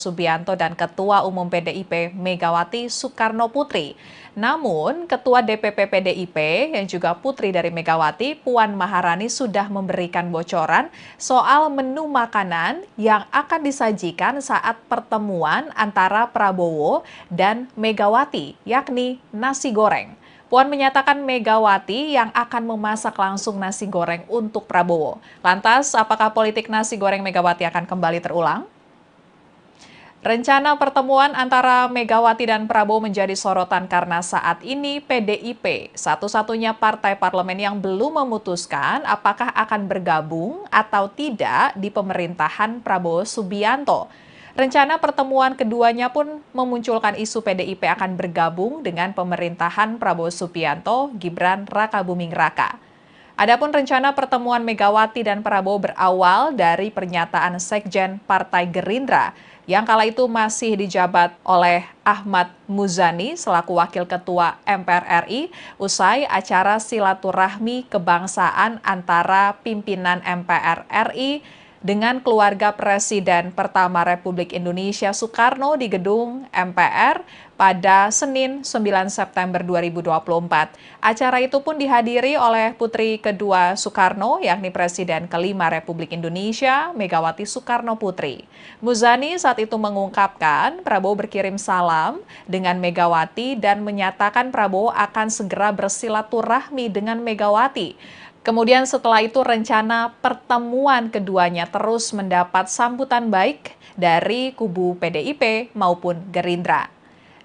Subianto dan Ketua Umum PDIP Megawati Soekarnoputri. Namun, Ketua DPP PDIP yang juga putri dari Megawati, Puan Maharani sudah memberikan bocoran soal menu makanan yang akan disajikan saat pertemuan antara Prabowo dan Megawati, yakni nasi goreng. Puan menyatakan Megawati yang akan memasak langsung nasi goreng untuk Prabowo. Lantas, apakah politik nasi goreng Megawati akan kembali terulang? Rencana pertemuan antara Megawati dan Prabowo menjadi sorotan karena saat ini PDIP, satu-satunya partai parlemen yang belum memutuskan apakah akan bergabung atau tidak di pemerintahan Prabowo Subianto. Rencana pertemuan keduanya pun memunculkan isu PDIP akan bergabung dengan pemerintahan Prabowo Subianto, Gibran Rakabuming Raka. Adapun rencana pertemuan Megawati dan Prabowo berawal dari pernyataan Sekjen Partai Gerindra yang kala itu masih dijabat oleh Ahmad Muzani selaku Wakil Ketua MPR RI usai acara silaturahmi kebangsaan antara pimpinan MPR RI dengan keluarga Presiden pertama Republik Indonesia Soekarno di gedung MPR pada Senin 9 September 2024. Acara itu pun dihadiri oleh putri kedua Soekarno, yakni Presiden kelima Republik Indonesia, Megawati Soekarno Putri. Muzani saat itu mengungkapkan Prabowo berkirim salam dengan Megawati dan menyatakan Prabowo akan segera bersilaturahmi dengan Megawati. Kemudian setelah itu rencana pertemuan keduanya terus mendapat sambutan baik dari kubu PDIP maupun Gerindra.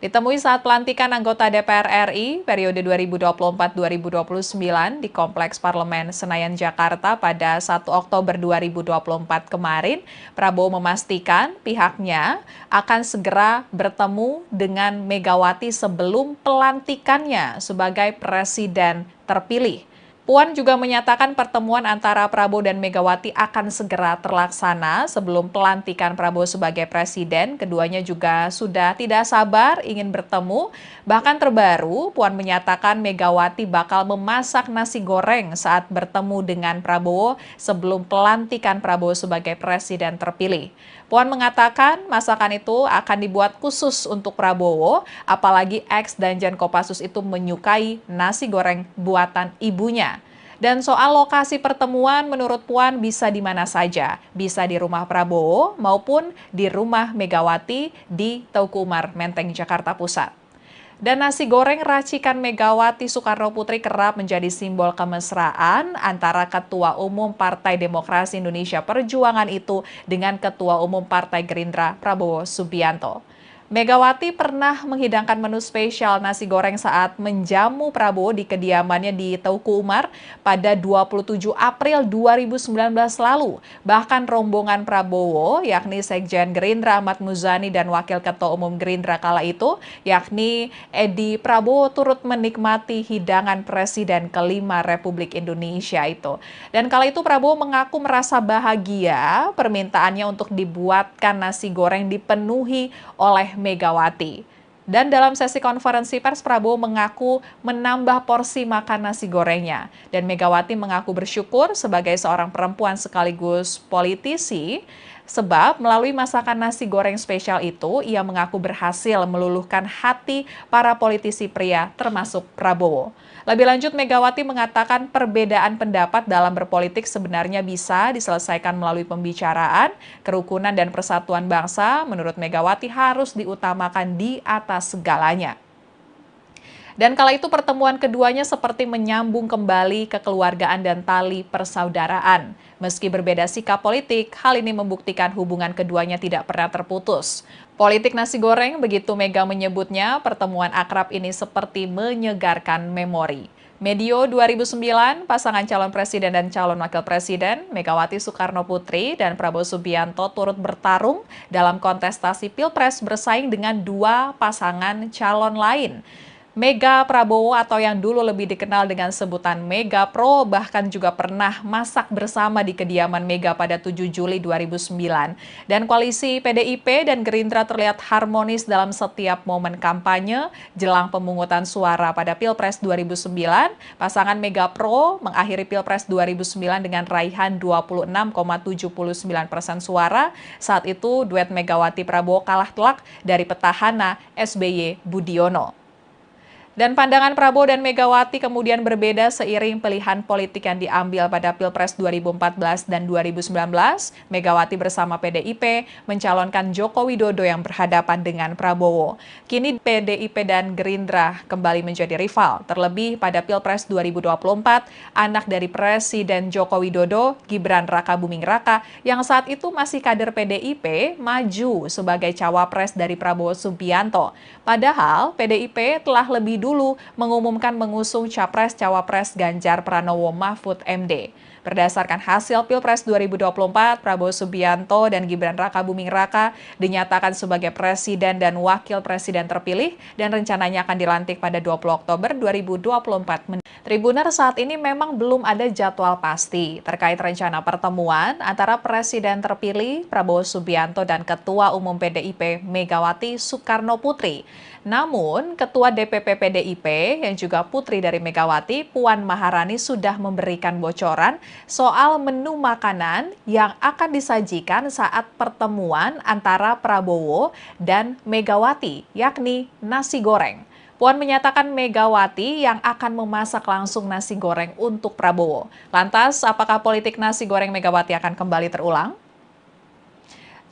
Ditemui saat pelantikan anggota DPR RI periode 2024-2029 di Kompleks Parlemen Senayan, Jakarta pada 1 Oktober 2024 kemarin, Prabowo memastikan pihaknya akan segera bertemu dengan Megawati sebelum pelantikannya sebagai presiden terpilih. Puan juga menyatakan pertemuan antara Prabowo dan Megawati akan segera terlaksana sebelum pelantikan Prabowo sebagai presiden. Keduanya juga sudah tidak sabar ingin bertemu. Bahkan terbaru, Puan menyatakan Megawati bakal memasak nasi goreng saat bertemu dengan Prabowo sebelum pelantikan Prabowo sebagai presiden terpilih. Puan mengatakan masakan itu akan dibuat khusus untuk Prabowo, apalagi ex Danjen Kopassus itu menyukai nasi goreng buatan ibunya. Dan soal lokasi pertemuan menurut Puan bisa di mana saja, bisa di rumah Prabowo maupun di rumah Megawati di Teuku Umar, Menteng, Jakarta Pusat. Dan nasi goreng racikan Megawati Soekarno Putri kerap menjadi simbol kemesraan antara Ketua Umum Partai Demokrasi Indonesia Perjuangan itu dengan Ketua Umum Partai Gerindra Prabowo Subianto. Megawati pernah menghidangkan menu spesial nasi goreng saat menjamu Prabowo di kediamannya di Teuku Umar pada 27 April 2019 lalu. Bahkan rombongan Prabowo, yakni Sekjen Gerindra Ahmad Muzani dan Wakil Ketua Umum Gerindra kala itu, yakni Edi Prabowo turut menikmati hidangan Presiden kelima Republik Indonesia itu. Dan kala itu Prabowo mengaku merasa bahagia permintaannya untuk dibuatkan nasi goreng dipenuhi oleh Megawati. Dan dalam sesi konferensi pers, Prabowo mengaku menambah porsi makan nasi gorengnya. Dan Megawati mengaku bersyukur sebagai seorang perempuan sekaligus politisi, sebab melalui masakan nasi goreng spesial itu, ia mengaku berhasil meluluhkan hati para politisi pria termasuk Prabowo. Lebih lanjut, Megawati mengatakan perbedaan pendapat dalam berpolitik sebenarnya bisa diselesaikan melalui pembicaraan, kerukunan dan persatuan bangsa. Menurut Megawati harus diutamakan di atas segalanya. Dan kala itu pertemuan keduanya seperti menyambung kembali kekeluargaan dan tali persaudaraan. Meski berbeda sikap politik, hal ini membuktikan hubungan keduanya tidak pernah terputus. Politik nasi goreng, begitu Mega menyebutnya, pertemuan akrab ini seperti menyegarkan memori. Medio 2009, pasangan calon presiden dan calon wakil presiden, Megawati Soekarno Putri dan Prabowo Subianto turut bertarung dalam kontestasi Pilpres bersaing dengan dua pasangan calon lain. Mega Prabowo atau yang dulu lebih dikenal dengan sebutan Mega Pro bahkan juga pernah masak bersama di kediaman Mega pada 7 Juli 2009. Dan koalisi PDIP dan Gerindra terlihat harmonis dalam setiap momen kampanye jelang pemungutan suara pada Pilpres 2009. Pasangan Mega Pro mengakhiri Pilpres 2009 dengan raihan 26,79% suara. Saat itu duet Megawati Prabowo kalah telak dari petahana SBY Budiono. Dan pandangan Prabowo dan Megawati kemudian berbeda seiring pilihan politik yang diambil pada Pilpres 2014 dan 2019. Megawati bersama PDIP mencalonkan Joko Widodo yang berhadapan dengan Prabowo. Kini PDIP dan Gerindra kembali menjadi rival. Terlebih pada Pilpres 2024, anak dari Presiden Joko Widodo, Gibran Rakabuming Raka, yang saat itu masih kader PDIP, maju sebagai cawapres dari Prabowo Subianto. Padahal PDIP telah lebih dulu mengumumkan mengusung Capres-Cawapres Ganjar Pranowo Mahfud MD. Berdasarkan hasil Pilpres 2024, Prabowo Subianto dan Gibran Rakabuming Raka dinyatakan sebagai presiden dan wakil presiden terpilih dan rencananya akan dilantik pada 20 Oktober 2024. Tribuner, saat ini memang belum ada jadwal pasti terkait rencana pertemuan antara presiden terpilih Prabowo Subianto dan Ketua Umum PDIP Megawati Soekarno Putri. Namun, Ketua DPP PDIP yang juga putri dari Megawati, Puan Maharani sudah memberikan bocoran soal menu makanan yang akan disajikan saat pertemuan antara Prabowo dan Megawati, yakni nasi goreng. Puan menyatakan Megawati yang akan memasak langsung nasi goreng untuk Prabowo. Lantas, apakah politik nasi goreng Megawati akan kembali terulang?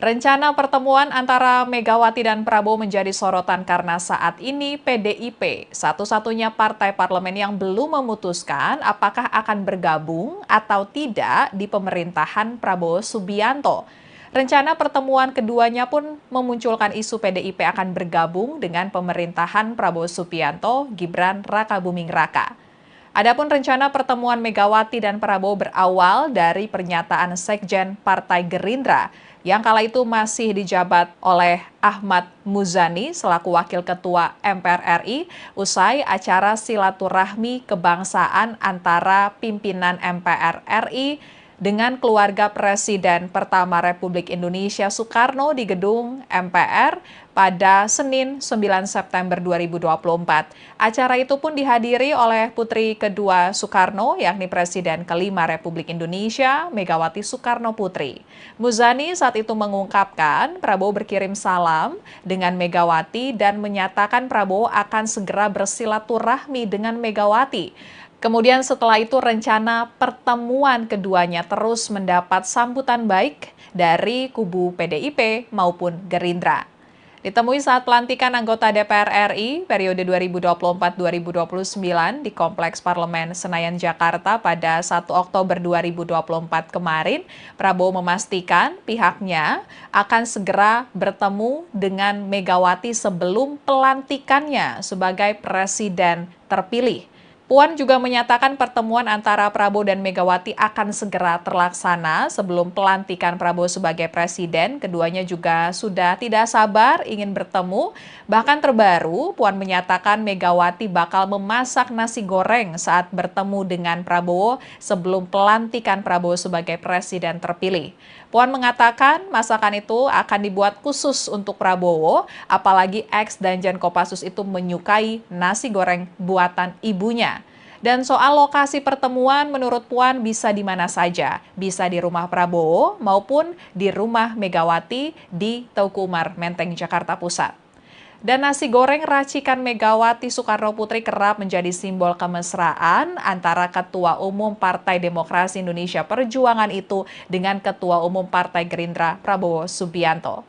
Rencana pertemuan antara Megawati dan Prabowo menjadi sorotan karena saat ini PDIP satu-satunya partai parlemen yang belum memutuskan apakah akan bergabung atau tidak di pemerintahan Prabowo Subianto. Rencana pertemuan keduanya pun memunculkan isu PDIP akan bergabung dengan pemerintahan Prabowo Subianto, Gibran Rakabuming Raka. Adapun rencana pertemuan Megawati dan Prabowo berawal dari pernyataan Sekjen Partai Gerindra yang kala itu masih dijabat oleh Ahmad Muzani selaku Wakil Ketua MPR RI usai acara silaturahmi kebangsaan antara pimpinan MPR RI dengan keluarga Presiden pertama Republik Indonesia Soekarno di gedung MPR pada Senin 9 September 2024. Acara itu pun dihadiri oleh putri kedua Soekarno, yakni Presiden kelima Republik Indonesia, Megawati Soekarno Putri. Muzani saat itu mengungkapkan Prabowo berkirim salam dengan Megawati dan menyatakan Prabowo akan segera bersilaturahmi dengan Megawati. Kemudian setelah itu rencana pertemuan keduanya terus mendapat sambutan baik dari kubu PDIP maupun Gerindra. Ditemui saat pelantikan anggota DPR RI periode 2024-2029 di Kompleks Parlemen Senayan, Jakarta pada 1 Oktober 2024 kemarin, Prabowo memastikan pihaknya akan segera bertemu dengan Megawati sebelum pelantikannya sebagai presiden terpilih. Puan juga menyatakan pertemuan antara Prabowo dan Megawati akan segera terlaksana sebelum pelantikan Prabowo sebagai presiden. Keduanya juga sudah tidak sabar ingin bertemu. Bahkan terbaru, Puan menyatakan Megawati bakal memasak nasi goreng saat bertemu dengan Prabowo sebelum pelantikan Prabowo sebagai presiden terpilih. Puan mengatakan masakan itu akan dibuat khusus untuk Prabowo, apalagi ex-Danjen Kopassus itu menyukai nasi goreng buatan ibunya. Dan soal lokasi pertemuan, menurut Puan bisa di mana saja, bisa di rumah Prabowo maupun di rumah Megawati di Teuku Umar, Menteng, Jakarta Pusat. Dan nasi goreng racikan Megawati Soekarno Putri kerap menjadi simbol kemesraan antara Ketua Umum Partai Demokrasi Indonesia Perjuangan itu dengan Ketua Umum Partai Gerindra Prabowo Subianto.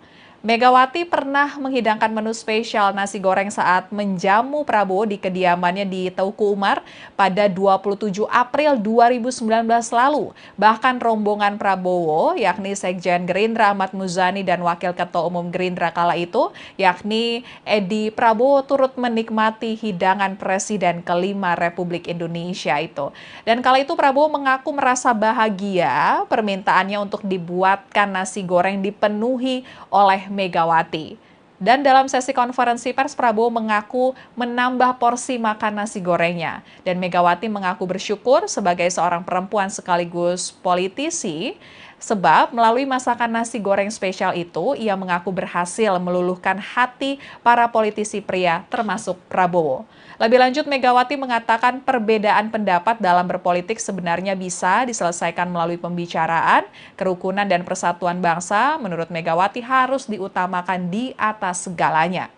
Megawati pernah menghidangkan menu spesial nasi goreng saat menjamu Prabowo di kediamannya di Teuku Umar pada 27 April 2019 lalu. Bahkan rombongan Prabowo, yakni Sekjen Gerindra Ahmad Muzani dan Wakil Ketua Umum Gerindra kala itu, yakni Edi Prabowo turut menikmati hidangan Presiden kelima Republik Indonesia itu. Dan kala itu Prabowo mengaku merasa bahagia permintaannya untuk dibuatkan nasi goreng dipenuhi oleh Megawati. Dan dalam sesi konferensi pers, Prabowo mengaku menambah porsi makan nasi gorengnya. Dan Megawati mengaku bersyukur sebagai seorang perempuan sekaligus politisi, sebab melalui masakan nasi goreng spesial itu, ia mengaku berhasil meluluhkan hati para politisi pria termasuk Prabowo. Lebih lanjut, Megawati mengatakan perbedaan pendapat dalam berpolitik sebenarnya bisa diselesaikan melalui pembicaraan, kerukunan dan persatuan bangsa. Menurut Megawati harus diutamakan di atas segalanya.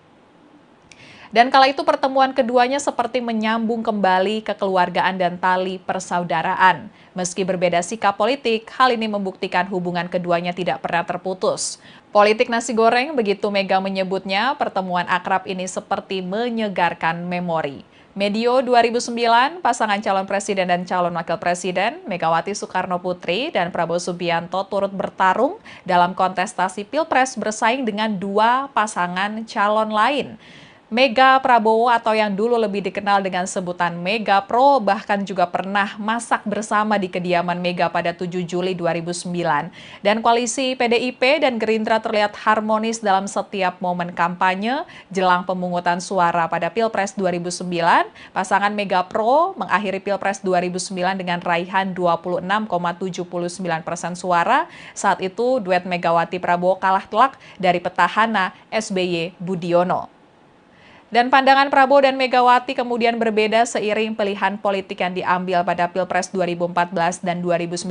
Dan kala itu pertemuan keduanya seperti menyambung kembali kekeluargaan dan tali persaudaraan. Meski berbeda sikap politik, hal ini membuktikan hubungan keduanya tidak pernah terputus. Politik nasi goreng, begitu Mega menyebutnya, pertemuan akrab ini seperti menyegarkan memori. Medio 2009, pasangan calon presiden dan calon wakil presiden, Megawati Soekarno Putri dan Prabowo Subianto turut bertarung dalam kontestasi Pilpres bersaing dengan dua pasangan calon lain. Mega Prabowo atau yang dulu lebih dikenal dengan sebutan Mega Pro bahkan juga pernah masak bersama di kediaman Mega pada 7 Juli 2009. Dan koalisi PDIP dan Gerindra terlihat harmonis dalam setiap momen kampanye jelang pemungutan suara pada Pilpres 2009. Pasangan Mega Pro mengakhiri Pilpres 2009 dengan raihan 26,79% suara. Saat itu duet Megawati Prabowo kalah telak dari petahana SBY Budiono. Dan pandangan Prabowo dan Megawati kemudian berbeda seiring pilihan politik yang diambil pada Pilpres 2014 dan 2019.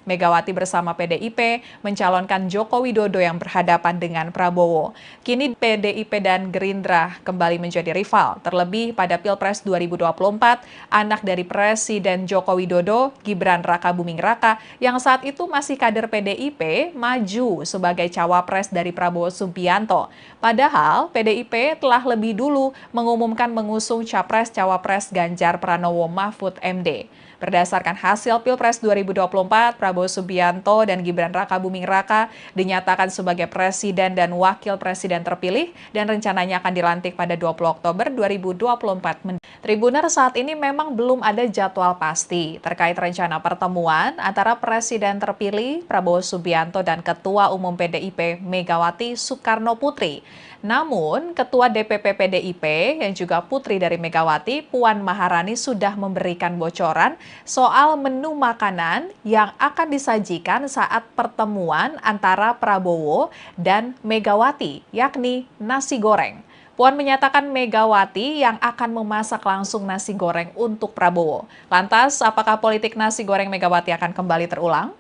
Megawati bersama PDIP mencalonkan Joko Widodo yang berhadapan dengan Prabowo. Kini PDIP dan Gerindra kembali menjadi rival. Terlebih pada Pilpres 2024, anak dari Presiden Joko Widodo, Gibran Rakabuming Raka, yang saat itu masih kader PDIP, maju sebagai cawapres dari Prabowo Subianto. Padahal PDIP telah lebih dulu mengumumkan mengusung Capres-Cawapres Ganjar Pranowo Mahfud MD. Berdasarkan hasil Pilpres 2024, Prabowo Subianto dan Gibran Rakabuming Raka dinyatakan sebagai presiden dan wakil presiden terpilih dan rencananya akan dilantik pada 20 Oktober 2024. Tribuner, saat ini memang belum ada jadwal pasti terkait rencana pertemuan antara presiden terpilih Prabowo Subianto dan Ketua Umum PDIP Megawati Soekarno Putri. Namun, Ketua DPP PDIP yang juga putri dari Megawati, Puan Maharani sudah memberikan bocoran soal menu makanan yang akan disajikan saat pertemuan antara Prabowo dan Megawati, yakni nasi goreng. Puan menyatakan Megawati yang akan memasak langsung nasi goreng untuk Prabowo. Lantas, apakah politik nasi goreng Megawati akan kembali terulang?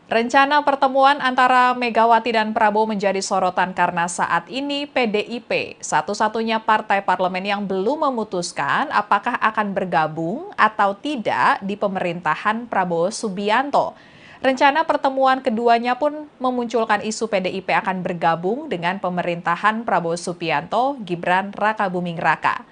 Rencana pertemuan antara Megawati dan Prabowo menjadi sorotan karena saat ini PDIP, satu-satunya partai parlemen yang belum memutuskan apakah akan bergabung atau tidak di pemerintahan Prabowo Subianto. Rencana pertemuan keduanya pun memunculkan isu PDIP akan bergabung dengan pemerintahan Prabowo Subianto, Gibran Rakabuming Raka.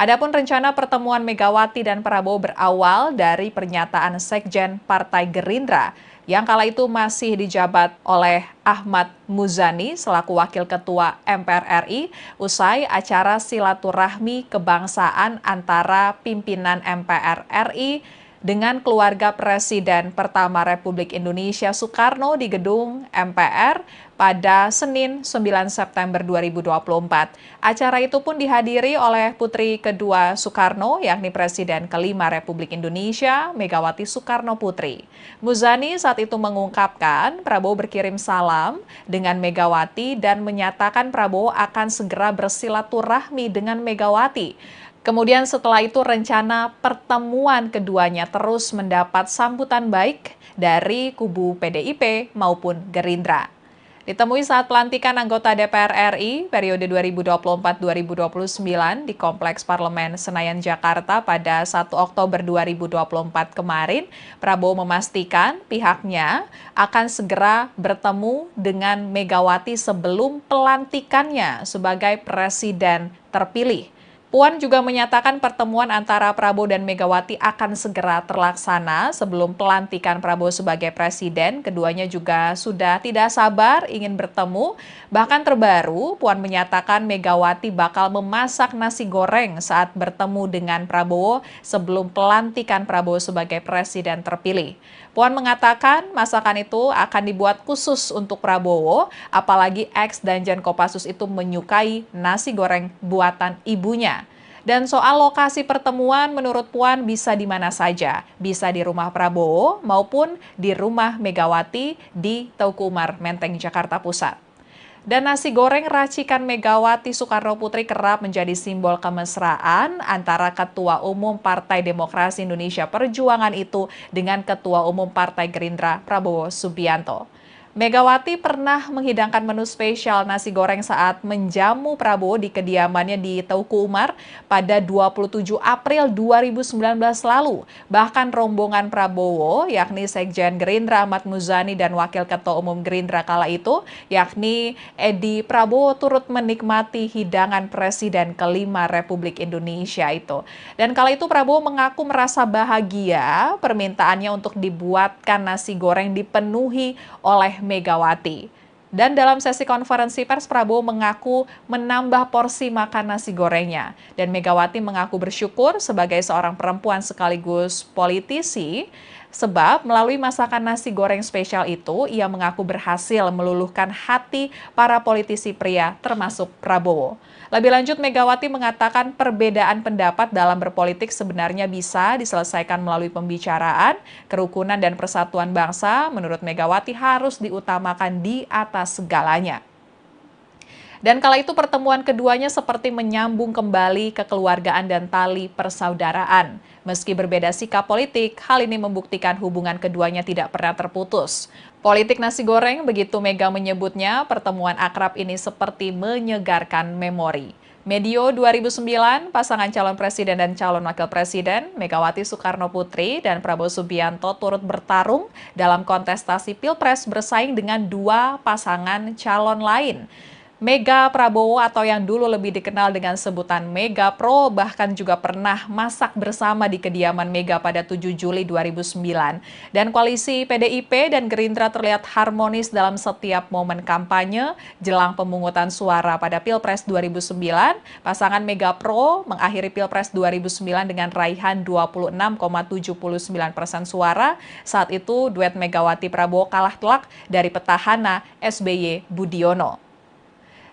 Adapun rencana pertemuan Megawati dan Prabowo berawal dari pernyataan Sekjen Partai Gerindra yang kala itu masih dijabat oleh Ahmad Muzani selaku Wakil Ketua MPR RI usai acara silaturahmi kebangsaan antara pimpinan MPR RI dengan keluarga Presiden pertama Republik Indonesia Soekarno di gedung MPR pada Senin 9 September 2024. Acara itu pun dihadiri oleh putri kedua Soekarno, yakni Presiden kelima Republik Indonesia, Megawati Soekarno Putri. Muzani saat itu mengungkapkan Prabowo berkirim salam dengan Megawati dan menyatakan Prabowo akan segera bersilaturahmi dengan Megawati. Kemudian setelah itu rencana pertemuan keduanya terus mendapat sambutan baik dari kubu PDIP maupun Gerindra. Ditemui saat pelantikan anggota DPR RI periode 2024-2029 di Kompleks Parlemen Senayan, Jakarta pada 1 Oktober 2024 kemarin, Prabowo memastikan pihaknya akan segera bertemu dengan Megawati sebelum pelantikannya sebagai presiden terpilih. Puan juga menyatakan pertemuan antara Prabowo dan Megawati akan segera terlaksana sebelum pelantikan Prabowo sebagai presiden. Keduanya juga sudah tidak sabar ingin bertemu. Bahkan terbaru, Puan menyatakan Megawati bakal memasak nasi goreng saat bertemu dengan Prabowo sebelum pelantikan Prabowo sebagai presiden terpilih. Puan mengatakan masakan itu akan dibuat khusus untuk Prabowo, apalagi ex Danjen Kopassus itu menyukai nasi goreng buatan ibunya. Dan soal lokasi pertemuan, menurut Puan bisa di mana saja. Bisa di rumah Prabowo maupun di rumah Megawati di Teuku Umar, Menteng, Jakarta Pusat. Dan nasi goreng racikan Megawati Soekarno Putri kerap menjadi simbol kemesraan antara Ketua Umum Partai Demokrasi Indonesia Perjuangan itu dengan Ketua Umum Partai Gerindra Prabowo Subianto. Megawati pernah menghidangkan menu spesial nasi goreng saat menjamu Prabowo di kediamannya di Teuku Umar pada 27 April 2019 lalu. Bahkan rombongan Prabowo, yakni Sekjen Gerindra Ahmad Muzani dan Wakil Ketua Umum Gerindra kala itu, yakni Edi Prabowo turut menikmati hidangan Presiden kelima Republik Indonesia itu. Dan kala itu Prabowo mengaku merasa bahagia permintaannya untuk dibuatkan nasi goreng dipenuhi oleh Megawati. Dan dalam sesi konferensi pers, Prabowo mengaku menambah porsi makan nasi gorengnya. Dan Megawati mengaku bersyukur sebagai seorang perempuan sekaligus politisi, sebab melalui masakan nasi goreng spesial itu, ia mengaku berhasil meluluhkan hati para politisi pria termasuk Prabowo. Lebih lanjut, Megawati mengatakan perbedaan pendapat dalam berpolitik sebenarnya bisa diselesaikan melalui pembicaraan, kerukunan dan persatuan bangsa. Menurut Megawati harus diutamakan di atas segalanya. Dan kala itu pertemuan keduanya seperti menyambung kembali kekeluargaan dan tali persaudaraan. Meski berbeda sikap politik, hal ini membuktikan hubungan keduanya tidak pernah terputus. Politik nasi goreng, begitu Mega menyebutnya, pertemuan akrab ini seperti menyegarkan memori. Medio 2009, pasangan calon presiden dan calon wakil presiden, Megawati Soekarno Putri dan Prabowo Subianto turut bertarung dalam kontestasi Pilpres bersaing dengan dua pasangan calon lain. Mega Prabowo atau yang dulu lebih dikenal dengan sebutan Mega Pro bahkan juga pernah masak bersama di kediaman Mega pada 7 Juli 2009. Dan koalisi PDIP dan Gerindra terlihat harmonis dalam setiap momen kampanye jelang pemungutan suara pada Pilpres 2009. Pasangan Mega Pro mengakhiri Pilpres 2009 dengan raihan 26,79% suara. Saat itu duet Megawati Prabowo kalah telak dari petahana SBY Budiono.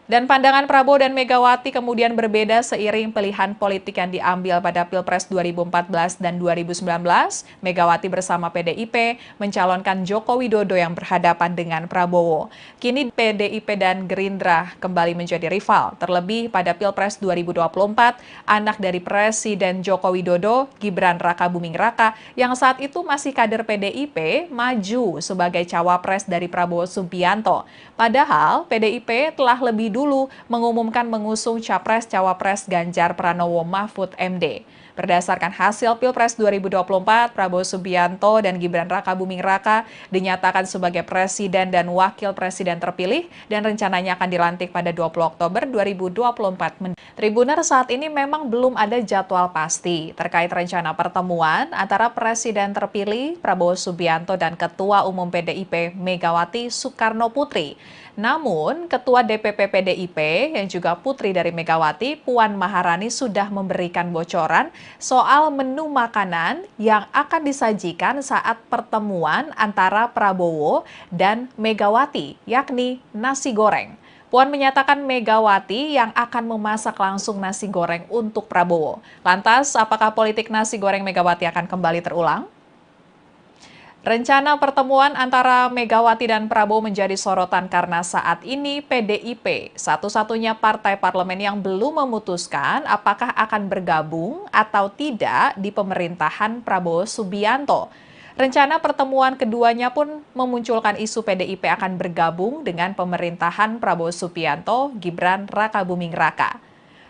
Dan pandangan Prabowo dan Megawati kemudian berbeda seiring pilihan politik yang diambil pada Pilpres 2014 dan 2019. Megawati bersama PDIP mencalonkan Joko Widodo yang berhadapan dengan Prabowo. Kini PDIP dan Gerindra kembali menjadi rival. Terlebih pada Pilpres 2024, anak dari Presiden Joko Widodo, Gibran Rakabuming Raka, yang saat itu masih kader PDIP, maju sebagai cawapres dari Prabowo Subianto. Padahal PDIP telah lebih dulu mengumumkan mengusung Capres-Cawapres Ganjar Pranowo Mahfud MD. Berdasarkan hasil Pilpres 2024, Prabowo Subianto dan Gibran Rakabuming Raka dinyatakan sebagai presiden dan wakil presiden terpilih dan rencananya akan dilantik pada 20 Oktober 2024. Tribuner, saat ini memang belum ada jadwal pasti terkait rencana pertemuan antara presiden terpilih Prabowo Subianto dan Ketua Umum PDIP Megawati Soekarno Putri. Namun, Ketua DPP PDIP yang juga putri dari Megawati, Puan Maharani sudah memberikan bocoran soal menu makanan yang akan disajikan saat pertemuan antara Prabowo dan Megawati, yakni nasi goreng. Puan menyatakan Megawati yang akan memasak langsung nasi goreng untuk Prabowo. Lantas, apakah politik nasi goreng Megawati akan kembali terulang? Rencana pertemuan antara Megawati dan Prabowo menjadi sorotan karena saat ini PDIP satu-satunya partai parlemen yang belum memutuskan apakah akan bergabung atau tidak di pemerintahan Prabowo Subianto. Rencana pertemuan keduanya pun memunculkan isu PDIP akan bergabung dengan pemerintahan Prabowo Subianto, Gibran Rakabuming Raka.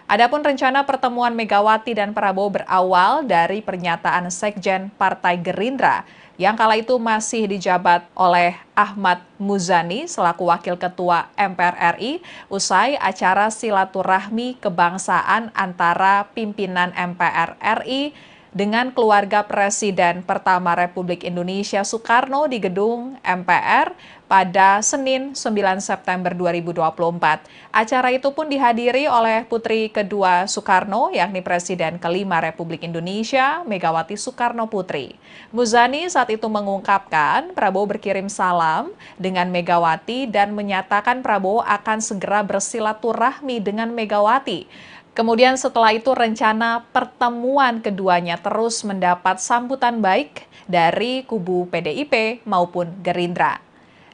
Adapun rencana pertemuan Megawati dan Prabowo berawal dari pernyataan Sekjen Partai Gerindra yang kala itu masih dijabat oleh Ahmad Muzani selaku Wakil Ketua MPR RI usai acara silaturahmi kebangsaan antara pimpinan MPR RI dengan keluarga Presiden pertama Republik Indonesia Soekarno di gedung MPR pada Senin 9 September 2024. Acara itu pun dihadiri oleh putri kedua Soekarno, yakni Presiden kelima Republik Indonesia, Megawati Soekarno Putri. Muzani saat itu mengungkapkan Prabowo berkirim salam dengan Megawati dan menyatakan Prabowo akan segera bersilaturahmi dengan Megawati. Kemudian setelah itu rencana pertemuan keduanya terus mendapat sambutan baik dari kubu PDIP maupun Gerindra.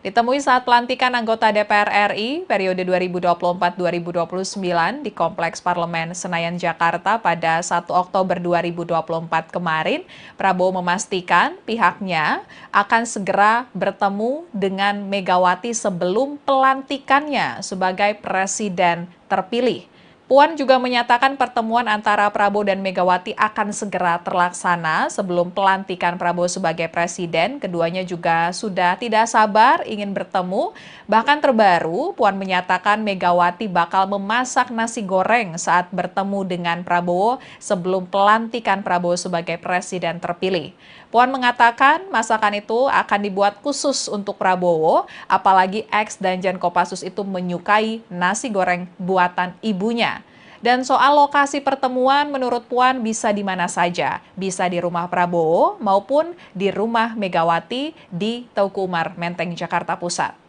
Ditemui saat pelantikan anggota DPR RI periode 2024-2029 di Kompleks Parlemen Senayan, Jakarta pada 1 Oktober 2024 kemarin, Prabowo memastikan pihaknya akan segera bertemu dengan Megawati sebelum pelantikannya sebagai presiden terpilih. Puan juga menyatakan pertemuan antara Prabowo dan Megawati akan segera terlaksana sebelum pelantikan Prabowo sebagai presiden. Keduanya juga sudah tidak sabar ingin bertemu. Bahkan terbaru, Puan menyatakan Megawati bakal memasak nasi goreng saat bertemu dengan Prabowo sebelum pelantikan Prabowo sebagai presiden terpilih. Puan mengatakan masakan itu akan dibuat khusus untuk Prabowo, apalagi ex Danjen Kopassus itu menyukai nasi goreng buatan ibunya. Dan soal lokasi pertemuan, menurut Puan bisa di mana saja, bisa di rumah Prabowo maupun di rumah Megawati di Teuku Umar, Menteng, Jakarta Pusat.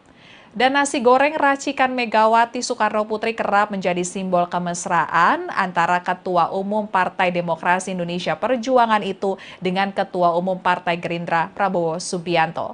Dan nasi goreng racikan Megawati Soekarno Putri kerap menjadi simbol kemesraan antara Ketua Umum Partai Demokrasi Indonesia Perjuangan itu dengan Ketua Umum Partai Gerindra Prabowo Subianto.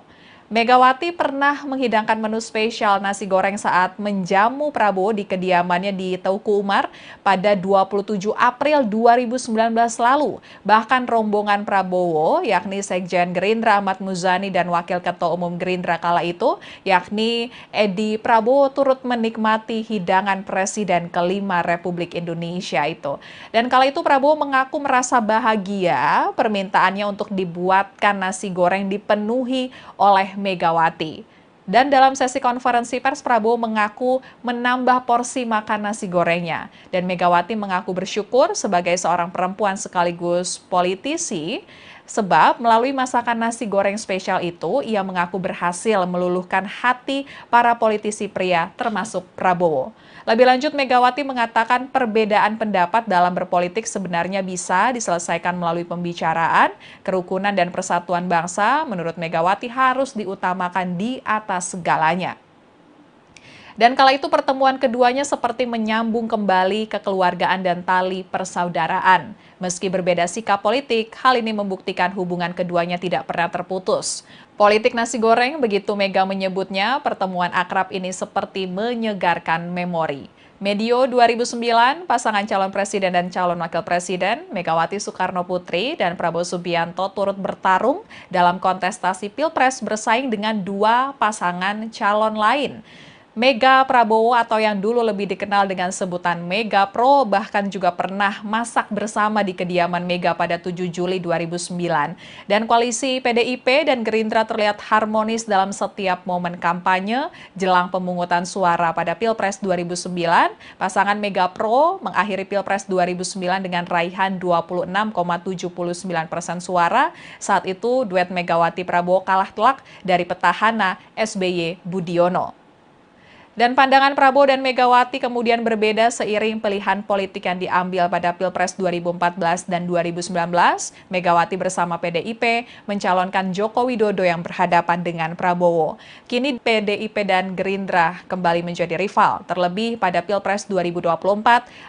Megawati pernah menghidangkan menu spesial nasi goreng saat menjamu Prabowo di kediamannya di Teuku Umar pada 27 April 2019 lalu. Bahkan rombongan Prabowo, yakni Sekjen Gerindra Ahmad Muzani dan Wakil Ketua Umum Gerindra kala itu, yakni Edi Prabowo turut menikmati hidangan Presiden kelima Republik Indonesia itu. Dan kala itu Prabowo mengaku merasa bahagia permintaannya untuk dibuatkan nasi goreng dipenuhi oleh Megawati. Dan dalam sesi konferensi pers, Prabowo mengaku menambah porsi makan nasi gorengnya. Dan Megawati mengaku bersyukur sebagai seorang perempuan sekaligus politisi, sebab melalui masakan nasi goreng spesial itu, ia mengaku berhasil meluluhkan hati para politisi pria termasuk Prabowo. Lebih lanjut, Megawati mengatakan perbedaan pendapat dalam berpolitik sebenarnya bisa diselesaikan melalui pembicaraan, kerukunan dan persatuan bangsa. Menurut Megawati harus diutamakan di atas segalanya. Dan kala itu pertemuan keduanya seperti menyambung kembali kekeluargaan dan tali persaudaraan. Meski berbeda sikap politik, hal ini membuktikan hubungan keduanya tidak pernah terputus. Politik nasi goreng, begitu Mega menyebutnya, pertemuan akrab ini seperti menyegarkan memori. Medio 2009, pasangan calon presiden dan calon wakil presiden, Megawati Soekarno Putri dan Prabowo Subianto turut bertarung dalam kontestasi Pilpres bersaing dengan dua pasangan calon lain. Mega Prabowo atau yang dulu lebih dikenal dengan sebutan Mega Pro bahkan juga pernah masak bersama di kediaman Mega pada 7 Juli 2009. Dan koalisi PDIP dan Gerindra terlihat harmonis dalam setiap momen kampanye jelang pemungutan suara pada Pilpres 2009. Pasangan Mega Pro mengakhiri Pilpres 2009 dengan raihan 26,79% suara. Saat itu duet Megawati Prabowo kalah telak dari petahana SBY Budiono. Dan pandangan Prabowo dan Megawati kemudian berbeda seiring pilihan politik yang diambil pada Pilpres 2014 dan 2019. Megawati bersama PDIP mencalonkan Joko Widodo yang berhadapan dengan Prabowo. Kini PDIP dan Gerindra kembali menjadi rival. Terlebih pada Pilpres 2024,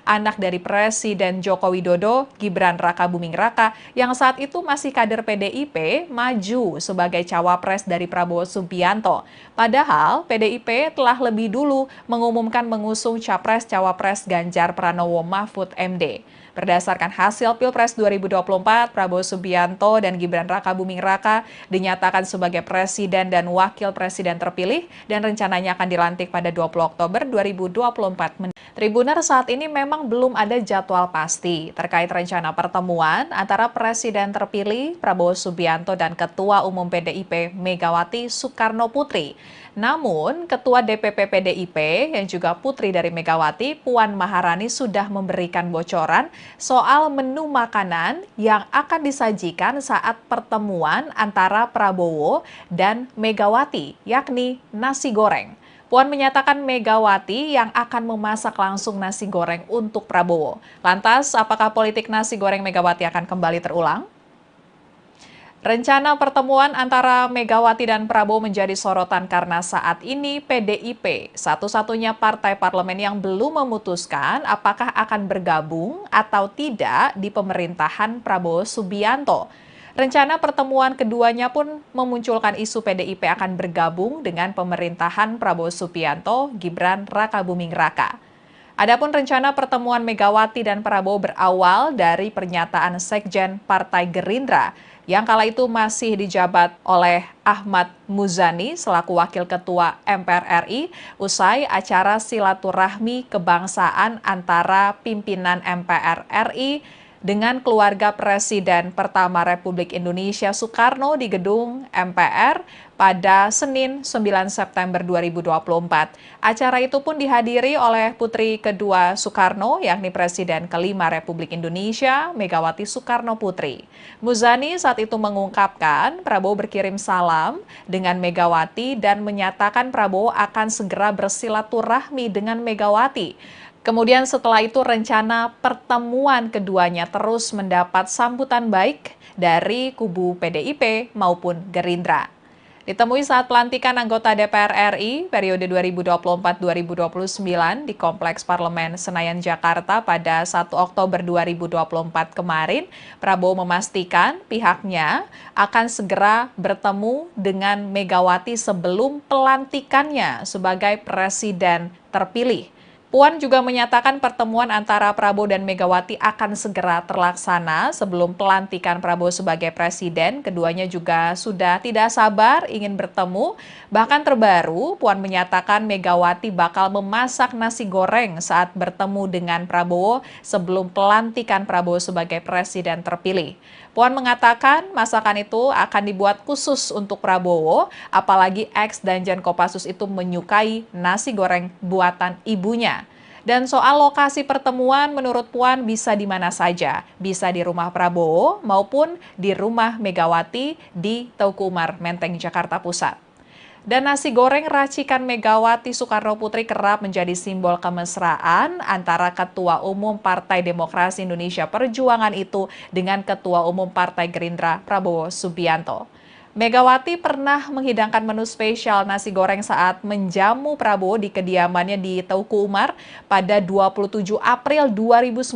anak dari Presiden Joko Widodo, Gibran Rakabuming Raka, yang saat itu masih kader PDIP, maju sebagai cawapres dari Prabowo Subianto. Padahal PDIP telah lebih dulu mengumumkan mengusung Capres-Cawapres Ganjar Pranowo Mahfud MD. Berdasarkan hasil Pilpres 2024, Prabowo Subianto dan Gibran Rakabuming Raka dinyatakan sebagai presiden dan wakil presiden terpilih dan rencananya akan dilantik pada 20 Oktober 2024. Tribuner, saat ini memang belum ada jadwal pasti terkait rencana pertemuan antara presiden terpilih Prabowo Subianto dan Ketua Umum PDIP Megawati Soekarno Putri. Namun, Ketua DPP PDIP yang juga putri dari Megawati, Puan Maharani sudah memberikan bocoran soal menu makanan yang akan disajikan saat pertemuan antara Prabowo dan Megawati, yakni nasi goreng. Puan menyatakan Megawati yang akan memasak langsung nasi goreng untuk Prabowo. Lantas, apakah politik nasi goreng Megawati akan kembali terulang? Rencana pertemuan antara Megawati dan Prabowo menjadi sorotan karena saat ini PDIP, satu-satunya partai parlemen yang belum memutuskan apakah akan bergabung atau tidak di pemerintahan Prabowo Subianto. Rencana pertemuan keduanya pun memunculkan isu PDIP akan bergabung dengan pemerintahan Prabowo Subianto, Gibran Rakabuming Raka. Adapun rencana pertemuan Megawati dan Prabowo berawal dari pernyataan Sekjen Partai Gerindra yang kala itu masih dijabat oleh Ahmad Muzani selaku Wakil Ketua MPR RI usai acara silaturahmi kebangsaan antara pimpinan MPR RI dengan keluarga Presiden pertama Republik Indonesia Soekarno di gedung MPR pada Senin 9 September 2024. Acara itu pun dihadiri oleh putri kedua Soekarno, yakni Presiden kelima Republik Indonesia, Megawati Soekarno Putri. Muzani saat itu mengungkapkan Prabowo berkirim salam dengan Megawati dan menyatakan Prabowo akan segera bersilaturahmi dengan Megawati. Kemudian setelah itu rencana pertemuan keduanya terus mendapat sambutan baik dari kubu PDIP maupun Gerindra. Ditemui saat pelantikan anggota DPR RI periode 2024-2029 di Kompleks Parlemen Senayan, Jakarta pada 1 Oktober 2024 kemarin, Prabowo memastikan pihaknya akan segera bertemu dengan Megawati sebelum pelantikannya sebagai presiden terpilih. Puan juga menyatakan pertemuan antara Prabowo dan Megawati akan segera terlaksana sebelum pelantikan Prabowo sebagai presiden. Keduanya juga sudah tidak sabar ingin bertemu. Bahkan terbaru, Puan menyatakan Megawati bakal memasak nasi goreng saat bertemu dengan Prabowo sebelum pelantikan Prabowo sebagai presiden terpilih. Puan mengatakan masakan itu akan dibuat khusus untuk Prabowo, apalagi ex Danjen Kopassus itu menyukai nasi goreng buatan ibunya. Dan soal lokasi pertemuan menurut Puan bisa di mana saja, bisa di rumah Prabowo maupun di rumah Megawati di Teuku Umar, Menteng, Jakarta Pusat. Dan nasi goreng racikan Megawati Soekarno Putri kerap menjadi simbol kemesraan antara Ketua Umum Partai Demokrasi Indonesia Perjuangan itu dengan Ketua Umum Partai Gerindra Prabowo Subianto. Megawati pernah menghidangkan menu spesial nasi goreng saat menjamu Prabowo di kediamannya di Teuku Umar pada 27 April 2019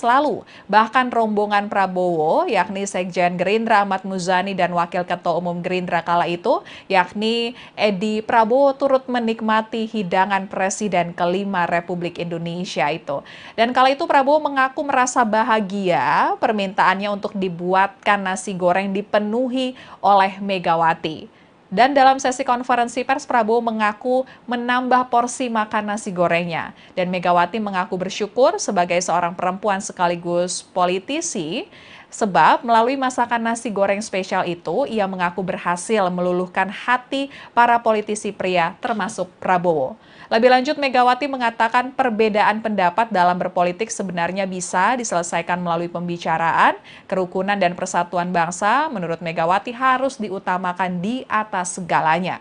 lalu. Bahkan rombongan Prabowo, yakni Sekjen Gerindra Ahmad Muzani dan Wakil Ketua Umum Gerindra kala itu, yakni Edi Prabowo turut menikmati hidangan Presiden kelima Republik Indonesia itu. Dan kala itu Prabowo mengaku merasa bahagia permintaannya untuk dibuatkan nasi goreng dipenuhi oleh Megawati. Dan dalam sesi konferensi pers, Prabowo mengaku menambah porsi makan nasi gorengnya. Dan Megawati mengaku bersyukur sebagai seorang perempuan sekaligus politisi, sebab melalui masakan nasi goreng spesial itu, ia mengaku berhasil meluluhkan hati para politisi pria termasuk Prabowo. Lebih lanjut, Megawati mengatakan perbedaan pendapat dalam berpolitik sebenarnya bisa diselesaikan melalui pembicaraan, kerukunan dan persatuan bangsa. Menurut Megawati harus diutamakan di atas segalanya.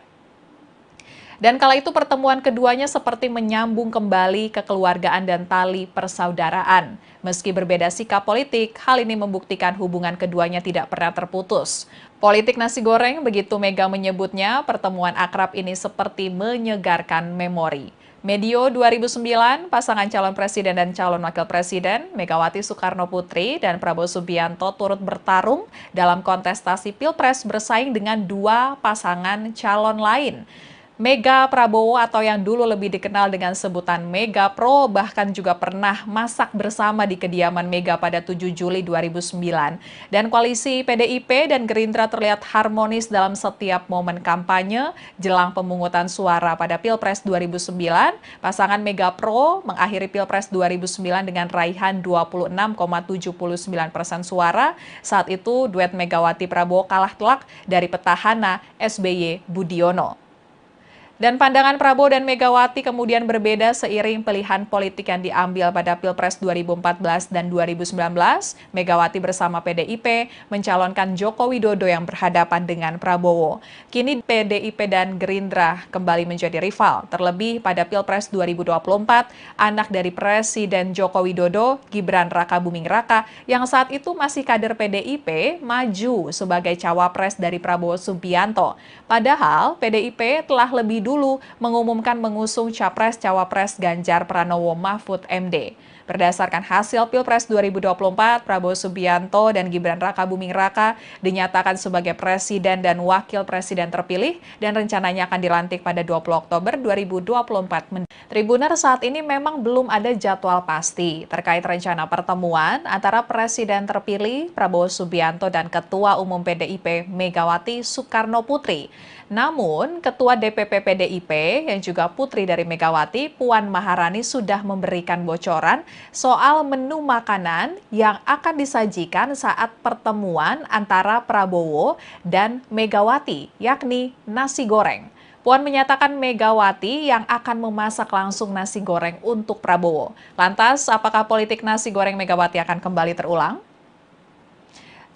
Dan kala itu pertemuan keduanya seperti menyambung kembali kekeluargaan dan tali persaudaraan. Meski berbeda sikap politik, hal ini membuktikan hubungan keduanya tidak pernah terputus. Politik nasi goreng, begitu Mega menyebutnya, pertemuan akrab ini seperti menyegarkan memori. Medio 2009, pasangan calon presiden dan calon wakil presiden, Megawati Soekarno Putri dan Prabowo Subianto turut bertarung dalam kontestasi Pilpres bersaing dengan dua pasangan calon lain. Mega Prabowo atau yang dulu lebih dikenal dengan sebutan Mega Pro bahkan juga pernah masak bersama di kediaman Mega pada 7 Juli 2009. Dan koalisi PDIP dan Gerindra terlihat harmonis dalam setiap momen kampanye jelang pemungutan suara pada Pilpres 2009. Pasangan Mega Pro mengakhiri Pilpres 2009 dengan raihan 26,79% suara. Saat itu duet Megawati Prabowo kalah telak dari petahana SBY Budiono. Dan pandangan Prabowo dan Megawati kemudian berbeda seiring pilihan politik yang diambil pada Pilpres 2014 dan 2019. Megawati bersama PDIP mencalonkan Joko Widodo yang berhadapan dengan Prabowo. Kini PDIP dan Gerindra kembali menjadi rival. Terlebih pada Pilpres 2024, anak dari Presiden Joko Widodo, Gibran Rakabuming Raka, yang saat itu masih kader PDIP, maju sebagai cawapres dari Prabowo Subianto. Padahal PDIP telah lebih dulu mengumumkan mengusung Capres-Cawapres Ganjar Pranowo Mahfud MD. Berdasarkan hasil Pilpres 2024, Prabowo Subianto dan Gibran Rakabuming Raka dinyatakan sebagai presiden dan wakil presiden terpilih dan rencananya akan dilantik pada 20 Oktober 2024. Tribuner, saat ini memang belum ada jadwal pasti terkait rencana pertemuan antara presiden terpilih Prabowo Subianto dan Ketua Umum PDIP Megawati Soekarno Putri. Namun, Ketua DPP PDIP yang juga putri dari Megawati, Puan Maharani sudah memberikan bocoran soal menu makanan yang akan disajikan saat pertemuan antara Prabowo dan Megawati, yakni nasi goreng. Puan menyatakan Megawati yang akan memasak langsung nasi goreng untuk Prabowo. Lantas, apakah politik nasi goreng Megawati akan kembali terulang?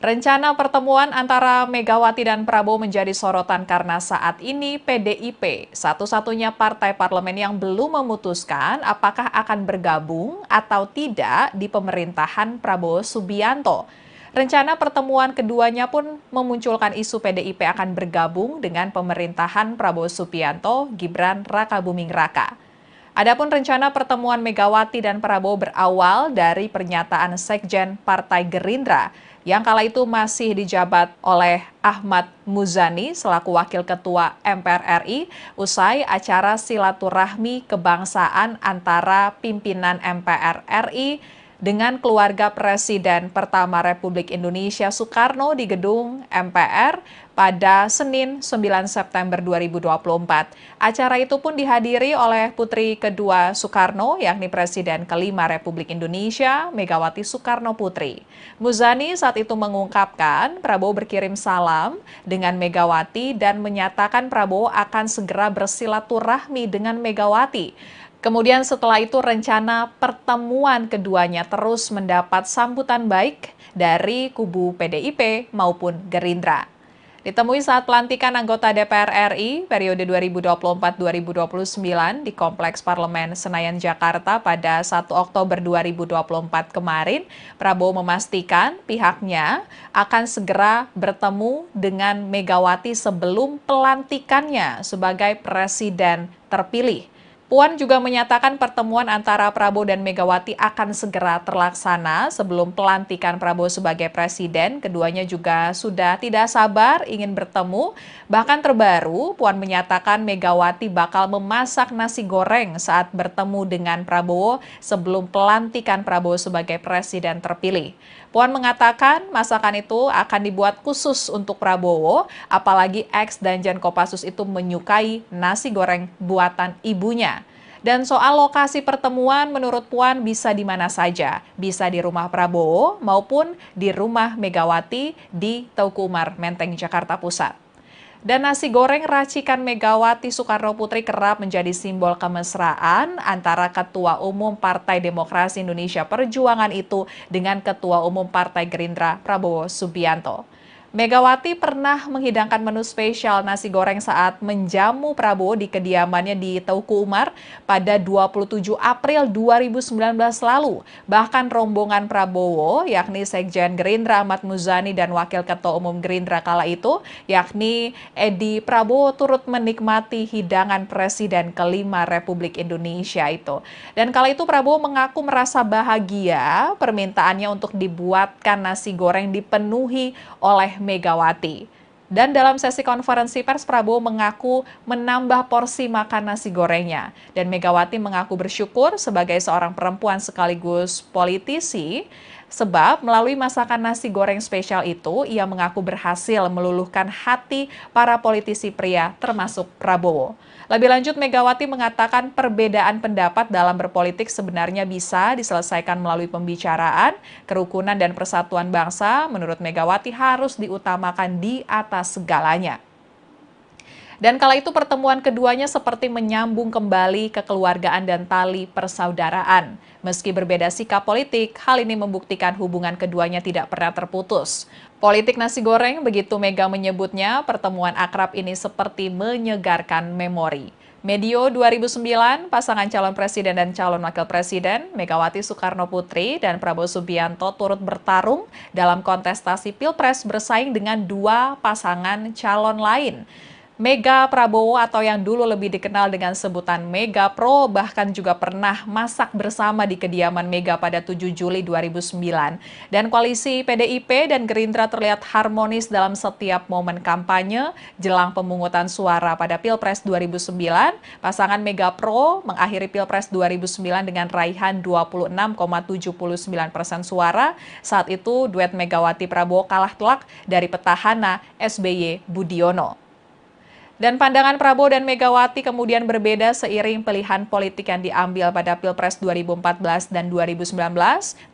Rencana pertemuan antara Megawati dan Prabowo menjadi sorotan karena saat ini PDIP satu-satunya partai parlemen yang belum memutuskan apakah akan bergabung atau tidak di pemerintahan Prabowo Subianto. Rencana pertemuan keduanya pun memunculkan isu PDIP akan bergabung dengan pemerintahan Prabowo Subianto, Gibran Rakabuming Raka. Adapun rencana pertemuan Megawati dan Prabowo berawal dari pernyataan Sekjen Partai Gerindra yang kala itu masih dijabat oleh Ahmad Muzani selaku Wakil Ketua MPR RI usai acara silaturahmi kebangsaan antara pimpinan MPR RI dengan keluarga Presiden pertama Republik Indonesia Soekarno di gedung MPR pada Senin 9 September 2024. Acara itu pun dihadiri oleh putri kedua Soekarno, yakni Presiden kelima Republik Indonesia, Megawati Soekarno Putri. Muzani saat itu mengungkapkan Prabowo berkirim salam dengan Megawati dan menyatakan Prabowo akan segera bersilaturahmi dengan Megawati. Kemudian setelah itu rencana pertemuan keduanya terus mendapat sambutan baik dari kubu PDIP maupun Gerindra. Ditemui saat pelantikan anggota DPR RI periode 2024-2029 di Kompleks Parlemen Senayan, Jakarta pada 1 Oktober 2024 kemarin, Prabowo memastikan pihaknya akan segera bertemu dengan Megawati sebelum pelantikannya sebagai presiden terpilih. Puan juga menyatakan pertemuan antara Prabowo dan Megawati akan segera terlaksana sebelum pelantikan Prabowo sebagai presiden. Keduanya juga sudah tidak sabar ingin bertemu. Bahkan terbaru, Puan menyatakan Megawati bakal memasak nasi goreng saat bertemu dengan Prabowo sebelum pelantikan Prabowo sebagai presiden terpilih. Puan mengatakan masakan itu akan dibuat khusus untuk Prabowo, apalagi ex-Danjen Kopassus itu menyukai nasi goreng buatan ibunya. Dan soal lokasi pertemuan, menurut Puan bisa di mana saja, bisa di rumah Prabowo maupun di rumah Megawati di Teuku Umar, Menteng, Jakarta Pusat. Dan nasi goreng racikan Megawati Soekarno Putri kerap menjadi simbol kemesraan antara Ketua Umum Partai Demokrasi Indonesia Perjuangan itu dengan Ketua Umum Partai Gerindra Prabowo Subianto. Megawati pernah menghidangkan menu spesial nasi goreng saat menjamu Prabowo di kediamannya di Teuku Umar pada 27 April 2019 lalu. Bahkan rombongan Prabowo, yakni Sekjen Gerindra Ahmad Muzani dan Wakil Ketua Umum Gerindra kala itu, yakni Edi Prabowo turut menikmati hidangan Presiden kelima Republik Indonesia itu. Dan kala itu Prabowo mengaku merasa bahagia permintaannya untuk dibuatkan nasi goreng dipenuhi oleh Megawati. Dan dalam sesi konferensi pers, Prabowo mengaku menambah porsi makan nasi gorengnya. Dan Megawati mengaku bersyukur sebagai seorang perempuan sekaligus politisi, sebab melalui masakan nasi goreng spesial itu, ia mengaku berhasil meluluhkan hati para politisi pria termasuk Prabowo. Lebih lanjut, Megawati mengatakan perbedaan pendapat dalam berpolitik sebenarnya bisa diselesaikan melalui pembicaraan, kerukunan dan persatuan bangsa. Menurut Megawati harus diutamakan di atas segalanya. Dan kala itu pertemuan keduanya seperti menyambung kembali kekeluargaan dan tali persaudaraan. Meski berbeda sikap politik, hal ini membuktikan hubungan keduanya tidak pernah terputus. Politik nasi goreng, begitu Mega menyebutnya, pertemuan akrab ini seperti menyegarkan memori. Medio 2009, pasangan calon presiden dan calon wakil presiden, Megawati Soekarno Putri dan Prabowo Subianto turut bertarung dalam kontestasi Pilpres bersaing dengan dua pasangan calon lain. Mega Prabowo atau yang dulu lebih dikenal dengan sebutan Mega Pro bahkan juga pernah masak bersama di kediaman Mega pada 7 Juli 2009. Dan koalisi PDIP dan Gerindra terlihat harmonis dalam setiap momen kampanye jelang pemungutan suara pada Pilpres 2009. Pasangan Mega Pro mengakhiri Pilpres 2009 dengan raihan 26,79% suara. Saat itu duet Megawati Prabowo kalah telak dari petahana SBY Budiono. Dan pandangan Prabowo dan Megawati kemudian berbeda seiring pilihan politik yang diambil pada Pilpres 2014 dan 2019.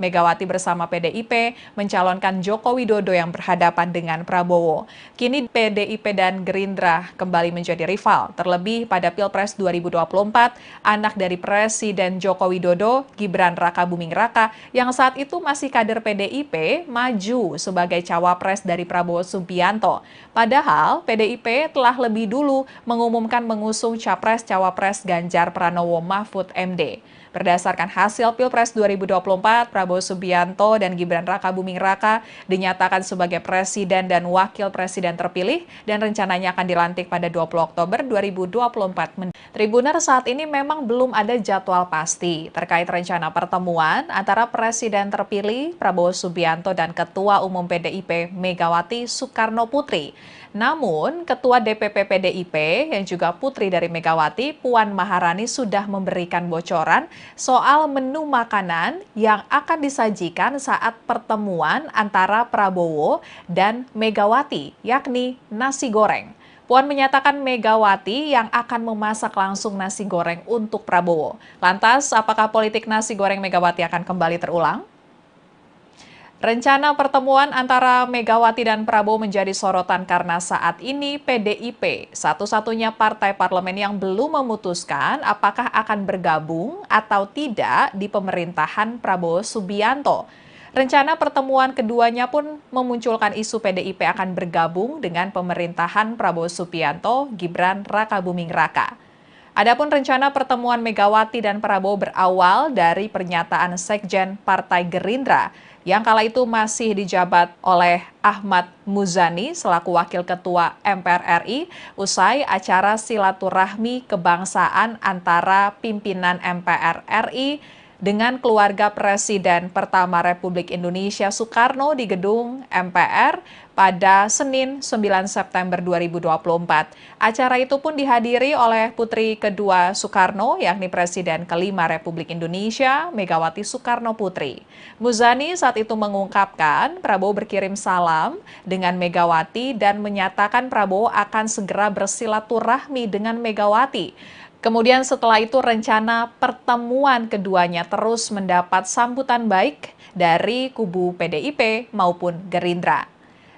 Megawati bersama PDIP mencalonkan Joko Widodo yang berhadapan dengan Prabowo. Kini PDIP dan Gerindra kembali menjadi rival. Terlebih pada Pilpres 2024, anak dari Presiden Joko Widodo, Gibran Rakabuming Raka, yang saat itu masih kader PDIP, maju sebagai cawapres dari Prabowo Subianto. Padahal PDIP telah lebih dulu mengumumkan mengusung Capres-Cawapres Ganjar Pranowo Mahfud MD. Berdasarkan hasil Pilpres 2024, Prabowo Subianto dan Gibran Rakabuming Raka dinyatakan sebagai presiden dan wakil presiden terpilih dan rencananya akan dilantik pada 20 Oktober 2024. Tribuner, saat ini memang belum ada jadwal pasti terkait rencana pertemuan antara presiden terpilih Prabowo Subianto dan Ketua Umum PDIP Megawati Soekarno Putri. Namun, Ketua DPP PDIP yang juga putri dari Megawati, Puan Maharani sudah memberikan bocoran soal menu makanan yang akan disajikan saat pertemuan antara Prabowo dan Megawati, yakni nasi goreng. Puan menyatakan Megawati yang akan memasak langsung nasi goreng untuk Prabowo. Lantas, apakah politik nasi goreng Megawati akan kembali terulang? Rencana pertemuan antara Megawati dan Prabowo menjadi sorotan karena saat ini PDIP, satu-satunya partai parlemen yang belum memutuskan apakah akan bergabung atau tidak di pemerintahan Prabowo Subianto. Rencana pertemuan keduanya pun memunculkan isu PDIP akan bergabung dengan pemerintahan Prabowo Subianto, Gibran Rakabuming Raka. Adapun rencana pertemuan Megawati dan Prabowo berawal dari pernyataan Sekjen Partai Gerindra yang kala itu masih dijabat oleh Ahmad Muzani selaku Wakil Ketua MPR RI usai acara silaturahmi kebangsaan antara pimpinan MPR RI dengan keluarga Presiden pertama Republik Indonesia Soekarno di gedung MPR pada Senin 9 September 2024. Acara itu pun dihadiri oleh putri kedua Soekarno, yakni Presiden kelima Republik Indonesia, Megawati Soekarno Putri. Muzani saat itu mengungkapkan Prabowo berkirim salam dengan Megawati dan menyatakan Prabowo akan segera bersilaturahmi dengan Megawati. Kemudian setelah itu rencana pertemuan keduanya terus mendapat sambutan baik dari kubu PDIP maupun Gerindra.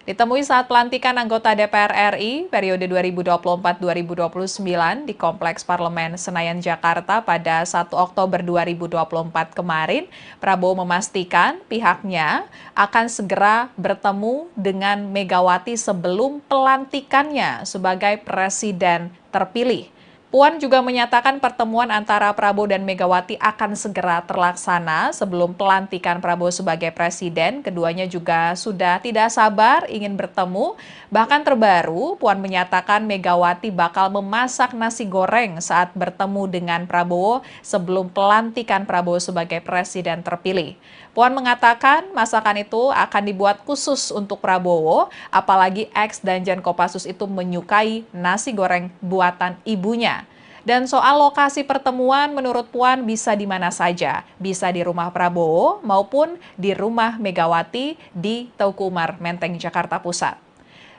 Ditemui saat pelantikan anggota DPR RI periode 2024-2029 di Kompleks Parlemen Senayan, Jakarta pada 1 Oktober 2024 kemarin, Prabowo memastikan pihaknya akan segera bertemu dengan Megawati sebelum pelantikannya sebagai presiden terpilih. Puan juga menyatakan pertemuan antara Prabowo dan Megawati akan segera terlaksana sebelum pelantikan Prabowo sebagai presiden. Keduanya juga sudah tidak sabar ingin bertemu. Bahkan terbaru, Puan menyatakan Megawati bakal memasak nasi goreng saat bertemu dengan Prabowo sebelum pelantikan Prabowo sebagai presiden terpilih. Puan mengatakan masakan itu akan dibuat khusus untuk Prabowo, apalagi ex Danjen Kopassus itu menyukai nasi goreng buatan ibunya. Dan soal lokasi pertemuan menurut Puan bisa di mana saja, bisa di rumah Prabowo maupun di rumah Megawati di Teuku Umar Menteng, Jakarta Pusat.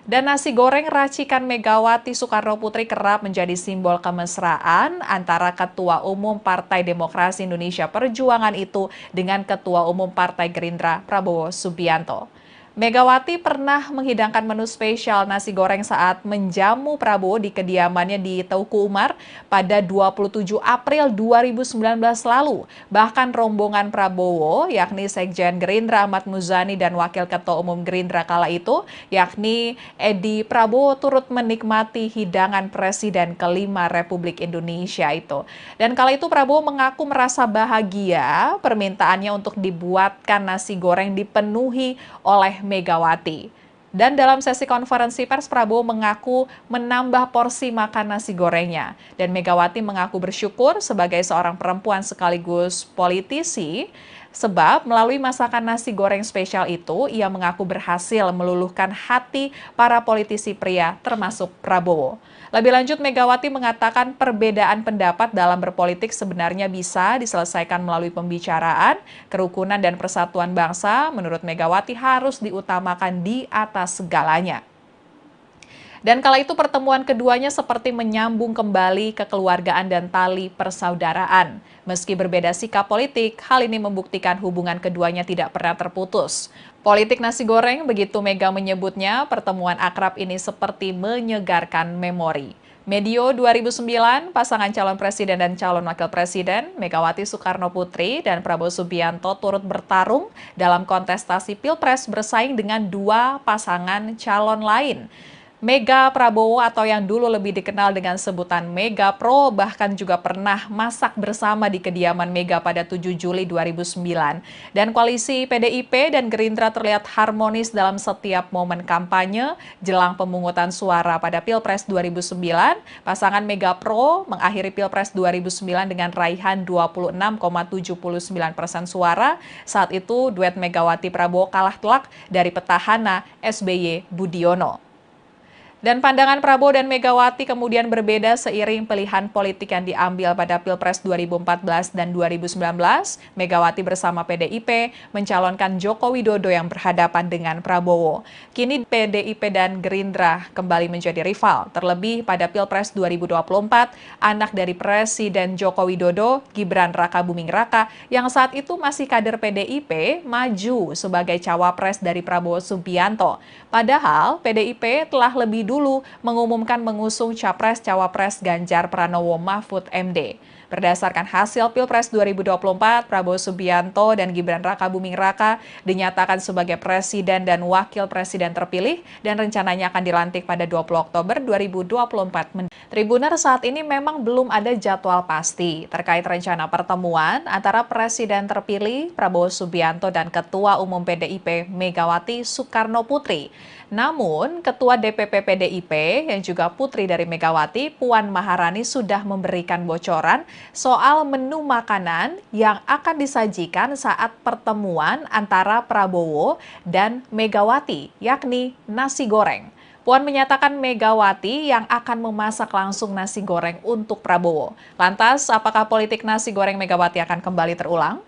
Dan nasi goreng racikan Megawati Soekarno Putri kerap menjadi simbol kemesraan antara Ketua Umum Partai Demokrasi Indonesia Perjuangan itu dengan Ketua Umum Partai Gerindra Prabowo Subianto. Megawati pernah menghidangkan menu spesial nasi goreng saat menjamu Prabowo di kediamannya di Teuku Umar pada 27 April 2019 lalu. Bahkan rombongan Prabowo, yakni Sekjen Gerindra Ahmad Muzani dan Wakil Ketua Umum Gerindra kala itu, yakni Edi Prabowo turut menikmati hidangan Presiden kelima Republik Indonesia itu. Dan kala itu Prabowo mengaku merasa bahagia permintaannya untuk dibuatkan nasi goreng dipenuhi oleh Megawati. Dan dalam sesi konferensi pers, Prabowo mengaku menambah porsi makan nasi gorengnya. Dan Megawati mengaku bersyukur sebagai seorang perempuan sekaligus politisi, sebab melalui masakan nasi goreng spesial itu, ia mengaku berhasil meluluhkan hati para politisi pria termasuk Prabowo. Lebih lanjut, Megawati mengatakan perbedaan pendapat dalam berpolitik sebenarnya bisa diselesaikan melalui pembicaraan, kerukunan dan persatuan bangsa. Menurut Megawati harus diutamakan di atas segalanya. Dan kala itu pertemuan keduanya seperti menyambung kembali kekeluargaan dan tali persaudaraan. Meski berbeda sikap politik, hal ini membuktikan hubungan keduanya tidak pernah terputus. Politik nasi goreng, begitu Mega menyebutnya, pertemuan akrab ini seperti menyegarkan memori. Medio 2009, pasangan calon presiden dan calon wakil presiden, Megawati Soekarno Putri dan Prabowo Subianto turut bertarung dalam kontestasi Pilpres bersaing dengan dua pasangan calon lain. Mega Prabowo atau yang dulu lebih dikenal dengan sebutan Mega Pro bahkan juga pernah masak bersama di kediaman Mega pada 7 Juli 2009. Dan koalisi PDIP dan Gerindra terlihat harmonis dalam setiap momen kampanye jelang pemungutan suara pada Pilpres 2009. Pasangan Mega Pro mengakhiri Pilpres 2009 dengan raihan 26,79% suara. Saat itu duet Megawati Prabowo kalah telak dari petahana SBY Budiono. Dan pandangan Prabowo dan Megawati kemudian berbeda seiring pilihan politik yang diambil pada Pilpres 2014 dan 2019. Megawati bersama PDIP mencalonkan Joko Widodo yang berhadapan dengan Prabowo. Kini PDIP dan Gerindra kembali menjadi rival. Terlebih pada Pilpres 2024, anak dari Presiden Joko Widodo, Gibran Rakabuming Raka, yang saat itu masih kader PDIP, maju sebagai cawapres dari Prabowo Subianto. Padahal PDIP telah lebih dulu mengumumkan mengusung Capres-Cawapres Ganjar Pranowo Mahfud MD. Berdasarkan hasil Pilpres 2024, Prabowo Subianto dan Gibran Rakabuming Raka dinyatakan sebagai presiden dan wakil presiden terpilih dan rencananya akan dilantik pada 20 Oktober 2024. Tribuner saat ini memang belum ada jadwal pasti terkait rencana pertemuan antara presiden terpilih Prabowo Subianto dan Ketua Umum PDIP Megawati Soekarno Putri. Namun, Ketua DPP PDIP yang juga putri dari Megawati, Puan Maharani sudah memberikan bocoran soal menu makanan yang akan disajikan saat pertemuan antara Prabowo dan Megawati, yakni nasi goreng. Puan menyatakan Megawati yang akan memasak langsung nasi goreng untuk Prabowo. Lantas, apakah politik nasi goreng Megawati akan kembali terulang?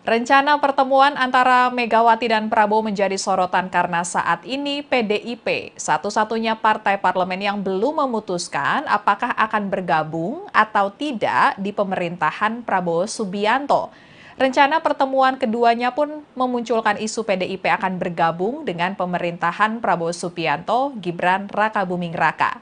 Rencana pertemuan antara Megawati dan Prabowo menjadi sorotan karena saat ini PDIP, satu-satunya partai parlemen yang belum memutuskan apakah akan bergabung atau tidak di pemerintahan Prabowo Subianto. Rencana pertemuan keduanya pun memunculkan isu PDIP akan bergabung dengan pemerintahan Prabowo Subianto, Gibran Rakabuming Raka.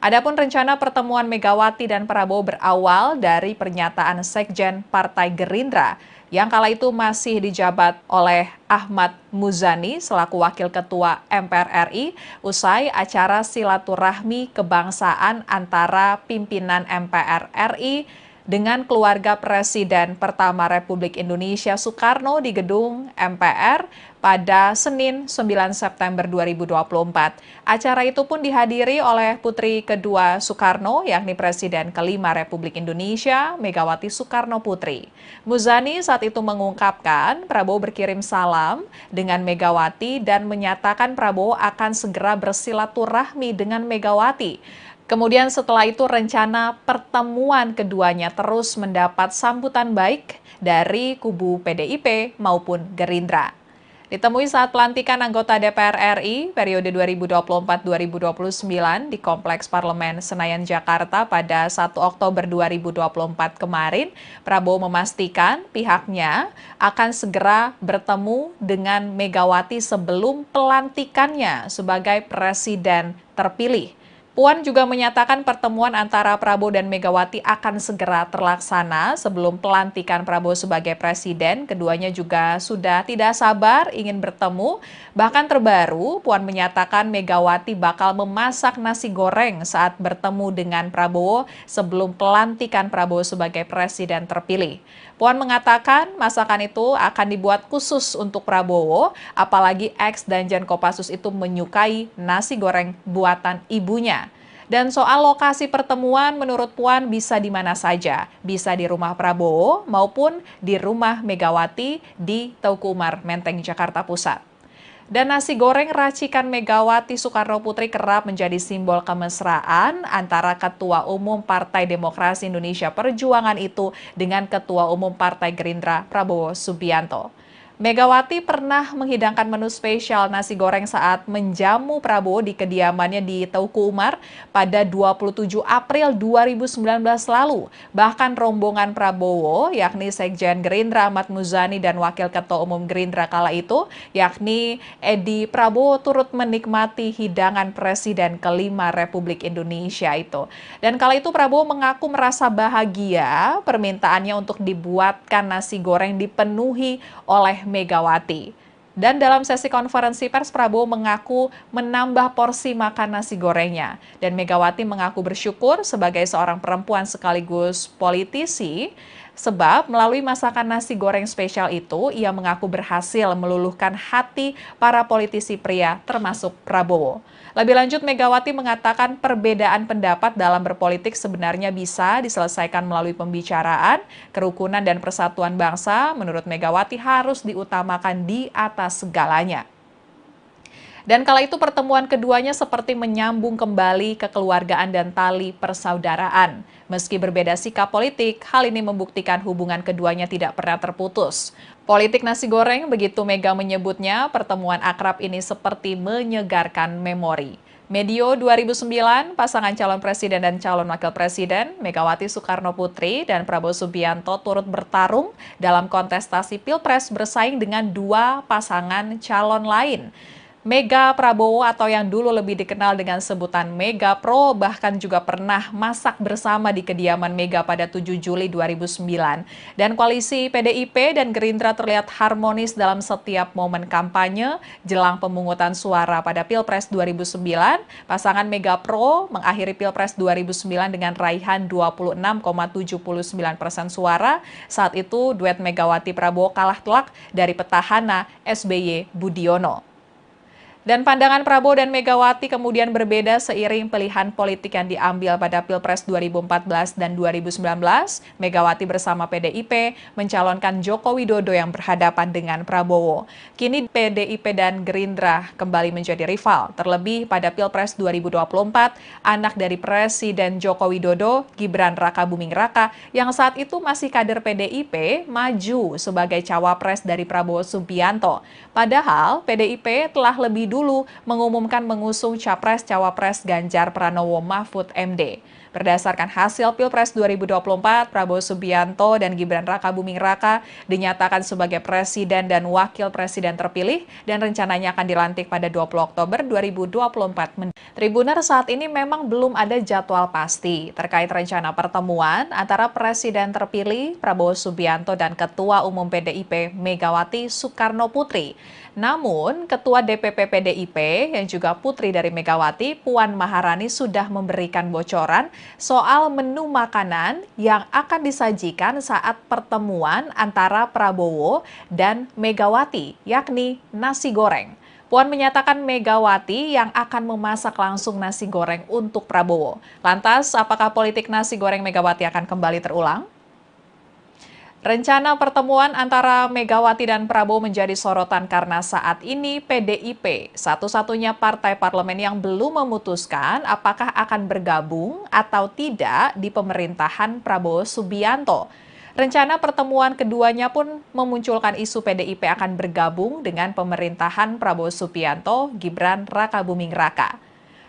Adapun rencana pertemuan Megawati dan Prabowo berawal dari pernyataan Sekjen Partai Gerindra yang kala itu masih dijabat oleh Ahmad Muzani selaku Wakil Ketua MPR RI usai acara silaturahmi kebangsaan antara pimpinan MPR RI dengan keluarga Presiden pertama Republik Indonesia Soekarno di gedung MPR pada Senin 9 September 2024. Acara itu pun dihadiri oleh putri kedua Soekarno, yakni Presiden kelima Republik Indonesia, Megawati Soekarno Putri. Muzani saat itu mengungkapkan Prabowo berkirim salam dengan Megawati dan menyatakan Prabowo akan segera bersilaturahmi dengan Megawati. Kemudian setelah itu rencana pertemuan keduanya terus mendapat sambutan baik dari kubu PDIP maupun Gerindra. Ditemui saat pelantikan anggota DPR RI periode 2024-2029 di Kompleks Parlemen Senayan, Jakarta pada 1 Oktober 2024 kemarin, Prabowo memastikan pihaknya akan segera bertemu dengan Megawati sebelum pelantikannya sebagai presiden terpilih. Puan juga menyatakan pertemuan antara Prabowo dan Megawati akan segera terlaksana sebelum pelantikan Prabowo sebagai presiden. Keduanya juga sudah tidak sabar ingin bertemu. Bahkan terbaru, Puan menyatakan Megawati bakal memasak nasi goreng saat bertemu dengan Prabowo sebelum pelantikan Prabowo sebagai presiden terpilih. Puan mengatakan masakan itu akan dibuat khusus untuk Prabowo, apalagi ex Danjen Kopassus itu menyukai nasi goreng buatan ibunya. Dan soal lokasi pertemuan menurut Puan bisa di mana saja, bisa di rumah Prabowo maupun di rumah Megawati di Teuku Umar, Menteng, Jakarta Pusat. Dan nasi goreng racikan Megawati Soekarno Putri kerap menjadi simbol kemesraan antara Ketua Umum Partai Demokrasi Indonesia Perjuangan itu dengan Ketua Umum Partai Gerindra Prabowo Subianto. Megawati pernah menghidangkan menu spesial nasi goreng saat menjamu Prabowo di kediamannya di Teuku Umar pada 27 April 2019 lalu. Bahkan rombongan Prabowo, yakni Sekjen Gerindra Ahmad Muzani dan Wakil Ketua Umum Gerindra kala itu, yakni Edi Prabowo turut menikmati hidangan Presiden kelima Republik Indonesia itu. Dan kala itu Prabowo mengaku merasa bahagia permintaannya untuk dibuatkan nasi goreng dipenuhi oleh Megawati. Dan dalam sesi konferensi pers, Prabowo mengaku menambah porsi makan nasi gorengnya. Dan Megawati mengaku bersyukur sebagai seorang perempuan sekaligus politisi, sebab melalui masakan nasi goreng spesial itu, ia mengaku berhasil meluluhkan hati para politisi pria termasuk Prabowo. Lebih lanjut, Megawati mengatakan perbedaan pendapat dalam berpolitik sebenarnya bisa diselesaikan melalui pembicaraan, kerukunan dan persatuan bangsa. Menurut Megawati harus diutamakan di atas segalanya. Dan kala itu pertemuan keduanya seperti menyambung kembali kekeluargaan dan tali persaudaraan. Meski berbeda sikap politik, hal ini membuktikan hubungan keduanya tidak pernah terputus. Politik nasi goreng, begitu Mega menyebutnya, pertemuan akrab ini seperti menyegarkan memori. Medio 2009, pasangan calon presiden dan calon wakil presiden, Megawati Soekarno Putri dan Prabowo Subianto turut bertarung dalam kontestasi Pilpres bersaing dengan dua pasangan calon lain. Mega Prabowo atau yang dulu lebih dikenal dengan sebutan Mega Pro bahkan juga pernah masak bersama di kediaman Mega pada 7 Juli 2009. Dan koalisi PDIP dan Gerindra terlihat harmonis dalam setiap momen kampanye jelang pemungutan suara pada Pilpres 2009. Pasangan Mega Pro mengakhiri Pilpres 2009 dengan raihan 26,79% suara. Saat itu duet Megawati Prabowo kalah telak dari petahana SBY Budiono. Dan pandangan Prabowo dan Megawati kemudian berbeda seiring pilihan politik yang diambil pada Pilpres 2014 dan 2019. Megawati bersama PDIP mencalonkan Joko Widodo yang berhadapan dengan Prabowo. Kini PDIP dan Gerindra kembali menjadi rival. Terlebih pada Pilpres 2024, anak dari Presiden Joko Widodo, Gibran Rakabuming Raka, yang saat itu masih kader PDIP, maju sebagai cawapres dari Prabowo Subianto. Padahal PDIP telah lebih dulu mengumumkan mengusung Capres-Cawapres Ganjar Pranowo Mahfud MD. Berdasarkan hasil Pilpres 2024, Prabowo Subianto dan Gibran Rakabuming Raka dinyatakan sebagai presiden dan wakil presiden terpilih dan rencananya akan dilantik pada 20 Oktober 2024. Tribuner, saat ini memang belum ada jadwal pasti terkait rencana pertemuan antara presiden terpilih Prabowo Subianto dan Ketua Umum PDIP Megawati Soekarno Putri. Namun, Ketua DPP PDIP yang juga putri dari Megawati, Puan Maharani sudah memberikan bocoran soal menu makanan yang akan disajikan saat pertemuan antara Prabowo dan Megawati, yakni nasi goreng. Puan menyatakan Megawati yang akan memasak langsung nasi goreng untuk Prabowo. Lantas, apakah politik nasi goreng Megawati akan kembali terulang? Rencana pertemuan antara Megawati dan Prabowo menjadi sorotan karena saat ini PDIP, satu-satunya partai parlemen yang belum memutuskan apakah akan bergabung atau tidak di pemerintahan Prabowo Subianto. Rencana pertemuan keduanya pun memunculkan isu PDIP akan bergabung dengan pemerintahan Prabowo Subianto, Gibran Rakabuming Raka.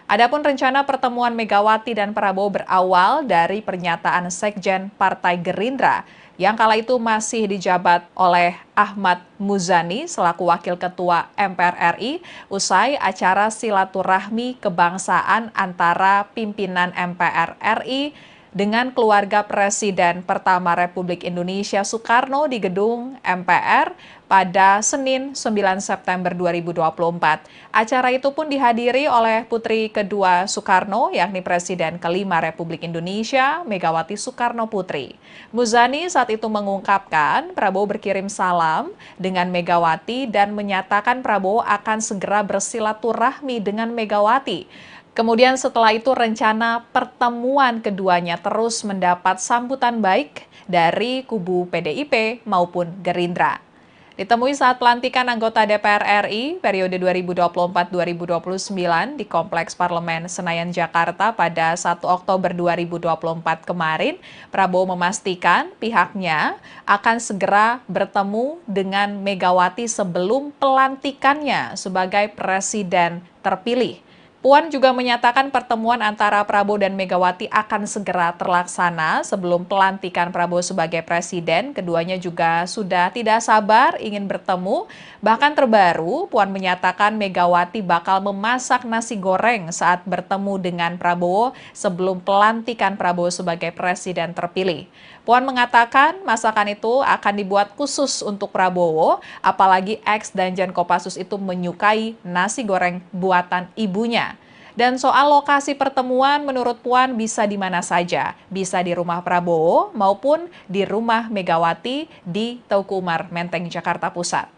Adapun rencana pertemuan Megawati dan Prabowo berawal dari pernyataan Sekjen Partai Gerindra yang kala itu masih dijabat oleh Ahmad Muzani selaku Wakil Ketua MPR RI usai acara silaturahmi kebangsaan antara pimpinan MPR RI dengan keluarga Presiden pertama Republik Indonesia Soekarno di gedung MPR pada Senin 9 September 2024. Acara itu pun dihadiri oleh putri kedua Soekarno, yakni Presiden kelima Republik Indonesia, Megawati Soekarno Putri. Muzani saat itu mengungkapkan Prabowo berkirim salam dengan Megawati dan menyatakan Prabowo akan segera bersilaturahmi dengan Megawati. Kemudian setelah itu rencana pertemuan keduanya terus mendapat sambutan baik dari kubu PDIP maupun Gerindra. Ditemui saat pelantikan anggota DPR RI periode 2024-2029 di Kompleks Parlemen Senayan, Jakarta pada 1 Oktober 2024 kemarin, Prabowo memastikan pihaknya akan segera bertemu dengan Megawati sebelum pelantikannya sebagai presiden terpilih. Puan juga menyatakan pertemuan antara Prabowo dan Megawati akan segera terlaksana sebelum pelantikan Prabowo sebagai presiden. Keduanya juga sudah tidak sabar ingin bertemu. Bahkan terbaru, Puan menyatakan Megawati bakal memasak nasi goreng saat bertemu dengan Prabowo sebelum pelantikan Prabowo sebagai presiden terpilih. Puan mengatakan masakan itu akan dibuat khusus untuk Prabowo, apalagi ex Danjen Kopassus itu menyukai nasi goreng buatan ibunya. Dan soal lokasi pertemuan menurut Puan bisa di mana saja, bisa di rumah Prabowo maupun di rumah Megawati di Teuku Umar, Menteng, Jakarta Pusat.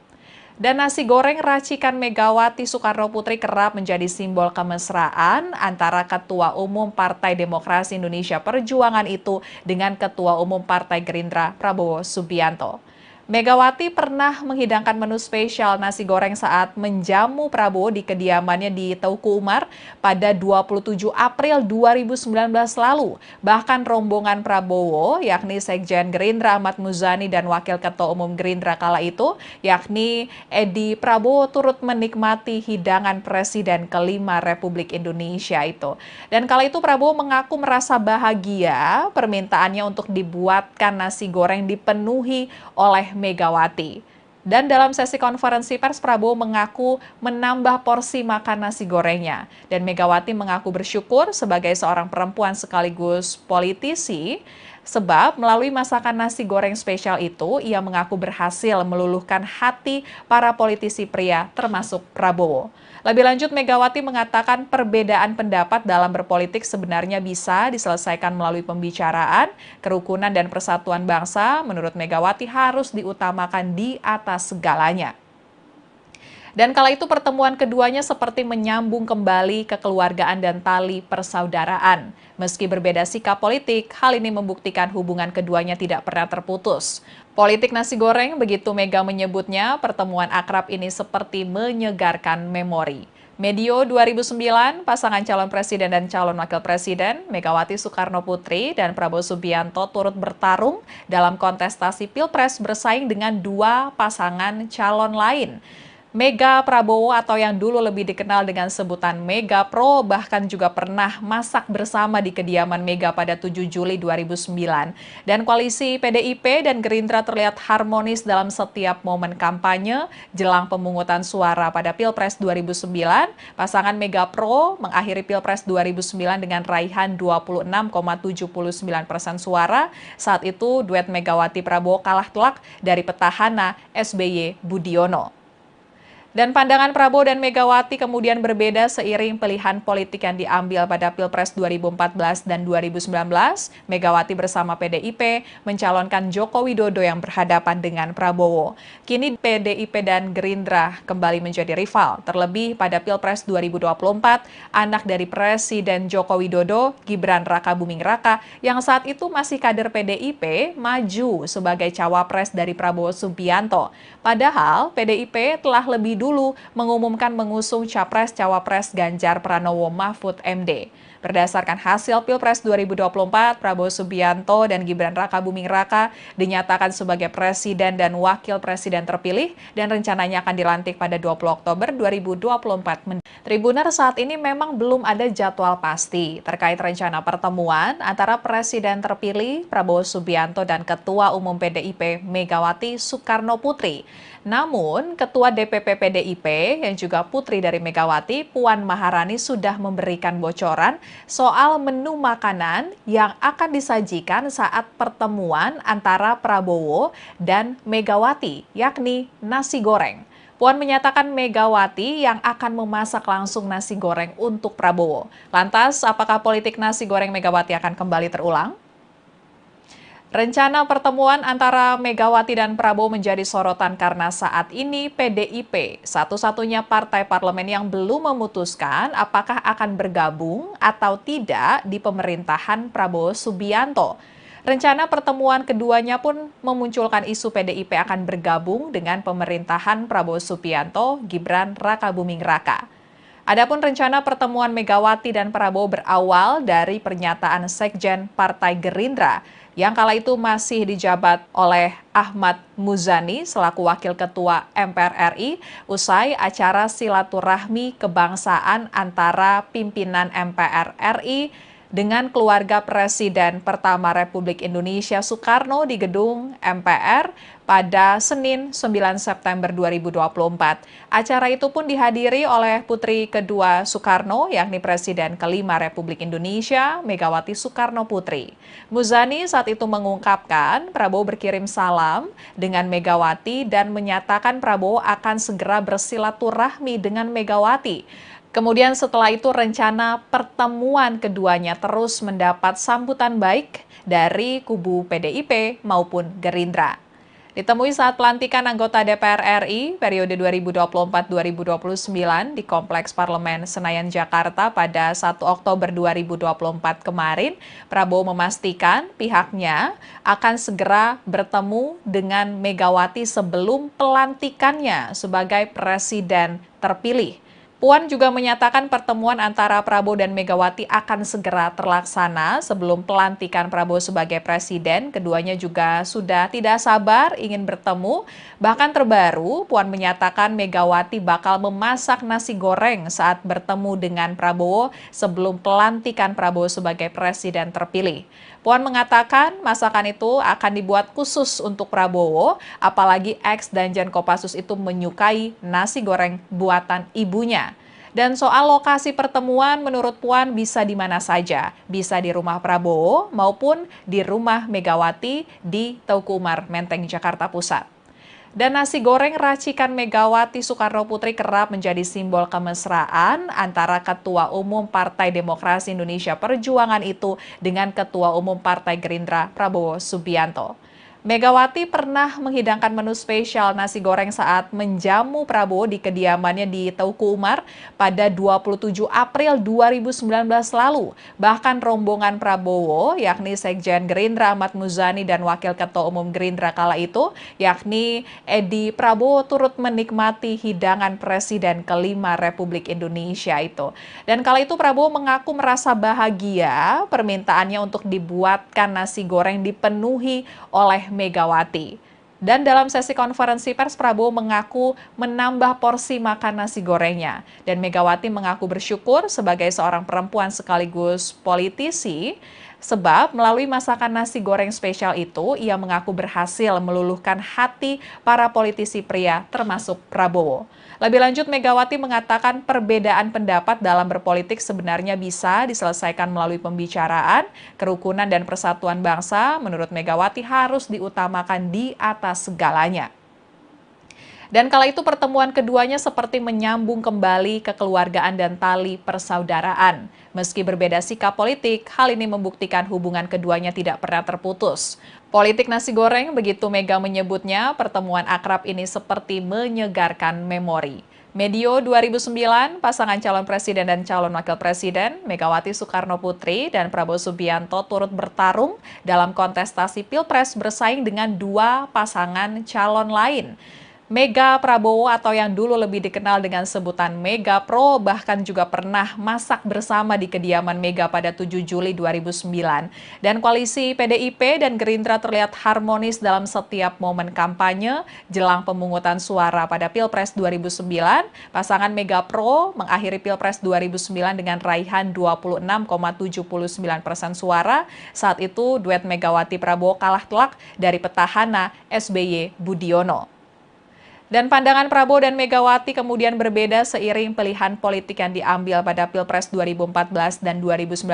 Dan nasi goreng racikan Megawati Soekarno Putri kerap menjadi simbol kemesraan antara Ketua Umum Partai Demokrasi Indonesia Perjuangan itu dengan Ketua Umum Partai Gerindra Prabowo Subianto. Megawati pernah menghidangkan menu spesial nasi goreng saat menjamu Prabowo di kediamannya di Teuku Umar pada 27 April 2019 lalu. Bahkan rombongan Prabowo, yakni Sekjen Gerindra Ahmad Muzani dan Wakil Ketua Umum Gerindra kala itu, yakni Edi Prabowo turut menikmati hidangan Presiden kelima Republik Indonesia itu. Dan kala itu Prabowo mengaku merasa bahagia permintaannya untuk dibuatkan nasi goreng dipenuhi oleh Megawati. Dan dalam sesi konferensi pers, Prabowo mengaku menambah porsi makan nasi gorengnya. Dan Megawati mengaku bersyukur sebagai seorang perempuan sekaligus politisi, sebab melalui masakan nasi goreng spesial itu, ia mengaku berhasil meluluhkan hati para politisi pria termasuk Prabowo. Lebih lanjut, Megawati mengatakan perbedaan pendapat dalam berpolitik sebenarnya bisa diselesaikan melalui pembicaraan, kerukunan dan persatuan bangsa. Menurut Megawati harus diutamakan di atas segalanya. Dan kala itu pertemuan keduanya seperti menyambung kembali kekeluargaan dan tali persaudaraan. Meski berbeda sikap politik, hal ini membuktikan hubungan keduanya tidak pernah terputus. Politik nasi goreng, begitu Mega menyebutnya, pertemuan akrab ini seperti menyegarkan memori. Medio 2009, pasangan calon presiden dan calon wakil presiden, Megawati Soekarno Putri dan Prabowo Subianto turut bertarung dalam kontestasi Pilpres bersaing dengan dua pasangan calon lain. Mega Prabowo atau yang dulu lebih dikenal dengan sebutan Mega Pro bahkan juga pernah masak bersama di kediaman Mega pada 7 Juli 2009. Dan koalisi PDIP dan Gerindra terlihat harmonis dalam setiap momen kampanye jelang pemungutan suara pada Pilpres 2009. Pasangan Mega Pro mengakhiri Pilpres 2009 dengan raihan 26,79% suara. Saat itu duet Megawati Prabowo kalah telak dari petahana SBY Budiono. Dan pandangan Prabowo dan Megawati kemudian berbeda seiring pilihan politik yang diambil pada Pilpres 2014 dan 2019. Megawati bersama PDIP mencalonkan Joko Widodo yang berhadapan dengan Prabowo. Kini PDIP dan Gerindra kembali menjadi rival. Terlebih pada Pilpres 2024, anak dari Presiden Joko Widodo, Gibran Rakabuming Raka, yang saat itu masih kader PDIP, maju sebagai cawapres dari Prabowo Subianto. Padahal PDIP telah lebih dulu mengumumkan mengusung Capres-Cawapres Ganjar Pranowo Mahfud MD. Berdasarkan hasil Pilpres 2024, Prabowo Subianto dan Gibran Rakabuming Raka dinyatakan sebagai presiden dan wakil presiden terpilih dan rencananya akan dilantik pada 20 Oktober 2024. Tribuner, saat ini memang belum ada jadwal pasti terkait rencana pertemuan antara presiden terpilih Prabowo Subianto dan Ketua Umum PDIP Megawati Soekarnoputri. Namun, Ketua DPP PDIP yang juga putri dari Megawati, Puan Maharani sudah memberikan bocoran soal menu makanan yang akan disajikan saat pertemuan antara Prabowo dan Megawati, yakni nasi goreng. Puan menyatakan Megawati yang akan memasak langsung nasi goreng untuk Prabowo. Lantas, apakah politik nasi goreng Megawati akan kembali terulang? Rencana pertemuan antara Megawati dan Prabowo menjadi sorotan karena saat ini PDIP, satu-satunya partai parlemen yang belum memutuskan apakah akan bergabung atau tidak di pemerintahan Prabowo Subianto. Rencana pertemuan keduanya pun memunculkan isu PDIP akan bergabung dengan pemerintahan Prabowo Subianto, Gibran Rakabuming Raka. Adapun rencana pertemuan Megawati dan Prabowo berawal dari pernyataan Sekjen Partai Gerindra yang kala itu masih dijabat oleh Ahmad Muzani selaku Wakil Ketua MPR RI usai acara silaturahmi kebangsaan antara pimpinan MPR RI dengan keluarga Presiden pertama Republik Indonesia Soekarno di gedung MPR pada Senin 9 September 2024. Acara itu pun dihadiri oleh putri kedua Soekarno, yakni Presiden kelima Republik Indonesia, Megawati Soekarno Putri. Muzani saat itu mengungkapkan Prabowo berkirim salam dengan Megawati dan menyatakan Prabowo akan segera bersilaturahmi dengan Megawati. Kemudian setelah itu rencana pertemuan keduanya terus mendapat sambutan baik dari kubu PDIP maupun Gerindra. Ditemui saat pelantikan anggota DPR RI periode 2024-2029 di Kompleks Parlemen Senayan, Jakarta pada 1 Oktober 2024 kemarin, Prabowo memastikan pihaknya akan segera bertemu dengan Megawati sebelum pelantikannya sebagai presiden terpilih. Puan juga menyatakan pertemuan antara Prabowo dan Megawati akan segera terlaksana sebelum pelantikan Prabowo sebagai presiden. Keduanya juga sudah tidak sabar ingin bertemu. Bahkan terbaru, Puan menyatakan Megawati bakal memasak nasi goreng saat bertemu dengan Prabowo sebelum pelantikan Prabowo sebagai presiden terpilih. Puan mengatakan masakan itu akan dibuat khusus untuk Prabowo, apalagi ex-Danjen Kopassus itu menyukai nasi goreng buatan ibunya. Dan soal lokasi pertemuan, menurut Puan bisa di mana saja, bisa di rumah Prabowo maupun di rumah Megawati di Teuku Umar, Menteng, Jakarta Pusat. Dan nasi goreng racikan Megawati Soekarno Putri kerap menjadi simbol kemesraan antara Ketua Umum Partai Demokrasi Indonesia Perjuangan itu dengan Ketua Umum Partai Gerindra Prabowo Subianto. Megawati pernah menghidangkan menu spesial nasi goreng saat menjamu Prabowo di kediamannya di Teuku Umar pada 27 April 2019 lalu. Bahkan rombongan Prabowo, yakni Sekjen Gerindra Ahmad Muzani dan Wakil Ketua Umum Gerindra kala itu, yakni Edi Prabowo turut menikmati hidangan Presiden kelima Republik Indonesia itu. Dan kala itu Prabowo mengaku merasa bahagia permintaannya untuk dibuatkan nasi goreng dipenuhi oleh Megawati. Dan dalam sesi konferensi pers, Prabowo mengaku menambah porsi makan nasi gorengnya. Dan Megawati mengaku bersyukur sebagai seorang perempuan sekaligus politisi, sebab melalui masakan nasi goreng spesial itu, ia mengaku berhasil meluluhkan hati para politisi pria termasuk Prabowo. Lebih lanjut, Megawati mengatakan perbedaan pendapat dalam berpolitik sebenarnya bisa diselesaikan melalui pembicaraan, kerukunan dan persatuan bangsa. Menurut Megawati harus diutamakan di atas segalanya. Dan kala itu pertemuan keduanya seperti menyambung kembali kekeluargaan dan tali persaudaraan. Meski berbeda sikap politik, hal ini membuktikan hubungan keduanya tidak pernah terputus. Politik nasi goreng, begitu Mega menyebutnya, pertemuan akrab ini seperti menyegarkan memori. Medio 2009, pasangan calon presiden dan calon wakil presiden, Megawati Soekarno Putri dan Prabowo Subianto turut bertarung dalam kontestasi Pilpres bersaing dengan dua pasangan calon lain. Mega Prabowo atau yang dulu lebih dikenal dengan sebutan Mega Pro bahkan juga pernah masak bersama di kediaman Mega pada 7 Juli 2009. Dan koalisi PDIP dan Gerindra terlihat harmonis dalam setiap momen kampanye jelang pemungutan suara pada Pilpres 2009. Pasangan Mega Pro mengakhiri Pilpres 2009 dengan raihan 26,79% suara. Saat itu duet Megawati Prabowo kalah telak dari petahana SBY Budiono. Dan pandangan Prabowo dan Megawati kemudian berbeda seiring pilihan politik yang diambil pada Pilpres 2014 dan 2019.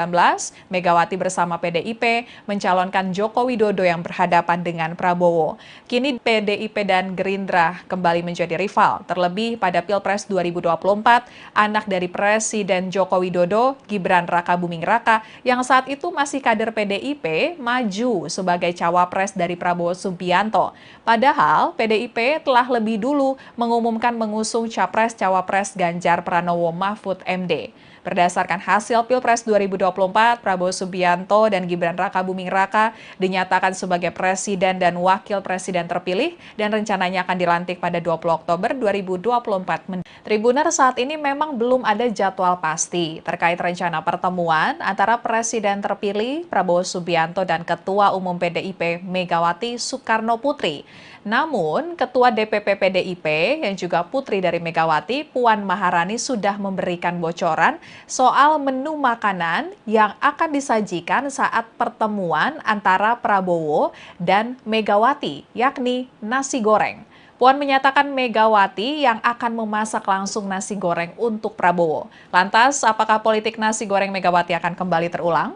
Megawati bersama PDIP mencalonkan Joko Widodo yang berhadapan dengan Prabowo. Kini PDIP dan Gerindra kembali menjadi rival. Terlebih pada Pilpres 2024, anak dari Presiden Joko Widodo, Gibran Rakabuming Raka, yang saat itu masih kader PDIP, maju sebagai cawapres dari Prabowo Subianto. Padahal PDIP telah lebih dulu mengumumkan mengusung Capres-Cawapres Ganjar Pranowo Mahfud MD. Berdasarkan hasil Pilpres 2024, Prabowo Subianto dan Gibran Rakabuming Raka dinyatakan sebagai Presiden dan Wakil Presiden terpilih dan rencananya akan dilantik pada 20 Oktober 2024. Tribuner saat ini memang belum ada jadwal pasti terkait rencana pertemuan antara Presiden terpilih Prabowo Subianto dan Ketua Umum PDIP Megawati Soekarno Putri. Namun, Ketua DPP PDIP yang juga putri dari Megawati, Puan Maharani sudah memberikan bocoran soal menu makanan yang akan disajikan saat pertemuan antara Prabowo dan Megawati, yakni nasi goreng. Puan menyatakan Megawati yang akan memasak langsung nasi goreng untuk Prabowo. Lantas, apakah politik nasi goreng Megawati akan kembali terulang?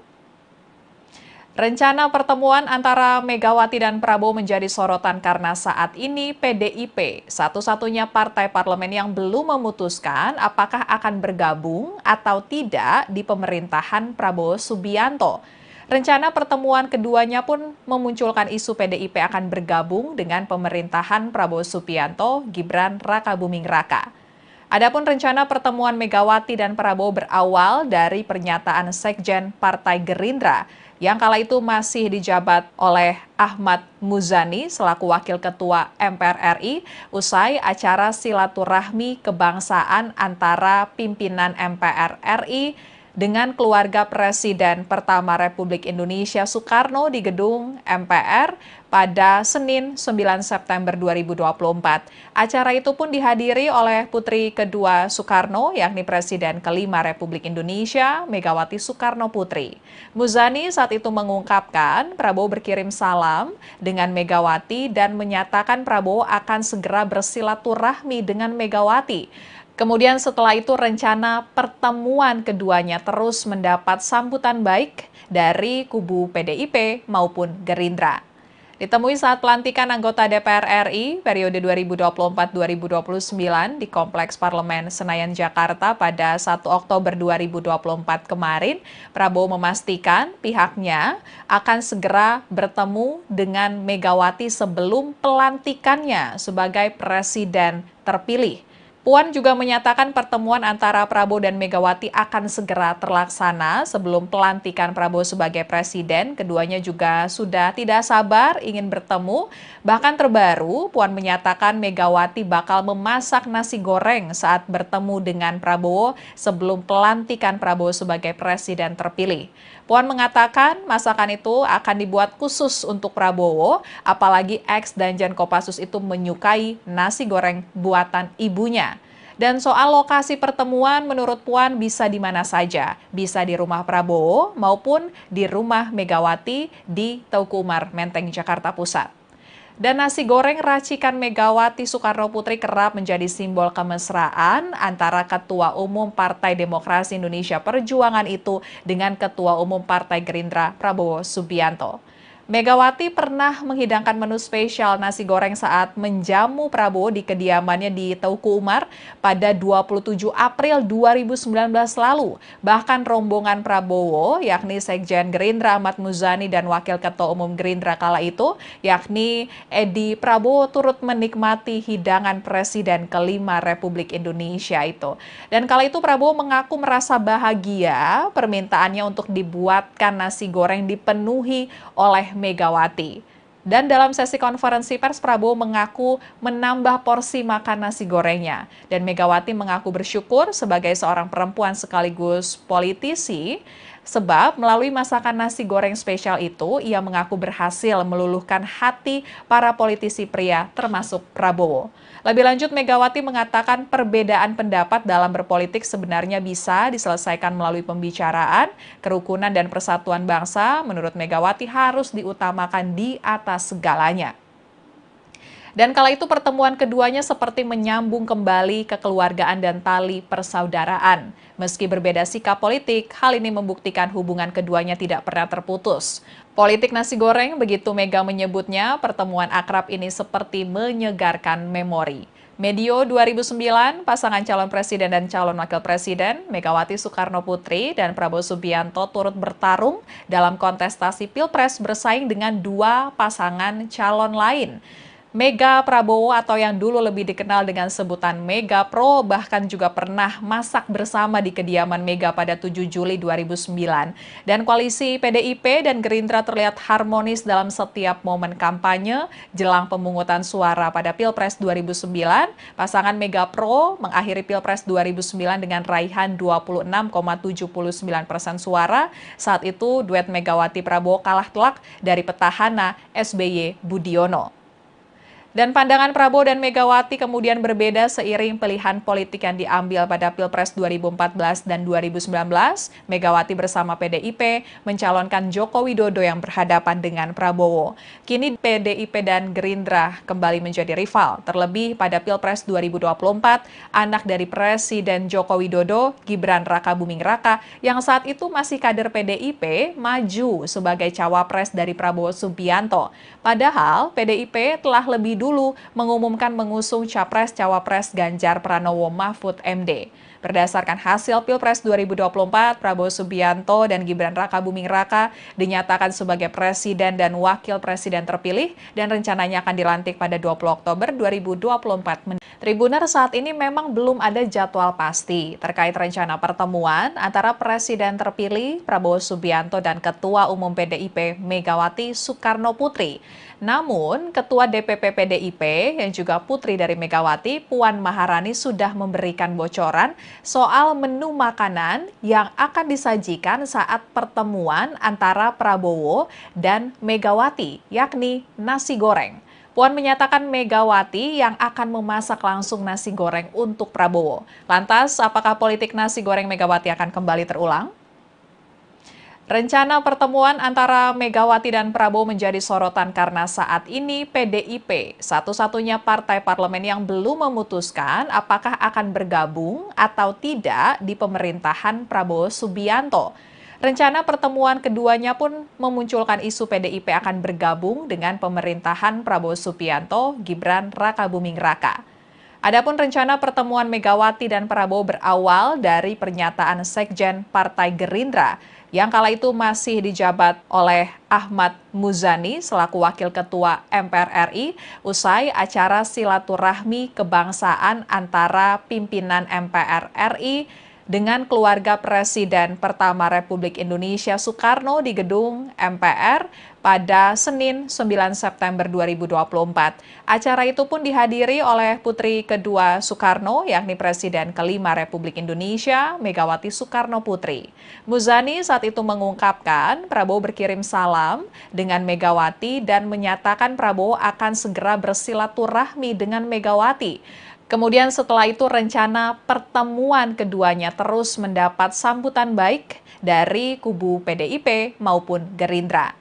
Rencana pertemuan antara Megawati dan Prabowo menjadi sorotan karena saat ini PDIP, satu-satunya partai parlemen yang belum memutuskan apakah akan bergabung atau tidak di pemerintahan Prabowo Subianto. Rencana pertemuan keduanya pun memunculkan isu PDIP akan bergabung dengan pemerintahan Prabowo Subianto, Gibran Rakabuming Raka. Adapun rencana pertemuan Megawati dan Prabowo berawal dari pernyataan Sekjen Partai Gerindra yang kala itu masih dijabat oleh Ahmad Muzani selaku Wakil Ketua MPR RI usai acara silaturahmi kebangsaan antara pimpinan MPR RI dengan keluarga Presiden pertama Republik Indonesia Soekarno di gedung MPR pada Senin 9 September 2024. Acara itu pun dihadiri oleh putri kedua Soekarno, yakni Presiden kelima Republik Indonesia, Megawati Soekarno Putri. Muzani saat itu mengungkapkan Prabowo berkirim salam dengan Megawati dan menyatakan Prabowo akan segera bersilaturahmi dengan Megawati. Kemudian setelah itu rencana pertemuan keduanya terus mendapat sambutan baik dari kubu PDIP maupun Gerindra. Ditemui saat pelantikan anggota DPR RI periode 2024-2029 di Kompleks Parlemen Senayan, Jakarta pada 1 Oktober 2024 kemarin, Prabowo memastikan pihaknya akan segera bertemu dengan Megawati sebelum pelantikannya sebagai Presiden terpilih. Puan juga menyatakan pertemuan antara Prabowo dan Megawati akan segera terlaksana sebelum pelantikan Prabowo sebagai presiden. Keduanya juga sudah tidak sabar ingin bertemu. Bahkan terbaru, Puan menyatakan Megawati bakal memasak nasi goreng saat bertemu dengan Prabowo sebelum pelantikan Prabowo sebagai presiden terpilih. Puan mengatakan masakan itu akan dibuat khusus untuk Prabowo, apalagi ex Danjen Kopassus itu menyukai nasi goreng buatan ibunya. Dan soal lokasi pertemuan menurut Puan bisa di mana saja, bisa di rumah Prabowo maupun di rumah Megawati di Teuku Umar, Menteng, Jakarta Pusat. Dan nasi goreng racikan Megawati Soekarno Putri kerap menjadi simbol kemesraan antara Ketua Umum Partai Demokrasi Indonesia Perjuangan itu dengan Ketua Umum Partai Gerindra Prabowo Subianto. Megawati pernah menghidangkan menu spesial nasi goreng saat menjamu Prabowo di kediamannya di Teuku Umar pada 27 April 2019 lalu. Bahkan rombongan Prabowo, yakni Sekjen Gerindra Ahmad Muzani dan Wakil Ketua Umum Gerindra kala itu, yakni Edi Prabowo turut menikmati hidangan Presiden kelima Republik Indonesia itu. Dan kala itu Prabowo mengaku merasa bahagia permintaannya untuk dibuatkan nasi goreng dipenuhi oleh Megawati. Dan dalam sesi konferensi pers, Prabowo mengaku menambah porsi makan nasi gorengnya. Dan Megawati mengaku bersyukur sebagai seorang perempuan sekaligus politisi, sebab melalui masakan nasi goreng spesial itu, ia mengaku berhasil meluluhkan hati para politisi pria termasuk Prabowo. Lebih lanjut, Megawati mengatakan perbedaan pendapat dalam berpolitik sebenarnya bisa diselesaikan melalui pembicaraan, kerukunan dan persatuan bangsa. Menurut Megawati harus diutamakan di atas segalanya. Dan kala itu pertemuan keduanya seperti menyambung kembali kekeluargaan dan tali persaudaraan. Meski berbeda sikap politik, hal ini membuktikan hubungan keduanya tidak pernah terputus. Politik nasi goreng, begitu Mega menyebutnya, pertemuan akrab ini seperti menyegarkan memori. Medio 2009, pasangan calon presiden dan calon wakil presiden, Megawati Soekarno Putri dan Prabowo Subianto turut bertarung dalam kontestasi Pilpres bersaing dengan dua pasangan calon lain. Mega Prabowo atau yang dulu lebih dikenal dengan sebutan Mega Pro bahkan juga pernah masak bersama di kediaman Mega pada 7 Juli 2009. Dan koalisi PDIP dan Gerindra terlihat harmonis dalam setiap momen kampanye jelang pemungutan suara pada Pilpres 2009. Pasangan Mega Pro mengakhiri Pilpres 2009 dengan raihan 26,79% suara. Saat itu duet Megawati Prabowo kalah telak dari petahana SBY Budiono. Dan pandangan Prabowo dan Megawati kemudian berbeda seiring pilihan politik yang diambil pada Pilpres 2014 dan 2019. Megawati bersama PDIP mencalonkan Joko Widodo yang berhadapan dengan Prabowo. Kini PDIP dan Gerindra kembali menjadi rival. Terlebih pada Pilpres 2024, anak dari Presiden Joko Widodo, Gibran Rakabuming Raka, yang saat itu masih kader PDIP, maju sebagai cawapres dari Prabowo Subianto. Padahal PDIP telah lebih dulu mengumumkan mengusung Capres-Cawapres Ganjar Pranowo Mahfud MD. Berdasarkan hasil Pilpres 2024, Prabowo Subianto dan Gibran Rakabuming Raka dinyatakan sebagai presiden dan wakil presiden terpilih dan rencananya akan dilantik pada 20 Oktober 2024. Tribuner, saat ini memang belum ada jadwal pasti terkait rencana pertemuan antara presiden terpilih Prabowo Subianto dan Ketua Umum PDIP Megawati Soekarno Putri. Namun, Ketua DPP PDIP yang juga putri dari Megawati, Puan Maharani sudah memberikan bocoran soal menu makanan yang akan disajikan saat pertemuan antara Prabowo dan Megawati, yakni nasi goreng. Puan menyatakan Megawati yang akan memasak langsung nasi goreng untuk Prabowo. Lantas, apakah politik nasi goreng Megawati akan kembali terulang? Rencana pertemuan antara Megawati dan Prabowo menjadi sorotan karena saat ini PDIP, satu-satunya partai parlemen yang belum memutuskan apakah akan bergabung atau tidak di pemerintahan Prabowo Subianto. Rencana pertemuan keduanya pun memunculkan isu PDIP akan bergabung dengan pemerintahan Prabowo Subianto, Gibran Rakabuming Raka. Adapun rencana pertemuan Megawati dan Prabowo berawal dari pernyataan Sekjen Partai Gerindra yang kala itu masih dijabat oleh Ahmad Muzani selaku Wakil Ketua MPR RI usai acara silaturahmi kebangsaan antara pimpinan MPR RI dengan keluarga Presiden pertama Republik Indonesia Soekarno di gedung MPR pada Senin 9 September 2024. Acara itu pun dihadiri oleh putri kedua Soekarno, yakni Presiden kelima Republik Indonesia, Megawati Soekarno Putri. Muzani saat itu mengungkapkan Prabowo berkirim salam dengan Megawati dan menyatakan Prabowo akan segera bersilaturahmi dengan Megawati. Kemudian setelah itu rencana pertemuan keduanya terus mendapat sambutan baik dari kubu PDIP maupun Gerindra.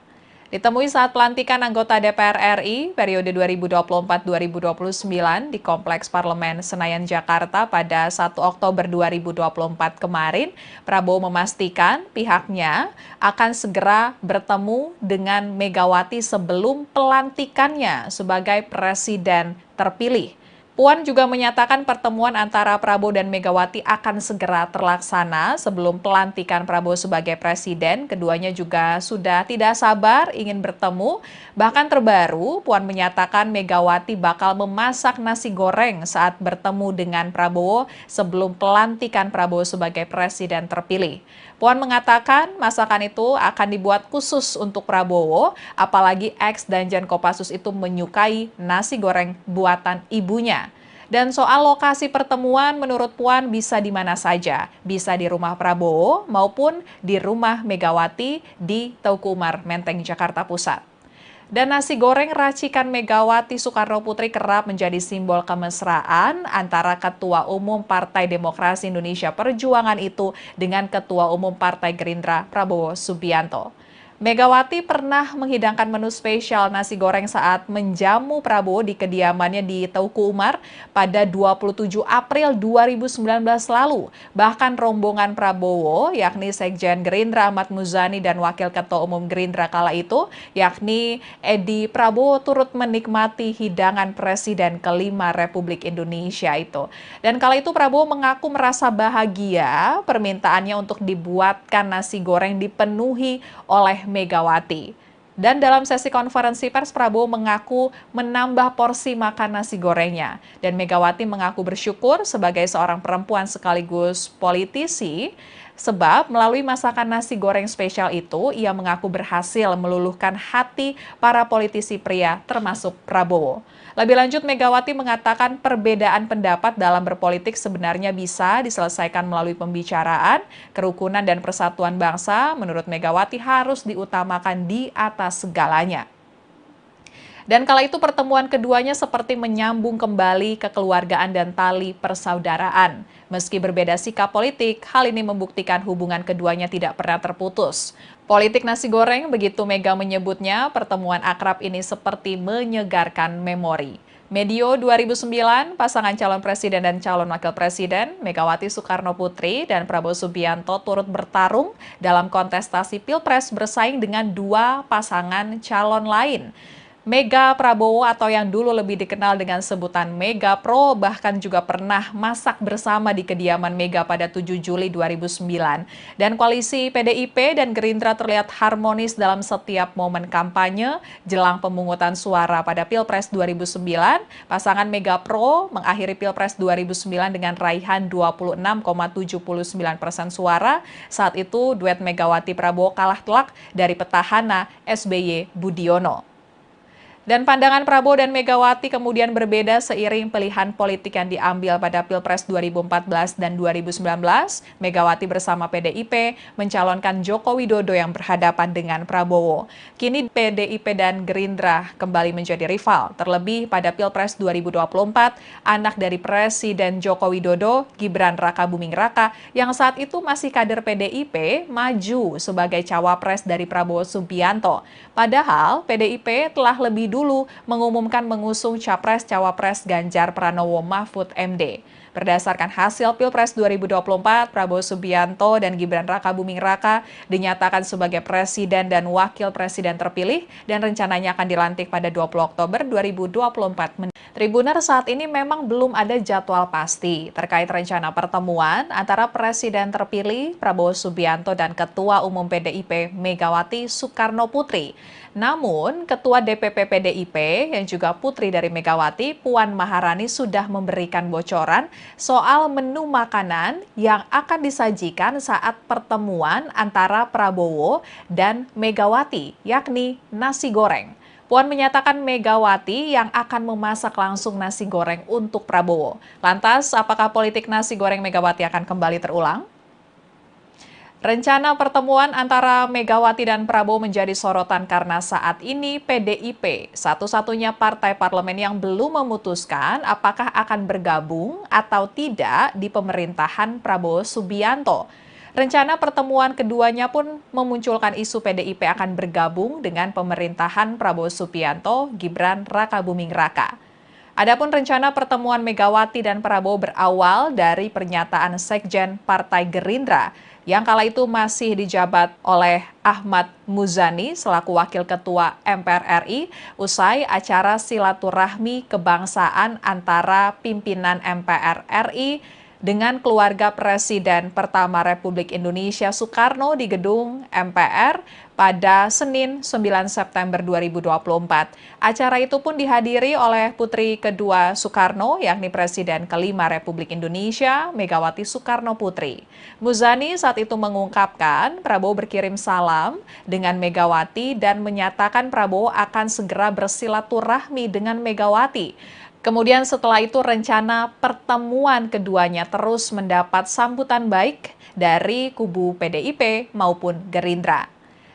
Ditemui saat pelantikan anggota DPR RI periode 2024-2029 di Kompleks Parlemen Senayan, Jakarta pada 1 Oktober 2024 kemarin, Prabowo memastikan pihaknya akan segera bertemu dengan Megawati sebelum pelantikannya sebagai presiden terpilih. Puan juga menyatakan pertemuan antara Prabowo dan Megawati akan segera terlaksana sebelum pelantikan Prabowo sebagai presiden. Keduanya juga sudah tidak sabar ingin bertemu. Bahkan terbaru, Puan menyatakan Megawati bakal memasak nasi goreng saat bertemu dengan Prabowo sebelum pelantikan Prabowo sebagai presiden terpilih. Puan mengatakan masakan itu akan dibuat khusus untuk Prabowo, apalagi ex Danjen Kopassus itu menyukai nasi goreng buatan ibunya. Dan soal lokasi pertemuan, menurut Puan bisa di mana saja. Bisa di rumah Prabowo maupun di rumah Megawati di Teuku Umar, Menteng, Jakarta Pusat. Dan nasi goreng racikan Megawati Soekarno Putri kerap menjadi simbol kemesraan antara Ketua Umum Partai Demokrasi Indonesia Perjuangan itu dengan Ketua Umum Partai Gerindra Prabowo Subianto. Megawati pernah menghidangkan menu spesial nasi goreng saat menjamu Prabowo di kediamannya di Teuku Umar pada 27 April 2019 lalu. Bahkan rombongan Prabowo, yakni Sekjen Gerindra Ahmad Muzani dan Wakil Ketua Umum Gerindra kala itu, yakni Edi Prabowo turut menikmati hidangan Presiden kelima Republik Indonesia itu. Dan kala itu Prabowo mengaku merasa bahagia permintaannya untuk dibuatkan nasi goreng dipenuhi oleh Megawati. Dan dalam sesi konferensi pers, Prabowo mengaku menambah porsi makan nasi gorengnya. Dan Megawati mengaku bersyukur sebagai seorang perempuan sekaligus politisi, sebab melalui masakan nasi goreng spesial itu, ia mengaku berhasil meluluhkan hati para politisi pria termasuk Prabowo. Lebih lanjut, Megawati mengatakan perbedaan pendapat dalam berpolitik sebenarnya bisa diselesaikan melalui pembicaraan, kerukunan dan persatuan bangsa. Menurut Megawati harus diutamakan di atas segalanya. Dan kala itu pertemuan keduanya seperti menyambung kembali kekeluargaan dan tali persaudaraan. Meski berbeda sikap politik, hal ini membuktikan hubungan keduanya tidak pernah terputus. Politik nasi goreng, begitu Mega menyebutnya, pertemuan akrab ini seperti menyegarkan memori. Medio 2009, pasangan calon presiden dan calon wakil presiden, Megawati Soekarno Putri dan Prabowo Subianto turut bertarung dalam kontestasi Pilpres bersaing dengan dua pasangan calon lain. Mega Prabowo atau yang dulu lebih dikenal dengan sebutan Mega Pro bahkan juga pernah masak bersama di kediaman Mega pada 7 Juli 2009. Dan koalisi PDIP dan Gerindra terlihat harmonis dalam setiap momen kampanye jelang pemungutan suara pada Pilpres 2009. Pasangan Mega Pro mengakhiri Pilpres 2009 dengan raihan 26,79% suara. Saat itu duet Megawati Prabowo kalah telak dari petahana SBY Budiono. Dan pandangan Prabowo dan Megawati kemudian berbeda seiring pilihan politik yang diambil pada Pilpres 2014 dan 2019. Megawati bersama PDIP mencalonkan Joko Widodo yang berhadapan dengan Prabowo. Kini PDIP dan Gerindra kembali menjadi rival. Terlebih pada Pilpres 2024, anak dari Presiden Joko Widodo, Gibran Rakabuming Raka, yang saat itu masih kader PDIP, maju sebagai cawapres dari Prabowo Subianto. Padahal PDIP telah lebih dulu mengumumkan mengusung Capres-Cawapres Ganjar Pranowo Mahfud MD. Berdasarkan hasil Pilpres 2024, Prabowo Subianto dan Gibran Rakabuming Raka dinyatakan sebagai presiden dan wakil presiden terpilih dan rencananya akan dilantik pada 20 Oktober 2024. Tribuner, saat ini memang belum ada jadwal pasti terkait rencana pertemuan antara presiden terpilih Prabowo Subianto dan Ketua Umum PDIP Megawati Soekarno Putri. Namun, Ketua DPP PDIP yang juga putri dari Megawati, Puan Maharani sudah memberikan bocoran soal menu makanan yang akan disajikan saat pertemuan antara Prabowo dan Megawati, yakni nasi goreng. Puan menyatakan Megawati yang akan memasak langsung nasi goreng untuk Prabowo. Lantas, apakah politik nasi goreng Megawati akan kembali terulang? Rencana pertemuan antara Megawati dan Prabowo menjadi sorotan karena saat ini PDIP satu-satunya partai parlemen yang belum memutuskan apakah akan bergabung atau tidak di pemerintahan Prabowo Subianto. Rencana pertemuan keduanya pun memunculkan isu PDIP akan bergabung dengan pemerintahan Prabowo Subianto, Gibran Rakabuming Raka. Adapun rencana pertemuan Megawati dan Prabowo berawal dari pernyataan Sekjen Partai Gerindra yang kala itu masih dijabat oleh Ahmad Muzani selaku Wakil Ketua MPR RI usai acara silaturahmi kebangsaan antara pimpinan MPR RI dengan keluarga Presiden pertama Republik Indonesia Soekarno di gedung MPR pada Senin 9 September 2024. Acara itu pun dihadiri oleh putri kedua Soekarno, yakni Presiden kelima Republik Indonesia, Megawati Soekarno Putri. Muzani saat itu mengungkapkan Prabowo berkirim salam dengan Megawati dan menyatakan Prabowo akan segera bersilaturahmi dengan Megawati. Kemudian setelah itu rencana pertemuan keduanya terus mendapat sambutan baik dari kubu PDIP maupun Gerindra.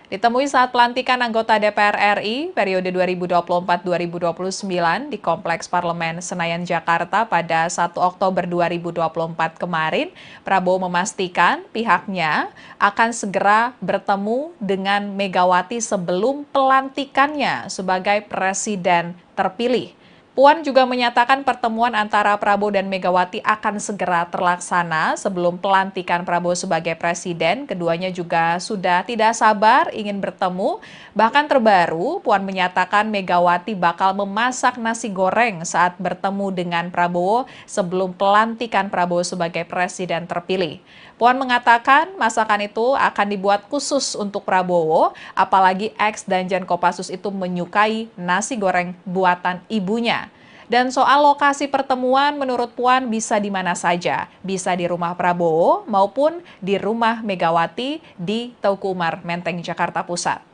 Ditemui saat pelantikan anggota DPR RI periode 2024-2029 di Kompleks Parlemen Senayan, Jakarta pada 1 Oktober 2024 kemarin, Prabowo memastikan pihaknya akan segera bertemu dengan Megawati sebelum pelantikannya sebagai presiden terpilih. Puan juga menyatakan pertemuan antara Prabowo dan Megawati akan segera terlaksana sebelum pelantikan Prabowo sebagai presiden. Keduanya juga sudah tidak sabar ingin bertemu. Bahkan terbaru, Puan menyatakan Megawati bakal memasak nasi goreng saat bertemu dengan Prabowo sebelum pelantikan Prabowo sebagai presiden terpilih. Puan mengatakan masakan itu akan dibuat khusus untuk Prabowo, apalagi ex Danjen Kopassus itu menyukai nasi goreng buatan ibunya. Dan soal lokasi pertemuan menurut Puan bisa di mana saja, bisa di rumah Prabowo maupun di rumah Megawati di Teuku Umar, Menteng, Jakarta Pusat.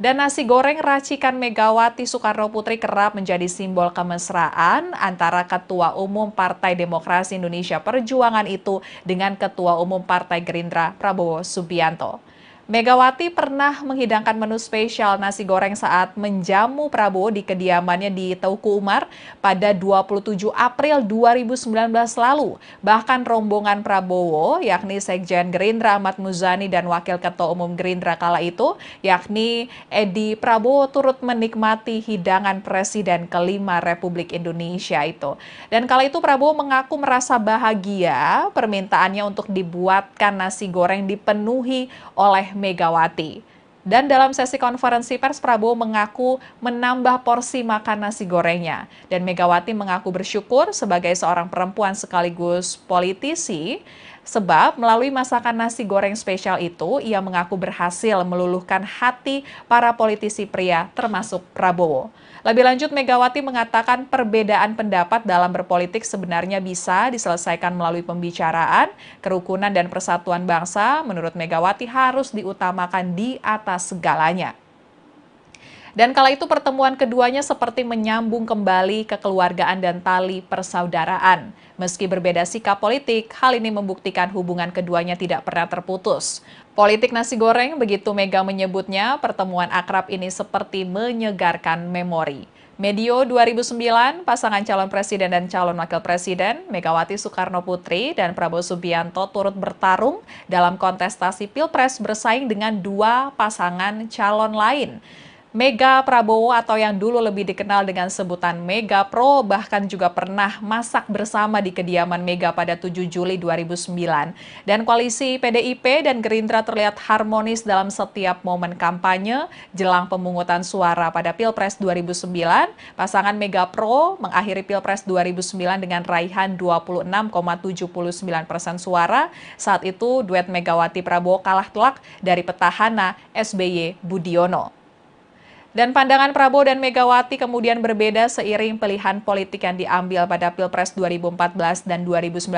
Dan nasi goreng racikan Megawati Soekarno Putri kerap menjadi simbol kemesraan antara Ketua Umum Partai Demokrasi Indonesia Perjuangan itu dengan Ketua Umum Partai Gerindra Prabowo Subianto. Megawati pernah menghidangkan menu spesial nasi goreng saat menjamu Prabowo di kediamannya di Teuku Umar pada 27 April 2019 lalu. Bahkan rombongan Prabowo, yakni Sekjen Gerindra Ahmad Muzani dan Wakil Ketua Umum Gerindra kala itu, yakni Edi Prabowo turut menikmati hidangan Presiden kelima Republik Indonesia itu. Dan kala itu Prabowo mengaku merasa bahagia permintaannya untuk dibuatkan nasi goreng dipenuhi oleh Megawati. Dan dalam sesi konferensi pers, Prabowo mengaku menambah porsi makan nasi gorengnya. Dan Megawati mengaku bersyukur sebagai seorang perempuan sekaligus politisi, sebab melalui masakan nasi goreng spesial itu, ia mengaku berhasil meluluhkan hati para politisi pria termasuk Prabowo. Lebih lanjut, Megawati mengatakan perbedaan pendapat dalam berpolitik sebenarnya bisa diselesaikan melalui pembicaraan, kerukunan dan persatuan bangsa. Menurut Megawati harus diutamakan di atas segalanya. Dan kala itu pertemuan keduanya seperti menyambung kembali kekeluargaan dan tali persaudaraan. Meski berbeda sikap politik, hal ini membuktikan hubungan keduanya tidak pernah terputus. Politik nasi goreng, begitu Mega menyebutnya, pertemuan akrab ini seperti menyegarkan memori. Medio 2009, pasangan calon presiden dan calon wakil presiden, Megawati Soekarno Putri dan Prabowo Subianto turut bertarung dalam kontestasi Pilpres bersaing dengan dua pasangan calon lain. Mega Prabowo atau yang dulu lebih dikenal dengan sebutan Mega Pro bahkan juga pernah masak bersama di kediaman Mega pada 7 Juli 2009. Dan koalisi PDIP dan Gerindra terlihat harmonis dalam setiap momen kampanye jelang pemungutan suara pada Pilpres 2009. Pasangan Mega Pro mengakhiri Pilpres 2009 dengan raihan 26,79% suara. Saat itu duet Megawati Prabowo kalah telak dari petahana SBY Budiono. Dan pandangan Prabowo dan Megawati kemudian berbeda seiring pilihan politik yang diambil pada Pilpres 2014 dan 2019.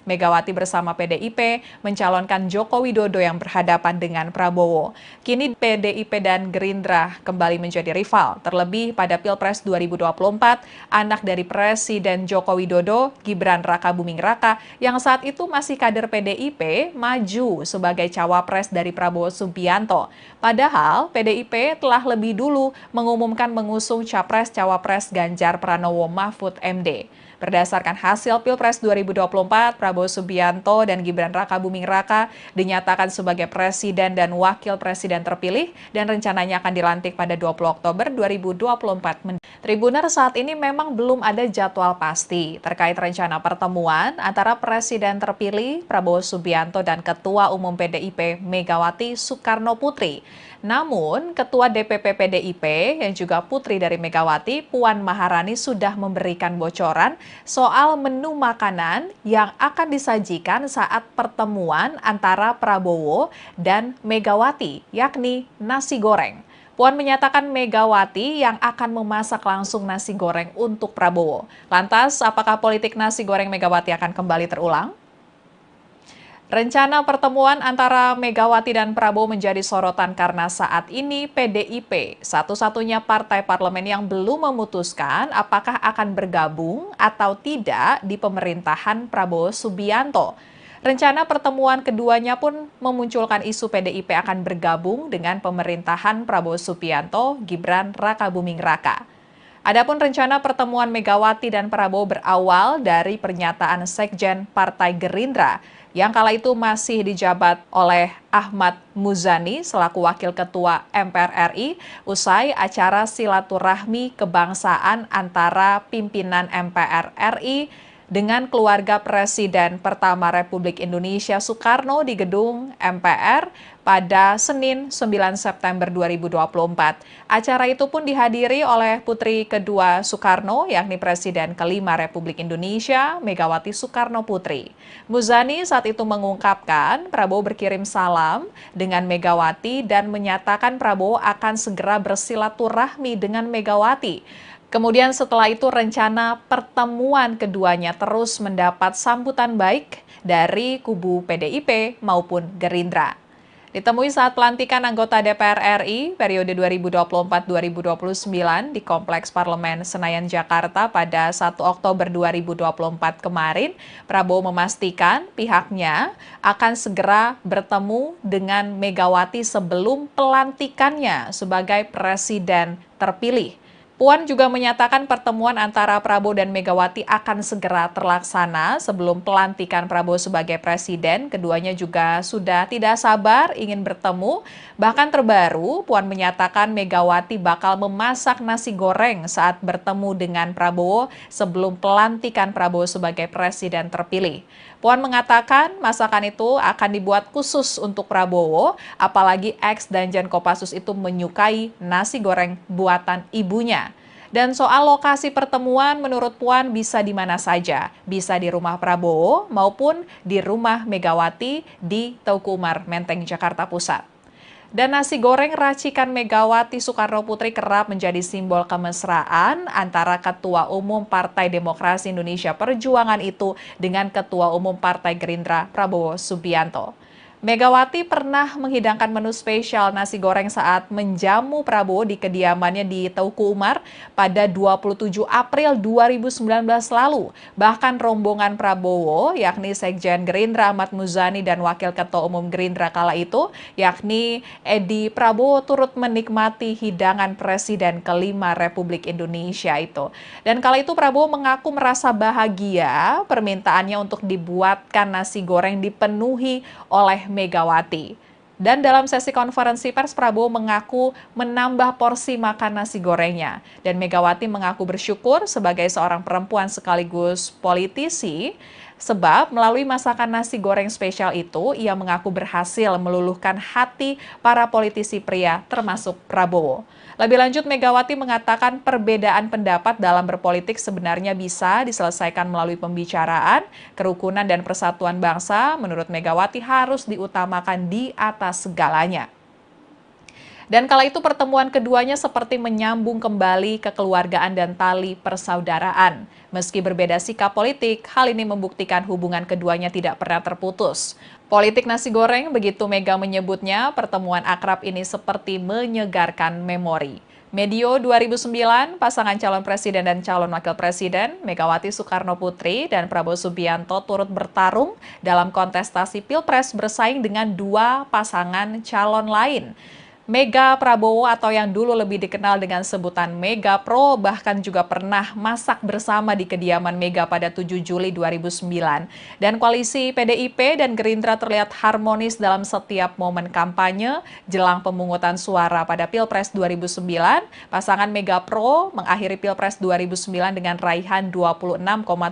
Megawati bersama PDIP mencalonkan Joko Widodo yang berhadapan dengan Prabowo. Kini PDIP dan Gerindra kembali menjadi rival. Terlebih pada Pilpres 2024, anak dari Presiden Joko Widodo, Gibran Rakabuming Raka, yang saat itu masih kader PDIP, maju sebagai cawapres dari Prabowo Subianto. Padahal PDIP telah lebih dulu mengumumkan mengusung Capres-Cawapres Ganjar Pranowo Mahfud MD. Berdasarkan hasil Pilpres 2024, Prabowo Subianto dan Gibran Rakabuming Raka dinyatakan sebagai presiden dan wakil presiden terpilih dan rencananya akan dilantik pada 20 Oktober 2024. Tribuner, saat ini memang belum ada jadwal pasti terkait rencana pertemuan antara presiden terpilih Prabowo Subianto dan Ketua Umum PDIP Megawati Soekarno Putri. Namun, Ketua DPP PDIP yang juga putri dari Megawati, Puan Maharani sudah memberikan bocoran soal menu makanan yang akan disajikan saat pertemuan antara Prabowo dan Megawati, yakni nasi goreng. Puan menyatakan Megawati yang akan memasak langsung nasi goreng untuk Prabowo. Lantas, apakah politik nasi goreng Megawati akan kembali terulang? Rencana pertemuan antara Megawati dan Prabowo menjadi sorotan karena saat ini PDIP, satu-satunya partai parlemen yang belum memutuskan apakah akan bergabung atau tidak di pemerintahan Prabowo Subianto. Rencana pertemuan keduanya pun memunculkan isu PDIP akan bergabung dengan pemerintahan Prabowo Subianto, Gibran Rakabuming Raka. Adapun rencana pertemuan Megawati dan Prabowo berawal dari pernyataan Sekjen Partai Gerindra yang kala itu masih dijabat oleh Ahmad Muzani selaku Wakil Ketua MPR RI usai acara silaturahmi kebangsaan antara pimpinan MPR RI dengan keluarga Presiden pertama Republik Indonesia Soekarno di gedung MPR pada Senin 9 September 2024. Acara itu pun dihadiri oleh putri kedua Soekarno, yakni Presiden kelima Republik Indonesia, Megawati Soekarno Putri. Muzani saat itu mengungkapkan Prabowo berkirim salam dengan Megawati dan menyatakan Prabowo akan segera bersilaturahmi dengan Megawati. Kemudian setelah itu rencana pertemuan keduanya terus mendapat sambutan baik dari kubu PDIP maupun Gerindra. Ditemui saat pelantikan anggota DPR RI periode 2024-2029 di Kompleks Parlemen Senayan, Jakarta pada 1 Oktober 2024 kemarin, Prabowo memastikan pihaknya akan segera bertemu dengan Megawati sebelum pelantikannya sebagai presiden terpilih. Puan juga menyatakan pertemuan antara Prabowo dan Megawati akan segera terlaksana sebelum pelantikan Prabowo sebagai presiden. Keduanya juga sudah tidak sabar ingin bertemu. Bahkan terbaru, Puan menyatakan Megawati bakal memasak nasi goreng saat bertemu dengan Prabowo sebelum pelantikan Prabowo sebagai presiden terpilih. Puan mengatakan masakan itu akan dibuat khusus untuk Prabowo, apalagi ex Danjen Kopassus itu menyukai nasi goreng buatan ibunya. Dan soal lokasi pertemuan menurut Puan bisa di mana saja, bisa di rumah Prabowo maupun di rumah Megawati di Teuku Umar, Menteng, Jakarta Pusat. Dan nasi goreng racikan Megawati Soekarno Putri kerap menjadi simbol kemesraan antara Ketua Umum Partai Demokrasi Indonesia Perjuangan itu dengan Ketua Umum Partai Gerindra Prabowo Subianto. Megawati pernah menghidangkan menu spesial nasi goreng saat menjamu Prabowo di kediamannya di Teuku Umar pada 27 April 2019 lalu. Bahkan rombongan Prabowo, yakni Sekjen Gerindra Ahmad Muzani dan Wakil Ketua Umum Gerindra kala itu, yakni Edi Prabowo turut menikmati hidangan Presiden kelima Republik Indonesia itu. Dan kala itu Prabowo mengaku merasa bahagia permintaannya untuk dibuatkan nasi goreng dipenuhi oleh Megawati. Dan dalam sesi konferensi pers, Prabowo mengaku menambah porsi makan nasi gorengnya. Dan Megawati mengaku bersyukur sebagai seorang perempuan sekaligus politisi, sebab melalui masakan nasi goreng spesial itu, ia mengaku berhasil meluluhkan hati para politisi pria termasuk Prabowo. Lebih lanjut, Megawati mengatakan perbedaan pendapat dalam berpolitik sebenarnya bisa diselesaikan melalui pembicaraan, kerukunan dan persatuan bangsa. Menurut Megawati harus diutamakan di atas segalanya. Dan kala itu pertemuan keduanya seperti menyambung kembali kekeluargaan dan tali persaudaraan. Meski berbeda sikap politik, hal ini membuktikan hubungan keduanya tidak pernah terputus. Politik nasi goreng, begitu Mega menyebutnya, pertemuan akrab ini seperti menyegarkan memori. Medio 2009, pasangan calon presiden dan calon wakil presiden, Megawati Soekarno Putri dan Prabowo Subianto turut bertarung dalam kontestasi Pilpres bersaing dengan dua pasangan calon lain. Mega Prabowo atau yang dulu lebih dikenal dengan sebutan Mega Pro bahkan juga pernah masak bersama di kediaman Mega pada 7 Juli 2009. Dan koalisi PDIP dan Gerindra terlihat harmonis dalam setiap momen kampanye jelang pemungutan suara pada Pilpres 2009. Pasangan Mega Pro mengakhiri Pilpres 2009 dengan raihan 26,79%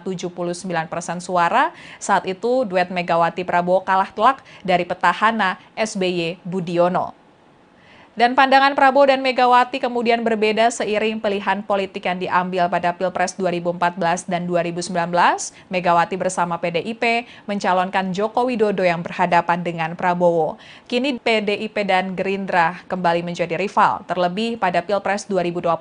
suara. Saat itu duet Megawati Prabowo kalah telak dari petahana SBY Budiono. Dan pandangan Prabowo dan Megawati kemudian berbeda seiring pilihan politik yang diambil pada Pilpres 2014 dan 2019. Megawati bersama PDIP mencalonkan Joko Widodo yang berhadapan dengan Prabowo. Kini PDIP dan Gerindra kembali menjadi rival. Terlebih pada Pilpres 2024,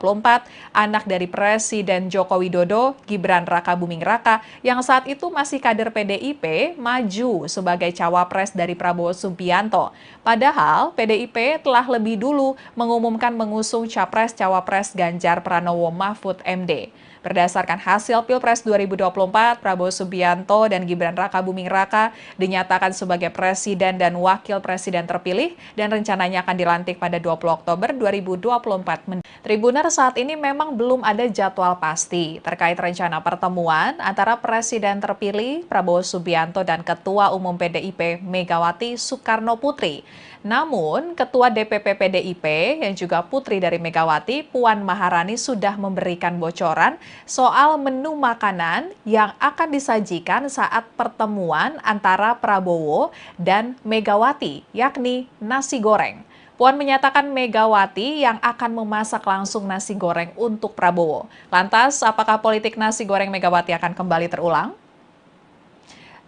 anak dari Presiden Joko Widodo, Gibran Rakabuming Raka, yang saat itu masih kader PDIP, maju sebagai cawapres dari Prabowo Subianto. Padahal PDIP telah lebih dulu mengumumkan mengusung Capres-Cawapres Ganjar Pranowo Mahfud MD. Berdasarkan hasil Pilpres 2024, Prabowo Subianto dan Gibran Rakabuming Raka dinyatakan sebagai presiden dan wakil presiden terpilih dan rencananya akan dilantik pada 20 Oktober 2024. Tribuner saat ini memang belum ada jadwal pasti terkait rencana pertemuan antara presiden terpilih Prabowo Subianto dan Ketua Umum PDIP Megawati Soekarno Putri. Namun, Ketua DPP PDIP yang juga putri dari Megawati, Puan Maharani sudah memberikan bocoran soal menu makanan yang akan disajikan saat pertemuan antara Prabowo dan Megawati, yakni nasi goreng. Puan menyatakan Megawati yang akan memasak langsung nasi goreng untuk Prabowo. Lantas, apakah politik nasi goreng Megawati akan kembali terulang?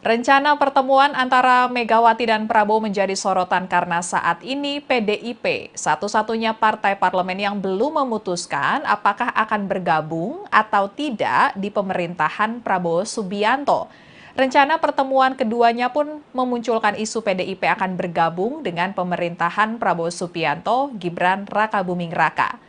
Rencana pertemuan antara Megawati dan Prabowo menjadi sorotan karena saat ini PDIP satu-satunya partai parlemen yang belum memutuskan apakah akan bergabung atau tidak di pemerintahan Prabowo Subianto. Rencana pertemuan keduanya pun memunculkan isu PDIP akan bergabung dengan pemerintahan Prabowo Subianto, Gibran Rakabuming Raka.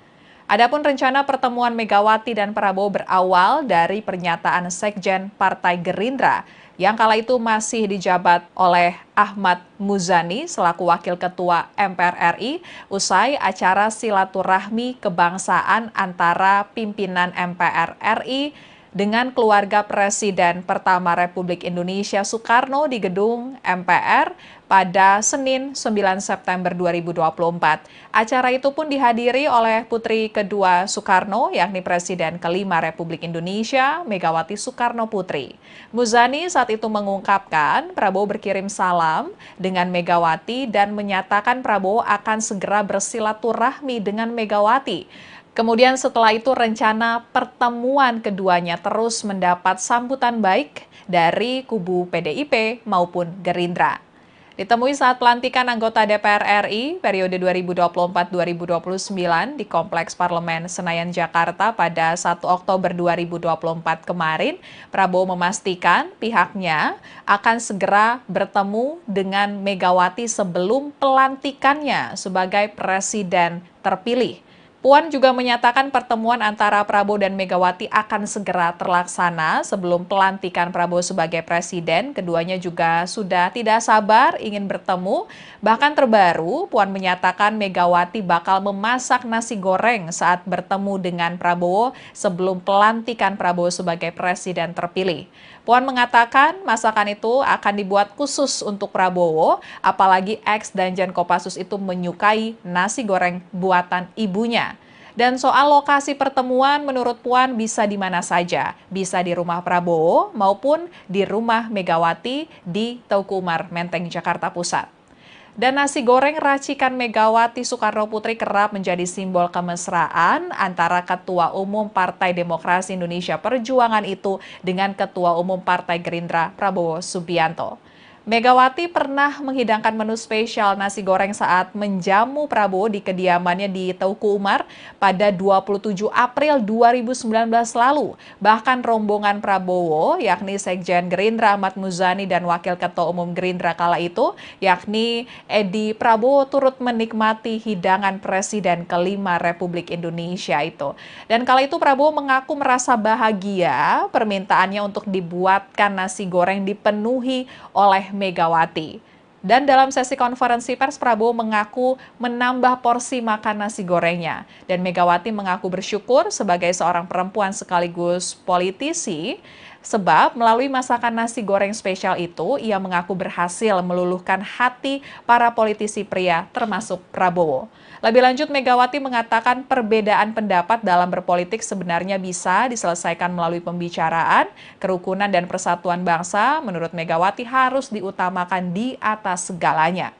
Adapun rencana pertemuan Megawati dan Prabowo berawal dari pernyataan Sekjen Partai Gerindra yang kala itu masih dijabat oleh Ahmad Muzani selaku Wakil Ketua MPR RI usai acara silaturahmi kebangsaan antara pimpinan MPR RI dengan keluarga Presiden pertama Republik Indonesia Soekarno di gedung MPR pada Senin 9 September 2024. Acara itu pun dihadiri oleh putri kedua Soekarno, yakni Presiden kelima Republik Indonesia, Megawati Soekarno Putri. Muzani saat itu mengungkapkan Prabowo berkirim salam dengan Megawati dan menyatakan Prabowo akan segera bersilaturahmi dengan Megawati. Kemudian setelah itu rencana pertemuan keduanya terus mendapat sambutan baik dari kubu PDIP maupun Gerindra. Ditemui saat pelantikan anggota DPR RI periode 2024-2029 di Kompleks Parlemen Senayan, Jakarta pada 1 Oktober 2024 kemarin, Prabowo memastikan pihaknya akan segera bertemu dengan Megawati sebelum pelantikannya sebagai presiden terpilih. Puan juga menyatakan pertemuan antara Prabowo dan Megawati akan segera terlaksana sebelum pelantikan Prabowo sebagai presiden. Keduanya juga sudah tidak sabar ingin bertemu. Bahkan terbaru, Puan menyatakan Megawati bakal memasak nasi goreng saat bertemu dengan Prabowo sebelum pelantikan Prabowo sebagai presiden terpilih. Puan mengatakan masakan itu akan dibuat khusus untuk Prabowo, apalagi ex-Danjen Kopassus itu menyukai nasi goreng buatan ibunya. Dan soal lokasi pertemuan menurut Puan bisa di mana saja, bisa di rumah Prabowo maupun di rumah Megawati di Teuku Umar, Menteng, Jakarta Pusat. Dan nasi goreng racikan Megawati Soekarno Putri kerap menjadi simbol kemesraan antara Ketua Umum Partai Demokrasi Indonesia Perjuangan itu dengan Ketua Umum Partai Gerindra Prabowo Subianto. Megawati pernah menghidangkan menu spesial nasi goreng saat menjamu Prabowo di kediamannya di Teuku Umar pada 27 April 2019 lalu. Bahkan rombongan Prabowo, yakni Sekjen Gerindra Ahmad Muzani dan Wakil Ketua Umum Gerindra kala itu, yakni Edi Prabowo turut menikmati hidangan Presiden kelima Republik Indonesia itu. Dan kala itu Prabowo mengaku merasa bahagia permintaannya untuk dibuatkan nasi goreng dipenuhi oleh Megawati. Dan dalam sesi konferensi pers, Prabowo mengaku menambah porsi makan nasi gorengnya. Dan Megawati mengaku bersyukur sebagai seorang perempuan sekaligus politisi, sebab melalui masakan nasi goreng spesial itu, ia mengaku berhasil meluluhkan hati para politisi pria termasuk Prabowo. Lebih lanjut, Megawati mengatakan perbedaan pendapat dalam berpolitik sebenarnya bisa diselesaikan melalui pembicaraan, kerukunan dan persatuan bangsa. Menurut Megawati harus diutamakan di atas segalanya.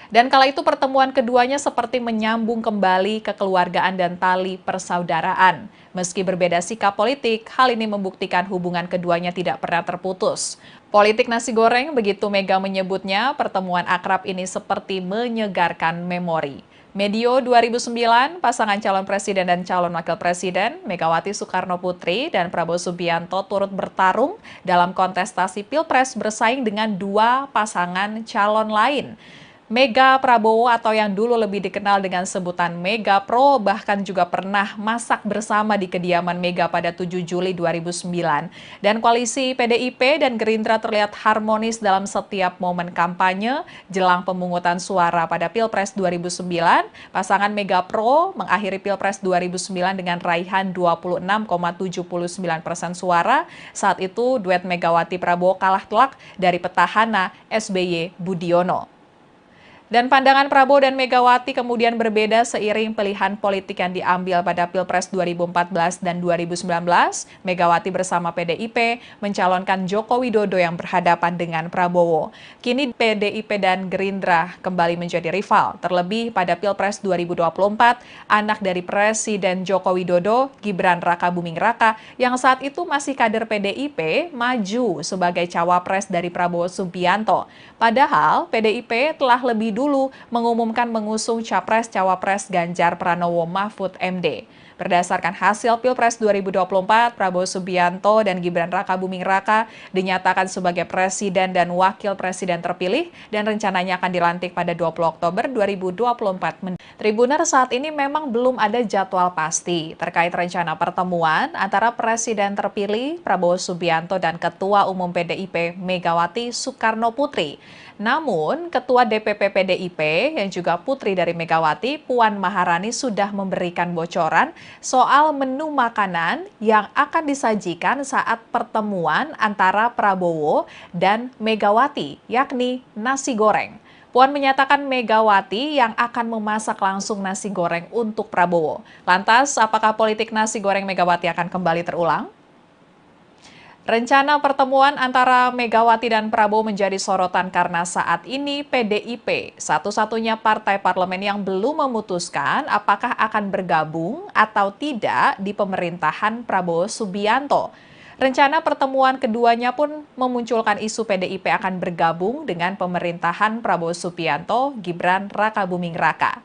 Dan kala itu pertemuan keduanya seperti menyambung kembali kekeluargaan dan tali persaudaraan. Meski berbeda sikap politik, hal ini membuktikan hubungan keduanya tidak pernah terputus. Politik nasi goreng, begitu Mega menyebutnya, pertemuan akrab ini seperti menyegarkan memori. Medio 2009, pasangan calon presiden dan calon wakil presiden, Megawati Soekarno Putri dan Prabowo Subianto turut bertarung dalam kontestasi Pilpres bersaing dengan dua pasangan calon lain. Mega Prabowo atau yang dulu lebih dikenal dengan sebutan Mega Pro bahkan juga pernah masak bersama di kediaman Mega pada 7 Juli 2009. Dan koalisi PDIP dan Gerindra terlihat harmonis dalam setiap momen kampanye jelang pemungutan suara pada Pilpres 2009. Pasangan Mega Pro mengakhiri Pilpres 2009 dengan raihan 26,79% suara. Saat itu duet Megawati Prabowo kalah telak dari petahana SBY Budiono. Dan pandangan Prabowo dan Megawati kemudian berbeda seiring pilihan politik yang diambil pada Pilpres 2014 dan 2019. Megawati bersama PDIP mencalonkan Joko Widodo yang berhadapan dengan Prabowo. Kini PDIP dan Gerindra kembali menjadi rival. Terlebih pada Pilpres 2024, anak dari Presiden Joko Widodo, Gibran Rakabuming Raka, yang saat itu masih kader PDIP, maju sebagai cawapres dari Prabowo Subianto. Padahal PDIP telah lebih dulu mengumumkan mengusung Capres-Cawapres Ganjar Pranowo Mahfud MD. Berdasarkan hasil Pilpres 2024, Prabowo Subianto dan Gibran Rakabuming Raka dinyatakan sebagai presiden dan wakil presiden terpilih dan rencananya akan dilantik pada 20 Oktober 2024. Tribuner, saat ini memang belum ada jadwal pasti terkait rencana pertemuan antara presiden terpilih Prabowo Subianto dan Ketua Umum PDIP Megawati Soekarno Putri. Namun, Ketua DPP PDIP yang juga putri dari Megawati, Puan Maharani sudah memberikan bocoran soal menu makanan yang akan disajikan saat pertemuan antara Prabowo dan Megawati, yakni nasi goreng. Puan menyatakan Megawati yang akan memasak langsung nasi goreng untuk Prabowo. Lantas, apakah politik nasi goreng Megawati akan kembali terulang? Rencana pertemuan antara Megawati dan Prabowo menjadi sorotan karena saat ini PDIP, satu-satunya partai parlemen yang belum memutuskan apakah akan bergabung atau tidak di pemerintahan Prabowo Subianto. Rencana pertemuan keduanya pun memunculkan isu PDIP akan bergabung dengan pemerintahan Prabowo Subianto, Gibran Rakabuming Raka.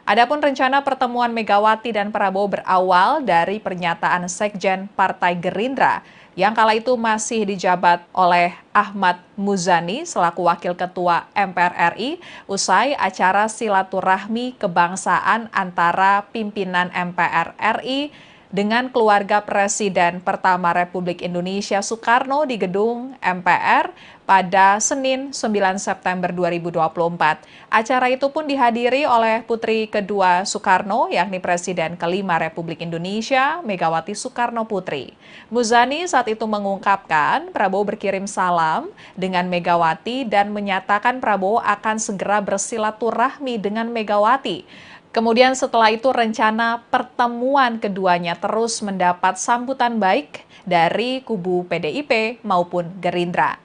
Adapun rencana pertemuan Megawati dan Prabowo berawal dari pernyataan Sekjen Partai Gerindra yang kala itu masih dijabat oleh Ahmad Muzani selaku Wakil Ketua MPR RI usai acara silaturahmi kebangsaan antara pimpinan MPR RI dengan keluarga Presiden pertama Republik Indonesia Soekarno di gedung MPR pada Senin 9 September 2024. Acara itu pun dihadiri oleh putri kedua Soekarno, yakni Presiden kelima Republik Indonesia, Megawati Soekarno Putri. Muzani saat itu mengungkapkan Prabowo berkirim salam dengan Megawati dan menyatakan Prabowo akan segera bersilaturahmi dengan Megawati. Kemudian setelah itu rencana pertemuan keduanya terus mendapat sambutan baik dari kubu PDIP maupun Gerindra.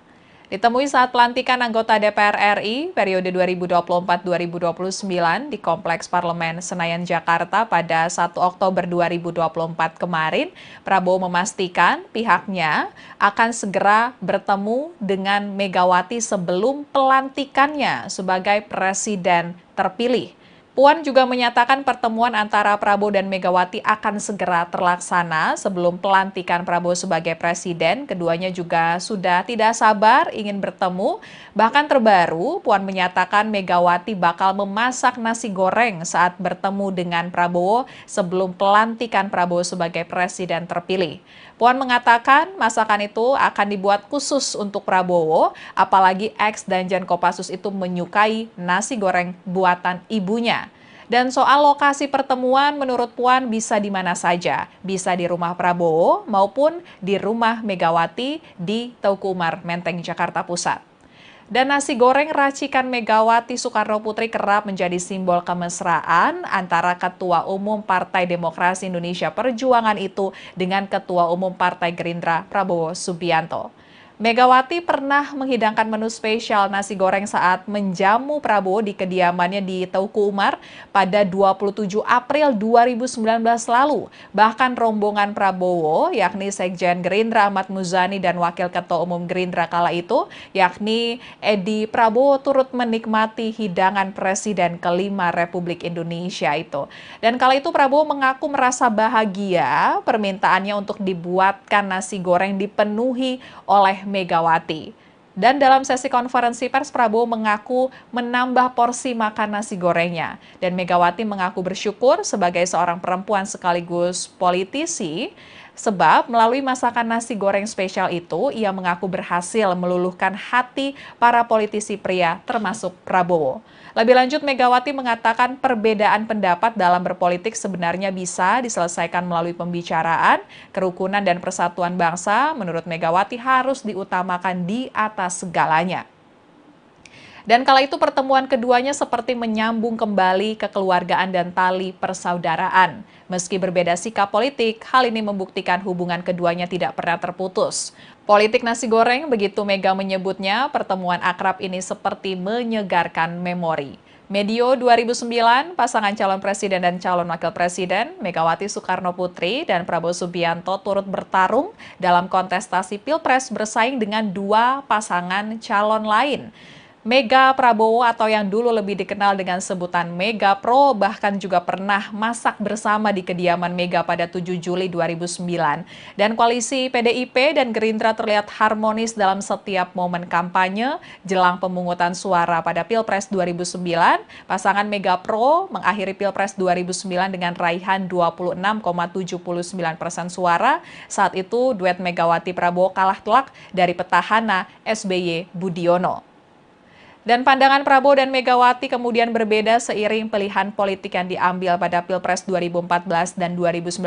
Ditemui saat pelantikan anggota DPR RI periode 2024-2029 di Kompleks Parlemen Senayan, Jakarta pada 1 Oktober 2024 kemarin, Prabowo memastikan pihaknya akan segera bertemu dengan Megawati sebelum pelantikannya sebagai presiden terpilih. Puan juga menyatakan pertemuan antara Prabowo dan Megawati akan segera terlaksana sebelum pelantikan Prabowo sebagai presiden. Keduanya juga sudah tidak sabar ingin bertemu. Bahkan terbaru, Puan menyatakan Megawati bakal memasak nasi goreng saat bertemu dengan Prabowo sebelum pelantikan Prabowo sebagai presiden terpilih. Puan mengatakan masakan itu akan dibuat khusus untuk Prabowo, apalagi ex Danjen Kopassus itu menyukai nasi goreng buatan ibunya. Dan soal lokasi pertemuan menurut Puan bisa di mana saja, bisa di rumah Prabowo maupun di rumah Megawati di Teuku Umar Menteng, Jakarta Pusat. Dan nasi goreng racikan Megawati Soekarno Putri kerap menjadi simbol kemesraan antara Ketua Umum Partai Demokrasi Indonesia Perjuangan itu dengan Ketua Umum Partai Gerindra Prabowo Subianto. Megawati pernah menghidangkan menu spesial nasi goreng saat menjamu Prabowo di kediamannya di Teuku Umar pada 27 April 2019 lalu. Bahkan rombongan Prabowo, yakni Sekjen Gerindra Ahmad Muzani dan Wakil Ketua Umum Gerindra kala itu, yakni Edi Prabowo turut menikmati hidangan Presiden kelima Republik Indonesia itu. Dan kala itu Prabowo mengaku merasa bahagia permintaannya untuk dibuatkan nasi goreng dipenuhi oleh Megawati. Dan dalam sesi konferensi pers, Prabowo mengaku menambah porsi makan nasi gorengnya. Dan Megawati mengaku bersyukur sebagai seorang perempuan sekaligus politisi, sebab melalui masakan nasi goreng spesial itu, ia mengaku berhasil meluluhkan hati para politisi pria termasuk Prabowo. Lebih lanjut, Megawati mengatakan perbedaan pendapat dalam berpolitik sebenarnya bisa diselesaikan melalui pembicaraan, kerukunan dan persatuan bangsa. Menurut Megawati harus diutamakan di atas segalanya. Dan kala itu pertemuan keduanya seperti menyambung kembali kekeluargaan dan tali persaudaraan. Meski berbeda sikap politik, hal ini membuktikan hubungan keduanya tidak pernah terputus. Politik nasi goreng, begitu Mega menyebutnya, pertemuan akrab ini seperti menyegarkan memori. Medio 2009, pasangan calon presiden dan calon wakil presiden, Megawati Soekarno Putri dan Prabowo Subianto turut bertarung dalam kontestasi Pilpres bersaing dengan dua pasangan calon lain. Mega Prabowo atau yang dulu lebih dikenal dengan sebutan Mega Pro bahkan juga pernah masak bersama di kediaman Mega pada 7 Juli 2009. Dan koalisi PDIP dan Gerindra terlihat harmonis dalam setiap momen kampanye jelang pemungutan suara pada Pilpres 2009. Pasangan Mega Pro mengakhiri Pilpres 2009 dengan raihan 26,79% suara. Saat itu duet Megawati Prabowo kalah telak dari petahana SBY Budiono. Dan pandangan Prabowo dan Megawati kemudian berbeda seiring pilihan politik yang diambil pada Pilpres 2014 dan 2019.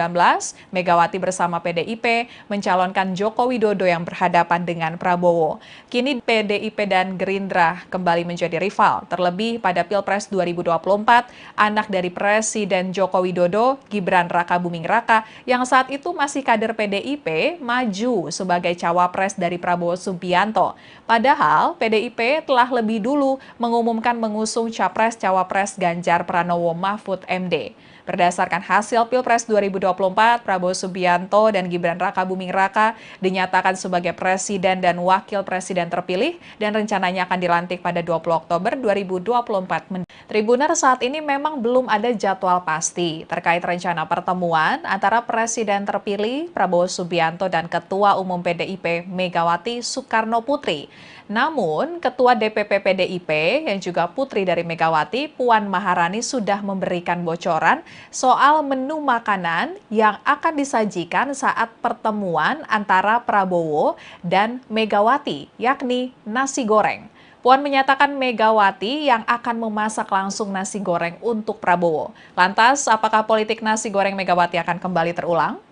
Megawati bersama PDIP mencalonkan Joko Widodo yang berhadapan dengan Prabowo. Kini PDIP dan Gerindra kembali menjadi rival. Terlebih pada Pilpres 2024, anak dari Presiden Joko Widodo, Gibran Rakabuming Raka, yang saat itu masih kader PDIP, maju sebagai cawapres dari Prabowo Subianto. Padahal PDIP telah lebih dulu mengumumkan mengusung Capres-Cawapres Ganjar Pranowo Mahfud MD. Berdasarkan hasil Pilpres 2024, Prabowo Subianto dan Gibran Rakabuming Raka dinyatakan sebagai presiden dan wakil presiden terpilih dan rencananya akan dilantik pada 20 Oktober 2024. Tribuner, saat ini memang belum ada jadwal pasti terkait rencana pertemuan antara presiden terpilih Prabowo Subianto dan Ketua Umum PDIP Megawati Soekarno Putri. Namun, Ketua DPP PDIP yang juga putri dari Megawati, Puan Maharani sudah memberikan bocoran soal menu makanan yang akan disajikan saat pertemuan antara Prabowo dan Megawati, yakni nasi goreng. Puan menyatakan Megawati yang akan memasak langsung nasi goreng untuk Prabowo. Lantas, apakah politik nasi goreng Megawati akan kembali terulang?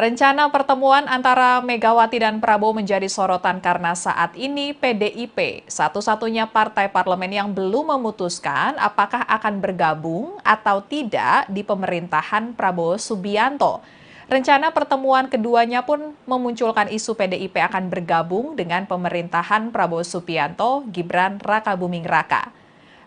Rencana pertemuan antara Megawati dan Prabowo menjadi sorotan karena saat ini PDIP satu-satunya partai parlemen yang belum memutuskan apakah akan bergabung atau tidak di pemerintahan Prabowo Subianto. Rencana pertemuan keduanya pun memunculkan isu PDIP akan bergabung dengan pemerintahan Prabowo Subianto, Gibran Rakabuming Raka.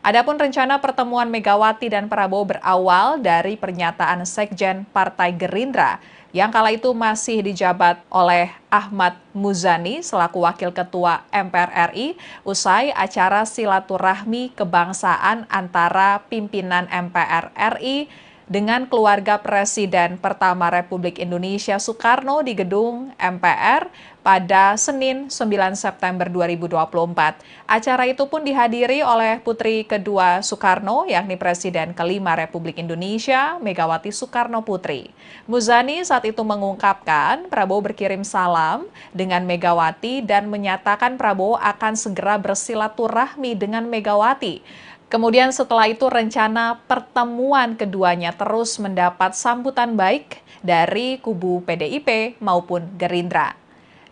Adapun rencana pertemuan Megawati dan Prabowo berawal dari pernyataan Sekjen Partai Gerindra yang kala itu masih dijabat oleh Ahmad Muzani selaku Wakil Ketua MPR RI usai acara silaturahmi kebangsaan antara pimpinan MPR RI dengan keluarga Presiden pertama Republik Indonesia Soekarno di gedung MPR pada Senin 9 September 2024. Acara itu pun dihadiri oleh putri kedua Soekarno, yakni Presiden kelima Republik Indonesia, Megawati Soekarno Putri. Muzani saat itu mengungkapkan Prabowo berkirim salam dengan Megawati dan menyatakan Prabowo akan segera bersilaturahmi dengan Megawati. Kemudian setelah itu rencana pertemuan keduanya terus mendapat sambutan baik dari kubu PDIP maupun Gerindra.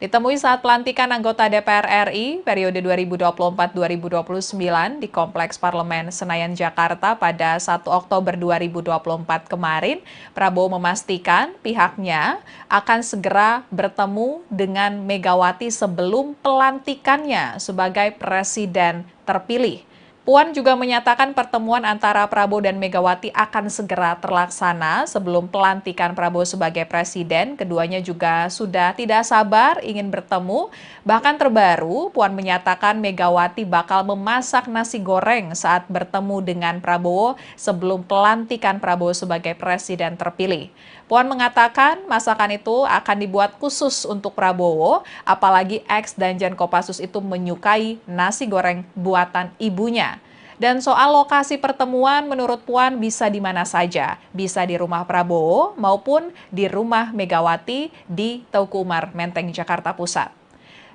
Ditemui saat pelantikan anggota DPR RI periode 2024-2029 di Kompleks Parlemen Senayan, Jakarta pada 1 Oktober 2024 kemarin, Prabowo memastikan pihaknya akan segera bertemu dengan Megawati sebelum pelantikannya sebagai presiden terpilih. Puan juga menyatakan pertemuan antara Prabowo dan Megawati akan segera terlaksana sebelum pelantikan Prabowo sebagai presiden. Keduanya juga sudah tidak sabar ingin bertemu. Bahkan terbaru, Puan menyatakan Megawati bakal memasak nasi goreng saat bertemu dengan Prabowo sebelum pelantikan Prabowo sebagai presiden terpilih. Puan mengatakan masakan itu akan dibuat khusus untuk Prabowo, apalagi ex Danjen Kopassus itu menyukai nasi goreng buatan ibunya. Dan soal lokasi pertemuan, menurut Puan bisa di mana saja, bisa di rumah Prabowo maupun di rumah Megawati di Teuku Umar, Menteng, Jakarta Pusat.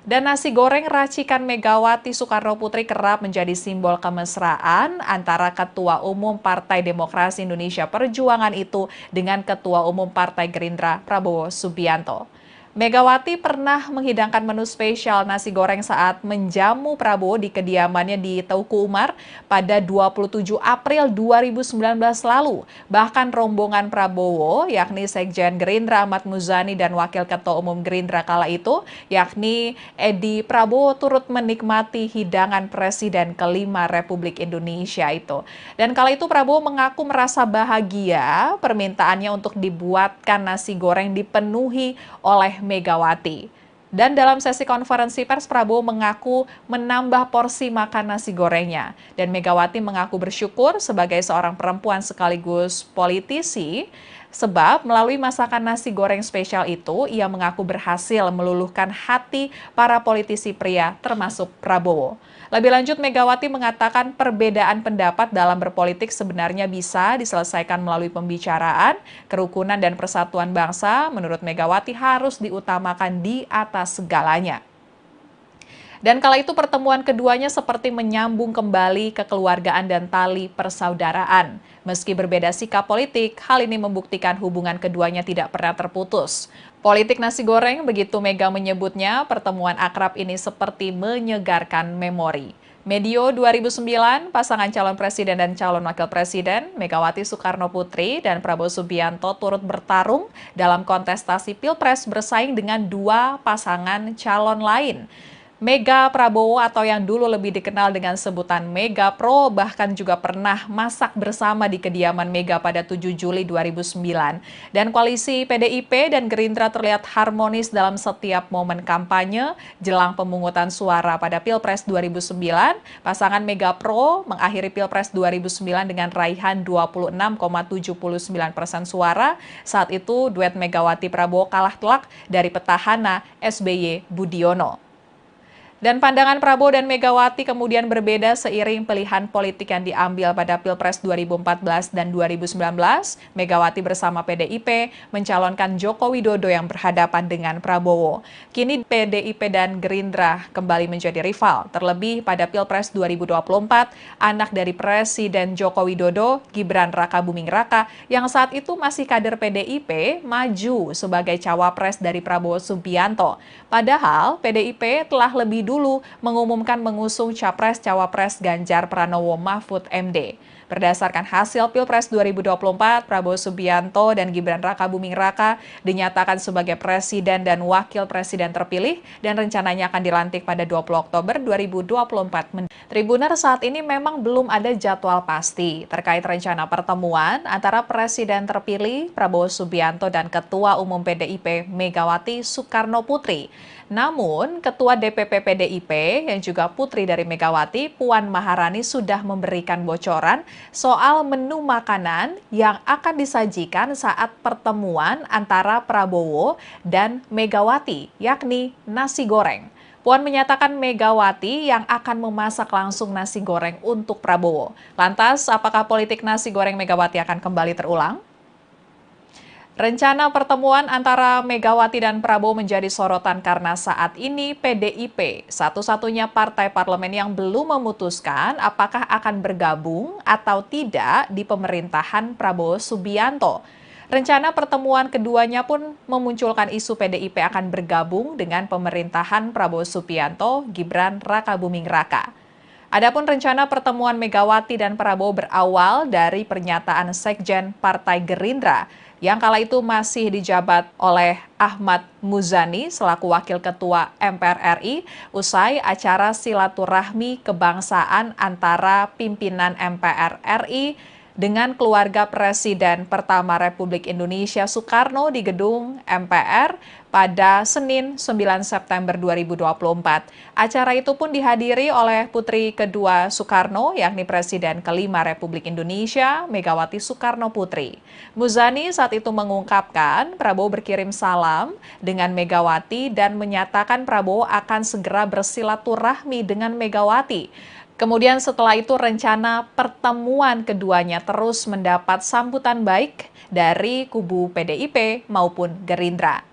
Dan nasi goreng racikan Megawati Soekarno Putri kerap menjadi simbol kemesraan antara Ketua Umum Partai Demokrasi Indonesia Perjuangan itu dengan Ketua Umum Partai Gerindra Prabowo Subianto. Megawati pernah menghidangkan menu spesial nasi goreng saat menjamu Prabowo di kediamannya di Teuku Umar pada 27 April 2019 lalu. Bahkan rombongan Prabowo, yakni Sekjen Gerindra Ahmad Muzani dan Wakil Ketua Umum Gerindra kala itu, yakni Edi Prabowo turut menikmati hidangan Presiden kelima Republik Indonesia itu. Dan kala itu Prabowo mengaku merasa bahagia permintaannya untuk dibuatkan nasi goreng dipenuhi oleh Megawati. Dan dalam sesi konferensi pers, Prabowo mengaku menambah porsi makan nasi gorengnya. Dan Megawati mengaku bersyukur sebagai seorang perempuan sekaligus politisi, sebab melalui masakan nasi goreng spesial itu, ia mengaku berhasil meluluhkan hati para politisi pria termasuk Prabowo. Lebih lanjut, Megawati mengatakan perbedaan pendapat dalam berpolitik sebenarnya bisa diselesaikan melalui pembicaraan, kerukunan dan persatuan bangsa. Menurut Megawati harus diutamakan di atas segalanya. Dan kala itu pertemuan keduanya seperti menyambung kembali kekeluargaan dan tali persaudaraan. Meski berbeda sikap politik, hal ini membuktikan hubungan keduanya tidak pernah terputus. Politik nasi goreng, begitu Mega menyebutnya, pertemuan akrab ini seperti menyegarkan memori. Medio 2009, pasangan calon presiden dan calon wakil presiden, Megawati Soekarno Putri dan Prabowo Subianto turut bertarung dalam kontestasi Pilpres bersaing dengan dua pasangan calon lain. Mega Prabowo atau yang dulu lebih dikenal dengan sebutan Mega Pro bahkan juga pernah masak bersama di kediaman Mega pada 7 Juli 2009. Dan koalisi PDIP dan Gerindra terlihat harmonis dalam setiap momen kampanye jelang pemungutan suara pada Pilpres 2009. Pasangan Mega Pro mengakhiri Pilpres 2009 dengan raihan 26,79% suara. Saat itu duet Megawati Prabowo kalah telak dari petahana SBY Budiono. Dan pandangan Prabowo dan Megawati kemudian berbeda seiring pilihan politik yang diambil pada Pilpres 2014 dan 2019. Megawati bersama PDIP mencalonkan Joko Widodo yang berhadapan dengan Prabowo. Kini PDIP dan Gerindra kembali menjadi rival. Terlebih pada Pilpres 2024, anak dari Presiden Joko Widodo, Gibran Rakabuming Raka, yang saat itu masih kader PDIP, maju sebagai cawapres dari Prabowo Subianto. Padahal PDIP telah lebih dulu mengumumkan mengusung Capres-Cawapres Ganjar Pranowo Mahfud MD. Berdasarkan hasil Pilpres 2024, Prabowo Subianto dan Gibran Rakabuming Raka dinyatakan sebagai presiden dan wakil presiden terpilih dan rencananya akan dilantik pada 20 Oktober 2024. Tribuner, saat ini memang belum ada jadwal pasti terkait rencana pertemuan antara presiden terpilih Prabowo Subianto dan Ketua Umum PDIP Megawati Soekarno Putri. Namun, Ketua DPP PDIP yang juga putri dari Megawati, Puan Maharani sudah memberikan bocoran soal menu makanan yang akan disajikan saat pertemuan antara Prabowo dan Megawati, yakni nasi goreng. Puan menyatakan Megawati yang akan memasak langsung nasi goreng untuk Prabowo. Lantas, apakah politik nasi goreng Megawati akan kembali terulang? Rencana pertemuan antara Megawati dan Prabowo menjadi sorotan karena saat ini PDIP, satu-satunya partai parlemen yang belum memutuskan apakah akan bergabung atau tidak di pemerintahan Prabowo Subianto. Rencana pertemuan keduanya pun memunculkan isu PDIP akan bergabung dengan pemerintahan Prabowo Subianto, Gibran Rakabuming Raka. Adapun rencana pertemuan Megawati dan Prabowo berawal dari pernyataan Sekjen Partai Gerindra yang kala itu masih dijabat oleh Ahmad Muzani selaku Wakil Ketua MPR RI usai acara silaturahmi kebangsaan antara pimpinan MPR RI dengan keluarga Presiden pertama Republik Indonesia Soekarno di gedung MPR pada Senin 9 September 2024. Acara itu pun dihadiri oleh putri kedua Soekarno, yakni Presiden kelima Republik Indonesia, Megawati Soekarno Putri. Muzani saat itu mengungkapkan Prabowo berkirim salam dengan Megawati dan menyatakan Prabowo akan segera bersilaturahmi dengan Megawati. Kemudian setelah itu rencana pertemuan keduanya terus mendapat sambutan baik dari kubu PDIP maupun Gerindra.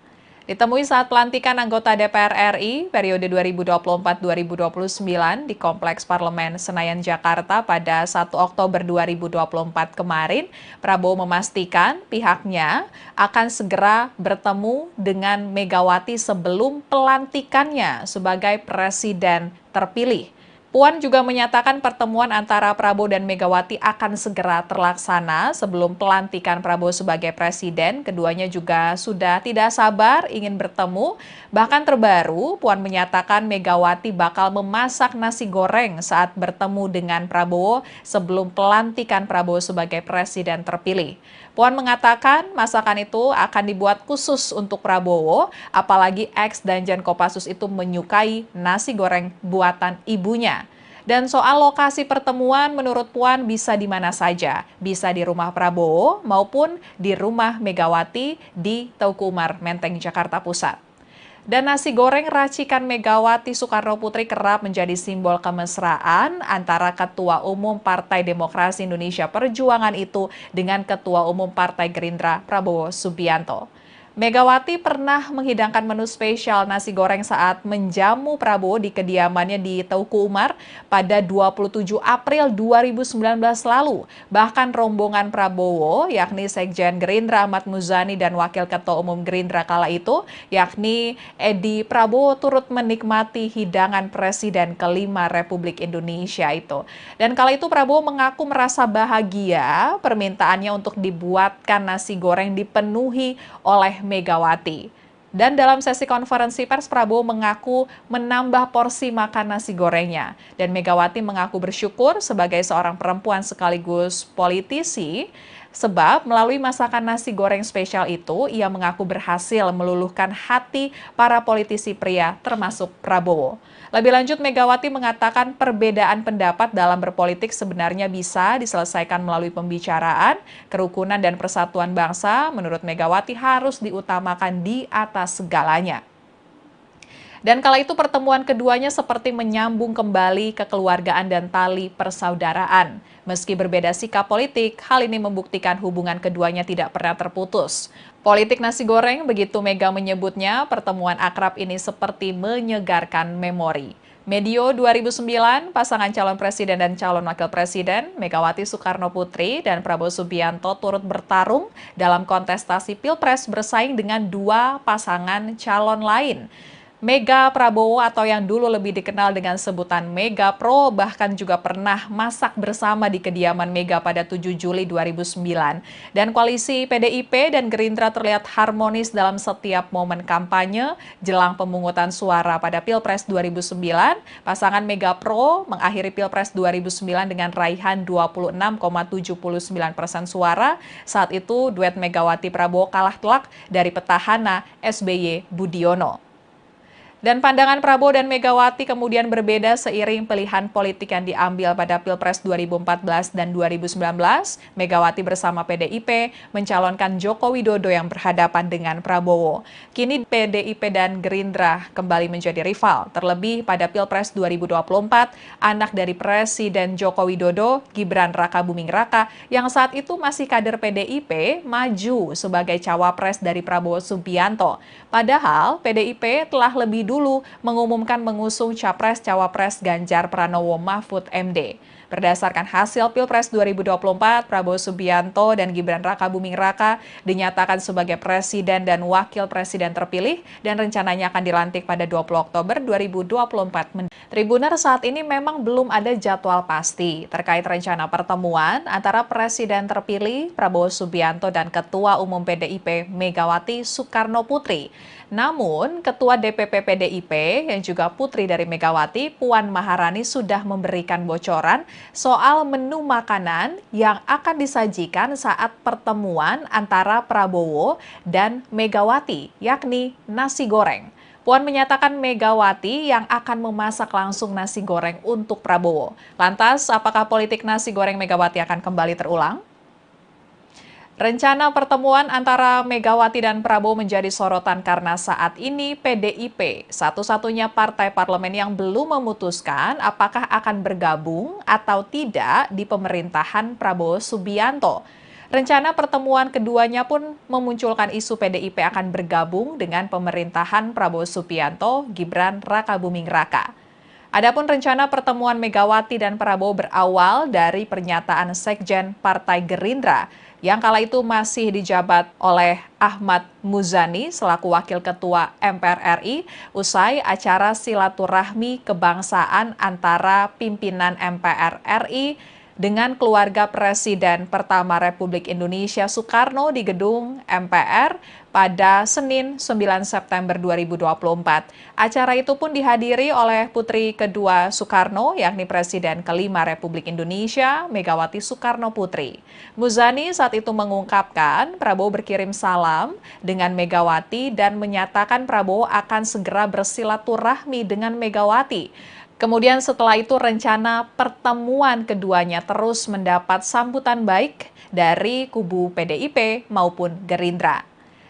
Ditemui saat pelantikan anggota DPR RI periode 2024-2029 di Kompleks Parlemen Senayan, Jakarta pada 1 Oktober 2024 kemarin, Prabowo memastikan pihaknya akan segera bertemu dengan Megawati sebelum pelantikannya sebagai presiden terpilih. Puan juga menyatakan pertemuan antara Prabowo dan Megawati akan segera terlaksana sebelum pelantikan Prabowo sebagai presiden. Keduanya juga sudah tidak sabar ingin bertemu. Bahkan terbaru, Puan menyatakan Megawati bakal memasak nasi goreng saat bertemu dengan Prabowo sebelum pelantikan Prabowo sebagai presiden terpilih. Puan mengatakan masakan itu akan dibuat khusus untuk Prabowo, apalagi ex Danjen Kopassus itu menyukai nasi goreng buatan ibunya. Dan soal lokasi pertemuan menurut Puan bisa di mana saja, bisa di rumah Prabowo maupun di rumah Megawati di Teuku Umar, Menteng, Jakarta Pusat. Dan nasi goreng racikan Megawati Soekarno Putri kerap menjadi simbol kemesraan antara Ketua Umum Partai Demokrasi Indonesia Perjuangan itu dengan Ketua Umum Partai Gerindra Prabowo Subianto. Megawati pernah menghidangkan menu spesial nasi goreng saat menjamu Prabowo di kediamannya di Teuku Umar pada 27 April 2019 lalu. Bahkan rombongan Prabowo, yakni Sekjen Gerindra Ahmad Muzani dan Wakil Ketua Umum Gerindra kala itu, yakni Edi Prabowo turut menikmati hidangan Presiden kelima Republik Indonesia itu. Dan kala itu Prabowo mengaku merasa bahagia permintaannya untuk dibuatkan nasi goreng dipenuhi oleh Megawati. Dan dalam sesi konferensi pers, Prabowo mengaku menambah porsi makan nasi gorengnya. Dan Megawati mengaku bersyukur sebagai seorang perempuan sekaligus politisi, sebab melalui masakan nasi goreng spesial itu, ia mengaku berhasil meluluhkan hati para politisi pria termasuk Prabowo. Lebih lanjut, Megawati mengatakan perbedaan pendapat dalam berpolitik sebenarnya bisa diselesaikan melalui pembicaraan, kerukunan dan persatuan bangsa. Menurut Megawati harus diutamakan di atas segalanya. Dan kala itu pertemuan keduanya seperti menyambung kembali kekeluargaan dan tali persaudaraan. Meski berbeda sikap politik, hal ini membuktikan hubungan keduanya tidak pernah terputus. Politik nasi goreng, begitu Mega menyebutnya, pertemuan akrab ini seperti menyegarkan memori. Medio 2009, pasangan calon presiden dan calon wakil presiden, Megawati Soekarno Putri dan Prabowo Subianto turut bertarung dalam kontestasi Pilpres bersaing dengan dua pasangan calon lain. Mega Prabowo atau yang dulu lebih dikenal dengan sebutan Mega Pro bahkan juga pernah masak bersama di kediaman Mega pada 7 Juli 2009. Dan koalisi PDIP dan Gerindra terlihat harmonis dalam setiap momen kampanye jelang pemungutan suara pada Pilpres 2009. Pasangan Mega Pro mengakhiri Pilpres 2009 dengan raihan 26,79% suara. Saat itu duet Megawati Prabowo kalah telak dari petahana SBY Budiono. Dan pandangan Prabowo dan Megawati kemudian berbeda seiring pilihan politik yang diambil pada Pilpres 2014 dan 2019. Megawati bersama PDIP mencalonkan Joko Widodo yang berhadapan dengan Prabowo. Kini PDIP dan Gerindra kembali menjadi rival. Terlebih pada Pilpres 2024, anak dari Presiden Joko Widodo, Gibran Rakabuming Raka, yang saat itu masih kader PDIP, maju sebagai cawapres dari Prabowo Subianto. Padahal PDIP telah lebih dulu mengumumkan mengusung Capres-Cawapres Ganjar Pranowo Mahfud MD. Berdasarkan hasil Pilpres 2024, Prabowo Subianto dan Gibran Rakabuming Raka dinyatakan sebagai presiden dan wakil presiden terpilih dan rencananya akan dilantik pada 20 Oktober 2024. Tribuner, saat ini memang belum ada jadwal pasti terkait rencana pertemuan antara presiden terpilih Prabowo Subianto dan Ketua Umum PDIP Megawati Soekarnoputri. Namun, Ketua DPP PDIP yang juga putri dari Megawati, Puan Maharani sudah memberikan bocoran soal menu makanan yang akan disajikan saat pertemuan antara Prabowo dan Megawati, yakni nasi goreng. Puan menyatakan Megawati yang akan memasak langsung nasi goreng untuk Prabowo. Lantas, apakah politik nasi goreng Megawati akan kembali terulang? Rencana pertemuan antara Megawati dan Prabowo menjadi sorotan karena saat ini PDIP, satu-satunya partai parlemen yang belum memutuskan apakah akan bergabung atau tidak di pemerintahan Prabowo Subianto. Rencana pertemuan keduanya pun memunculkan isu PDIP akan bergabung dengan pemerintahan Prabowo Subianto, Gibran Rakabuming Raka. Adapun rencana pertemuan Megawati dan Prabowo berawal dari pernyataan Sekjen Partai Gerindra yang kala itu masih dijabat oleh Ahmad Muzani selaku Wakil Ketua MPR RI usai acara silaturahmi kebangsaan antara pimpinan MPR RI dengan keluarga Presiden pertama Republik Indonesia Soekarno di gedung MPR pada Senin 9 September 2024. Acara itu pun dihadiri oleh putri kedua Soekarno, yakni Presiden kelima Republik Indonesia, Megawati Soekarno Putri. Muzani saat itu mengungkapkan Prabowo berkirim salam dengan Megawati dan menyatakan Prabowo akan segera bersilaturahmi dengan Megawati. Kemudian setelah itu rencana pertemuan keduanya terus mendapat sambutan baik dari kubu PDIP maupun Gerindra.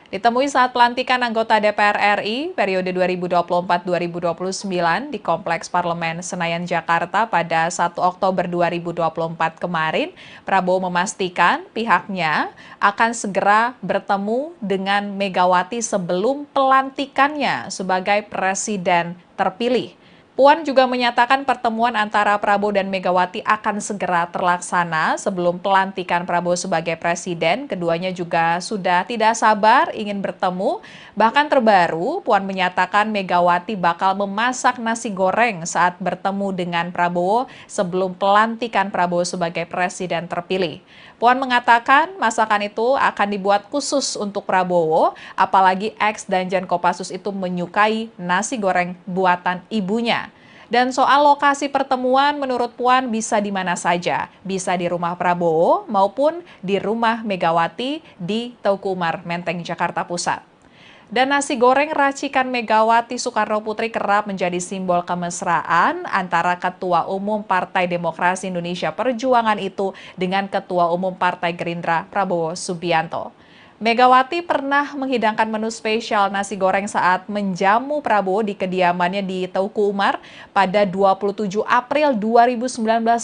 Ditemui saat pelantikan anggota DPR RI periode 2024-2029 di Kompleks Parlemen Senayan, Jakarta pada 1 Oktober 2024 kemarin, Prabowo memastikan pihaknya akan segera bertemu dengan Megawati sebelum pelantikannya sebagai presiden terpilih. Puan juga menyatakan pertemuan antara Prabowo dan Megawati akan segera terlaksana sebelum pelantikan Prabowo sebagai presiden. Keduanya juga sudah tidak sabar ingin bertemu. Bahkan terbaru, Puan menyatakan Megawati bakal memasak nasi goreng saat bertemu dengan Prabowo sebelum pelantikan Prabowo sebagai presiden terpilih. Puan mengatakan masakan itu akan dibuat khusus untuk Prabowo, apalagi ex Danjen Kopassus itu menyukai nasi goreng buatan ibunya. Dan soal lokasi pertemuan menurut Puan bisa di mana saja, bisa di rumah Prabowo maupun di rumah Megawati di Teuku Umar, Menteng, Jakarta Pusat. Dan nasi goreng racikan Megawati Soekarno Putri kerap menjadi simbol kemesraan antara Ketua Umum Partai Demokrasi Indonesia Perjuangan itu dengan Ketua Umum Partai Gerindra Prabowo Subianto. Megawati pernah menghidangkan menu spesial nasi goreng saat menjamu Prabowo di kediamannya di Teuku Umar pada 27 April 2019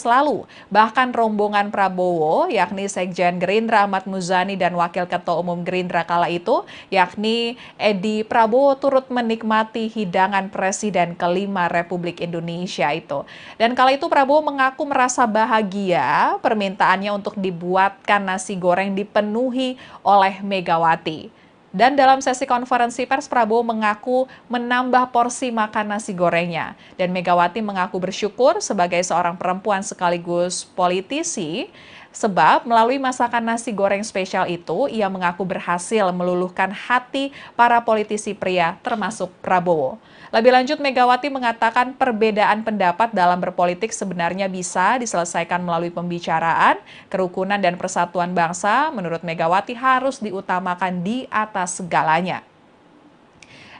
lalu. Bahkan rombongan Prabowo, yakni Sekjen Gerindra Ahmad Muzani dan Wakil Ketua Umum Gerindra kala itu, yakni Edi Prabowo turut menikmati hidangan Presiden kelima Republik Indonesia itu. Dan kala itu Prabowo mengaku merasa bahagia permintaannya untuk dibuatkan nasi goreng dipenuhi oleh Megawati. Dan dalam sesi konferensi pers, Prabowo mengaku menambah porsi makan nasi gorengnya. Dan Megawati mengaku bersyukur sebagai seorang perempuan sekaligus politisi, sebab melalui masakan nasi goreng spesial itu, ia mengaku berhasil meluluhkan hati para politisi pria termasuk Prabowo. Lebih lanjut, Megawati mengatakan perbedaan pendapat dalam berpolitik sebenarnya bisa diselesaikan melalui pembicaraan, kerukunan dan persatuan bangsa. Menurut Megawati harus diutamakan di atas segalanya.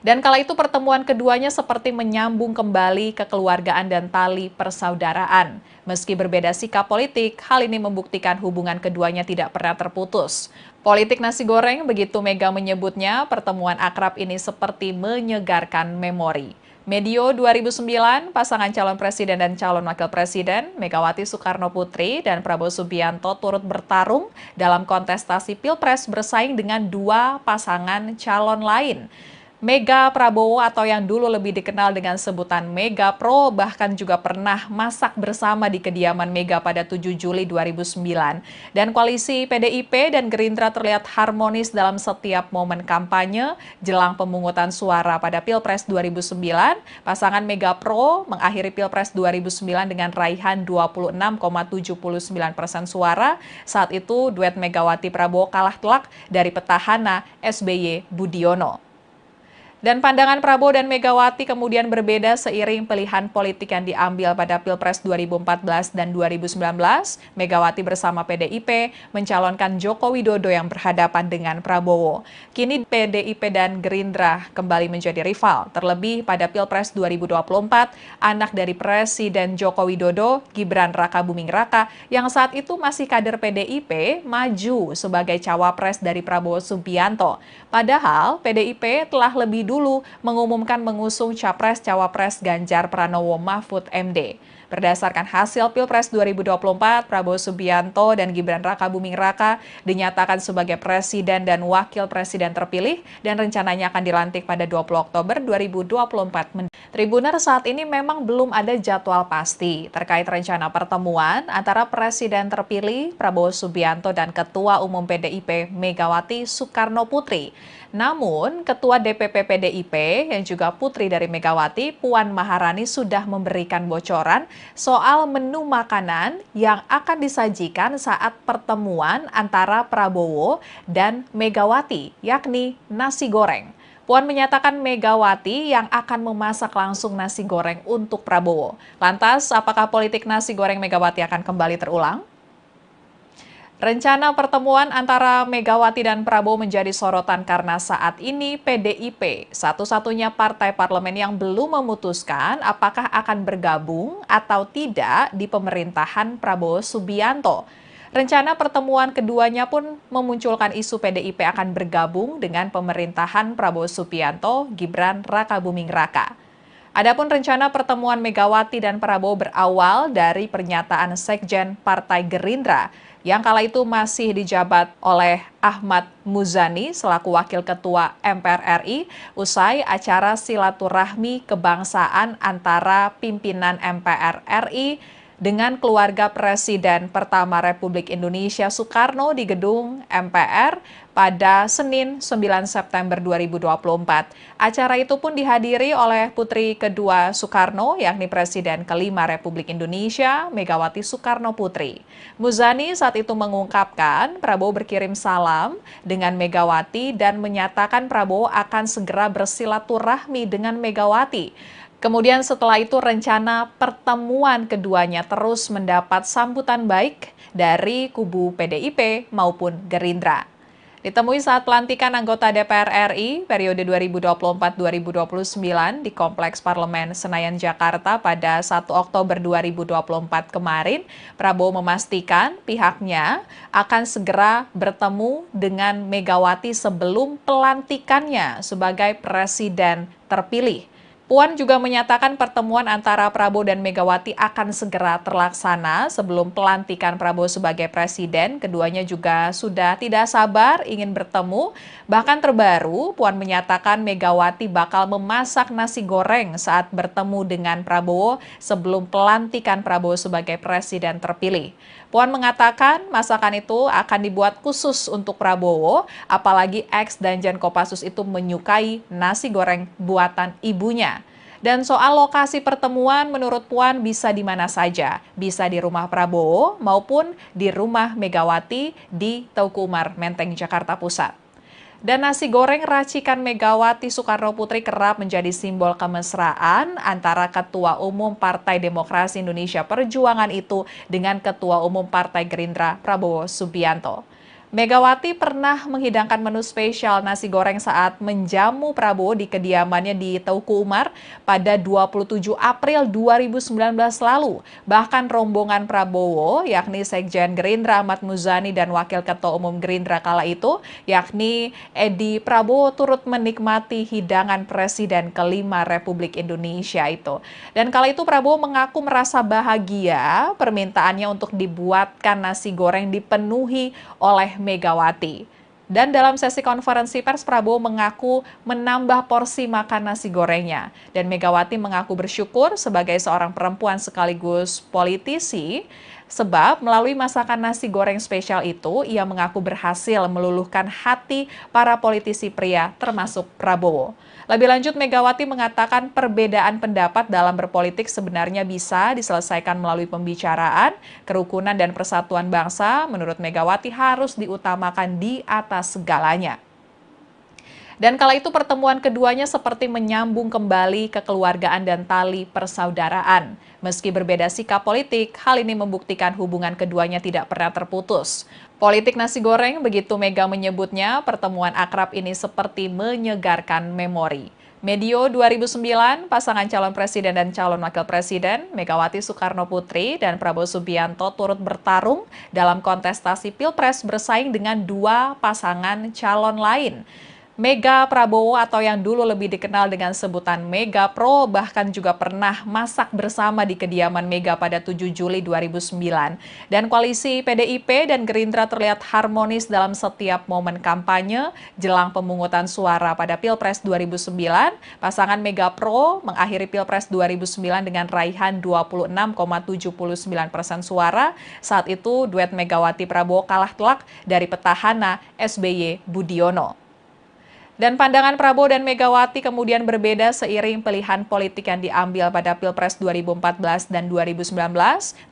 Dan kala itu pertemuan keduanya seperti menyambung kembali kekeluargaan dan tali persaudaraan. Meski berbeda sikap politik, hal ini membuktikan hubungan keduanya tidak pernah terputus. Politik nasi goreng, begitu Mega menyebutnya, pertemuan akrab ini seperti menyegarkan memori. Medio 2009, pasangan calon presiden dan calon wakil presiden, Megawati Soekarno Putri dan Prabowo Subianto turut bertarung dalam kontestasi Pilpres bersaing dengan dua pasangan calon lain. Mega Prabowo atau yang dulu lebih dikenal dengan sebutan Mega Pro bahkan juga pernah masak bersama di kediaman Mega pada 7 Juli 2009. Dan koalisi PDIP dan Gerindra terlihat harmonis dalam setiap momen kampanye jelang pemungutan suara pada Pilpres 2009. Pasangan Mega Pro mengakhiri Pilpres 2009 dengan raihan 26,79% suara. Saat itu duet Megawati Prabowo kalah telak dari petahana SBY Budiono. Dan pandangan Prabowo dan Megawati kemudian berbeda seiring pilihan politik yang diambil pada Pilpres 2014 dan 2019. Megawati bersama PDIP mencalonkan Joko Widodo yang berhadapan dengan Prabowo. Kini PDIP dan Gerindra kembali menjadi rival. Terlebih pada Pilpres 2024, anak dari Presiden Joko Widodo, Gibran Rakabuming Raka, yang saat itu masih kader PDIP, maju sebagai cawapres dari Prabowo Subianto. Padahal PDIP telah lebih dulu mengumumkan mengusung Capres-Cawapres Ganjar Pranowo Mahfud MD. Berdasarkan hasil Pilpres 2024, Prabowo Subianto dan Gibran Rakabuming Raka dinyatakan sebagai presiden dan wakil presiden terpilih dan rencananya akan dilantik pada 20 Oktober 2024. Tribuner saat ini memang belum ada jadwal pasti terkait rencana pertemuan antara presiden terpilih Prabowo Subianto dan Ketua Umum PDIP Megawati Soekarno Putri. Namun, Ketua DPP PDIP yang juga putri dari Megawati, Puan Maharani sudah memberikan bocoran soal menu makanan yang akan disajikan saat pertemuan antara Prabowo dan Megawati, yakni nasi goreng. Puan menyatakan Megawati yang akan memasak langsung nasi goreng untuk Prabowo. Lantas, apakah politik nasi goreng Megawati akan kembali terulang? Rencana pertemuan antara Megawati dan Prabowo menjadi sorotan karena saat ini PDIP, satu-satunya partai parlemen yang belum memutuskan apakah akan bergabung atau tidak di pemerintahan Prabowo Subianto. Rencana pertemuan keduanya pun memunculkan isu PDIP akan bergabung dengan pemerintahan Prabowo Subianto, Gibran Rakabuming Raka. Adapun rencana pertemuan Megawati dan Prabowo berawal dari pernyataan Sekjen Partai Gerindra yang kala itu masih dijabat oleh Ahmad Muzani selaku Wakil Ketua MPR RI usai acara silaturahmi kebangsaan antara pimpinan MPR RI dengan keluarga Presiden pertama Republik Indonesia Soekarno di gedung MPR pada Senin 9 September 2024. Acara itu pun dihadiri oleh putri kedua Soekarno, yakni Presiden kelima Republik Indonesia, Megawati Soekarno Putri. Muzani saat itu mengungkapkan Prabowo berkirim salam dengan Megawati dan menyatakan Prabowo akan segera bersilaturahmi dengan Megawati. Kemudian setelah itu rencana pertemuan keduanya terus mendapat sambutan baik dari kubu PDIP maupun Gerindra. Ditemui saat pelantikan anggota DPR RI periode 2024-2029 di Kompleks Parlemen Senayan, Jakarta pada 1 Oktober 2024 kemarin, Prabowo memastikan pihaknya akan segera bertemu dengan Megawati sebelum pelantikannya sebagai presiden terpilih. Puan juga menyatakan pertemuan antara Prabowo dan Megawati akan segera terlaksana sebelum pelantikan Prabowo sebagai presiden. Keduanya juga sudah tidak sabar ingin bertemu. Bahkan terbaru, Puan menyatakan Megawati bakal memasak nasi goreng saat bertemu dengan Prabowo sebelum pelantikan Prabowo sebagai presiden terpilih. Puan mengatakan masakan itu akan dibuat khusus untuk Prabowo, apalagi ex Danjen Kopassus itu menyukai nasi goreng buatan ibunya. Dan soal lokasi pertemuan menurut Puan bisa di mana saja, bisa di rumah Prabowo maupun di rumah Megawati di Teuku Umar, Menteng, Jakarta Pusat. Dan nasi goreng racikan Megawati Soekarno Putri kerap menjadi simbol kemesraan antara Ketua Umum Partai Demokrasi Indonesia Perjuangan itu dengan Ketua Umum Partai Gerindra Prabowo Subianto. Megawati pernah menghidangkan menu spesial nasi goreng saat menjamu Prabowo di kediamannya di Teuku Umar pada 27 April 2019 lalu. Bahkan rombongan Prabowo, yakni Sekjen Gerindra Ahmad Muzani dan Wakil Ketua Umum Gerindra kala itu, yakni Edi Prabowo turut menikmati hidangan Presiden kelima Republik Indonesia itu. Dan kala itu Prabowo mengaku merasa bahagia permintaannya untuk dibuatkan nasi goreng dipenuhi oleh Megawati. Dan dalam sesi konferensi pers, Prabowo mengaku menambah porsi makan nasi gorengnya. Dan Megawati mengaku bersyukur sebagai seorang perempuan sekaligus politisi, sebab melalui masakan nasi goreng spesial itu, ia mengaku berhasil meluluhkan hati para politisi pria termasuk Prabowo. Lebih lanjut, Megawati mengatakan perbedaan pendapat dalam berpolitik sebenarnya bisa diselesaikan melalui pembicaraan, kerukunan dan persatuan bangsa. Menurut Megawati harus diutamakan di atas segalanya. Dan kala itu pertemuan keduanya seperti menyambung kembali kekeluargaan dan tali persaudaraan. Meski berbeda sikap politik, hal ini membuktikan hubungan keduanya tidak pernah terputus. Politik nasi goreng, begitu Mega menyebutnya, pertemuan akrab ini seperti menyegarkan memori. Medio 2009, pasangan calon presiden dan calon wakil presiden, Megawati Soekarno Putri dan Prabowo Subianto turut bertarung dalam kontestasi Pilpres bersaing dengan dua pasangan calon lain. Mega Prabowo atau yang dulu lebih dikenal dengan sebutan Mega Pro bahkan juga pernah masak bersama di kediaman Mega pada 7 Juli 2009. Dan koalisi PDIP dan Gerindra terlihat harmonis dalam setiap momen kampanye jelang pemungutan suara pada Pilpres 2009. Pasangan Mega Pro mengakhiri Pilpres 2009 dengan raihan 26,79% suara. Saat itu duet Megawati Prabowo kalah telak dari petahana SBY Budiono. Dan pandangan Prabowo dan Megawati kemudian berbeda seiring pilihan politik yang diambil pada Pilpres 2014 dan 2019.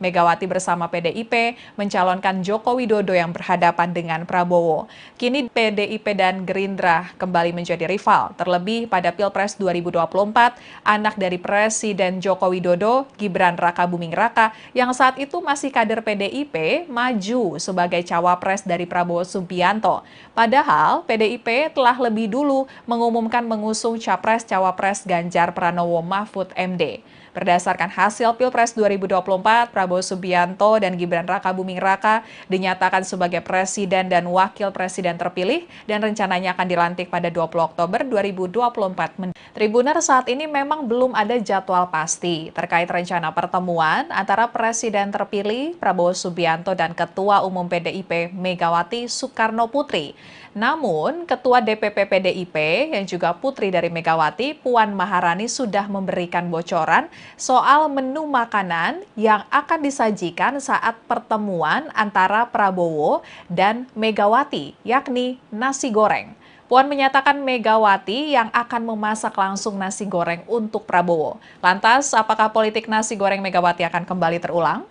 Megawati bersama PDIP mencalonkan Joko Widodo yang berhadapan dengan Prabowo. Kini PDIP dan Gerindra kembali menjadi rival. Terlebih pada Pilpres 2024, anak dari Presiden Joko Widodo, Gibran Rakabuming Raka, yang saat itu masih kader PDIP, maju sebagai cawapres dari Prabowo Subianto. Padahal PDIP telah lebih dulu mengumumkan mengusung Capres-Cawapres Ganjar Pranowo Mahfud MD. Berdasarkan hasil Pilpres 2024, Prabowo Subianto dan Gibran Rakabuming Raka dinyatakan sebagai presiden dan wakil presiden terpilih dan rencananya akan dilantik pada 20 Oktober 2024. Tribuner, saat ini memang belum ada jadwal pasti terkait rencana pertemuan antara presiden terpilih Prabowo Subianto dan Ketua Umum PDIP Megawati Soekarno Putri. Namun, Ketua DPP PDIP yang juga putri dari Megawati, Puan Maharani sudah memberikan bocoran soal menu makanan yang akan disajikan saat pertemuan antara Prabowo dan Megawati, yakni nasi goreng. Puan menyatakan Megawati yang akan memasak langsung nasi goreng untuk Prabowo. Lantas, apakah politik nasi goreng Megawati akan kembali terulang?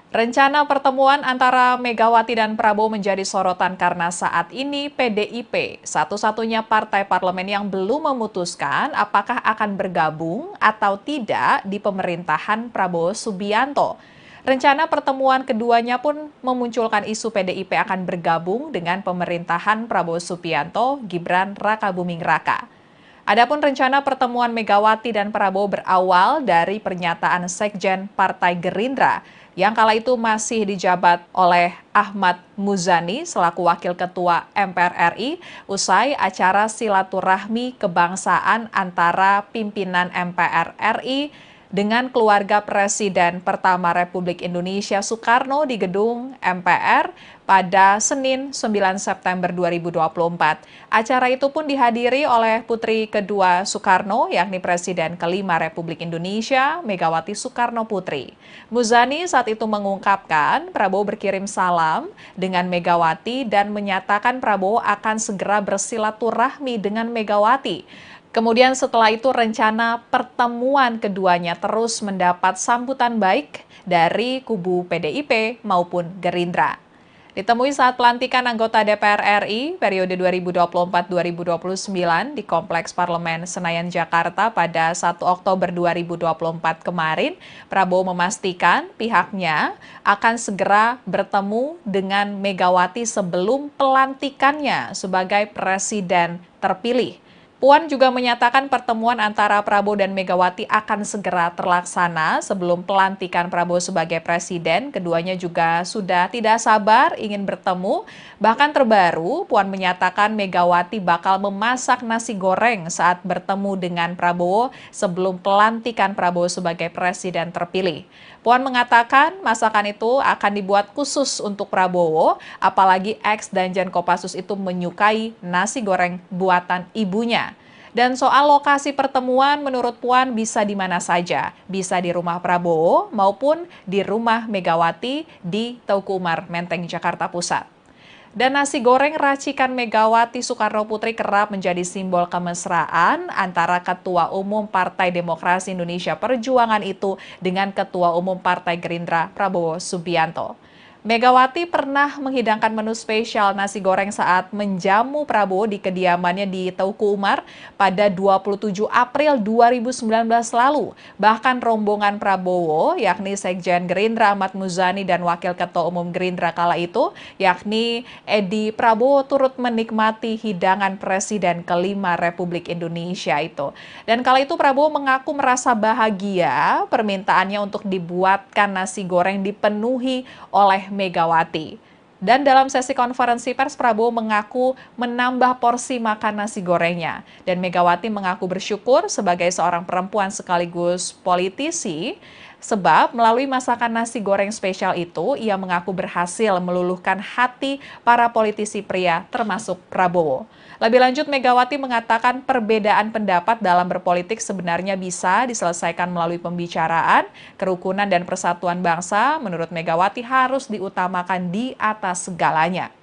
Rencana pertemuan antara Megawati dan Prabowo menjadi sorotan karena saat ini PDIP, satu-satunya partai parlemen yang belum memutuskan apakah akan bergabung atau tidak di pemerintahan Prabowo Subianto. Rencana pertemuan keduanya pun memunculkan isu PDIP akan bergabung dengan pemerintahan Prabowo Subianto, Gibran Rakabuming Raka. Adapun rencana pertemuan Megawati dan Prabowo berawal dari pernyataan Sekjen Partai Gerindra yang kala itu masih dijabat oleh Ahmad Muzani selaku Wakil Ketua MPR RI usai acara silaturahmi kebangsaan antara pimpinan MPR RI dengan keluarga Presiden pertama Republik Indonesia Soekarno di gedung MPR pada Senin 9 September 2024. Acara itu pun dihadiri oleh putri kedua Soekarno, yakni Presiden kelima Republik Indonesia, Megawati Soekarno Putri. Muzani saat itu mengungkapkan Prabowo berkirim salam dengan Megawati dan menyatakan Prabowo akan segera bersilaturahmi dengan Megawati. Kemudian setelah itu rencana pertemuan keduanya terus mendapat sambutan baik dari kubu PDIP maupun Gerindra. Ditemui saat pelantikan anggota DPR RI periode 2024-2029 di Kompleks Parlemen Senayan, Jakarta pada 1 Oktober 2024 kemarin, Prabowo memastikan pihaknya akan segera bertemu dengan Megawati sebelum pelantikannya sebagai presiden terpilih. Puan juga menyatakan pertemuan antara Prabowo dan Megawati akan segera terlaksana sebelum pelantikan Prabowo sebagai presiden. Keduanya juga sudah tidak sabar ingin bertemu. Bahkan terbaru, Puan menyatakan Megawati bakal memasak nasi goreng saat bertemu dengan Prabowo sebelum pelantikan Prabowo sebagai presiden terpilih. Puan mengatakan masakan itu akan dibuat khusus untuk Prabowo, apalagi ex Danjen Kopassus itu menyukai nasi goreng buatan ibunya. Dan soal lokasi pertemuan menurut Puan bisa di mana saja, bisa di rumah Prabowo maupun di rumah Megawati di Teuku Umar, Menteng, Jakarta Pusat. Dan nasi goreng racikan Megawati Soekarno Putri kerap menjadi simbol kemesraan antara Ketua Umum Partai Demokrasi Indonesia Perjuangan itu dengan Ketua Umum Partai Gerindra Prabowo Subianto. Megawati pernah menghidangkan menu spesial nasi goreng saat menjamu Prabowo di kediamannya di Teuku Umar pada 27 April 2019 lalu. Bahkan rombongan Prabowo, yakni Sekjen Gerindra Ahmad Muzani dan Wakil Ketua Umum Gerindra kala itu, yakni Edi Prabowo turut menikmati hidangan Presiden kelima Republik Indonesia itu. Dan kala itu Prabowo mengaku merasa bahagia permintaannya untuk dibuatkan nasi goreng dipenuhi oleh Megawati. Dan dalam sesi konferensi pers, Prabowo mengaku menambah porsi makan nasi gorengnya. Dan Megawati mengaku bersyukur sebagai seorang perempuan sekaligus politisi, sebab melalui masakan nasi goreng spesial itu, ia mengaku berhasil meluluhkan hati para politisi pria termasuk Prabowo. Lebih lanjut, Megawati mengatakan perbedaan pendapat dalam berpolitik sebenarnya bisa diselesaikan melalui pembicaraan, kerukunan dan persatuan bangsa. Menurut Megawati harus diutamakan di atas segalanya.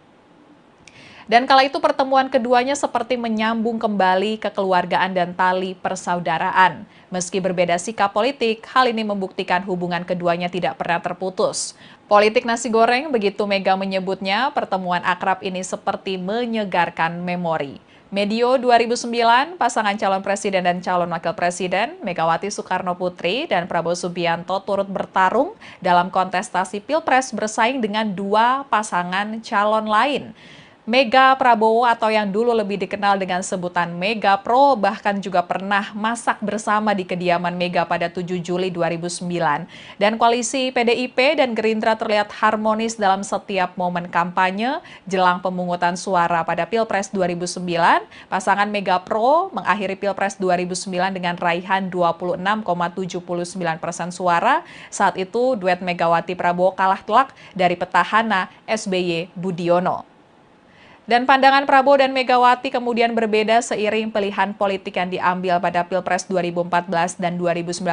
Dan kala itu pertemuan keduanya seperti menyambung kembali kekeluargaan dan tali persaudaraan. Meski berbeda sikap politik, hal ini membuktikan hubungan keduanya tidak pernah terputus. Politik nasi goreng, begitu Mega menyebutnya, pertemuan akrab ini seperti menyegarkan memori. Medio 2009, pasangan calon presiden dan calon wakil presiden, Megawati Soekarno Putri dan Prabowo Subianto turut bertarung dalam kontestasi Pilpres bersaing dengan dua pasangan calon lain. Mega Prabowo atau yang dulu lebih dikenal dengan sebutan Mega Pro bahkan juga pernah masak bersama di kediaman Mega pada 7 Juli 2009. Dan koalisi PDIP dan Gerindra terlihat harmonis dalam setiap momen kampanye jelang pemungutan suara pada Pilpres 2009. Pasangan Mega Pro mengakhiri Pilpres 2009 dengan raihan 26,79% suara. Saat itu duet Megawati Prabowo kalah telak dari petahana SBY Budiono. Dan pandangan Prabowo dan Megawati kemudian berbeda seiring pilihan politik yang diambil pada Pilpres 2014 dan 2019.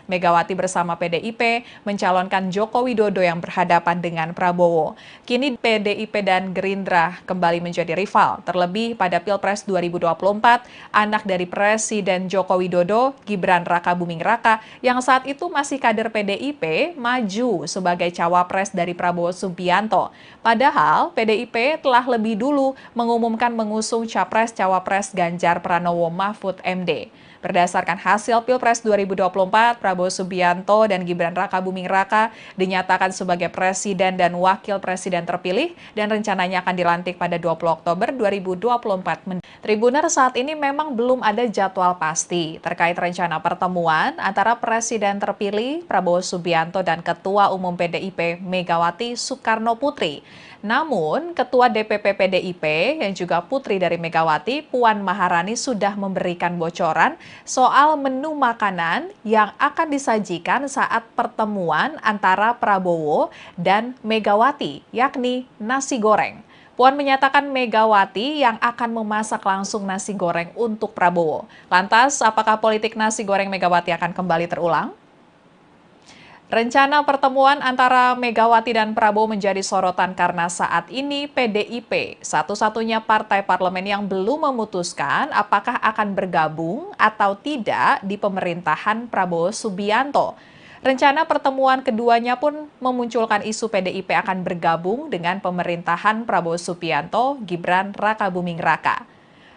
Megawati bersama PDIP mencalonkan Joko Widodo yang berhadapan dengan Prabowo. Kini PDIP dan Gerindra kembali menjadi rival. Terlebih pada Pilpres 2024, anak dari Presiden Joko Widodo, Gibran Rakabuming Raka, yang saat itu masih kader PDIP, maju sebagai cawapres dari Prabowo Subianto. Padahal PDIP telah lebih dulu mengumumkan mengusung Capres-Cawapres Ganjar Pranowo Mahfud MD. Berdasarkan hasil Pilpres 2024, Prabowo Subianto dan Gibran Rakabuming Raka dinyatakan sebagai presiden dan wakil presiden terpilih dan rencananya akan dilantik pada 20 Oktober 2024. Tribuner, saat ini memang belum ada jadwal pasti terkait rencana pertemuan antara presiden terpilih Prabowo Subianto dan Ketua Umum PDIP Megawati Soekarno Putri. Namun, Ketua DPP PDIP yang juga putri dari Megawati, Puan Maharani sudah memberikan bocoran soal menu makanan yang akan disajikan saat pertemuan antara Prabowo dan Megawati, yakni nasi goreng. Puan menyatakan Megawati yang akan memasak langsung nasi goreng untuk Prabowo. Lantas, apakah politik nasi goreng Megawati akan kembali terulang? Rencana pertemuan antara Megawati dan Prabowo menjadi sorotan karena saat ini PDIP, satu-satunya partai parlemen yang belum memutuskan apakah akan bergabung atau tidak di pemerintahan Prabowo Subianto. Rencana pertemuan keduanya pun memunculkan isu PDIP akan bergabung dengan pemerintahan Prabowo Subianto, Gibran Rakabuming Raka.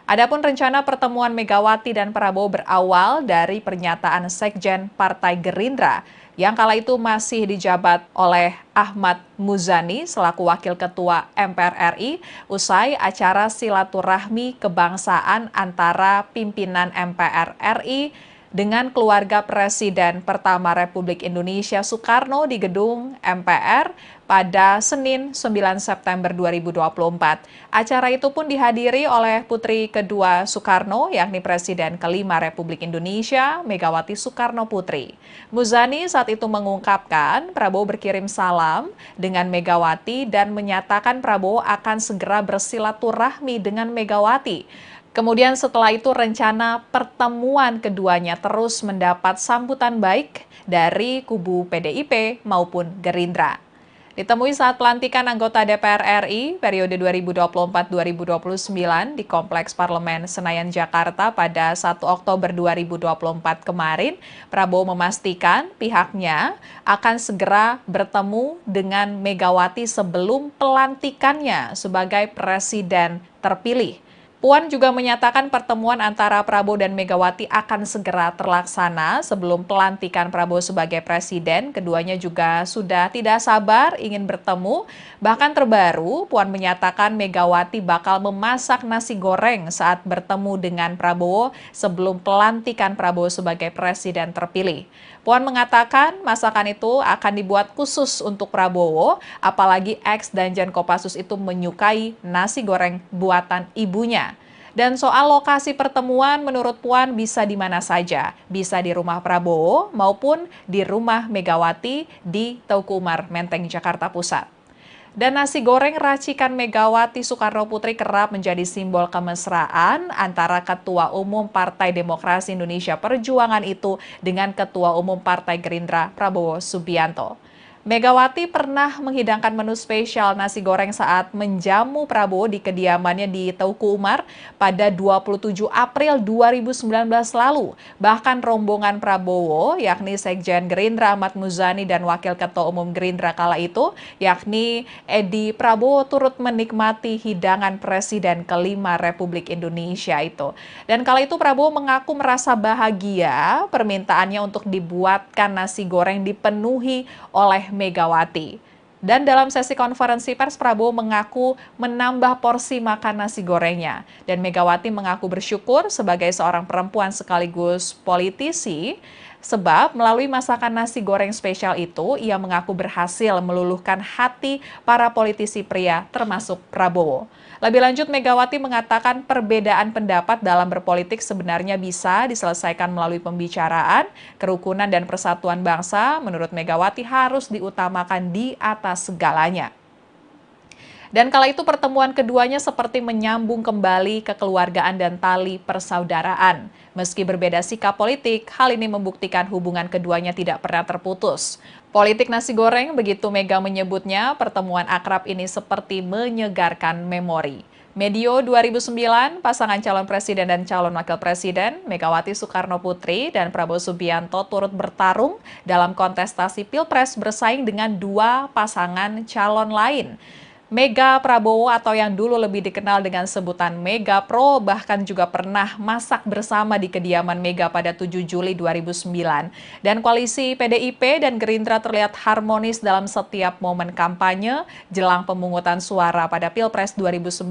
Adapun rencana pertemuan Megawati dan Prabowo berawal dari pernyataan Sekjen Partai Gerindra yang kala itu masih dijabat oleh Ahmad Muzani selaku Wakil Ketua MPR RI usai acara silaturahmi kebangsaan antara pimpinan MPR RI dengan keluarga Presiden pertama Republik Indonesia Soekarno di gedung MPR pada Senin 9 September 2024. Acara itu pun dihadiri oleh putri kedua Soekarno, yakni Presiden kelima Republik Indonesia, Megawati Soekarno Putri. Muzani saat itu mengungkapkan Prabowo berkirim salam dengan Megawati dan menyatakan Prabowo akan segera bersilaturahmi dengan Megawati. Kemudian setelah itu rencana pertemuan keduanya terus mendapat sambutan baik dari kubu PDIP maupun Gerindra. Ditemui saat pelantikan anggota DPR RI periode 2024-2029 di Kompleks Parlemen Senayan, Jakarta pada 1 Oktober 2024 kemarin, Prabowo memastikan pihaknya akan segera bertemu dengan Megawati sebelum pelantikannya sebagai presiden terpilih. Puan juga menyatakan pertemuan antara Prabowo dan Megawati akan segera terlaksana sebelum pelantikan Prabowo sebagai presiden. Keduanya juga sudah tidak sabar ingin bertemu. Bahkan terbaru, Puan menyatakan Megawati bakal memasak nasi goreng saat bertemu dengan Prabowo sebelum pelantikan Prabowo sebagai presiden terpilih. Puan mengatakan masakan itu akan dibuat khusus untuk Prabowo, apalagi ex Danjen Kopassus itu menyukai nasi goreng buatan ibunya. Dan soal lokasi pertemuan menurut Puan bisa di mana saja, bisa di rumah Prabowo maupun di rumah Megawati di Teuku Umar, Menteng, Jakarta Pusat. Dan nasi goreng racikan Megawati Soekarno Putri kerap menjadi simbol kemesraan antara Ketua Umum Partai Demokrasi Indonesia Perjuangan itu dengan Ketua Umum Partai Gerindra Prabowo Subianto. Megawati pernah menghidangkan menu spesial nasi goreng saat menjamu Prabowo di kediamannya di Teuku Umar pada 27 April 2019 lalu. Bahkan rombongan Prabowo, yakni Sekjen Gerindra Ahmad Muzani dan Wakil Ketua Umum Gerindra kala itu, yakni Edi Prabowo turut menikmati hidangan Presiden kelima Republik Indonesia itu. Dan kala itu Prabowo mengaku merasa bahagia permintaannya untuk dibuatkan nasi goreng dipenuhi oleh Megawati. Dan dalam sesi konferensi pers, Prabowo mengaku menambah porsi makan nasi gorengnya. Dan Megawati mengaku bersyukur sebagai seorang perempuan sekaligus politisi, sebab melalui masakan nasi goreng spesial itu, ia mengaku berhasil meluluhkan hati para politisi pria termasuk Prabowo. Lebih lanjut, Megawati mengatakan perbedaan pendapat dalam berpolitik sebenarnya bisa diselesaikan melalui pembicaraan, kerukunan dan persatuan bangsa. Menurut Megawati harus diutamakan di atas segalanya. Dan kala itu pertemuan keduanya seperti menyambung kembali kekeluargaan dan tali persaudaraan. Meski berbeda sikap politik, hal ini membuktikan hubungan keduanya tidak pernah terputus. Politik nasi goreng, begitu Mega menyebutnya, pertemuan akrab ini seperti menyegarkan memori. Medio 2009, pasangan calon presiden dan calon wakil presiden, Megawati Soekarno Putri dan Prabowo Subianto turut bertarung dalam kontestasi Pilpres bersaing dengan dua pasangan calon lain. Mega Prabowo atau yang dulu lebih dikenal dengan sebutan Mega Pro bahkan juga pernah masak bersama di kediaman Mega pada 7 Juli 2009. Dan koalisi PDIP dan Gerindra terlihat harmonis dalam setiap momen kampanye jelang pemungutan suara pada Pilpres 2009.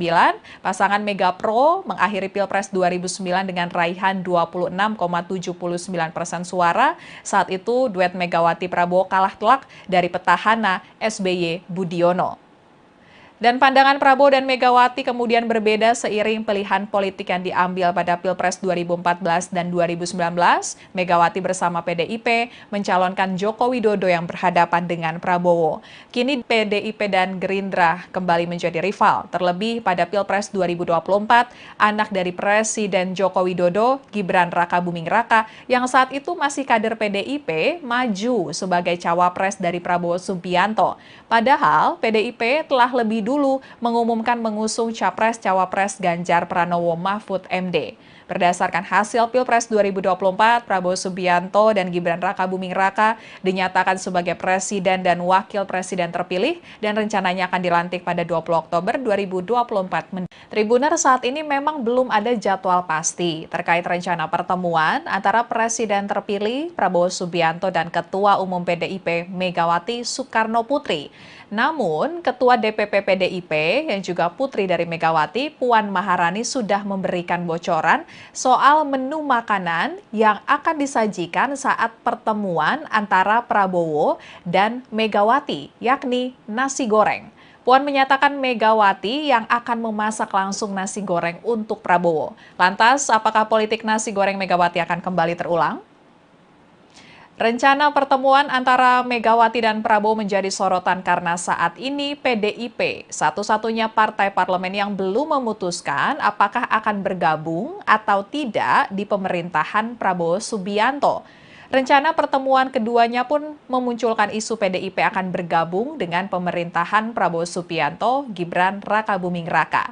Pasangan Mega Pro mengakhiri Pilpres 2009 dengan raihan 26,79% suara. Saat itu duet Megawati Prabowo kalah telak dari petahana SBY Budiono. Dan pandangan Prabowo dan Megawati kemudian berbeda seiring pilihan politik yang diambil pada Pilpres 2014 dan 2019. Megawati bersama PDIP mencalonkan Joko Widodo yang berhadapan dengan Prabowo. Kini PDIP dan Gerindra kembali menjadi rival. Terlebih pada Pilpres 2024, anak dari Presiden Joko Widodo, Gibran Rakabuming Raka, yang saat itu masih kader PDIP, maju sebagai cawapres dari Prabowo Subianto. Padahal PDIP telah lebih dulu mengumumkan mengusung Capres-Cawapres Ganjar Pranowo Mahfud MD. Berdasarkan hasil Pilpres 2024, Prabowo Subianto dan Gibran Rakabuming Raka dinyatakan sebagai presiden dan wakil presiden terpilih dan rencananya akan dilantik pada 20 Oktober 2024. Tribuner, saat ini memang belum ada jadwal pasti terkait rencana pertemuan antara presiden terpilih Prabowo Subianto dan Ketua Umum PDIP Megawati Soekarnoputri. Namun, Ketua DPP PDIP yang juga putri dari Megawati, Puan Maharani sudah memberikan bocoran soal menu makanan yang akan disajikan saat pertemuan antara Prabowo dan Megawati, yakni nasi goreng. Puan menyatakan Megawati yang akan memasak langsung nasi goreng untuk Prabowo. Lantas, apakah politik nasi goreng Megawati akan kembali terulang? Rencana pertemuan antara Megawati dan Prabowo menjadi sorotan karena saat ini PDIP, satu-satunya partai parlemen yang belum memutuskan apakah akan bergabung atau tidak di pemerintahan Prabowo Subianto. Rencana pertemuan keduanya pun memunculkan isu PDIP akan bergabung dengan pemerintahan Prabowo Subianto, Gibran Rakabuming Raka.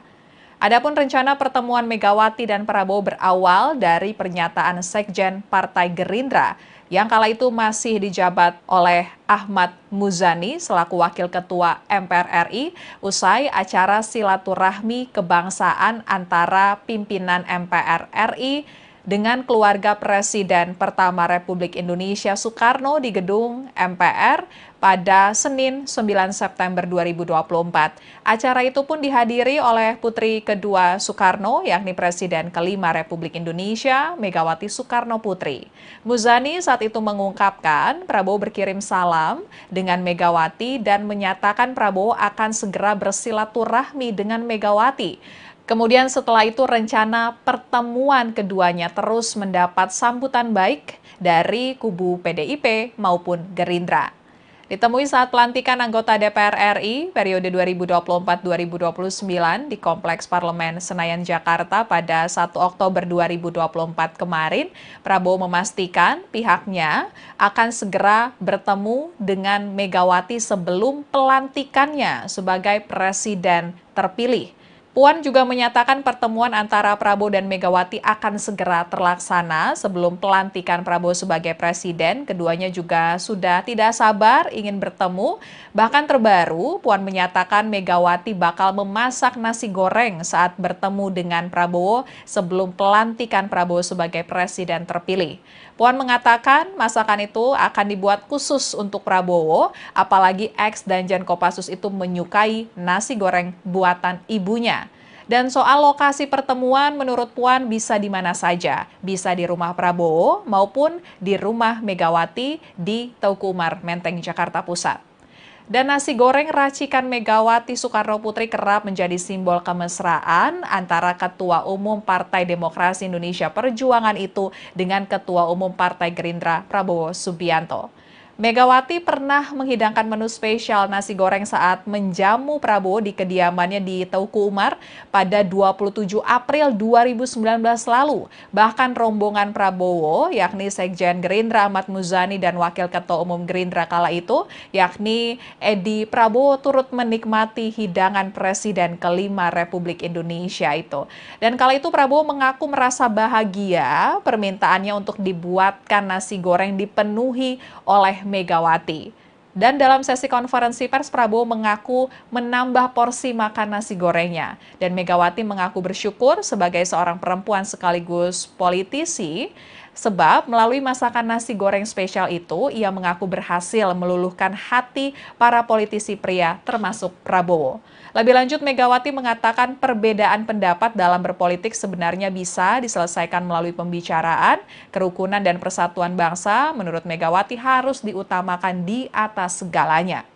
Adapun rencana pertemuan Megawati dan Prabowo berawal dari pernyataan Sekjen Partai Gerindra yang kala itu masih dijabat oleh Ahmad Muzani selaku Wakil Ketua MPR RI usai acara silaturahmi kebangsaan antara pimpinan MPR RI dengan keluarga Presiden pertama Republik Indonesia Soekarno di gedung MPR pada Senin 9 September 2024. Acara itu pun dihadiri oleh putri kedua Soekarno, yakni Presiden kelima Republik Indonesia, Megawati Soekarno Putri. Muzani saat itu mengungkapkan Prabowo berkirim salam dengan Megawati dan menyatakan Prabowo akan segera bersilaturahmi dengan Megawati. Kemudian setelah itu rencana pertemuan keduanya terus mendapat sambutan baik dari kubu PDIP maupun Gerindra. Ditemui saat pelantikan anggota DPR RI periode 2024-2029 di Kompleks Parlemen Senayan, Jakarta pada 1 Oktober 2024 kemarin, Prabowo memastikan pihaknya akan segera bertemu dengan Megawati sebelum pelantikannya sebagai presiden terpilih. Puan juga menyatakan pertemuan antara Prabowo dan Megawati akan segera terlaksana sebelum pelantikan Prabowo sebagai presiden. Keduanya juga sudah tidak sabar ingin bertemu. Bahkan terbaru, Puan menyatakan Megawati bakal memasak nasi goreng saat bertemu dengan Prabowo sebelum pelantikan Prabowo sebagai presiden terpilih. Puan mengatakan masakan itu akan dibuat khusus untuk Prabowo, apalagi ex Danjen Kopassus itu menyukai nasi goreng buatan ibunya. Dan soal lokasi pertemuan menurut Puan bisa di mana saja, bisa di rumah Prabowo maupun di rumah Megawati di Teuku Umar, Menteng, Jakarta Pusat. Dan nasi goreng racikan Megawati Soekarno Putri kerap menjadi simbol kemesraan antara Ketua Umum Partai Demokrasi Indonesia Perjuangan itu dengan Ketua Umum Partai Gerindra Prabowo Subianto. Megawati pernah menghidangkan menu spesial nasi goreng saat menjamu Prabowo di kediamannya di Teuku Umar pada 27 April 2019 lalu. Bahkan rombongan Prabowo, yakni Sekjen Gerindra Ahmad Muzani dan Wakil Ketua Umum Gerindra kala itu, yakni Edi Prabowo turut menikmati hidangan Presiden kelima Republik Indonesia itu. Dan kala itu Prabowo mengaku merasa bahagia permintaannya untuk dibuatkan nasi goreng dipenuhi oleh Megawati. Dan dalam sesi konferensi pers, Prabowo mengaku menambah porsi makan nasi gorengnya. Dan Megawati mengaku bersyukur sebagai seorang perempuan sekaligus politisi, sebab melalui masakan nasi goreng spesial itu, ia mengaku berhasil meluluhkan hati para politisi pria termasuk Prabowo. Lebih lanjut, Megawati mengatakan perbedaan pendapat dalam berpolitik sebenarnya bisa diselesaikan melalui pembicaraan, kerukunan dan persatuan bangsa. Menurut Megawati harus diutamakan di atas segalanya.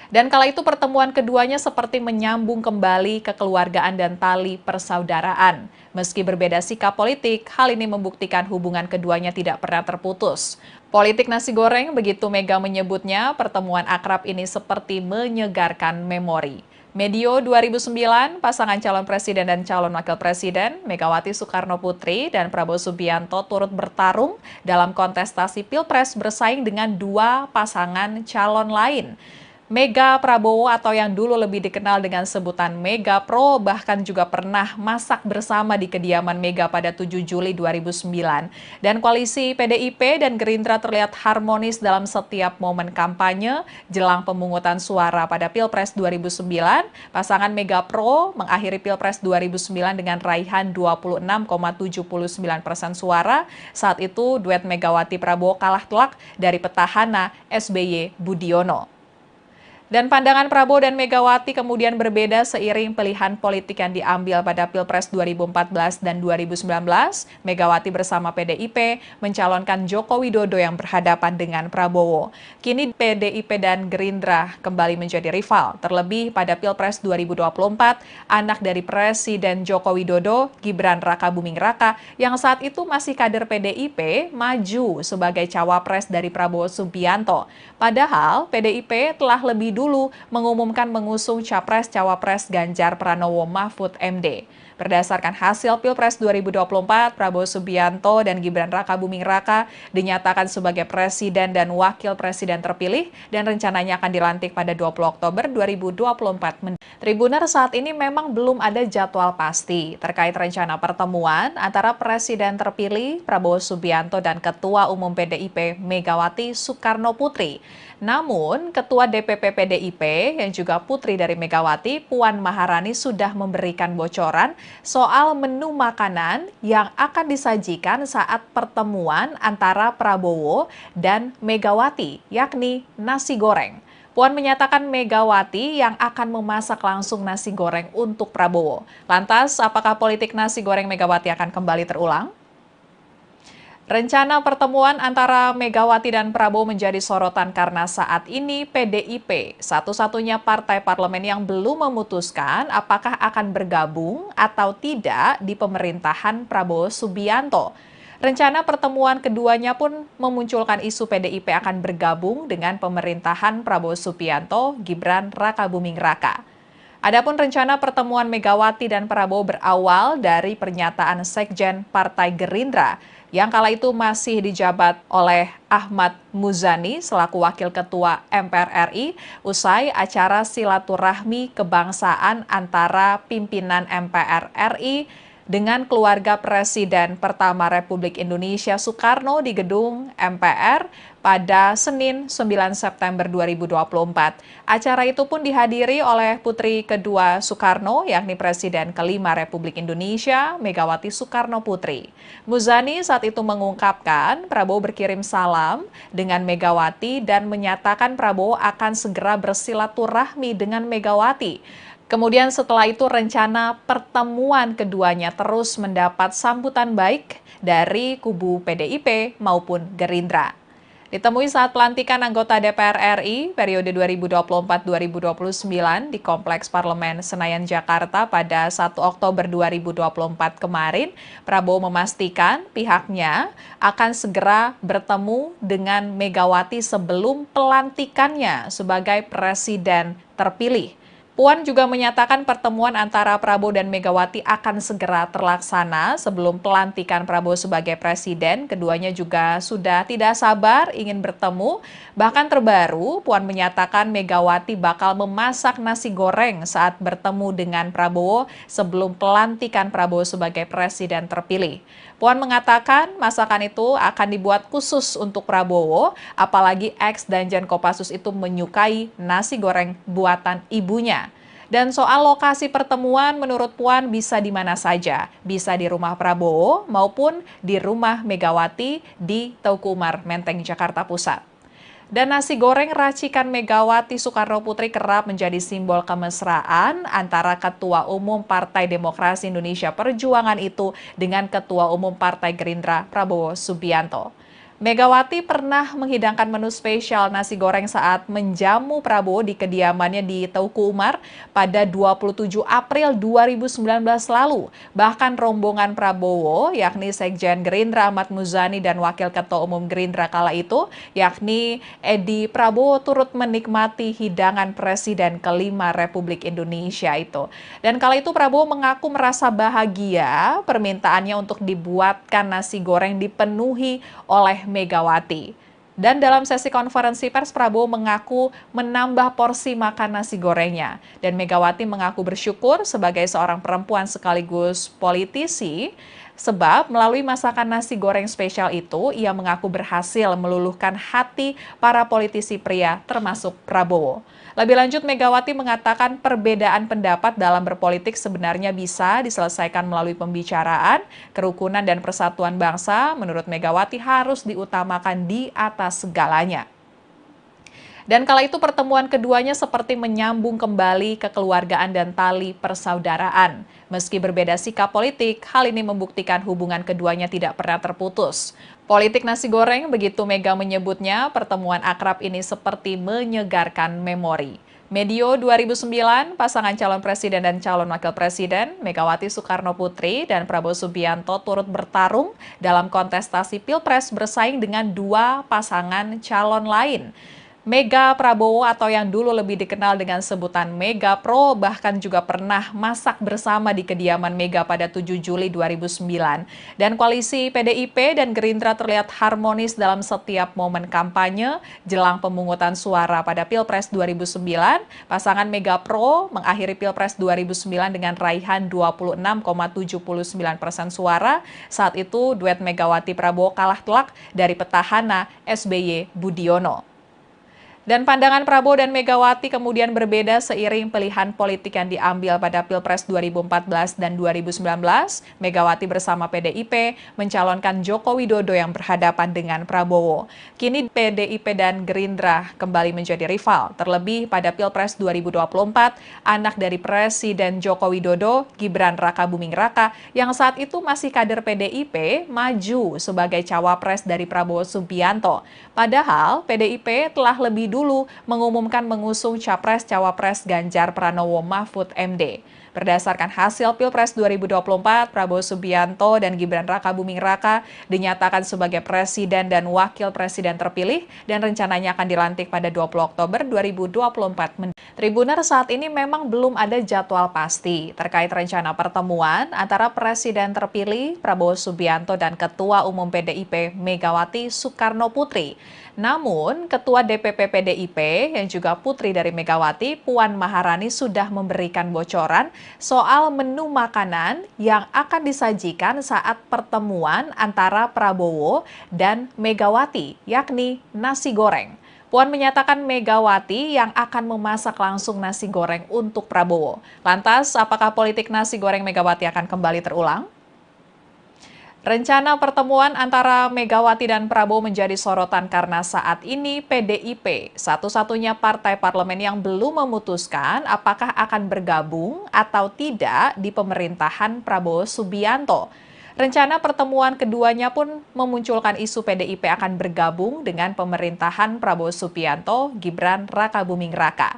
Dan kala itu pertemuan keduanya seperti menyambung kembali kekeluargaan dan tali persaudaraan. Meski berbeda sikap politik, hal ini membuktikan hubungan keduanya tidak pernah terputus. Politik nasi goreng, begitu Mega menyebutnya, pertemuan akrab ini seperti menyegarkan memori. Medio 2009, pasangan calon presiden dan calon wakil presiden, Megawati Soekarno Putri dan Prabowo Subianto turut bertarung dalam kontestasi Pilpres bersaing dengan dua pasangan calon lain. Mega Prabowo atau yang dulu lebih dikenal dengan sebutan Mega Pro bahkan juga pernah masak bersama di kediaman Mega pada 7 Juli 2009. Dan koalisi PDIP dan Gerindra terlihat harmonis dalam setiap momen kampanye jelang pemungutan suara pada Pilpres 2009. Pasangan Mega Pro mengakhiri Pilpres 2009 dengan raihan 26,79% suara. Saat itu duet Megawati Prabowo kalah telak dari petahana SBY Budiono. Dan pandangan Prabowo dan Megawati kemudian berbeda seiring pilihan politik yang diambil pada Pilpres 2014 dan 2019. Megawati bersama PDIP mencalonkan Joko Widodo yang berhadapan dengan Prabowo. Kini PDIP dan Gerindra kembali menjadi rival. Terlebih pada Pilpres 2024, anak dari Presiden Joko Widodo, Gibran Rakabuming Raka, yang saat itu masih kader PDIP, maju sebagai cawapres dari Prabowo Subianto. Padahal PDIP telah lebih dulu mengumumkan mengusung Capres-Cawapres Ganjar Pranowo Mahfud MD. Berdasarkan hasil Pilpres 2024, Prabowo Subianto dan Gibran Rakabuming Raka dinyatakan sebagai presiden dan wakil presiden terpilih dan rencananya akan dilantik pada 20 Oktober 2024. Tribuner saat ini memang belum ada jadwal pasti terkait rencana pertemuan antara presiden terpilih Prabowo Subianto dan Ketua Umum PDIP Megawati Soekarno Putri. Namun, Ketua DPP PDIP yang juga putri dari Megawati, Puan Maharani sudah memberikan bocoran soal menu makanan yang akan disajikan saat pertemuan antara Prabowo dan Megawati, yakni nasi goreng. Puan menyatakan Megawati yang akan memasak langsung nasi goreng untuk Prabowo. Lantas, apakah politik nasi goreng Megawati akan kembali terulang? Rencana pertemuan antara Megawati dan Prabowo menjadi sorotan karena saat ini PDIP, satu-satunya partai parlemen yang belum memutuskan apakah akan bergabung atau tidak di pemerintahan Prabowo Subianto. Rencana pertemuan keduanya pun memunculkan isu PDIP akan bergabung dengan pemerintahan Prabowo Subianto, Gibran Rakabuming Raka. Adapun rencana pertemuan Megawati dan Prabowo berawal dari pernyataan Sekjen Partai Gerindra yang kala itu masih dijabat oleh Ahmad Muzani selaku Wakil Ketua MPR RI usai acara silaturahmi kebangsaan antara pimpinan MPR RI dengan keluarga Presiden pertama Republik Indonesia Soekarno di gedung MPR pada Senin 9 September 2024. Acara itu pun dihadiri oleh putri kedua Soekarno, yakni Presiden kelima Republik Indonesia, Megawati Soekarno Putri. Muzani saat itu mengungkapkan Prabowo berkirim salam dengan Megawati dan menyatakan Prabowo akan segera bersilaturahmi dengan Megawati. Kemudian setelah itu rencana pertemuan keduanya terus mendapat sambutan baik dari kubu PDIP maupun Gerindra. Ditemui saat pelantikan anggota DPR RI periode 2024-2029 di Kompleks Parlemen Senayan, Jakarta pada 1 Oktober 2024 kemarin, Prabowo memastikan pihaknya akan segera bertemu dengan Megawati sebelum pelantikannya sebagai presiden terpilih. Puan juga menyatakan pertemuan antara Prabowo dan Megawati akan segera terlaksana sebelum pelantikan Prabowo sebagai presiden. Keduanya juga sudah tidak sabar ingin bertemu. Bahkan terbaru, Puan menyatakan Megawati bakal memasak nasi goreng saat bertemu dengan Prabowo sebelum pelantikan Prabowo sebagai presiden terpilih. Puan mengatakan masakan itu akan dibuat khusus untuk Prabowo, apalagi ex Danjen Kopassus itu menyukai nasi goreng buatan ibunya. Dan soal lokasi pertemuan menurut Puan bisa di mana saja, bisa di rumah Prabowo maupun di rumah Megawati di Teuku Umar Menteng, Jakarta Pusat. Dan nasi goreng racikan Megawati Soekarno Putri kerap menjadi simbol kemesraan antara Ketua Umum Partai Demokrasi Indonesia Perjuangan itu dengan Ketua Umum Partai Gerindra Prabowo Subianto. Megawati pernah menghidangkan menu spesial nasi goreng saat menjamu Prabowo di kediamannya di Teuku Umar pada 27 April 2019 lalu. Bahkan rombongan Prabowo, yakni Sekjen Gerindra Ahmad Muzani dan Wakil Ketua Umum Gerindra kala itu, yakni Edi Prabowo turut menikmati hidangan Presiden kelima Republik Indonesia itu. Dan kala itu Prabowo mengaku merasa bahagia permintaannya untuk dibuatkan nasi goreng dipenuhi oleh Megawati. Dan dalam sesi konferensi pers, Prabowo mengaku menambah porsi makan nasi gorengnya. Dan Megawati mengaku bersyukur sebagai seorang perempuan sekaligus politisi, sebab melalui masakan nasi goreng spesial itu, ia mengaku berhasil meluluhkan hati para politisi pria termasuk Prabowo. Lebih lanjut, Megawati mengatakan perbedaan pendapat dalam berpolitik sebenarnya bisa diselesaikan melalui pembicaraan, kerukunan dan persatuan bangsa. Menurut Megawati harus diutamakan di atas segalanya. Dan kala itu pertemuan keduanya seperti menyambung kembali kekeluargaan dan tali persaudaraan. Meski berbeda sikap politik, hal ini membuktikan hubungan keduanya tidak pernah terputus. Politik nasi goreng, begitu Mega menyebutnya, pertemuan akrab ini seperti menyegarkan memori. Medio 2009, pasangan calon presiden dan calon wakil presiden, Megawati Soekarno Putri dan Prabowo Subianto turut bertarung dalam kontestasi Pilpres bersaing dengan dua pasangan calon lain. Mega Prabowo atau yang dulu lebih dikenal dengan sebutan Mega Pro bahkan juga pernah masak bersama di kediaman Mega pada 7 Juli 2009. Dan koalisi PDIP dan Gerindra terlihat harmonis dalam setiap momen kampanye jelang pemungutan suara pada Pilpres 2009. Pasangan Mega Pro mengakhiri Pilpres 2009 dengan raihan 26,79% suara. Saat itu duet Megawati Prabowo kalah telak dari petahana SBY Budiono. Dan pandangan Prabowo dan Megawati kemudian berbeda seiring pilihan politik yang diambil pada Pilpres 2014 dan 2019. Megawati bersama PDIP mencalonkan Joko Widodo yang berhadapan dengan Prabowo. Kini PDIP dan Gerindra kembali menjadi rival. Terlebih pada Pilpres 2024, anak dari Presiden Joko Widodo, Gibran Rakabuming Raka, yang saat itu masih kader PDIP, maju sebagai cawapres dari Prabowo Subianto. Padahal PDIP telah lebih dulu mengumumkan mengusung Capres-Cawapres Ganjar Pranowo Mahfud MD. Berdasarkan hasil Pilpres 2024, Prabowo Subianto dan Gibran Rakabuming Raka dinyatakan sebagai presiden dan wakil presiden terpilih dan rencananya akan dilantik pada 20 Oktober 2024. Tribuner, saat ini memang belum ada jadwal pasti terkait rencana pertemuan antara presiden terpilih Prabowo Subianto dan Ketua Umum PDIP Megawati Soekarno Putri. Namun, Ketua DPP PDIP yang juga putri dari Megawati, Puan Maharani sudah memberikan bocoran soal menu makanan yang akan disajikan saat pertemuan antara Prabowo dan Megawati, yakni nasi goreng. Puan menyatakan Megawati yang akan memasak langsung nasi goreng untuk Prabowo. Lantas, apakah politik nasi goreng Megawati akan kembali terulang? Rencana pertemuan antara Megawati dan Prabowo menjadi sorotan karena saat ini PDIP satu-satunya partai parlemen yang belum memutuskan apakah akan bergabung atau tidak di pemerintahan Prabowo Subianto. Rencana pertemuan keduanya pun memunculkan isu PDIP akan bergabung dengan pemerintahan Prabowo Subianto, Gibran Rakabuming Raka.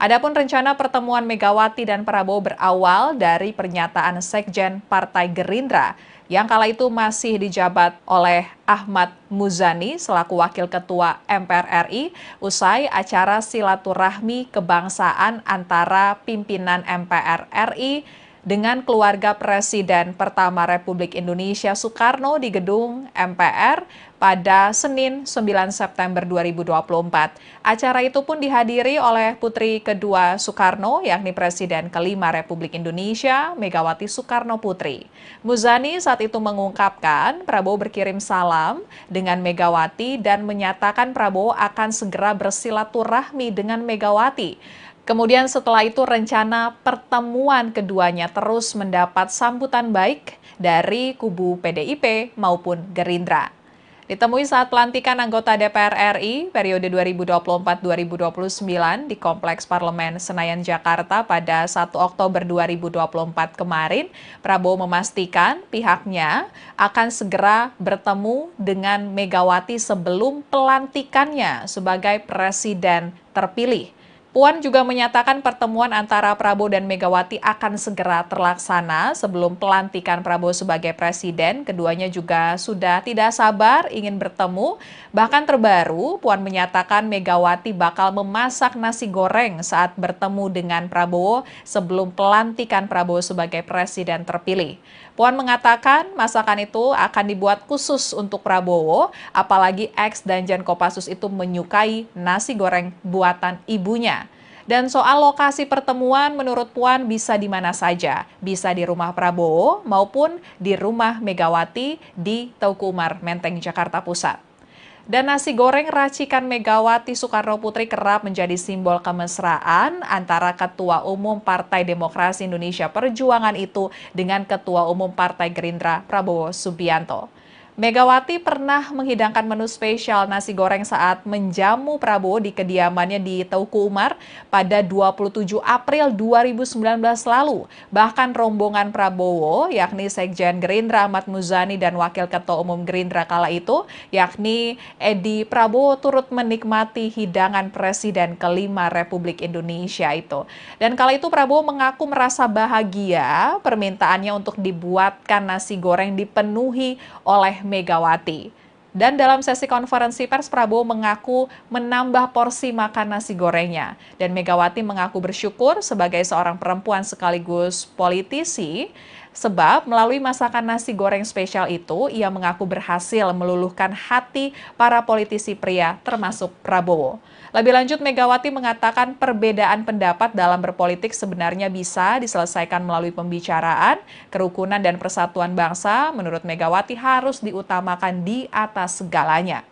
Adapun rencana pertemuan Megawati dan Prabowo berawal dari pernyataan Sekjen Partai Gerindra yang kala itu masih dijabat oleh Ahmad Muzani selaku Wakil Ketua MPR RI usai acara silaturahmi kebangsaan antara pimpinan MPR RI dengan keluarga Presiden pertama Republik Indonesia Soekarno di gedung MPR pada Senin 9 September 2024. Acara itu pun dihadiri oleh putri kedua Soekarno, yakni Presiden kelima Republik Indonesia, Megawati Soekarno Putri. Muzani saat itu mengungkapkan Prabowo berkirim salam dengan Megawati dan menyatakan Prabowo akan segera bersilaturahmi dengan Megawati. Kemudian setelah itu rencana pertemuan keduanya terus mendapat sambutan baik dari kubu PDIP maupun Gerindra. Ditemui saat pelantikan anggota DPR RI periode 2024-2029 di Kompleks Parlemen Senayan, Jakarta pada 1 Oktober 2024 kemarin, Prabowo memastikan pihaknya akan segera bertemu dengan Megawati sebelum pelantikannya sebagai presiden terpilih. Puan juga menyatakan pertemuan antara Prabowo dan Megawati akan segera terlaksana sebelum pelantikan Prabowo sebagai presiden. Keduanya juga sudah tidak sabar ingin bertemu. Bahkan terbaru, Puan menyatakan Megawati bakal memasak nasi goreng saat bertemu dengan Prabowo sebelum pelantikan Prabowo sebagai presiden terpilih. Puan mengatakan masakan itu akan dibuat khusus untuk Prabowo, apalagi ex Danjen Kopassus itu menyukai nasi goreng buatan ibunya. Dan soal lokasi pertemuan, menurut Puan bisa di mana saja. Bisa di rumah Prabowo maupun di rumah Megawati di Teuku Umar, Menteng, Jakarta Pusat. Dan nasi goreng racikan Megawati Soekarno Putri kerap menjadi simbol kemesraan antara Ketua Umum Partai Demokrasi Indonesia Perjuangan itu dengan Ketua Umum Partai Gerindra Prabowo Subianto. Megawati pernah menghidangkan menu spesial nasi goreng saat menjamu Prabowo di kediamannya di Teuku Umar pada 27 April 2019 lalu. Bahkan rombongan Prabowo, yakni Sekjen Gerindra Ahmad Muzani dan Wakil Ketua Umum Gerindra kala itu, yakni Edi Prabowo turut menikmati hidangan Presiden kelima Republik Indonesia itu. Dan kala itu Prabowo mengaku merasa bahagia permintaannya untuk dibuatkan nasi goreng dipenuhi oleh Megawati. Dan dalam sesi konferensi pers, Prabowo mengaku menambah porsi makan nasi gorengnya. Dan Megawati mengaku bersyukur sebagai seorang perempuan sekaligus politisi, sebab melalui masakan nasi goreng spesial itu, ia mengaku berhasil meluluhkan hati para politisi pria termasuk Prabowo. Lebih lanjut, Megawati mengatakan perbedaan pendapat dalam berpolitik sebenarnya bisa diselesaikan melalui pembicaraan, kerukunan dan persatuan bangsa. Menurut Megawati harus diutamakan di atas segalanya.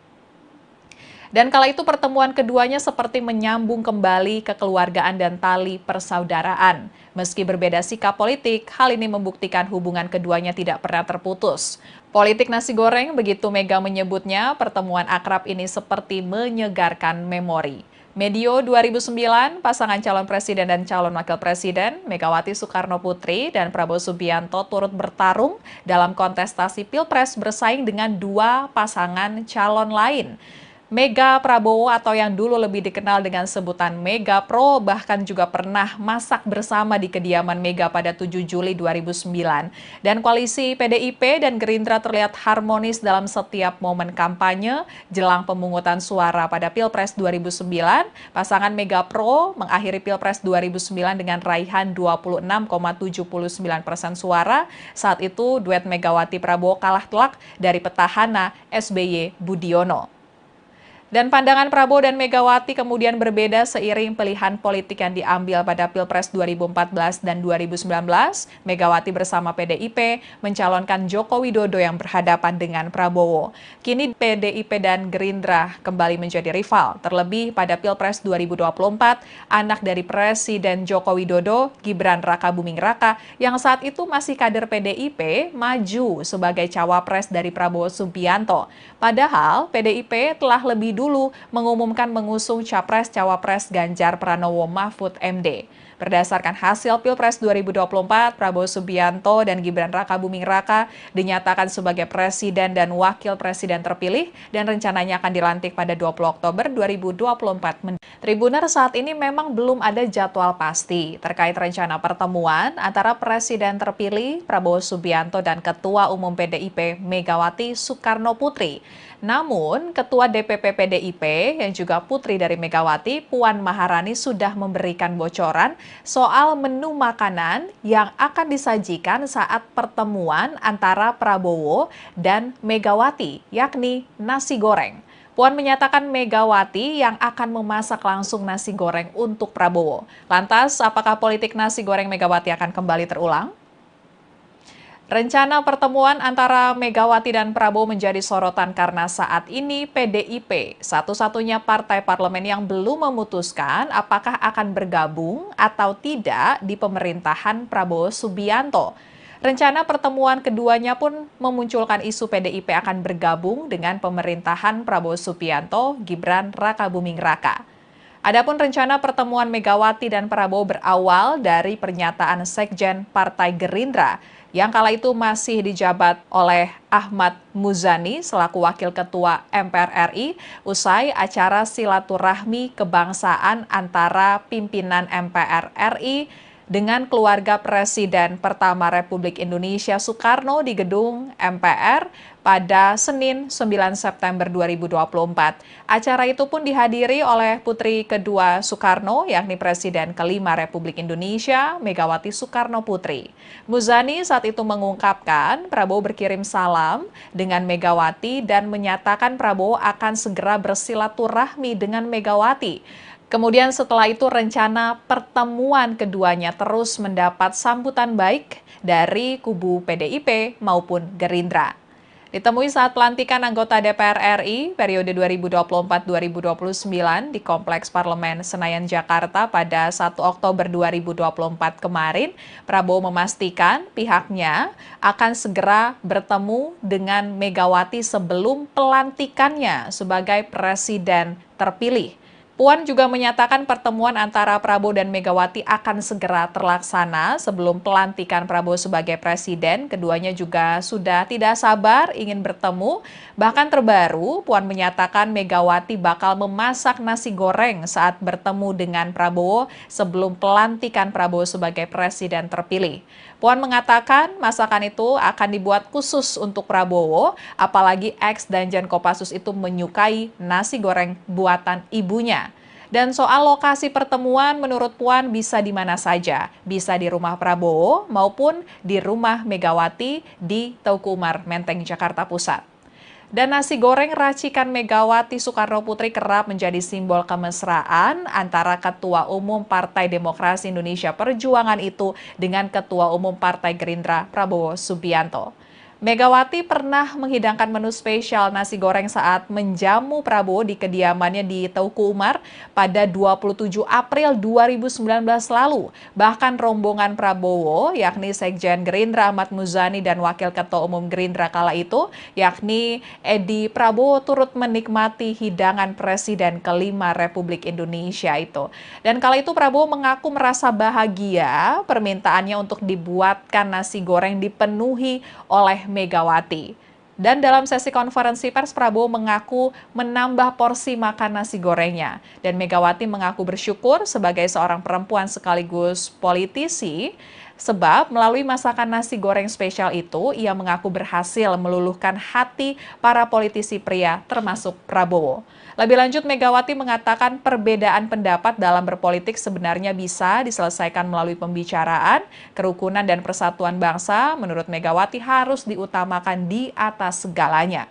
Dan kala itu pertemuan keduanya seperti menyambung kembali kekeluargaan dan tali persaudaraan. Meski berbeda sikap politik, hal ini membuktikan hubungan keduanya tidak pernah terputus. Politik nasi goreng, begitu Mega menyebutnya, pertemuan akrab ini seperti menyegarkan memori. Medio 2009, pasangan calon presiden dan calon wakil presiden, Megawati Soekarno Putri dan Prabowo Subianto turut bertarung dalam kontestasi Pilpres bersaing dengan dua pasangan calon lain. Mega Prabowo atau yang dulu lebih dikenal dengan sebutan Mega Pro bahkan juga pernah masak bersama di kediaman Mega pada 7 Juli 2009. Dan koalisi PDIP dan Gerindra terlihat harmonis dalam setiap momen kampanye jelang pemungutan suara pada Pilpres 2009. Pasangan Mega Pro mengakhiri Pilpres 2009 dengan raihan 26,79% suara. Saat itu duet Megawati Prabowo kalah telak dari petahana SBY Budiono. Dan pandangan Prabowo dan Megawati kemudian berbeda seiring pilihan politik yang diambil pada Pilpres 2014 dan 2019. Megawati bersama PDIP mencalonkan Joko Widodo yang berhadapan dengan Prabowo. Kini PDIP dan Gerindra kembali menjadi rival. Terlebih pada Pilpres 2024, anak dari Presiden Joko Widodo, Gibran Rakabuming Raka, yang saat itu masih kader PDIP, maju sebagai cawapres dari Prabowo Subianto. Padahal PDIP telah lebih dulu mengumumkan mengusung Capres-Cawapres Ganjar Pranowo Mahfud MD. Berdasarkan hasil Pilpres 2024, Prabowo Subianto dan Gibran Rakabuming Raka dinyatakan sebagai presiden dan wakil presiden terpilih dan rencananya akan dilantik pada 20 Oktober 2024. Tribuner, saat ini memang belum ada jadwal pasti terkait rencana pertemuan antara presiden terpilih Prabowo Subianto dan Ketua Umum PDIP Megawati Soekarno Putri. Namun, Ketua DPP PDIP yang juga putri dari Megawati, Puan Maharani sudah memberikan bocoran soal menu makanan yang akan disajikan saat pertemuan antara Prabowo dan Megawati, yakni nasi goreng. Puan menyatakan Megawati yang akan memasak langsung nasi goreng untuk Prabowo. Lantas, apakah politik nasi goreng Megawati akan kembali terulang? Rencana pertemuan antara Megawati dan Prabowo menjadi sorotan karena saat ini PDIP, satu-satunya partai parlemen yang belum memutuskan apakah akan bergabung atau tidak di pemerintahan Prabowo Subianto. Rencana pertemuan keduanya pun memunculkan isu PDIP akan bergabung dengan pemerintahan Prabowo Subianto, Gibran Rakabuming Raka. Adapun rencana pertemuan Megawati dan Prabowo berawal dari pernyataan Sekjen Partai Gerindra yang kala itu masih dijabat oleh Ahmad Muzani selaku Wakil Ketua MPR RI usai acara silaturahmi kebangsaan antara pimpinan MPR RI dengan keluarga Presiden pertama Republik Indonesia Soekarno di gedung MPR pada Senin 9 September 2024. Acara itu pun dihadiri oleh putri kedua Soekarno, yakni Presiden kelima Republik Indonesia, Megawati Soekarno Putri. Muzani saat itu mengungkapkan Prabowo berkirim salam dengan Megawati dan menyatakan Prabowo akan segera bersilaturahmi dengan Megawati. Kemudian setelah itu rencana pertemuan keduanya terus mendapat sambutan baik dari kubu PDIP maupun Gerindra. Ditemui saat pelantikan anggota DPR RI periode 2024-2029 di Kompleks Parlemen Senayan, Jakarta pada 1 Oktober 2024 kemarin, Prabowo memastikan pihaknya akan segera bertemu dengan Megawati sebelum pelantikannya sebagai presiden terpilih. Puan juga menyatakan pertemuan antara Prabowo dan Megawati akan segera terlaksana sebelum pelantikan Prabowo sebagai presiden. Keduanya juga sudah tidak sabar ingin bertemu. Bahkan terbaru, Puan menyatakan Megawati bakal memasak nasi goreng saat bertemu dengan Prabowo sebelum pelantikan Prabowo sebagai presiden terpilih. Puan mengatakan masakan itu akan dibuat khusus untuk Prabowo, apalagi ex Danjen Kopassus itu menyukai nasi goreng buatan ibunya. Dan soal lokasi pertemuan menurut Puan bisa di mana saja, bisa di rumah Prabowo maupun di rumah Megawati di Teuku Umar, Menteng, Jakarta Pusat. Dan nasi goreng racikan Megawati Soekarno Putri kerap menjadi simbol kemesraan antara Ketua Umum Partai Demokrasi Indonesia Perjuangan itu dengan Ketua Umum Partai Gerindra Prabowo Subianto. Megawati pernah menghidangkan menu spesial nasi goreng saat menjamu Prabowo di kediamannya di Teuku Umar pada 27 April 2019 lalu. Bahkan rombongan Prabowo, yakni Sekjen Gerindra Ahmad Muzani dan Wakil Ketua Umum Gerindra kala itu, yakni Edi Prabowo turut menikmati hidangan Presiden kelima Republik Indonesia itu. Dan kala itu Prabowo mengaku merasa bahagia permintaannya untuk dibuatkan nasi goreng dipenuhi oleh Megawati. Dan dalam sesi konferensi pers, Prabowo mengaku menambah porsi makan nasi gorengnya. Dan Megawati mengaku bersyukur sebagai seorang perempuan sekaligus politisi, sebab melalui masakan nasi goreng spesial itu, ia mengaku berhasil meluluhkan hati para politisi pria termasuk Prabowo. Lebih lanjut, Megawati mengatakan perbedaan pendapat dalam berpolitik sebenarnya bisa diselesaikan melalui pembicaraan, kerukunan dan persatuan bangsa. Menurut Megawati harus diutamakan di atas segalanya.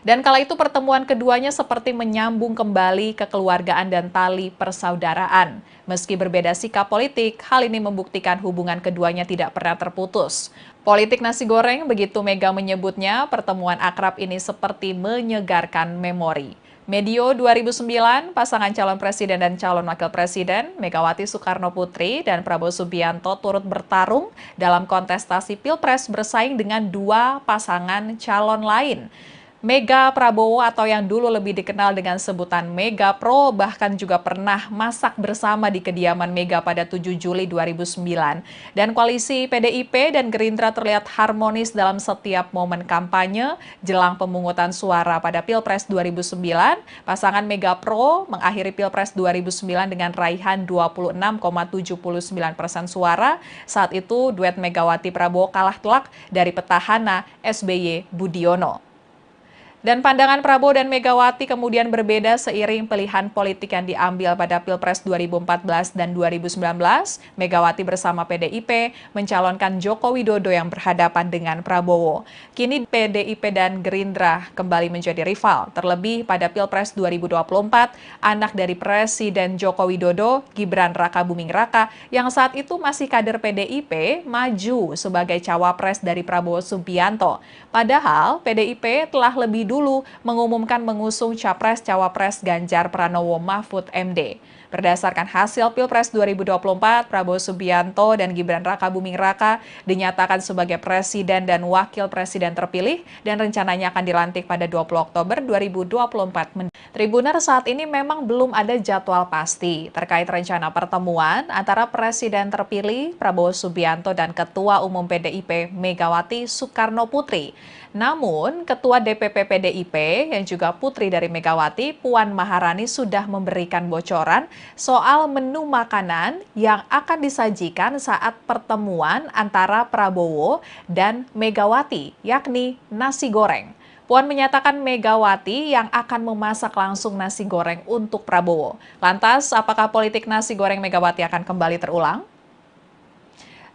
Dan kala itu pertemuan keduanya seperti menyambung kembali kekeluargaan dan tali persaudaraan. Meski berbeda sikap politik, hal ini membuktikan hubungan keduanya tidak pernah terputus. Politik nasi goreng, begitu Mega menyebutnya, pertemuan akrab ini seperti menyegarkan memori. Medio 2009, pasangan calon presiden dan calon wakil presiden, Megawati Soekarno Putri dan Prabowo Subianto turut bertarung dalam kontestasi Pilpres bersaing dengan dua pasangan calon lain. Mega Prabowo atau yang dulu lebih dikenal dengan sebutan Mega Pro bahkan juga pernah masak bersama di kediaman Mega pada 7 Juli 2009. Dan koalisi PDIP dan Gerindra terlihat harmonis dalam setiap momen kampanye jelang pemungutan suara pada Pilpres 2009. Pasangan Mega Pro mengakhiri Pilpres 2009 dengan raihan 26,79% suara. Saat itu duet Megawati Prabowo kalah telak dari petahana SBY Budiono. Dan pandangan Prabowo dan Megawati kemudian berbeda seiring pilihan politik yang diambil pada Pilpres 2014 dan 2019. Megawati bersama PDIP mencalonkan Joko Widodo yang berhadapan dengan Prabowo. Kini PDIP dan Gerindra kembali menjadi rival. Terlebih pada Pilpres 2024, anak dari Presiden Joko Widodo, Gibran Rakabuming Raka, yang saat itu masih kader PDIP, maju sebagai cawapres dari Prabowo Subianto. Padahal PDIP telah lebih dulu mengumumkan mengusung Capres-Cawapres Ganjar Pranowo Mahfud MD. Berdasarkan hasil Pilpres 2024, Prabowo Subianto dan Gibran Rakabuming Raka dinyatakan sebagai presiden dan wakil presiden terpilih dan rencananya akan dilantik pada 20 Oktober 2024. Tribuner, saat ini memang belum ada jadwal pasti terkait rencana pertemuan antara presiden terpilih Prabowo Subianto dan Ketua Umum PDIP Megawati Soekarno Putri. Namun, Ketua DPP PDIP yang juga putri dari Megawati, Puan Maharani sudah memberikan bocoran soal menu makanan yang akan disajikan saat pertemuan antara Prabowo dan Megawati, yakni nasi goreng. Puan menyatakan Megawati yang akan memasak langsung nasi goreng untuk Prabowo. Lantas, apakah politik nasi goreng Megawati akan kembali terulang?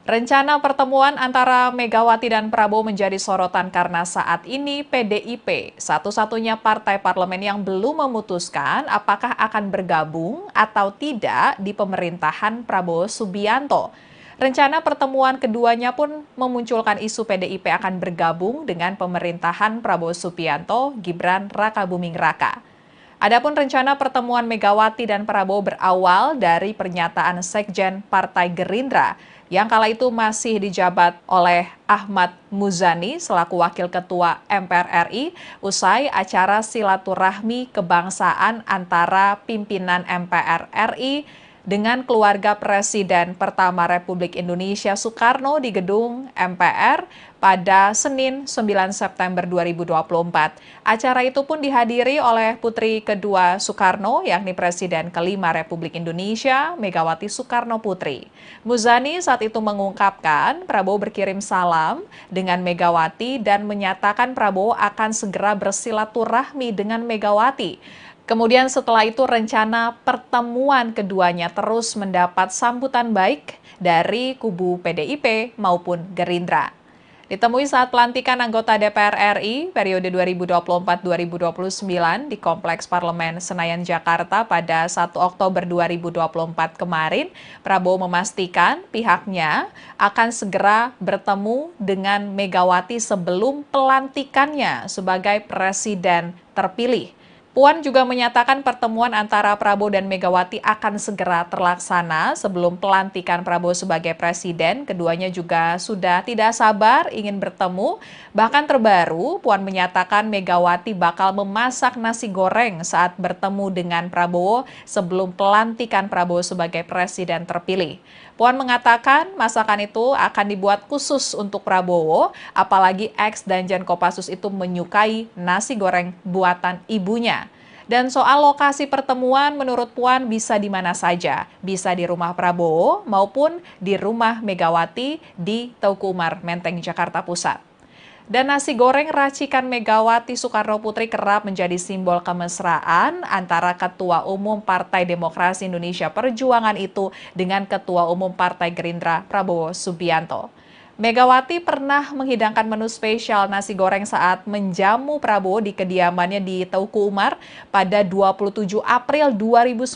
Rencana pertemuan antara Megawati dan Prabowo menjadi sorotan karena saat ini PDIP, satu-satunya partai parlemen yang belum memutuskan apakah akan bergabung atau tidak di pemerintahan Prabowo Subianto. Rencana pertemuan keduanya pun memunculkan isu PDIP akan bergabung dengan pemerintahan Prabowo Subianto, Gibran Rakabuming Raka. Adapun rencana pertemuan Megawati dan Prabowo berawal dari pernyataan Sekjen Partai Gerindra yang kala itu masih dijabat oleh Ahmad Muzani selaku Wakil Ketua MPR RI usai acara silaturahmi kebangsaan antara pimpinan MPR RI dengan keluarga Presiden pertama Republik Indonesia Soekarno di gedung MPR pada Senin 9 September 2024. Acara itu pun dihadiri oleh putri kedua Soekarno, yakni Presiden kelima Republik Indonesia, Megawati Soekarno Putri. Muzani saat itu mengungkapkan Prabowo berkirim salam dengan Megawati dan menyatakan Prabowo akan segera bersilaturahmi dengan Megawati. Kemudian setelah itu rencana pertemuan keduanya terus mendapat sambutan baik dari kubu PDIP maupun Gerindra. Ditemui saat pelantikan anggota DPR RI periode 2024-2029 di Kompleks Parlemen Senayan, Jakarta pada 1 Oktober 2024 kemarin, Prabowo memastikan pihaknya akan segera bertemu dengan Megawati sebelum pelantikannya sebagai presiden terpilih. Puan juga menyatakan pertemuan antara Prabowo dan Megawati akan segera terlaksana sebelum pelantikan Prabowo sebagai presiden. Keduanya juga sudah tidak sabar ingin bertemu. Bahkan terbaru, Puan menyatakan Megawati bakal memasak nasi goreng saat bertemu dengan Prabowo sebelum pelantikan Prabowo sebagai presiden terpilih. Puan mengatakan masakan itu akan dibuat khusus untuk Prabowo, apalagi ex Danjen Kopassus itu menyukai nasi goreng buatan ibunya. Dan soal lokasi pertemuan menurut Puan bisa di mana saja, bisa di rumah Prabowo maupun di rumah Megawati di Teuku Umar, Menteng, Jakarta Pusat. Dan nasi goreng racikan Megawati Soekarno Putri kerap menjadi simbol kemesraan antara Ketua Umum Partai Demokrasi Indonesia Perjuangan itu dengan Ketua Umum Partai Gerindra Prabowo Subianto. Megawati pernah menghidangkan menu spesial nasi goreng saat menjamu Prabowo di kediamannya di Teuku Umar pada 27 April 2019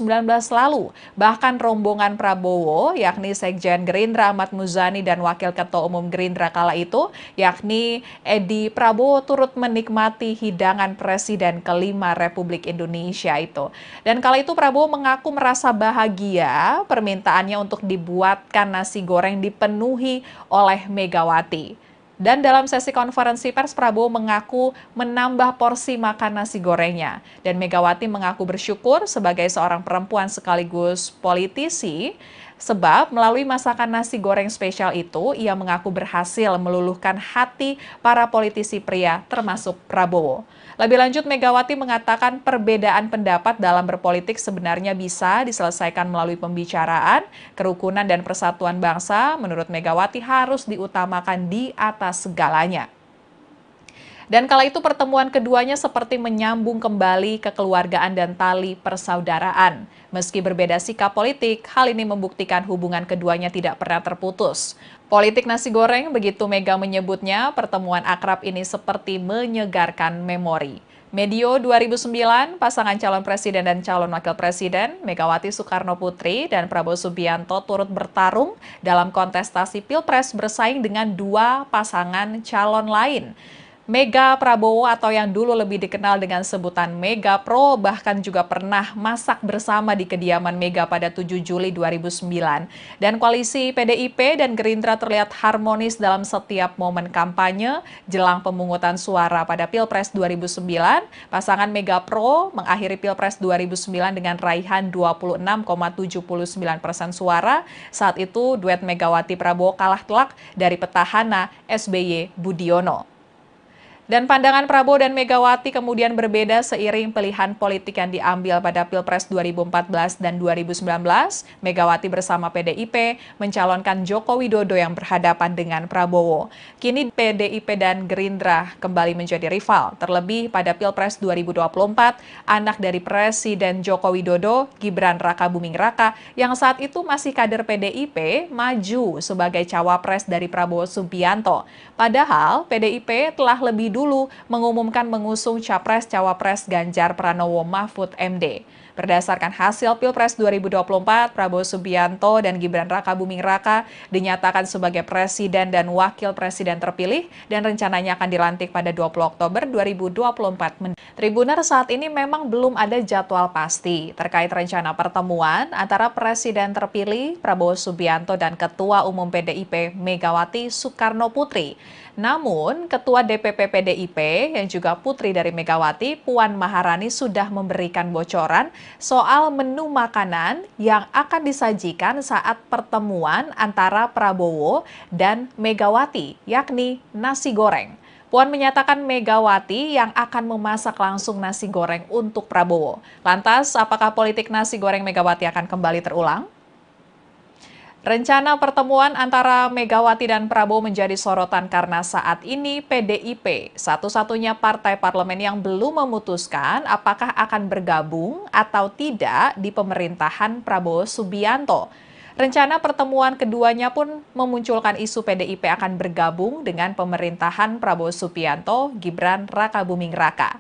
lalu. Bahkan rombongan Prabowo, yakni Sekjen Gerindra Ahmad Muzani dan Wakil Ketua Umum Gerindra kala itu, yakni Edi Prabowo turut menikmati hidangan Presiden kelima Republik Indonesia itu. Dan kala itu Prabowo mengaku merasa bahagia permintaannya untuk dibuatkan nasi goreng dipenuhi oleh Megawati. Dan dalam sesi konferensi pers, Prabowo mengaku menambah porsi makan nasi gorengnya. Dan Megawati mengaku bersyukur sebagai seorang perempuan sekaligus politisi, sebab melalui masakan nasi goreng spesial itu, ia mengaku berhasil meluluhkan hati para politisi pria termasuk Prabowo. Lebih lanjut, Megawati mengatakan perbedaan pendapat dalam berpolitik sebenarnya bisa diselesaikan melalui pembicaraan, kerukunan dan persatuan bangsa. Menurut Megawati harus diutamakan di atas segalanya. Dan kala itu pertemuan keduanya seperti menyambung kembali kekeluargaan dan tali persaudaraan. Meski berbeda sikap politik, hal ini membuktikan hubungan keduanya tidak pernah terputus. Politik nasi goreng, begitu Mega menyebutnya, pertemuan akrab ini seperti menyegarkan memori. Medio 2009, pasangan calon presiden dan calon wakil presiden, Megawati Soekarno Putri dan Prabowo Subianto turut bertarung dalam kontestasi Pilpres bersaing dengan dua pasangan calon lain. Mega Prabowo atau yang dulu lebih dikenal dengan sebutan Mega Pro bahkan juga pernah masak bersama di kediaman Mega pada 7 Juli 2009. Dan koalisi PDIP dan Gerindra terlihat harmonis dalam setiap momen kampanye jelang pemungutan suara pada Pilpres 2009. Pasangan Mega Pro mengakhiri Pilpres 2009 dengan raihan 26,79% suara. Saat itu duet Megawati Prabowo kalah telak dari petahana SBY Budiono. Dan pandangan Prabowo dan Megawati kemudian berbeda seiring pilihan politik yang diambil pada Pilpres 2014 dan 2019. Megawati bersama PDIP mencalonkan Joko Widodo yang berhadapan dengan Prabowo. Kini PDIP dan Gerindra kembali menjadi rival. Terlebih pada Pilpres 2024, anak dari Presiden Joko Widodo, Gibran Rakabuming Raka, yang saat itu masih kader PDIP, maju sebagai cawapres dari Prabowo Subianto. Padahal PDIP telah lebih dulu mengumumkan mengusung Capres-Cawapres Ganjar Pranowo Mahfud MD. Berdasarkan hasil Pilpres 2024, Prabowo Subianto dan Gibran Rakabuming Raka dinyatakan sebagai presiden dan wakil presiden terpilih dan rencananya akan dilantik pada 20 Oktober 2024. Tribuner saat ini memang belum ada jadwal pasti terkait rencana pertemuan antara presiden terpilih Prabowo Subianto dan Ketua Umum PDIP Megawati Soekarno Putri. Namun, Ketua DPP PDIP yang juga putri dari Megawati, Puan Maharani sudah memberikan bocoran soal menu makanan yang akan disajikan saat pertemuan antara Prabowo dan Megawati, yakni nasi goreng. Puan menyatakan Megawati yang akan memasak langsung nasi goreng untuk Prabowo. Lantas, apakah politik nasi goreng Megawati akan kembali terulang? Rencana pertemuan antara Megawati dan Prabowo menjadi sorotan karena saat ini PDIP, satu-satunya partai parlemen yang belum memutuskan apakah akan bergabung atau tidak di pemerintahan Prabowo Subianto. Rencana pertemuan keduanya pun memunculkan isu PDIP akan bergabung dengan pemerintahan Prabowo Subianto, Gibran Rakabuming Raka.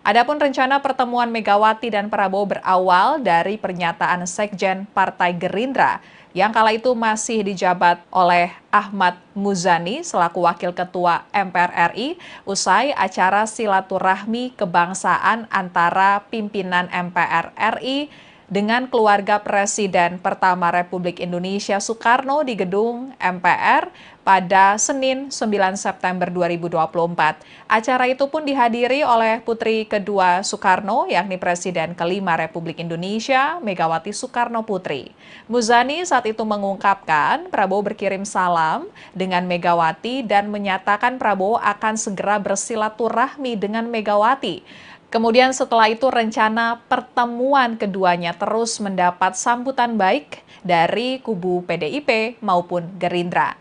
Adapun rencana pertemuan Megawati dan Prabowo berawal dari pernyataan Sekjen Partai Gerindra yang kala itu masih dijabat oleh Ahmad Muzani selaku Wakil Ketua MPR RI usai acara silaturahmi kebangsaan antara pimpinan MPR RI dengan keluarga Presiden pertama Republik Indonesia Soekarno di gedung MPR pada Senin 9 September 2024. Acara itu pun dihadiri oleh putri kedua Soekarno, yakni Presiden kelima Republik Indonesia, Megawati Soekarno Putri. Muzani saat itu mengungkapkan Prabowo berkirim salam dengan Megawati dan menyatakan Prabowo akan segera bersilaturahmi dengan Megawati. Kemudian setelah itu rencana pertemuan keduanya terus mendapat sambutan baik dari kubu PDIP maupun Gerindra.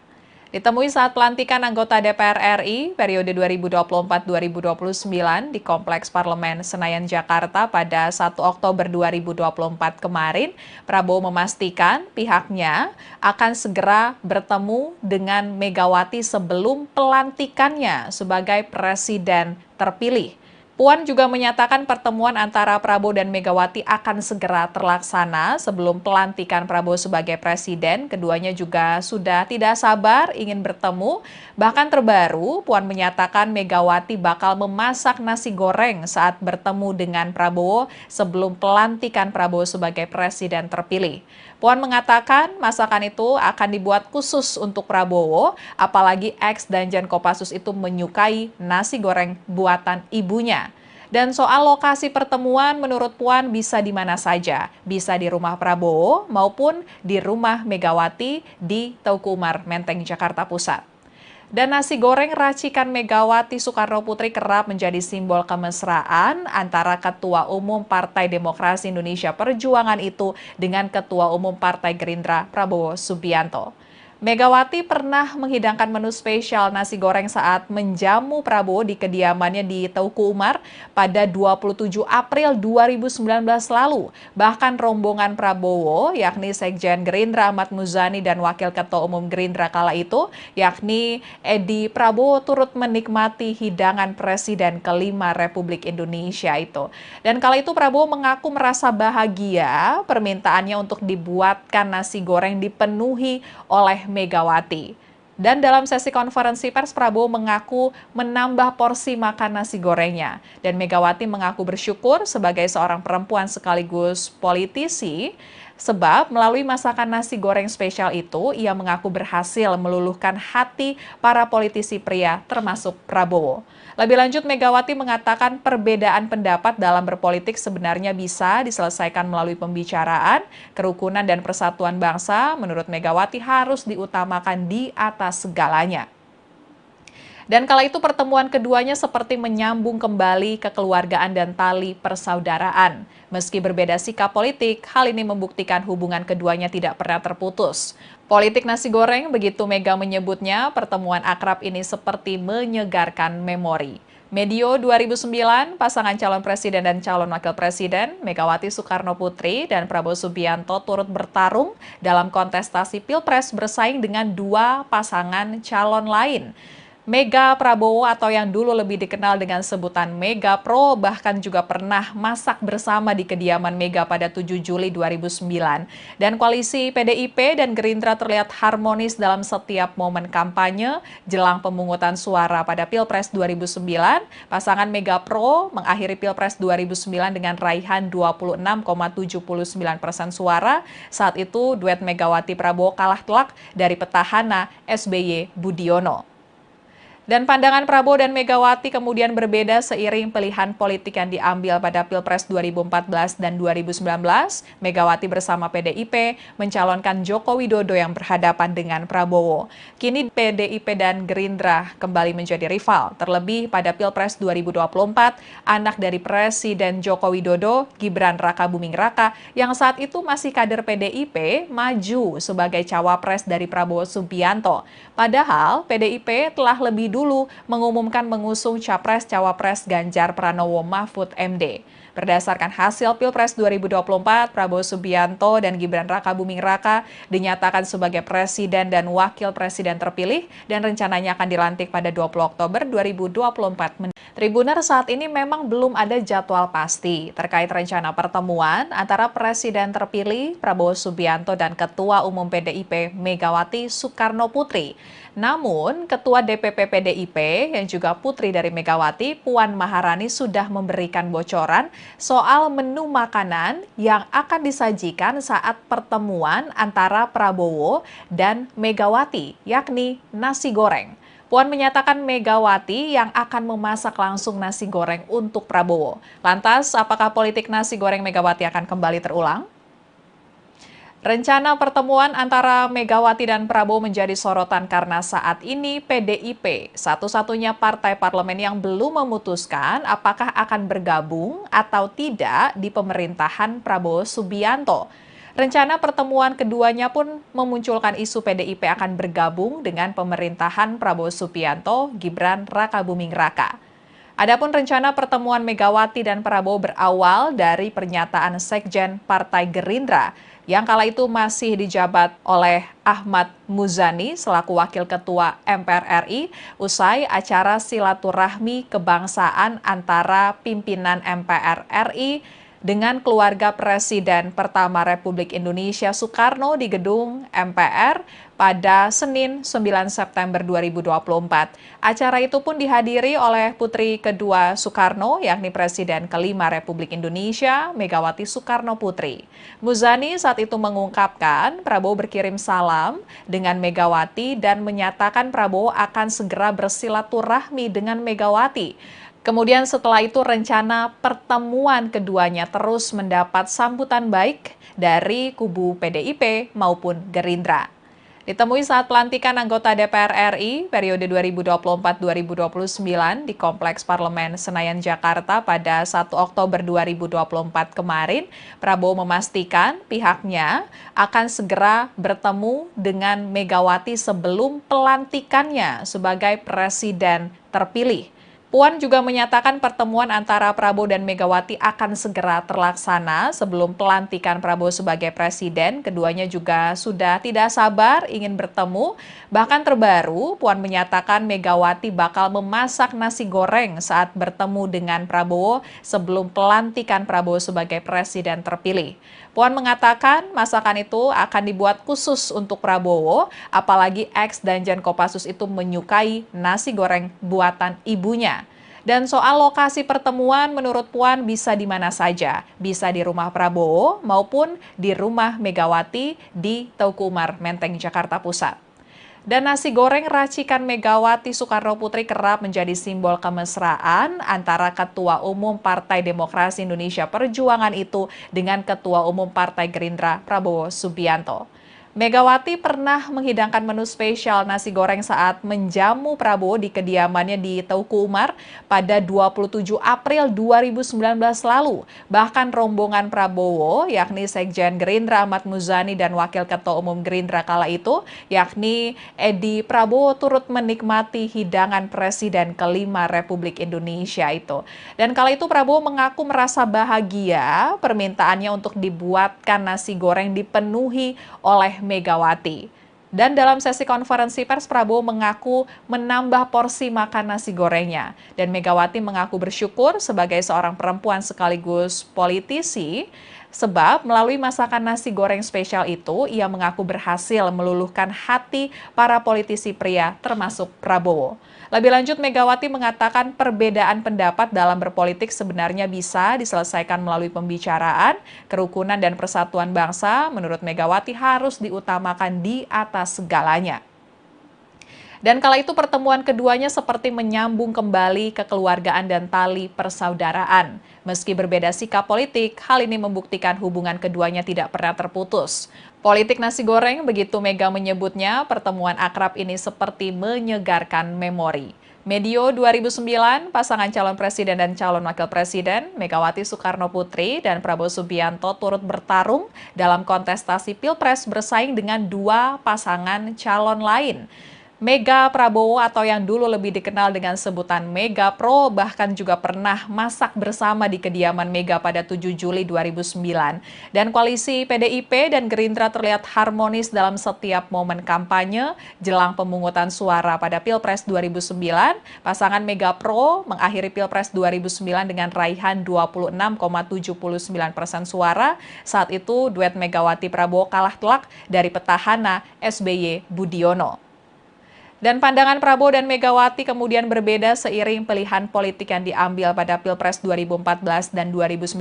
Ditemui saat pelantikan anggota DPR RI periode 2024-2029 di Kompleks Parlemen Senayan, Jakarta pada 1 Oktober 2024 kemarin, Prabowo memastikan pihaknya akan segera bertemu dengan Megawati sebelum pelantikannya sebagai presiden terpilih. Puan juga menyatakan pertemuan antara Prabowo dan Megawati akan segera terlaksana sebelum pelantikan Prabowo sebagai presiden. Keduanya juga sudah tidak sabar ingin bertemu. Bahkan terbaru, Puan menyatakan Megawati bakal memasak nasi goreng saat bertemu dengan Prabowo sebelum pelantikan Prabowo sebagai presiden terpilih. Puan mengatakan masakan itu akan dibuat khusus untuk Prabowo, apalagi ex Danjen Kopassus itu menyukai nasi goreng buatan ibunya. Dan soal lokasi pertemuan menurut Puan bisa di mana saja, bisa di rumah Prabowo maupun di rumah Megawati di Teuku Umar, Menteng, Jakarta Pusat. Dan nasi goreng racikan Megawati Soekarno Putri kerap menjadi simbol kemesraan antara Ketua Umum Partai Demokrasi Indonesia Perjuangan itu dengan Ketua Umum Partai Gerindra Prabowo Subianto. Megawati pernah menghidangkan menu spesial nasi goreng saat menjamu Prabowo di kediamannya di Teuku Umar pada 27 April 2019 lalu. Bahkan rombongan Prabowo, yakni Sekjen Gerindra Ahmad Muzani dan Wakil Ketua Umum Gerindra kala itu, yakni Edi Prabowo turut menikmati hidangan Presiden kelima Republik Indonesia itu. Dan kala itu Prabowo mengaku merasa bahagia permintaannya untuk dibuatkan nasi goreng dipenuhi oleh Megawati. Dan dalam sesi konferensi pers, Prabowo mengaku menambah porsi makan nasi gorengnya. Dan Megawati mengaku bersyukur sebagai seorang perempuan sekaligus politisi, sebab melalui masakan nasi goreng spesial itu, ia mengaku berhasil meluluhkan hati para politisi pria termasuk Prabowo. Lebih lanjut, Megawati mengatakan perbedaan pendapat dalam berpolitik sebenarnya bisa diselesaikan melalui pembicaraan, kerukunan dan persatuan bangsa. Menurut Megawati harus diutamakan di atas segalanya. Dan kala itu pertemuan keduanya seperti menyambung kembali kekeluargaan dan tali persaudaraan. Meski berbeda sikap politik, hal ini membuktikan hubungan keduanya tidak pernah terputus. Politik nasi goreng, begitu Mega menyebutnya, pertemuan akrab ini seperti menyegarkan memori. Medio 2009, pasangan calon presiden dan calon wakil presiden, Megawati Soekarno Putri dan Prabowo Subianto turut bertarung dalam kontestasi Pilpres bersaing dengan dua pasangan calon lain. Mega Prabowo atau yang dulu lebih dikenal dengan sebutan Mega Pro bahkan juga pernah masak bersama di kediaman Mega pada 7 Juli 2009. Dan koalisi PDIP dan Gerindra terlihat harmonis dalam setiap momen kampanye jelang pemungutan suara pada Pilpres 2009. Pasangan Mega Pro mengakhiri Pilpres 2009 dengan raihan 26,79% suara. Saat itu duet Megawati Prabowo kalah telak dari petahana SBY Budiono. Dan pandangan Prabowo dan Megawati kemudian berbeda seiring pilihan politik yang diambil pada Pilpres 2014 dan 2019. Megawati bersama PDIP mencalonkan Joko Widodo yang berhadapan dengan Prabowo. Kini PDIP dan Gerindra kembali menjadi rival. Terlebih pada Pilpres 2024, anak dari Presiden Joko Widodo, Gibran Rakabuming Raka, yang saat itu masih kader PDIP, maju sebagai cawapres dari Prabowo Subianto. Padahal PDIP telah lebih dulu mengumumkan mengusung Capres-Cawapres Ganjar Pranowo Mahfud MD. Berdasarkan hasil Pilpres 2024, Prabowo Subianto dan Gibran Rakabuming Raka dinyatakan sebagai presiden dan wakil presiden terpilih dan rencananya akan dilantik pada 20 Oktober 2024. Tribuner, saat ini memang belum ada jadwal pasti terkait rencana pertemuan antara presiden terpilih Prabowo Subianto dan Ketua Umum PDIP Megawati Soekarno Putri. Namun, Ketua DPP PDIP yang juga putri dari Megawati, Puan Maharani sudah memberikan bocoran soal menu makanan yang akan disajikan saat pertemuan antara Prabowo dan Megawati, yakni nasi goreng. Puan menyatakan Megawati yang akan memasak langsung nasi goreng untuk Prabowo. Lantas, apakah politik nasi goreng Megawati akan kembali terulang? Rencana pertemuan antara Megawati dan Prabowo menjadi sorotan karena saat ini PDIP, satu-satunya partai parlemen yang belum memutuskan apakah akan bergabung atau tidak di pemerintahan Prabowo Subianto. Rencana pertemuan keduanya pun memunculkan isu PDIP akan bergabung dengan pemerintahan Prabowo Subianto, Gibran Rakabuming Raka. Adapun rencana pertemuan Megawati dan Prabowo berawal dari pernyataan Sekjen Partai Gerindra yang kala itu masih dijabat oleh Ahmad Muzani selaku Wakil Ketua MPR RI usai acara silaturahmi kebangsaan antara pimpinan MPR RI dengan keluarga Presiden pertama Republik Indonesia Soekarno di gedung MPR pada Senin 9 September 2024. Acara itu pun dihadiri oleh putri kedua Soekarno, yakni Presiden kelima Republik Indonesia, Megawati Soekarno Putri. Muzani saat itu mengungkapkan Prabowo berkirim salam dengan Megawati dan menyatakan Prabowo akan segera bersilaturahmi dengan Megawati. Kemudian setelah itu rencana pertemuan keduanya terus mendapat sambutan baik dari kubu PDIP maupun Gerindra. Ditemui saat pelantikan anggota DPR RI periode 2024-2029 di Kompleks Parlemen Senayan, Jakarta pada 1 Oktober 2024 kemarin, Prabowo memastikan pihaknya akan segera bertemu dengan Megawati sebelum pelantikannya sebagai presiden terpilih. Puan juga menyatakan pertemuan antara Prabowo dan Megawati akan segera terlaksana sebelum pelantikan Prabowo sebagai presiden. Keduanya juga sudah tidak sabar ingin bertemu. Bahkan terbaru, Puan menyatakan Megawati bakal memasak nasi goreng saat bertemu dengan Prabowo sebelum pelantikan Prabowo sebagai presiden terpilih. Puan mengatakan masakan itu akan dibuat khusus untuk Prabowo, apalagi ex-Danjen Kopassus itu menyukai nasi goreng buatan ibunya. Dan soal lokasi pertemuan menurut Puan bisa di mana saja, bisa di rumah Prabowo maupun di rumah Megawati di Teuku Umar, Menteng, Jakarta Pusat. Dan nasi goreng racikan Megawati Soekarno Putri kerap menjadi simbol kemesraan antara Ketua Umum Partai Demokrasi Indonesia Perjuangan itu dengan Ketua Umum Partai Gerindra Prabowo Subianto. Megawati pernah menghidangkan menu spesial nasi goreng saat menjamu Prabowo di kediamannya di Teuku Umar pada 27 April 2019 lalu. Bahkan rombongan Prabowo, yakni Sekjen Gerindra Ahmad Muzani dan Wakil Ketua Umum Gerindra kala itu, yakni Edi Prabowo turut menikmati hidangan Presiden kelima Republik Indonesia itu. Dan kala itu Prabowo mengaku merasa bahagia permintaannya untuk dibuatkan nasi goreng dipenuhi oleh Megawati. Dan dalam sesi konferensi pers, Prabowo mengaku menambah porsi makan nasi gorengnya. Dan Megawati mengaku bersyukur sebagai seorang perempuan sekaligus politisi, sebab melalui masakan nasi goreng spesial itu, ia mengaku berhasil meluluhkan hati para politisi pria termasuk Prabowo. Lebih lanjut, Megawati mengatakan perbedaan pendapat dalam berpolitik sebenarnya bisa diselesaikan melalui pembicaraan, kerukunan dan persatuan bangsa. Menurut Megawati harus diutamakan di atas segalanya. Dan kala itu pertemuan keduanya seperti menyambung kembali kekeluargaan dan tali persaudaraan. Meski berbeda sikap politik, hal ini membuktikan hubungan keduanya tidak pernah terputus. Politik nasi goreng, begitu Mega menyebutnya, pertemuan akrab ini seperti menyegarkan memori. Medio 2009, pasangan calon presiden dan calon wakil presiden, Megawati Soekarno Putri dan Prabowo Subianto turut bertarung dalam kontestasi Pilpres bersaing dengan dua pasangan calon lain. Mega Prabowo atau yang dulu lebih dikenal dengan sebutan Mega Pro bahkan juga pernah masak bersama di kediaman Mega pada 7 Juli 2009. Dan koalisi PDIP dan Gerindra terlihat harmonis dalam setiap momen kampanye jelang pemungutan suara pada Pilpres 2009. Pasangan Mega Pro mengakhiri Pilpres 2009 dengan raihan 26,79% suara. Saat itu duet Megawati Prabowo kalah telak dari petahana SBY Budiono. Dan pandangan Prabowo dan Megawati kemudian berbeda seiring pilihan politik yang diambil pada Pilpres 2014 dan 2019.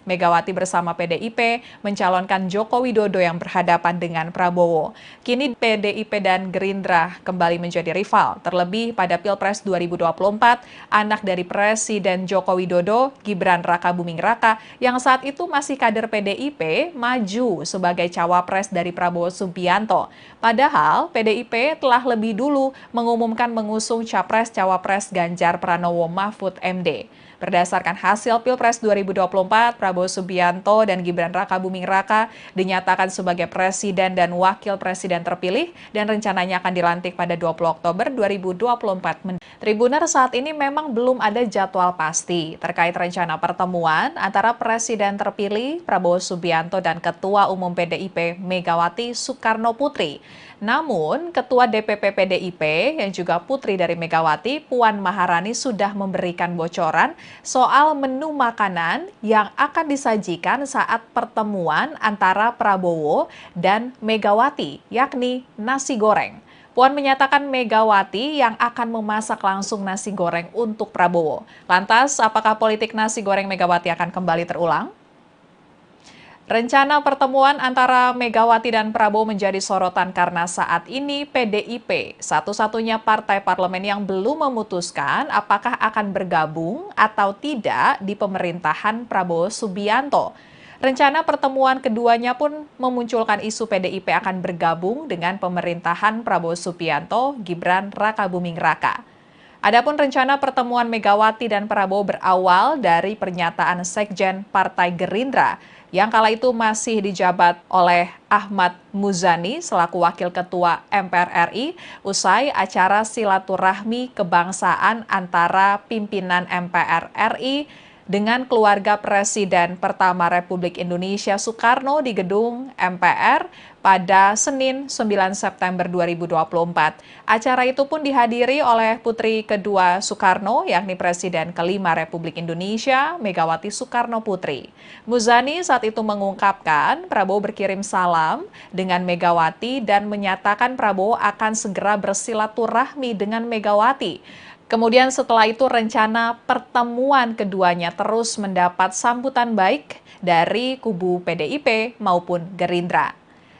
Megawati bersama PDIP mencalonkan Joko Widodo yang berhadapan dengan Prabowo. Kini PDIP dan Gerindra kembali menjadi rival. Terlebih pada Pilpres 2024, anak dari Presiden Joko Widodo, Gibran Rakabuming Raka, yang saat itu masih kader PDIP, maju sebagai cawapres dari Prabowo Subianto. Padahal PDIP telah lebih dulu mengumumkan mengusung Capres-Cawapres Ganjar Pranowo Mahfud MD. Berdasarkan hasil Pilpres 2024, Prabowo Subianto dan Gibran Rakabuming Raka dinyatakan sebagai presiden dan wakil presiden terpilih dan rencananya akan dilantik pada 20 Oktober 2024. Tribuner, saat ini memang belum ada jadwal pasti terkait rencana pertemuan antara presiden terpilih Prabowo Subianto dan Ketua Umum PDIP Megawati Soekarno Putri. Namun, Ketua DPP PDIP yang juga putri dari Megawati, Puan Maharani sudah memberikan bocoran soal menu makanan yang akan disajikan saat pertemuan antara Prabowo dan Megawati, yakni nasi goreng. Puan menyatakan Megawati yang akan memasak langsung nasi goreng untuk Prabowo. Lantas, apakah politik nasi goreng Megawati akan kembali terulang? Rencana pertemuan antara Megawati dan Prabowo menjadi sorotan karena saat ini PDIP, satu-satunya partai parlemen yang belum memutuskan apakah akan bergabung atau tidak di pemerintahan Prabowo Subianto. Rencana pertemuan keduanya pun memunculkan isu PDIP akan bergabung dengan pemerintahan Prabowo Subianto, Gibran Rakabuming Raka. Adapun rencana pertemuan Megawati dan Prabowo berawal dari pernyataan Sekjen Partai Gerindra yang kala itu masih dijabat oleh Ahmad Muzani selaku Wakil Ketua MPR RI usai acara silaturahmi kebangsaan antara pimpinan MPR RI dengan keluarga Presiden pertama Republik Indonesia Soekarno di gedung MPR pada Senin 9 September 2024. Acara itu pun dihadiri oleh putri kedua Soekarno, yakni Presiden kelima Republik Indonesia, Megawati Soekarno Putri. Muzani saat itu mengungkapkan Prabowo berkirim salam dengan Megawati dan menyatakan Prabowo akan segera bersilaturahmi dengan Megawati. Kemudian setelah itu rencana pertemuan keduanya terus mendapat sambutan baik dari kubu PDIP maupun Gerindra.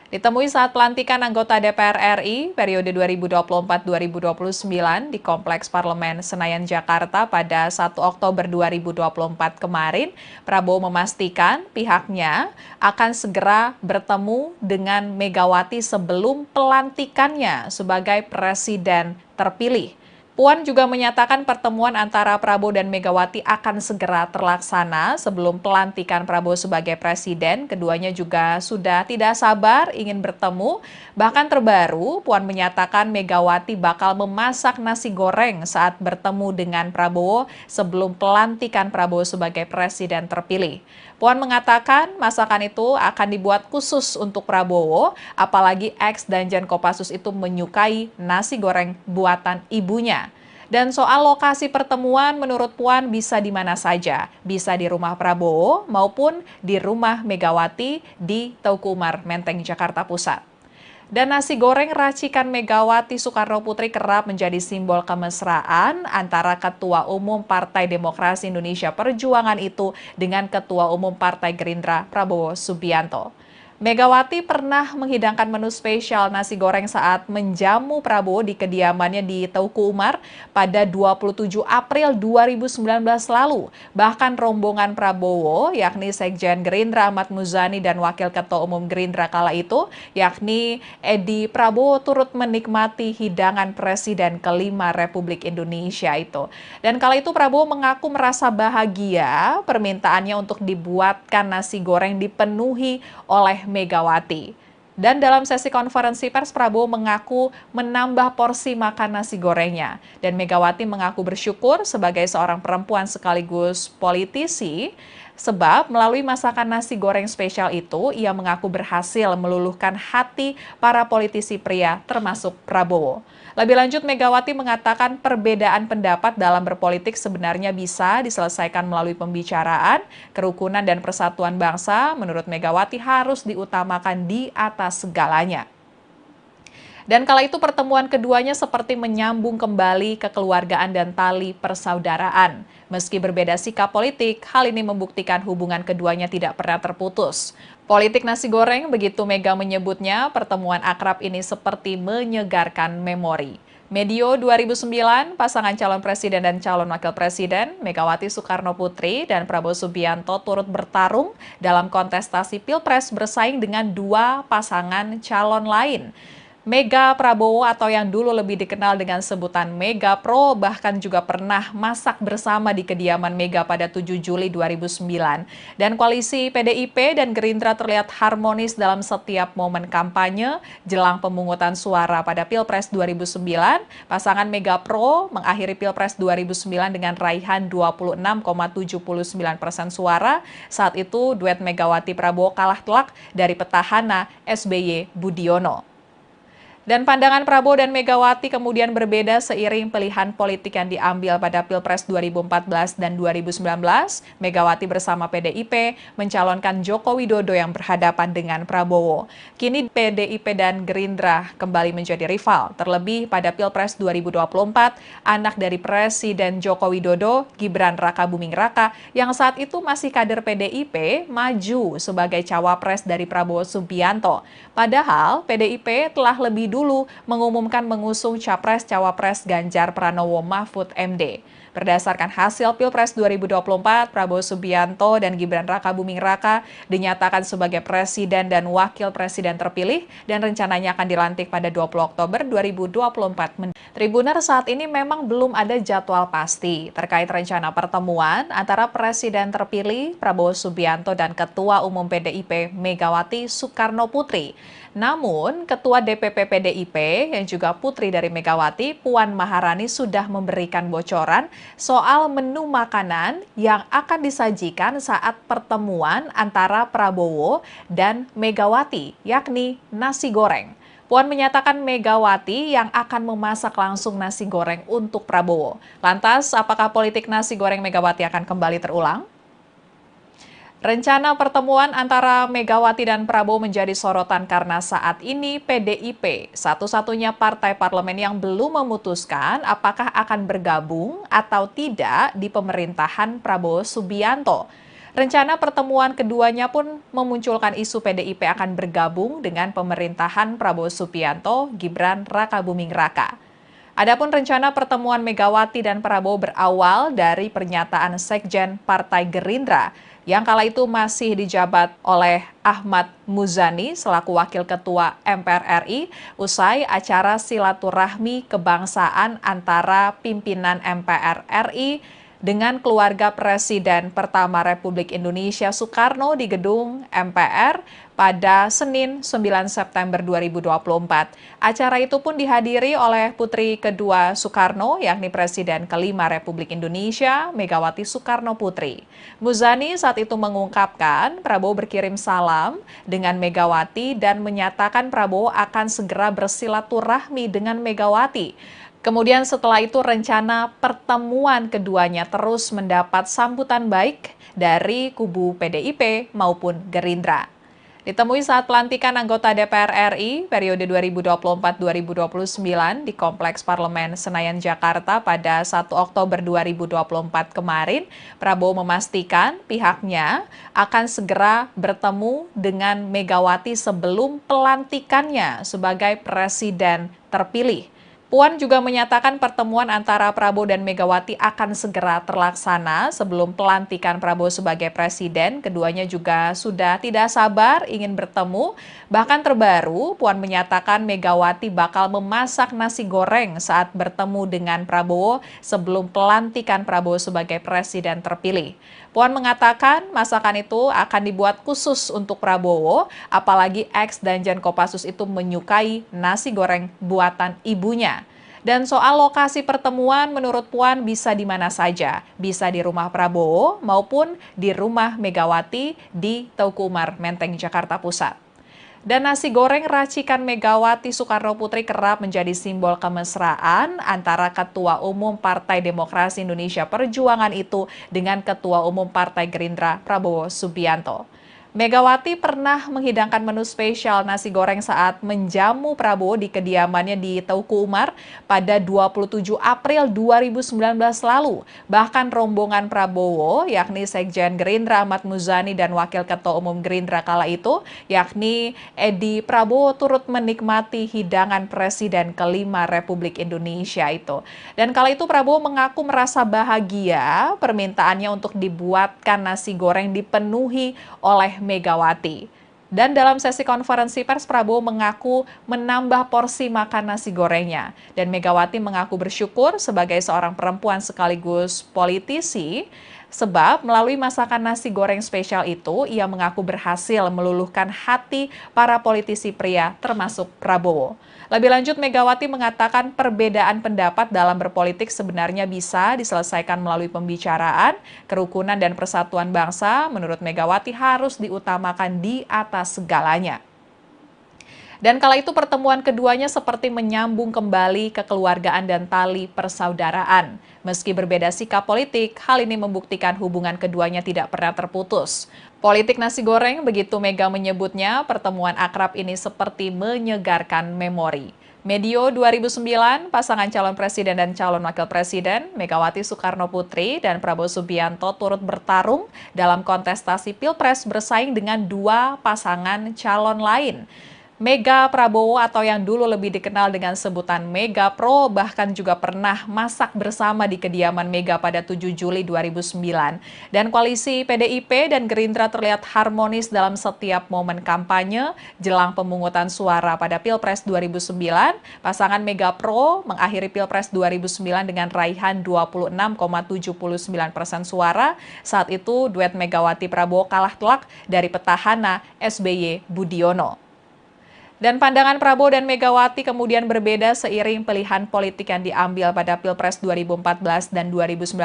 Ditemui saat pelantikan anggota DPR RI periode 2024-2029 di Kompleks Parlemen Senayan, Jakarta pada 1 Oktober 2024 kemarin, Prabowo memastikan pihaknya akan segera bertemu dengan Megawati sebelum pelantikannya sebagai presiden terpilih. Puan juga menyatakan pertemuan antara Prabowo dan Megawati akan segera terlaksana sebelum pelantikan Prabowo sebagai presiden. Keduanya juga sudah tidak sabar ingin bertemu. Bahkan terbaru, Puan menyatakan Megawati bakal memasak nasi goreng saat bertemu dengan Prabowo sebelum pelantikan Prabowo sebagai presiden terpilih. Puan mengatakan masakan itu akan dibuat khusus untuk Prabowo, apalagi ex Danjen Kopassus itu menyukai nasi goreng buatan ibunya. Dan soal lokasi pertemuan menurut Puan bisa di mana saja, bisa di rumah Prabowo maupun di rumah Megawati di Teuku Umar, Menteng, Jakarta Pusat. Dan nasi goreng racikan Megawati Soekarno Putri kerap menjadi simbol kemesraan antara Ketua Umum Partai Demokrasi Indonesia Perjuangan itu dengan Ketua Umum Partai Gerindra Prabowo Subianto. Megawati pernah menghidangkan menu spesial nasi goreng saat menjamu Prabowo di kediamannya di Teuku Umar pada 27 April 2019 lalu. Bahkan rombongan Prabowo, yakni Sekjen Gerindra Ahmad Muzani dan Wakil Ketua Umum Gerindra kala itu, yakni Edi Prabowo turut menikmati hidangan Presiden kelima Republik Indonesia itu. Dan kala itu Prabowo mengaku merasa bahagia permintaannya untuk dibuatkan nasi goreng dipenuhi oleh Megawati. Dan dalam sesi konferensi pers, Prabowo mengaku menambah porsi makan nasi gorengnya. Dan Megawati mengaku bersyukur sebagai seorang perempuan sekaligus politisi, sebab melalui masakan nasi goreng spesial itu, ia mengaku berhasil meluluhkan hati para politisi pria termasuk Prabowo. Lebih lanjut, Megawati mengatakan perbedaan pendapat dalam berpolitik sebenarnya bisa diselesaikan melalui pembicaraan, kerukunan dan persatuan bangsa. Menurut Megawati harus diutamakan di atas segalanya. Dan kala itu pertemuan keduanya seperti menyambung kembali kekeluargaan dan tali persaudaraan. Meski berbeda sikap politik, hal ini membuktikan hubungan keduanya tidak pernah terputus. Politik nasi goreng, begitu Mega menyebutnya, pertemuan akrab ini seperti menyegarkan memori. Medio 2009, pasangan calon presiden dan calon wakil presiden, Megawati Soekarno Putri dan Prabowo Subianto turut bertarung dalam kontestasi Pilpres bersaing dengan dua pasangan calon lain. Mega Prabowo atau yang dulu lebih dikenal dengan sebutan Mega Pro bahkan juga pernah masak bersama di kediaman Mega pada 7 Juli 2009. Dan koalisi PDIP dan Gerindra terlihat harmonis dalam setiap momen kampanye jelang pemungutan suara pada Pilpres 2009. Pasangan Mega Pro mengakhiri Pilpres 2009 dengan raihan 26,79% suara. Saat itu duet Megawati Prabowo kalah telak dari petahana SBY Budiono. Dan pandangan Prabowo dan Megawati kemudian berbeda seiring pilihan politik yang diambil pada Pilpres 2014 dan 2019. Megawati bersama PDIP mencalonkan Joko Widodo yang berhadapan dengan Prabowo. Kini PDIP dan Gerindra kembali menjadi rival. Terlebih pada Pilpres 2024, anak dari Presiden Joko Widodo, Gibran Rakabuming Raka, yang saat itu masih kader PDIP, maju sebagai cawapres dari Prabowo Subianto. Padahal PDIP telah lebih dulu mengumumkan mengusung Capres-Cawapres Ganjar Pranowo Mahfud MD. Berdasarkan hasil Pilpres 2024, Prabowo Subianto dan Gibran Rakabuming Raka dinyatakan sebagai presiden dan wakil presiden terpilih dan rencananya akan dilantik pada 20 Oktober 2024. Tribunner, saat ini memang belum ada jadwal pasti terkait rencana pertemuan antara presiden terpilih Prabowo Subianto dan Ketua Umum PDIP Megawati Soekarno Putri. Namun, Ketua DPP PDIP yang juga putri dari Megawati, Puan Maharani sudah memberikan bocoran soal menu makanan yang akan disajikan saat pertemuan antara Prabowo dan Megawati, yakni nasi goreng. Puan menyatakan Megawati yang akan memasak langsung nasi goreng untuk Prabowo. Lantas, apakah politik nasi goreng Megawati akan kembali terulang? Rencana pertemuan antara Megawati dan Prabowo menjadi sorotan karena saat ini PDIP, satu-satunya partai parlemen yang belum memutuskan apakah akan bergabung atau tidak di pemerintahan Prabowo Subianto. Rencana pertemuan keduanya pun memunculkan isu PDIP akan bergabung dengan pemerintahan Prabowo Subianto, Gibran Rakabuming Raka. Adapun rencana pertemuan Megawati dan Prabowo berawal dari pernyataan Sekjen Partai Gerindra yang kala itu masih dijabat oleh Ahmad Muzani selaku Wakil Ketua MPR RI usai acara silaturahmi kebangsaan antara pimpinan MPR RI dengan keluarga Presiden pertama Republik Indonesia Soekarno di gedung MPR pada Senin 9 September 2024. Acara itu pun dihadiri oleh putri kedua Soekarno, yakni Presiden kelima Republik Indonesia, Megawati Soekarno Putri. Muzani saat itu mengungkapkan Prabowo berkirim salam dengan Megawati dan menyatakan Prabowo akan segera bersilaturahmi dengan Megawati. Kemudian setelah itu rencana pertemuan keduanya terus mendapat sambutan baik dari kubu PDIP maupun Gerindra. Ditemui saat pelantikan anggota DPR RI periode 2024-2029 di Kompleks Parlemen Senayan, Jakarta pada 1 Oktober 2024 kemarin, Prabowo memastikan pihaknya akan segera bertemu dengan Megawati sebelum pelantikannya sebagai presiden terpilih. Puan juga menyatakan pertemuan antara Prabowo dan Megawati akan segera terlaksana sebelum pelantikan Prabowo sebagai presiden. Keduanya juga sudah tidak sabar ingin bertemu. Bahkan terbaru, Puan menyatakan Megawati bakal memasak nasi goreng saat bertemu dengan Prabowo sebelum pelantikan Prabowo sebagai presiden terpilih. Puan mengatakan masakan itu akan dibuat khusus untuk Prabowo, apalagi ex Danjen Kopassus itu menyukai nasi goreng buatan ibunya. Dan soal lokasi pertemuan menurut Puan bisa di mana saja, bisa di rumah Prabowo maupun di rumah Megawati di Teuku Umar, Menteng, Jakarta Pusat. Dan nasi goreng racikan Megawati Soekarno Putri kerap menjadi simbol kemesraan antara Ketua Umum Partai Demokrasi Indonesia Perjuangan itu dengan Ketua Umum Partai Gerindra Prabowo Subianto. Megawati pernah menghidangkan menu spesial nasi goreng saat menjamu Prabowo di kediamannya di Teuku Umar pada 27 April 2019 lalu. Bahkan rombongan Prabowo, yakni Sekjen Gerindra Ahmad Muzani dan Wakil Ketua Umum Gerindra kala itu, yakni Edi Prabowo turut menikmati hidangan Presiden kelima Republik Indonesia itu. Dan kala itu Prabowo mengaku merasa bahagia permintaannya untuk dibuatkan nasi goreng dipenuhi oleh Megawati. Dan dalam sesi konferensi pers, Prabowo mengaku menambah porsi makan nasi gorengnya. Dan Megawati mengaku bersyukur sebagai seorang perempuan sekaligus politisi, sebab melalui masakan nasi goreng spesial itu, ia mengaku berhasil meluluhkan hati para politisi pria termasuk Prabowo. Lebih lanjut, Megawati mengatakan perbedaan pendapat dalam berpolitik sebenarnya bisa diselesaikan melalui pembicaraan, kerukunan dan persatuan bangsa. Menurut Megawati harus diutamakan di atas segalanya. Dan kala itu pertemuan keduanya seperti menyambung kembali kekeluargaan dan tali persaudaraan. Meski berbeda sikap politik, hal ini membuktikan hubungan keduanya tidak pernah terputus. Politik nasi goreng, begitu Mega menyebutnya, pertemuan akrab ini seperti menyegarkan memori. Medio 2009, pasangan calon presiden dan calon wakil presiden, Megawati Soekarno Putri dan Prabowo Subianto turut bertarung dalam kontestasi Pilpres bersaing dengan dua pasangan calon lain. Mega Prabowo atau yang dulu lebih dikenal dengan sebutan Mega Pro bahkan juga pernah masak bersama di kediaman Mega pada 7 Juli 2009. Dan koalisi PDIP dan Gerindra terlihat harmonis dalam setiap momen kampanye jelang pemungutan suara pada Pilpres 2009. Pasangan Mega Pro mengakhiri Pilpres 2009 dengan raihan 26,79% suara. Saat itu duet Megawati Prabowo kalah telak dari petahana SBY Budiono. Dan pandangan Prabowo dan Megawati kemudian berbeda seiring pilihan politik yang diambil pada Pilpres 2014 dan 2019.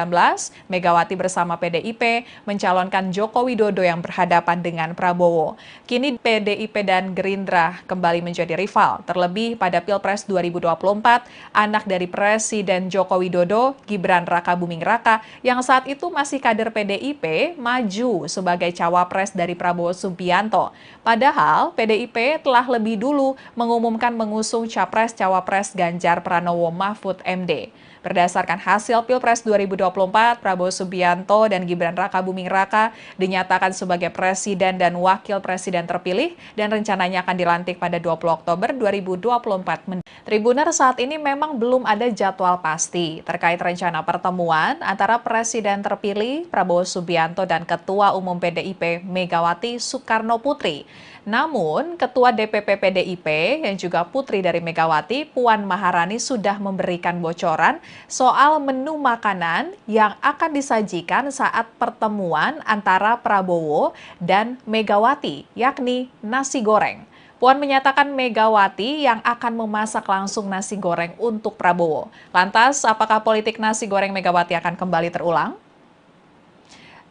Megawati bersama PDIP mencalonkan Joko Widodo yang berhadapan dengan Prabowo. Kini PDIP dan Gerindra kembali menjadi rival. Terlebih pada Pilpres 2024, anak dari Presiden Joko Widodo, Gibran Rakabuming Raka, yang saat itu masih kader PDIP, maju sebagai cawapres dari Prabowo Subianto. Padahal PDIP telah lebih dulu mengumumkan mengusung Capres-Cawapres Ganjar Pranowo Mahfud MD. Berdasarkan hasil Pilpres 2024, Prabowo Subianto dan Gibran Rakabuming Raka dinyatakan sebagai presiden dan wakil presiden terpilih dan rencananya akan dilantik pada 20 Oktober 2024. Tribuner, saat ini memang belum ada jadwal pasti terkait rencana pertemuan antara presiden terpilih Prabowo Subianto dan Ketua Umum PDIP Megawati Soekarno Putri. Namun, Ketua DPP PDIP yang juga putri dari Megawati, Puan Maharani sudah memberikan bocoran soal menu makanan yang akan disajikan saat pertemuan antara Prabowo dan Megawati, yakni nasi goreng. Puan menyatakan Megawati yang akan memasak langsung nasi goreng untuk Prabowo. Lantas, apakah politik nasi goreng Megawati akan kembali terulang?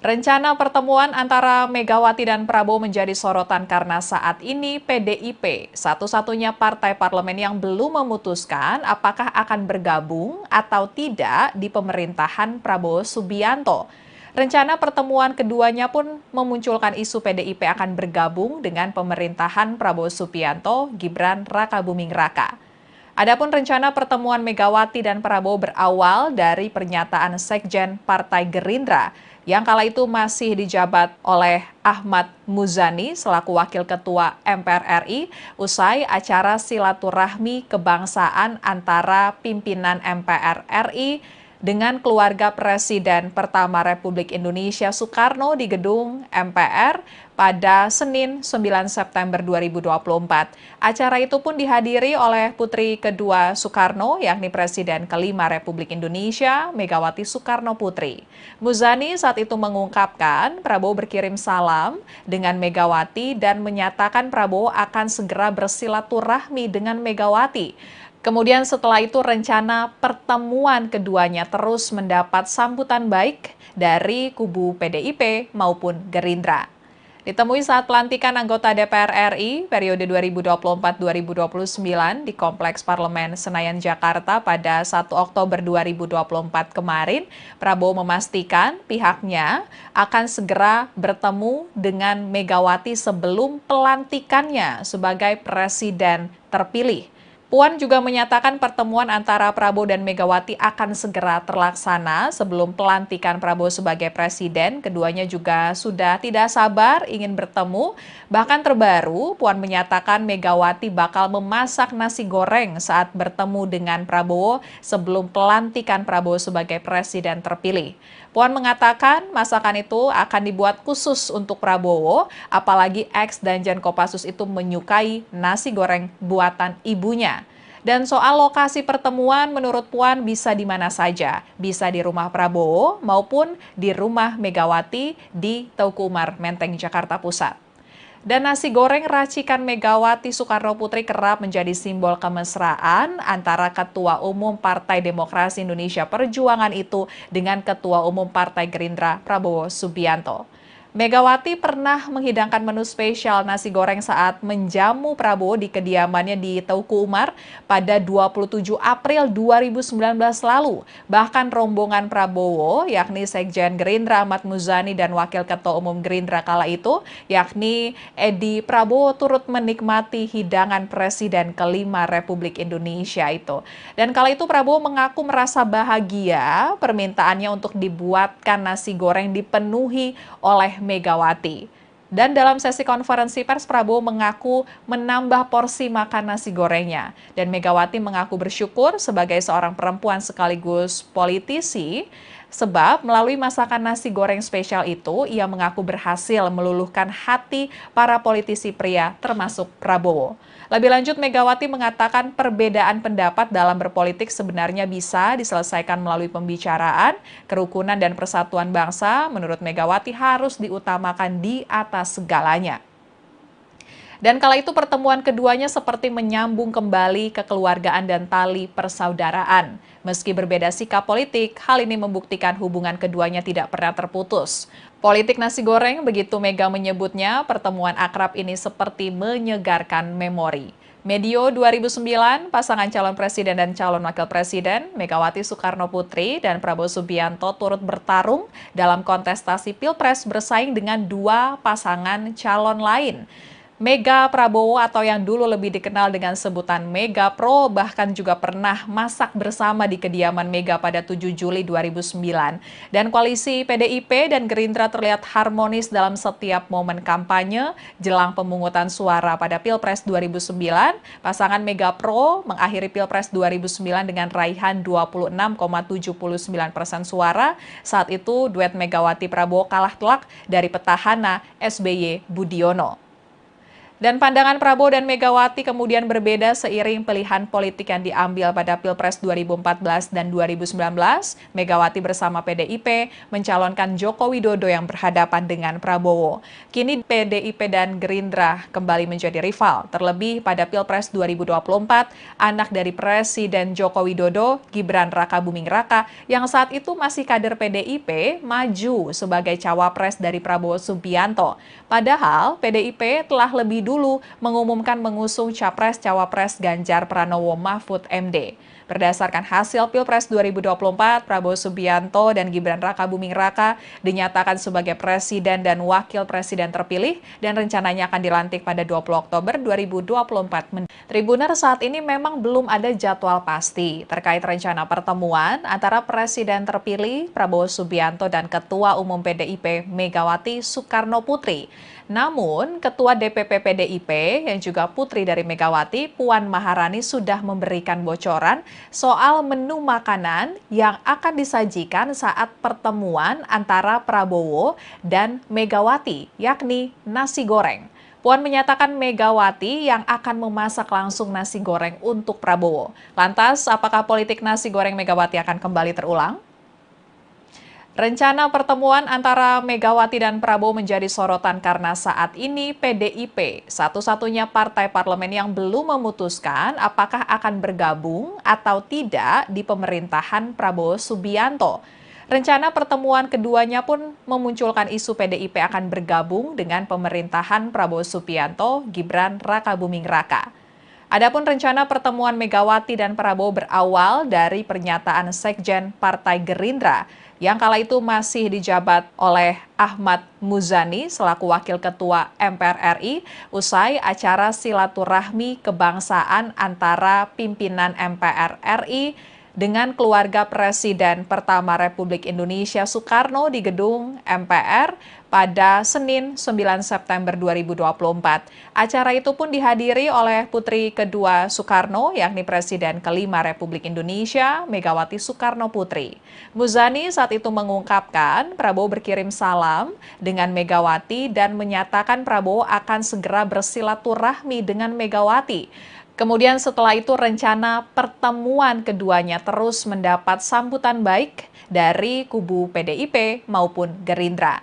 Rencana pertemuan antara Megawati dan Prabowo menjadi sorotan karena saat ini PDIP, satu-satunya partai parlemen yang belum memutuskan apakah akan bergabung atau tidak di pemerintahan Prabowo Subianto. Rencana pertemuan keduanya pun memunculkan isu PDIP akan bergabung dengan pemerintahan Prabowo Subianto, Gibran Rakabuming Raka. Adapun rencana pertemuan Megawati dan Prabowo berawal dari pernyataan Sekjen Partai Gerindra yang kala itu masih dijabat oleh Ahmad Muzani selaku Wakil Ketua MPR RI usai acara silaturahmi kebangsaan antara pimpinan MPR RI dengan keluarga Presiden pertama Republik Indonesia Soekarno di gedung MPR pada Senin 9 September 2024. Acara itu pun dihadiri oleh putri kedua Soekarno, yakni Presiden kelima Republik Indonesia, Megawati Soekarno Putri. Muzani saat itu mengungkapkan Prabowo berkirim salam dengan Megawati dan menyatakan Prabowo akan segera bersilaturahmi dengan Megawati. Kemudian setelah itu rencana pertemuan keduanya terus mendapat sambutan baik dari kubu PDIP maupun Gerindra. Ditemui saat pelantikan anggota DPR RI periode 2024-2029 di Kompleks Parlemen Senayan, Jakarta pada 1 Oktober 2024 kemarin, Prabowo memastikan pihaknya akan segera bertemu dengan Megawati sebelum pelantikannya sebagai presiden terpilih. Puan juga menyatakan pertemuan antara Prabowo dan Megawati akan segera terlaksana sebelum pelantikan Prabowo sebagai presiden. Keduanya juga sudah tidak sabar ingin bertemu. Bahkan terbaru, Puan menyatakan Megawati bakal memasak nasi goreng saat bertemu dengan Prabowo sebelum pelantikan Prabowo sebagai presiden terpilih. Puan mengatakan masakan itu akan dibuat khusus untuk Prabowo, apalagi ex Danjen Kopassus itu menyukai nasi goreng buatan ibunya. Dan soal lokasi pertemuan menurut Puan bisa di mana saja, bisa di rumah Prabowo maupun di rumah Megawati di Teuku Umar, Menteng, Jakarta Pusat. Dan nasi goreng racikan Megawati Soekarno Putri kerap menjadi simbol kemesraan antara Ketua Umum Partai Demokrasi Indonesia Perjuangan itu dengan Ketua Umum Partai Gerindra Prabowo Subianto. Megawati pernah menghidangkan menu spesial nasi goreng saat menjamu Prabowo di kediamannya di Teuku Umar pada 27 April 2019 lalu. Bahkan rombongan Prabowo, yakni Sekjen Gerindra Ahmad Muzani dan Wakil Ketua Umum Gerindra kala itu, yakni Edi Prabowo turut menikmati hidangan Presiden kelima Republik Indonesia itu. Dan kala itu Prabowo mengaku merasa bahagia permintaannya untuk dibuatkan nasi goreng dipenuhi oleh Megawati. Dan dalam sesi konferensi pers, Prabowo mengaku menambah porsi makan nasi gorengnya. Dan Megawati mengaku bersyukur sebagai seorang perempuan sekaligus politisi, sebab melalui masakan nasi goreng spesial itu, ia mengaku berhasil meluluhkan hati para politisi pria termasuk Prabowo. Lebih lanjut, Megawati mengatakan perbedaan pendapat dalam berpolitik sebenarnya bisa diselesaikan melalui pembicaraan, kerukunan dan persatuan bangsa. Menurut Megawati harus diutamakan di atas segalanya. Dan kala itu pertemuan keduanya seperti menyambung kembali kekeluargaan dan tali persaudaraan. Meski berbeda sikap politik, hal ini membuktikan hubungan keduanya tidak pernah terputus. Politik nasi goreng, begitu Mega menyebutnya, pertemuan akrab ini seperti menyegarkan memori. Medio 2009, pasangan calon presiden dan calon wakil presiden, Megawati Soekarno Putri dan Prabowo Subianto turut bertarung dalam kontestasi Pilpres bersaing dengan dua pasangan calon lain. Mega Prabowo atau yang dulu lebih dikenal dengan sebutan Mega Pro bahkan juga pernah masak bersama di kediaman Mega pada 7 Juli 2009. Dan koalisi PDIP dan Gerindra terlihat harmonis dalam setiap momen kampanye jelang pemungutan suara pada Pilpres 2009. Pasangan Mega Pro mengakhiri Pilpres 2009 dengan raihan 26,79% suara. Saat itu duet Megawati Prabowo kalah telak dari petahana SBY Budiono. Dan pandangan Prabowo dan Megawati kemudian berbeda seiring pilihan politik yang diambil pada Pilpres 2014 dan 2019. Megawati bersama PDIP mencalonkan Joko Widodo yang berhadapan dengan Prabowo. Kini PDIP dan Gerindra kembali menjadi rival. Terlebih pada Pilpres 2024, anak dari Presiden Joko Widodo, Gibran Rakabuming Raka, yang saat itu masih kader PDIP, maju sebagai cawapres dari Prabowo Subianto. Padahal PDIP telah lebih dulu mengumumkan mengusung Capres-Cawapres Ganjar Pranowo Mahfud MD. Berdasarkan hasil Pilpres 2024, Prabowo Subianto dan Gibran Rakabuming Raka dinyatakan sebagai presiden dan wakil presiden terpilih dan rencananya akan dilantik pada 20 Oktober 2024. Tribuner saat ini memang belum ada jadwal pasti terkait rencana pertemuan antara presiden terpilih Prabowo Subianto dan Ketua Umum PDIP Megawati Soekarno Putri. Namun, Ketua DPP PDIP yang juga putri dari Megawati, Puan Maharani sudah memberikan bocoran soal menu makanan yang akan disajikan saat pertemuan antara Prabowo dan Megawati, yakni nasi goreng. Puan menyatakan Megawati yang akan memasak langsung nasi goreng untuk Prabowo. Lantas, apakah politik nasi goreng Megawati akan kembali terulang? Rencana pertemuan antara Megawati dan Prabowo menjadi sorotan karena saat ini PDIP, satu-satunya partai parlemen yang belum memutuskan apakah akan bergabung atau tidak di pemerintahan Prabowo Subianto. Rencana pertemuan keduanya pun memunculkan isu PDIP akan bergabung dengan pemerintahan Prabowo Subianto, Gibran Rakabuming Raka. Adapun rencana pertemuan Megawati dan Prabowo berawal dari pernyataan Sekjen Partai Gerindra yang kala itu masih dijabat oleh Ahmad Muzani selaku Wakil Ketua MPR RI usai acara silaturahmi kebangsaan antara pimpinan MPR RI dengan keluarga Presiden pertama Republik Indonesia Soekarno di gedung MPR pada Senin 9 September 2024. Acara itu pun dihadiri oleh putri kedua Soekarno, yakni Presiden kelima Republik Indonesia, Megawati Soekarno Putri. Muzani saat itu mengungkapkan Prabowo berkirim salam dengan Megawati dan menyatakan Prabowo akan segera bersilaturahmi dengan Megawati. Kemudian setelah itu rencana pertemuan keduanya terus mendapat sambutan baik dari kubu PDIP maupun Gerindra.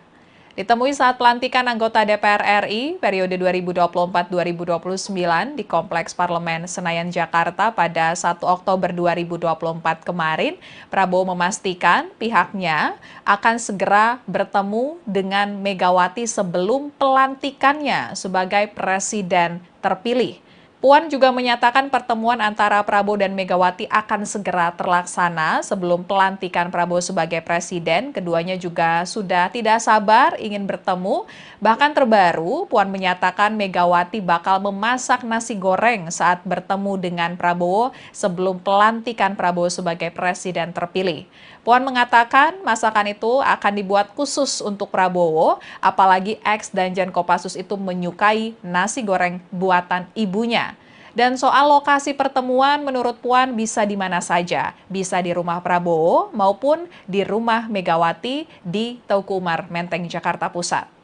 Ditemui saat pelantikan anggota DPR RI periode 2024-2029 di Kompleks Parlemen Senayan, Jakarta pada 1 Oktober 2024 kemarin, Prabowo memastikan pihaknya akan segera bertemu dengan Megawati sebelum pelantikannya sebagai presiden terpilih. Puan juga menyatakan pertemuan antara Prabowo dan Megawati akan segera terlaksana sebelum pelantikan Prabowo sebagai presiden. Keduanya juga sudah tidak sabar ingin bertemu. Bahkan terbaru, Puan menyatakan Megawati bakal memasak nasi goreng saat bertemu dengan Prabowo sebelum pelantikan Prabowo sebagai presiden terpilih. Puan mengatakan masakan itu akan dibuat khusus untuk Prabowo, apalagi ex Danjen Kopassus itu menyukai nasi goreng buatan ibunya. Dan soal lokasi pertemuan menurut Puan bisa di mana saja, bisa di rumah Prabowo maupun di rumah Megawati di Teuku Umar, Menteng, Jakarta Pusat.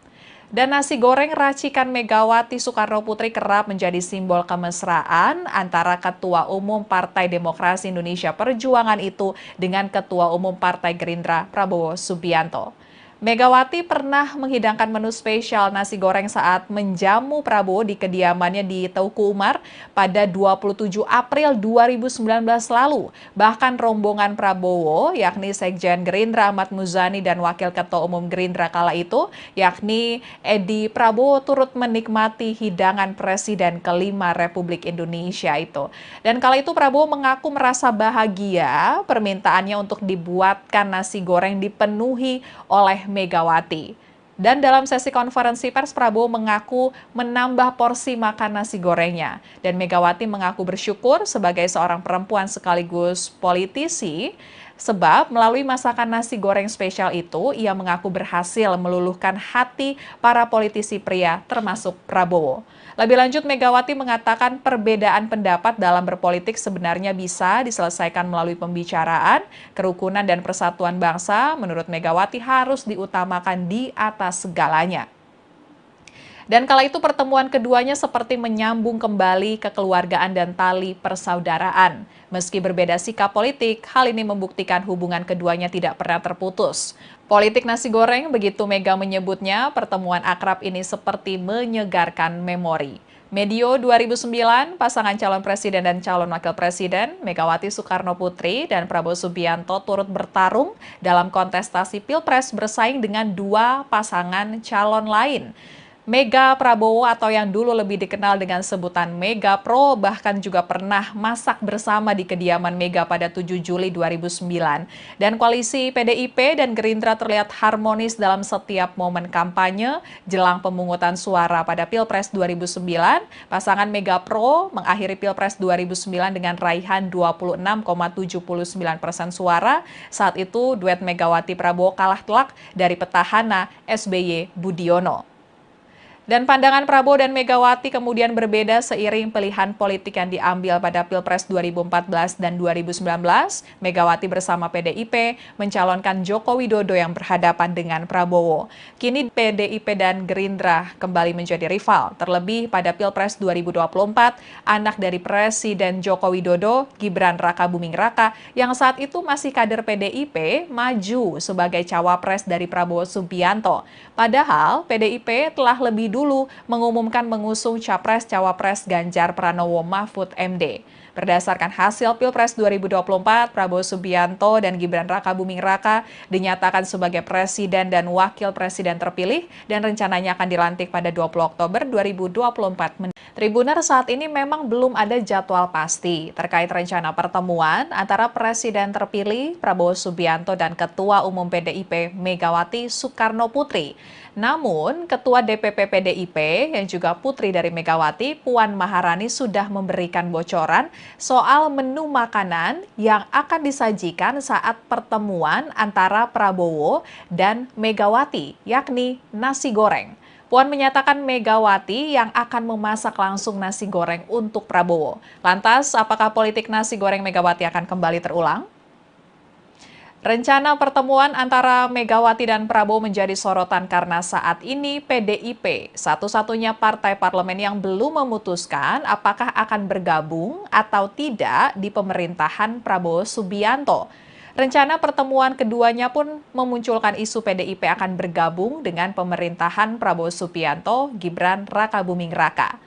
Dan nasi goreng racikan Megawati Soekarno Putri kerap menjadi simbol kemesraan antara Ketua Umum Partai Demokrasi Indonesia Perjuangan itu dengan Ketua Umum Partai Gerindra Prabowo Subianto. Megawati pernah menghidangkan menu spesial nasi goreng saat menjamu Prabowo di kediamannya di Teuku Umar pada 27 April 2019 lalu. Bahkan rombongan Prabowo, yakni Sekjen Gerindra Ahmad Muzani dan Wakil Ketua Umum Gerindra kala itu, yakni Edi Prabowo turut menikmati hidangan Presiden kelima Republik Indonesia itu. Dan kala itu Prabowo mengaku merasa bahagia permintaannya untuk dibuatkan nasi goreng dipenuhi oleh Megawati. Dan dalam sesi konferensi pers, Prabowo mengaku menambah porsi makan nasi gorengnya. Dan Megawati mengaku bersyukur sebagai seorang perempuan sekaligus politisi, sebab melalui masakan nasi goreng spesial itu, ia mengaku berhasil meluluhkan hati para politisi pria termasuk Prabowo. Lebih lanjut, Megawati mengatakan perbedaan pendapat dalam berpolitik sebenarnya bisa diselesaikan melalui pembicaraan, kerukunan dan persatuan bangsa. Menurut Megawati harus diutamakan di atas segalanya. Dan kala itu pertemuan keduanya seperti menyambung kembali kekeluargaan dan tali persaudaraan. Meski berbeda sikap politik, hal ini membuktikan hubungan keduanya tidak pernah terputus. Politik nasi goreng, begitu Mega menyebutnya, pertemuan akrab ini seperti menyegarkan memori. Medio 2009, pasangan calon presiden dan calon wakil presiden, Megawati Soekarno Putri dan Prabowo Subianto turut bertarung dalam kontestasi Pilpres bersaing dengan dua pasangan calon lain. Mega Prabowo atau yang dulu lebih dikenal dengan sebutan Mega Pro bahkan juga pernah masak bersama di kediaman Mega pada 7 Juli 2009. Dan koalisi PDIP dan Gerindra terlihat harmonis dalam setiap momen kampanye jelang pemungutan suara pada Pilpres 2009. Pasangan Mega Pro mengakhiri Pilpres 2009 dengan raihan 26,79% suara. Saat itu duet Megawati Prabowo kalah telak dari petahana SBY Budiono. Dan pandangan Prabowo dan Megawati kemudian berbeda seiring pilihan politik yang diambil pada Pilpres 2014 dan 2019. Megawati bersama PDIP mencalonkan Joko Widodo yang berhadapan dengan Prabowo. Kini PDIP dan Gerindra kembali menjadi rival. Terlebih pada Pilpres 2024, anak dari Presiden Joko Widodo, Gibran Rakabuming Raka, yang saat itu masih kader PDIP, maju sebagai cawapres dari Prabowo Subianto. Padahal PDIP telah lebih dulu mengumumkan mengusung Capres-Cawapres Ganjar Pranowo Mahfud MD. Berdasarkan hasil Pilpres 2024, Prabowo Subianto dan Gibran Rakabuming Raka dinyatakan sebagai presiden dan wakil presiden terpilih dan rencananya akan dilantik pada 20 Oktober 2024. Tribuner, saat ini memang belum ada jadwal pasti terkait rencana pertemuan antara presiden terpilih Prabowo Subianto dan Ketua Umum PDIP Megawati Soekarno Putri. Namun, Ketua DPP PDIP yang juga putri dari Megawati, Puan Maharani sudah memberikan bocoran soal menu makanan yang akan disajikan saat pertemuan antara Prabowo dan Megawati, yakni nasi goreng. Puan menyatakan Megawati yang akan memasak langsung nasi goreng untuk Prabowo. Lantas, apakah politik nasi goreng Megawati akan kembali terulang? Rencana pertemuan antara Megawati dan Prabowo menjadi sorotan karena saat ini PDIP, satu-satunya partai parlemen yang belum memutuskan apakah akan bergabung atau tidak di pemerintahan Prabowo Subianto. Rencana pertemuan keduanya pun memunculkan isu PDIP akan bergabung dengan pemerintahan Prabowo Subianto, Gibran Rakabuming Raka.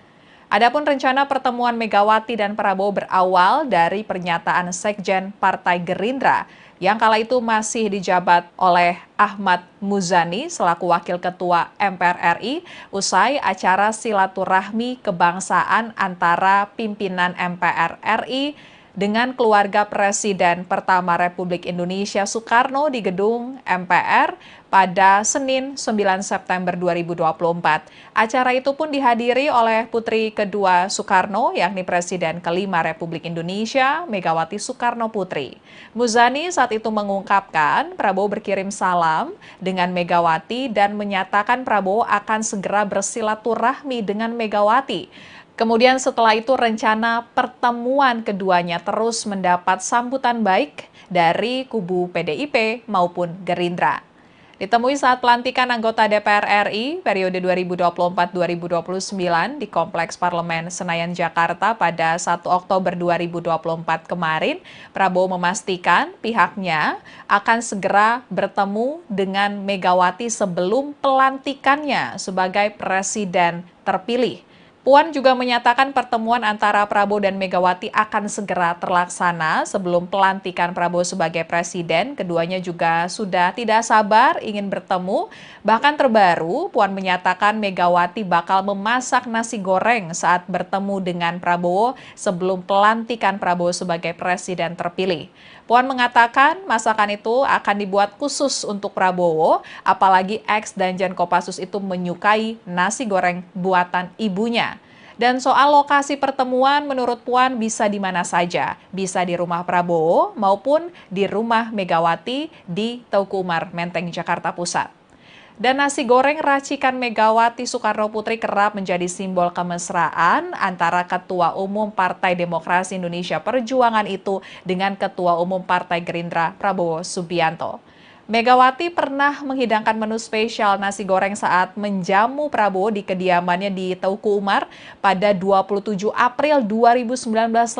Adapun rencana pertemuan Megawati dan Prabowo berawal dari pernyataan Sekjen Partai Gerindra yang kala itu masih dijabat oleh Ahmad Muzani selaku Wakil Ketua MPR RI usai acara silaturahmi kebangsaan antara pimpinan MPR RI dengan keluarga Presiden pertama Republik Indonesia Soekarno di gedung MPR pada Senin 9 September 2024. Acara itu pun dihadiri oleh putri kedua Soekarno, yakni Presiden kelima Republik Indonesia, Megawati Soekarno Putri. Muzani saat itu mengungkapkan Prabowo berkirim salam dengan Megawati dan menyatakan Prabowo akan segera bersilaturahmi dengan Megawati. Kemudian setelah itu rencana pertemuan keduanya terus mendapat sambutan baik dari kubu PDIP maupun Gerindra. Ditemui saat pelantikan anggota DPR RI periode 2024-2029 di Kompleks Parlemen Senayan, Jakarta pada 1 Oktober 2024 kemarin, Prabowo memastikan pihaknya akan segera bertemu dengan Megawati sebelum pelantikannya sebagai presiden terpilih. Puan juga menyatakan pertemuan antara Prabowo dan Megawati akan segera terlaksana sebelum pelantikan Prabowo sebagai presiden. Keduanya juga sudah tidak sabar ingin bertemu. Bahkan terbaru, Puan menyatakan Megawati bakal memasak nasi goreng saat bertemu dengan Prabowo sebelum pelantikan Prabowo sebagai presiden terpilih. Puan mengatakan masakan itu akan dibuat khusus untuk Prabowo, apalagi ex Danjen Kopassus itu menyukai nasi goreng buatan ibunya. Dan soal lokasi pertemuan, menurut Puan bisa di mana saja, bisa di rumah Prabowo maupun di rumah Megawati di Teuku Umar, Menteng, Jakarta Pusat. Dan nasi goreng racikan Megawati Soekarno Putri kerap menjadi simbol kemesraan antara Ketua Umum Partai Demokrasi Indonesia Perjuangan itu dengan Ketua Umum Partai Gerindra Prabowo Subianto. Megawati pernah menghidangkan menu spesial nasi goreng saat menjamu Prabowo di kediamannya di Teuku Umar pada 27 April 2019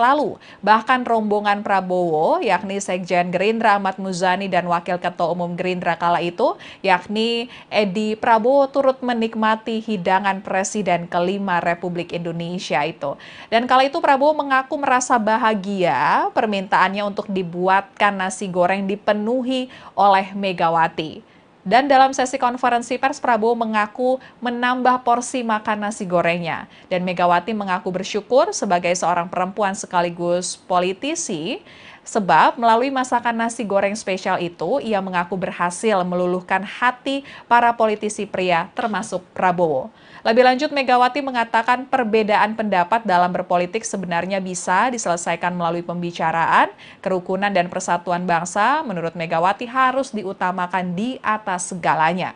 lalu. Bahkan rombongan Prabowo, yakni Sekjen Gerindra Ahmad Muzani dan Wakil Ketua Umum Gerindra kala itu, yakni Edi Prabowo turut menikmati hidangan Presiden kelima Republik Indonesia itu. Dan kala itu Prabowo mengaku merasa bahagia permintaannya untuk dibuatkan nasi goreng dipenuhi oleh Megawati. Dan dalam sesi konferensi pers, Prabowo mengaku menambah porsi makan nasi gorengnya. Dan Megawati mengaku bersyukur sebagai seorang perempuan sekaligus politisi, sebab melalui masakan nasi goreng spesial itu, ia mengaku berhasil meluluhkan hati para politisi pria termasuk Prabowo. Lebih lanjut, Megawati mengatakan perbedaan pendapat dalam berpolitik sebenarnya bisa diselesaikan melalui pembicaraan, kerukunan dan persatuan bangsa. Menurut Megawati harus diutamakan di atas segalanya.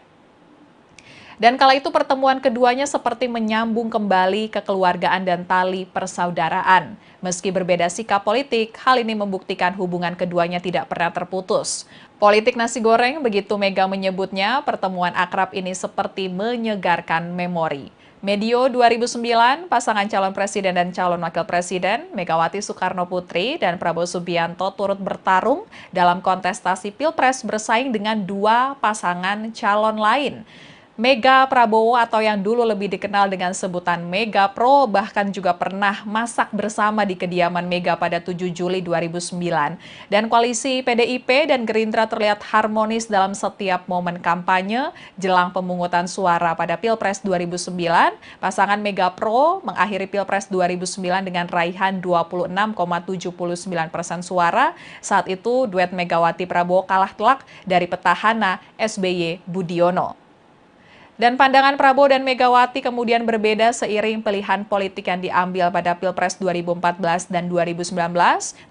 Dan kala itu pertemuan keduanya seperti menyambung kembali kekeluargaan dan tali persaudaraan. Meski berbeda sikap politik, hal ini membuktikan hubungan keduanya tidak pernah terputus. Politik nasi goreng, begitu Mega menyebutnya, pertemuan akrab ini seperti menyegarkan memori. Medio 2009, pasangan calon presiden dan calon wakil presiden, Megawati Soekarno Putri dan Prabowo Subianto turut bertarung dalam kontestasi Pilpres bersaing dengan dua pasangan calon lain. Mega Prabowo atau yang dulu lebih dikenal dengan sebutan Mega Pro bahkan juga pernah masak bersama di kediaman Mega pada 7 Juli 2009. Dan koalisi PDIP dan Gerindra terlihat harmonis dalam setiap momen kampanye jelang pemungutan suara pada Pilpres 2009. Pasangan Mega Pro mengakhiri Pilpres 2009 dengan raihan 26,79% suara. Saat itu duet Megawati Prabowo kalah telak dari petahana SBY Budiono. Dan pandangan Prabowo dan Megawati kemudian berbeda seiring pilihan politik yang diambil pada Pilpres 2014 dan 2019.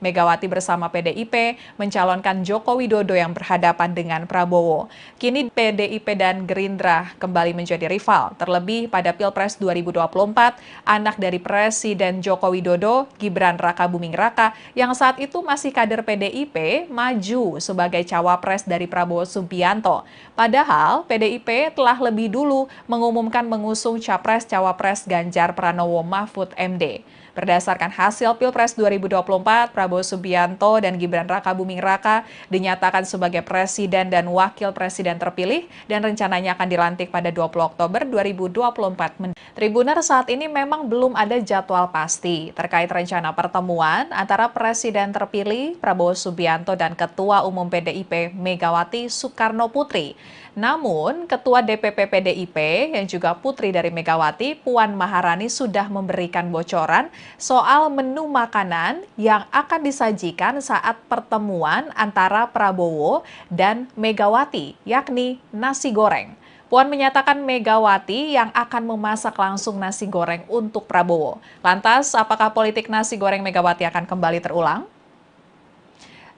Megawati bersama PDIP mencalonkan Joko Widodo yang berhadapan dengan Prabowo. Kini PDIP dan Gerindra kembali menjadi rival. Terlebih pada Pilpres 2024, anak dari Presiden Joko Widodo, Gibran Rakabuming Raka, yang saat itu masih kader PDIP, maju sebagai cawapres dari Prabowo Subianto. Padahal PDIP telah lebih dulu mengumumkan mengusung Capres-Cawapres Ganjar Pranowo Mahfud MD. Berdasarkan hasil Pilpres 2024, Prabowo Subianto dan Gibran Rakabuming Raka dinyatakan sebagai presiden dan wakil presiden terpilih dan rencananya akan dilantik pada 20 Oktober 2024. Tribuner, saat ini memang belum ada jadwal pasti terkait rencana pertemuan antara presiden terpilih Prabowo Subianto dan Ketua Umum PDIP Megawati Soekarno Putri. Namun, Ketua DPP PDIP yang juga putri dari Megawati, Puan Maharani sudah memberikan bocoran soal menu makanan yang akan disajikan saat pertemuan antara Prabowo dan Megawati, yakni nasi goreng. Puan menyatakan Megawati yang akan memasak langsung nasi goreng untuk Prabowo. Lantas, apakah politik nasi goreng Megawati akan kembali terulang?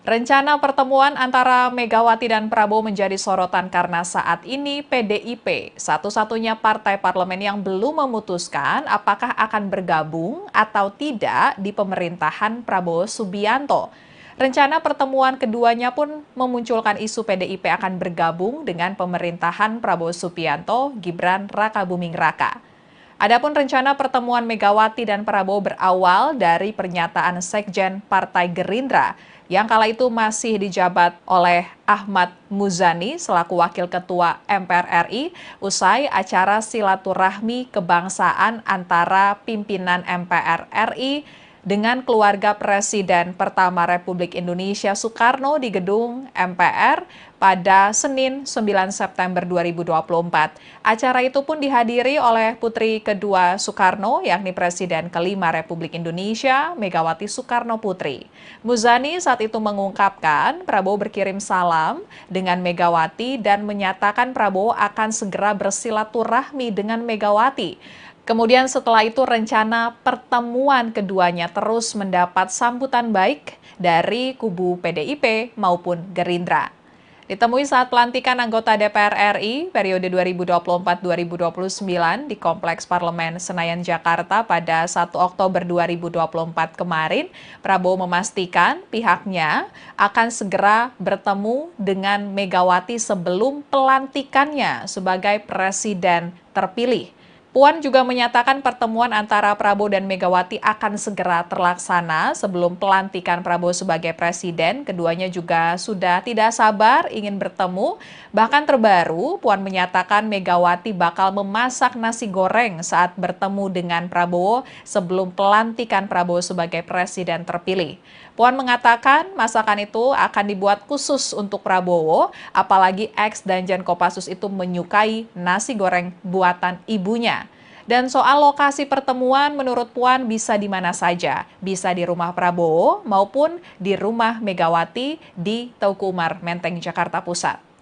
Rencana pertemuan antara Megawati dan Prabowo menjadi sorotan karena saat ini PDIP, satu-satunya partai parlemen yang belum memutuskan apakah akan bergabung atau tidak di pemerintahan Prabowo Subianto. Rencana pertemuan keduanya pun memunculkan isu PDIP akan bergabung dengan pemerintahan Prabowo Subianto, Gibran Rakabuming Raka. Adapun rencana pertemuan Megawati dan Prabowo berawal dari pernyataan Sekjen Partai Gerindra yang kala itu masih dijabat oleh Ahmad Muzani selaku Wakil Ketua MPR RI usai acara silaturahmi kebangsaan antara pimpinan MPR RI dengan keluarga Presiden pertama Republik Indonesia Soekarno di gedung MPR pada Senin 9 September 2024. Acara itu pun dihadiri oleh putri kedua Soekarno, yakni Presiden kelima Republik Indonesia, Megawati Soekarno Putri. Muzani saat itu mengungkapkan Prabowo berkirim salam dengan Megawati dan menyatakan Prabowo akan segera bersilaturahmi dengan Megawati. Kemudian setelah itu rencana pertemuan keduanya terus mendapat sambutan baik dari kubu PDIP maupun Gerindra. Ditemui saat pelantikan anggota DPR RI periode 2024-2029 di Kompleks Parlemen Senayan, Jakarta pada 1 Oktober 2024 kemarin, Prabowo memastikan pihaknya akan segera bertemu dengan Megawati sebelum pelantikannya sebagai presiden terpilih. Puan juga menyatakan pertemuan antara Prabowo dan Megawati akan segera terlaksana sebelum pelantikan Prabowo sebagai presiden. Keduanya juga sudah tidak sabar ingin bertemu. Bahkan terbaru, Puan menyatakan Megawati bakal memasak nasi goreng saat bertemu dengan Prabowo sebelum pelantikan Prabowo sebagai presiden terpilih. Puan mengatakan masakan itu akan dibuat khusus untuk Prabowo, apalagi ex Danjen Kopassus itu menyukai nasi goreng buatan ibunya. Dan soal lokasi pertemuan menurut Puan bisa di mana saja, bisa di rumah Prabowo maupun di rumah Megawati di Teuku Umar, Menteng, Jakarta Pusat.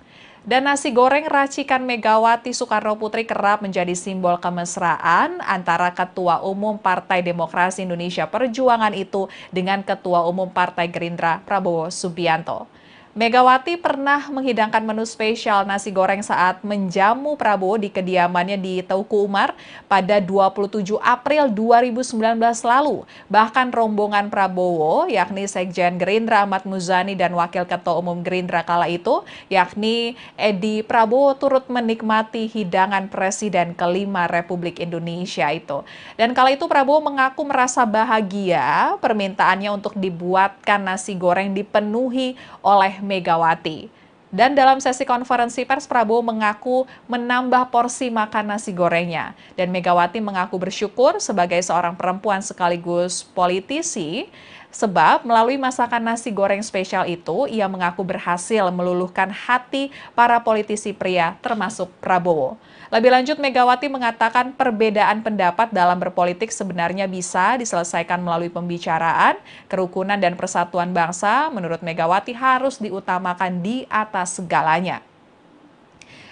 Dan nasi goreng racikan Megawati Soekarno Putri kerap menjadi simbol kemesraan antara Ketua Umum Partai Demokrasi Indonesia Perjuangan itu dengan Ketua Umum Partai Gerindra Prabowo Subianto. Megawati pernah menghidangkan menu spesial nasi goreng saat menjamu Prabowo di kediamannya di Teuku Umar pada 27 April 2019 lalu. Bahkan rombongan Prabowo, yakni Sekjen Gerindra Ahmad Muzani dan Wakil Ketua Umum Gerindra kala itu, yakni Edi Prabowo turut menikmati hidangan Presiden kelima Republik Indonesia itu. Dan kala itu Prabowo mengaku merasa bahagia permintaannya untuk dibuatkan nasi goreng dipenuhi oleh Megawati. Dan dalam sesi konferensi pers, Prabowo mengaku menambah porsi makan nasi gorengnya. Dan Megawati mengaku bersyukur sebagai seorang perempuan sekaligus politisi, sebab melalui masakan nasi goreng spesial itu, ia mengaku berhasil meluluhkan hati para politisi pria termasuk Prabowo. Lebih lanjut, Megawati mengatakan perbedaan pendapat dalam berpolitik sebenarnya bisa diselesaikan melalui pembicaraan, kerukunan dan persatuan bangsa. Menurut Megawati harus diutamakan di atas segalanya.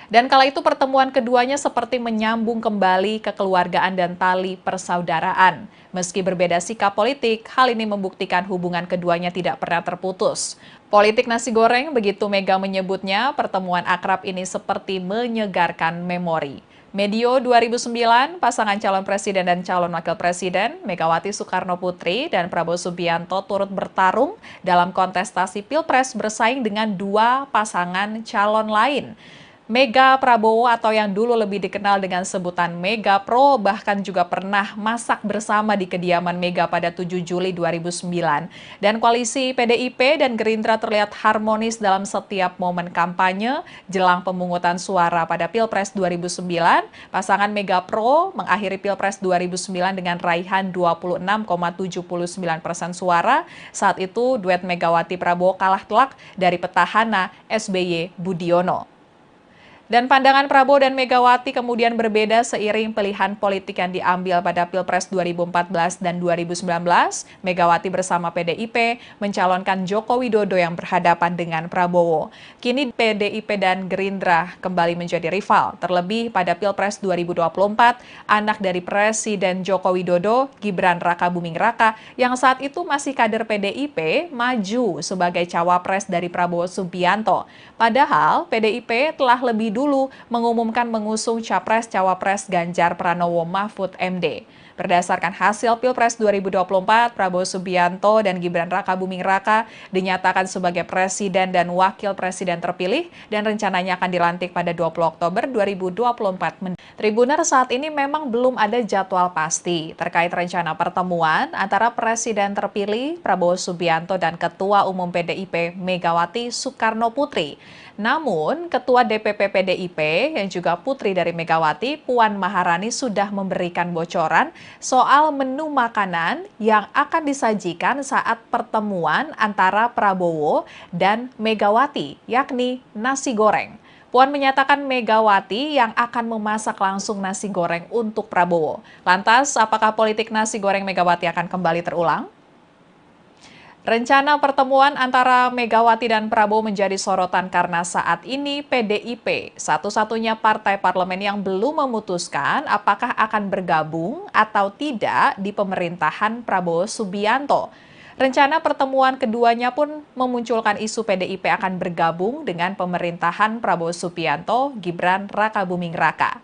Dan kala itu pertemuan keduanya seperti menyambung kembali kekeluargaan dan tali persaudaraan. Meski berbeda sikap politik, hal ini membuktikan hubungan keduanya tidak pernah terputus. Politik nasi goreng, begitu Mega menyebutnya, pertemuan akrab ini seperti menyegarkan memori. Medio 2009, pasangan calon presiden dan calon wakil presiden, Megawati Soekarno Putri dan Prabowo Subianto turut bertarung dalam kontestasi Pilpres bersaing dengan dua pasangan calon lain. Mega Prabowo atau yang dulu lebih dikenal dengan sebutan Mega Pro bahkan juga pernah masak bersama di kediaman Mega pada 7 Juli 2009. Dan koalisi PDIP dan Gerindra terlihat harmonis dalam setiap momen kampanye jelang pemungutan suara pada Pilpres 2009. Pasangan Mega Pro mengakhiri Pilpres 2009 dengan raihan 26,79% suara. Saat itu duet Megawati Prabowo kalah telak dari petahana SBY Budiono. Dan pandangan Prabowo dan Megawati kemudian berbeda seiring pilihan politik yang diambil pada Pilpres 2014 dan 2019. Megawati bersama PDIP mencalonkan Joko Widodo yang berhadapan dengan Prabowo. Kini PDIP dan Gerindra kembali menjadi rival. Terlebih pada Pilpres 2024, anak dari Presiden Joko Widodo, Gibran Rakabuming Raka, yang saat itu masih kader PDIP, maju sebagai cawapres dari Prabowo Subianto. Padahal PDIP telah lebih dulu mengumumkan mengusung Capres-Cawapres Ganjar Pranowo Mahfud MD. Berdasarkan hasil Pilpres 2024, Prabowo Subianto dan Gibran Rakabuming Raka dinyatakan sebagai presiden dan wakil presiden terpilih dan rencananya akan dilantik pada 20 Oktober 2024. Tribuner, saat ini memang belum ada jadwal pasti terkait rencana pertemuan antara presiden terpilih Prabowo Subianto dan Ketua Umum PDIP Megawati Soekarno Putri. Namun, Ketua DPP PDIP yang juga putri dari Megawati, Puan Maharani sudah memberikan bocoran soal menu makanan yang akan disajikan saat pertemuan antara Prabowo dan Megawati, yakni nasi goreng. Puan menyatakan Megawati yang akan memasak langsung nasi goreng untuk Prabowo. Lantas, apakah politik nasi goreng Megawati akan kembali terulang? Rencana pertemuan antara Megawati dan Prabowo menjadi sorotan karena saat ini PDIP, satu-satunya partai parlemen yang belum memutuskan apakah akan bergabung atau tidak di pemerintahan Prabowo Subianto. Rencana pertemuan keduanya pun memunculkan isu PDIP akan bergabung dengan pemerintahan Prabowo Subianto, Gibran Rakabuming Raka.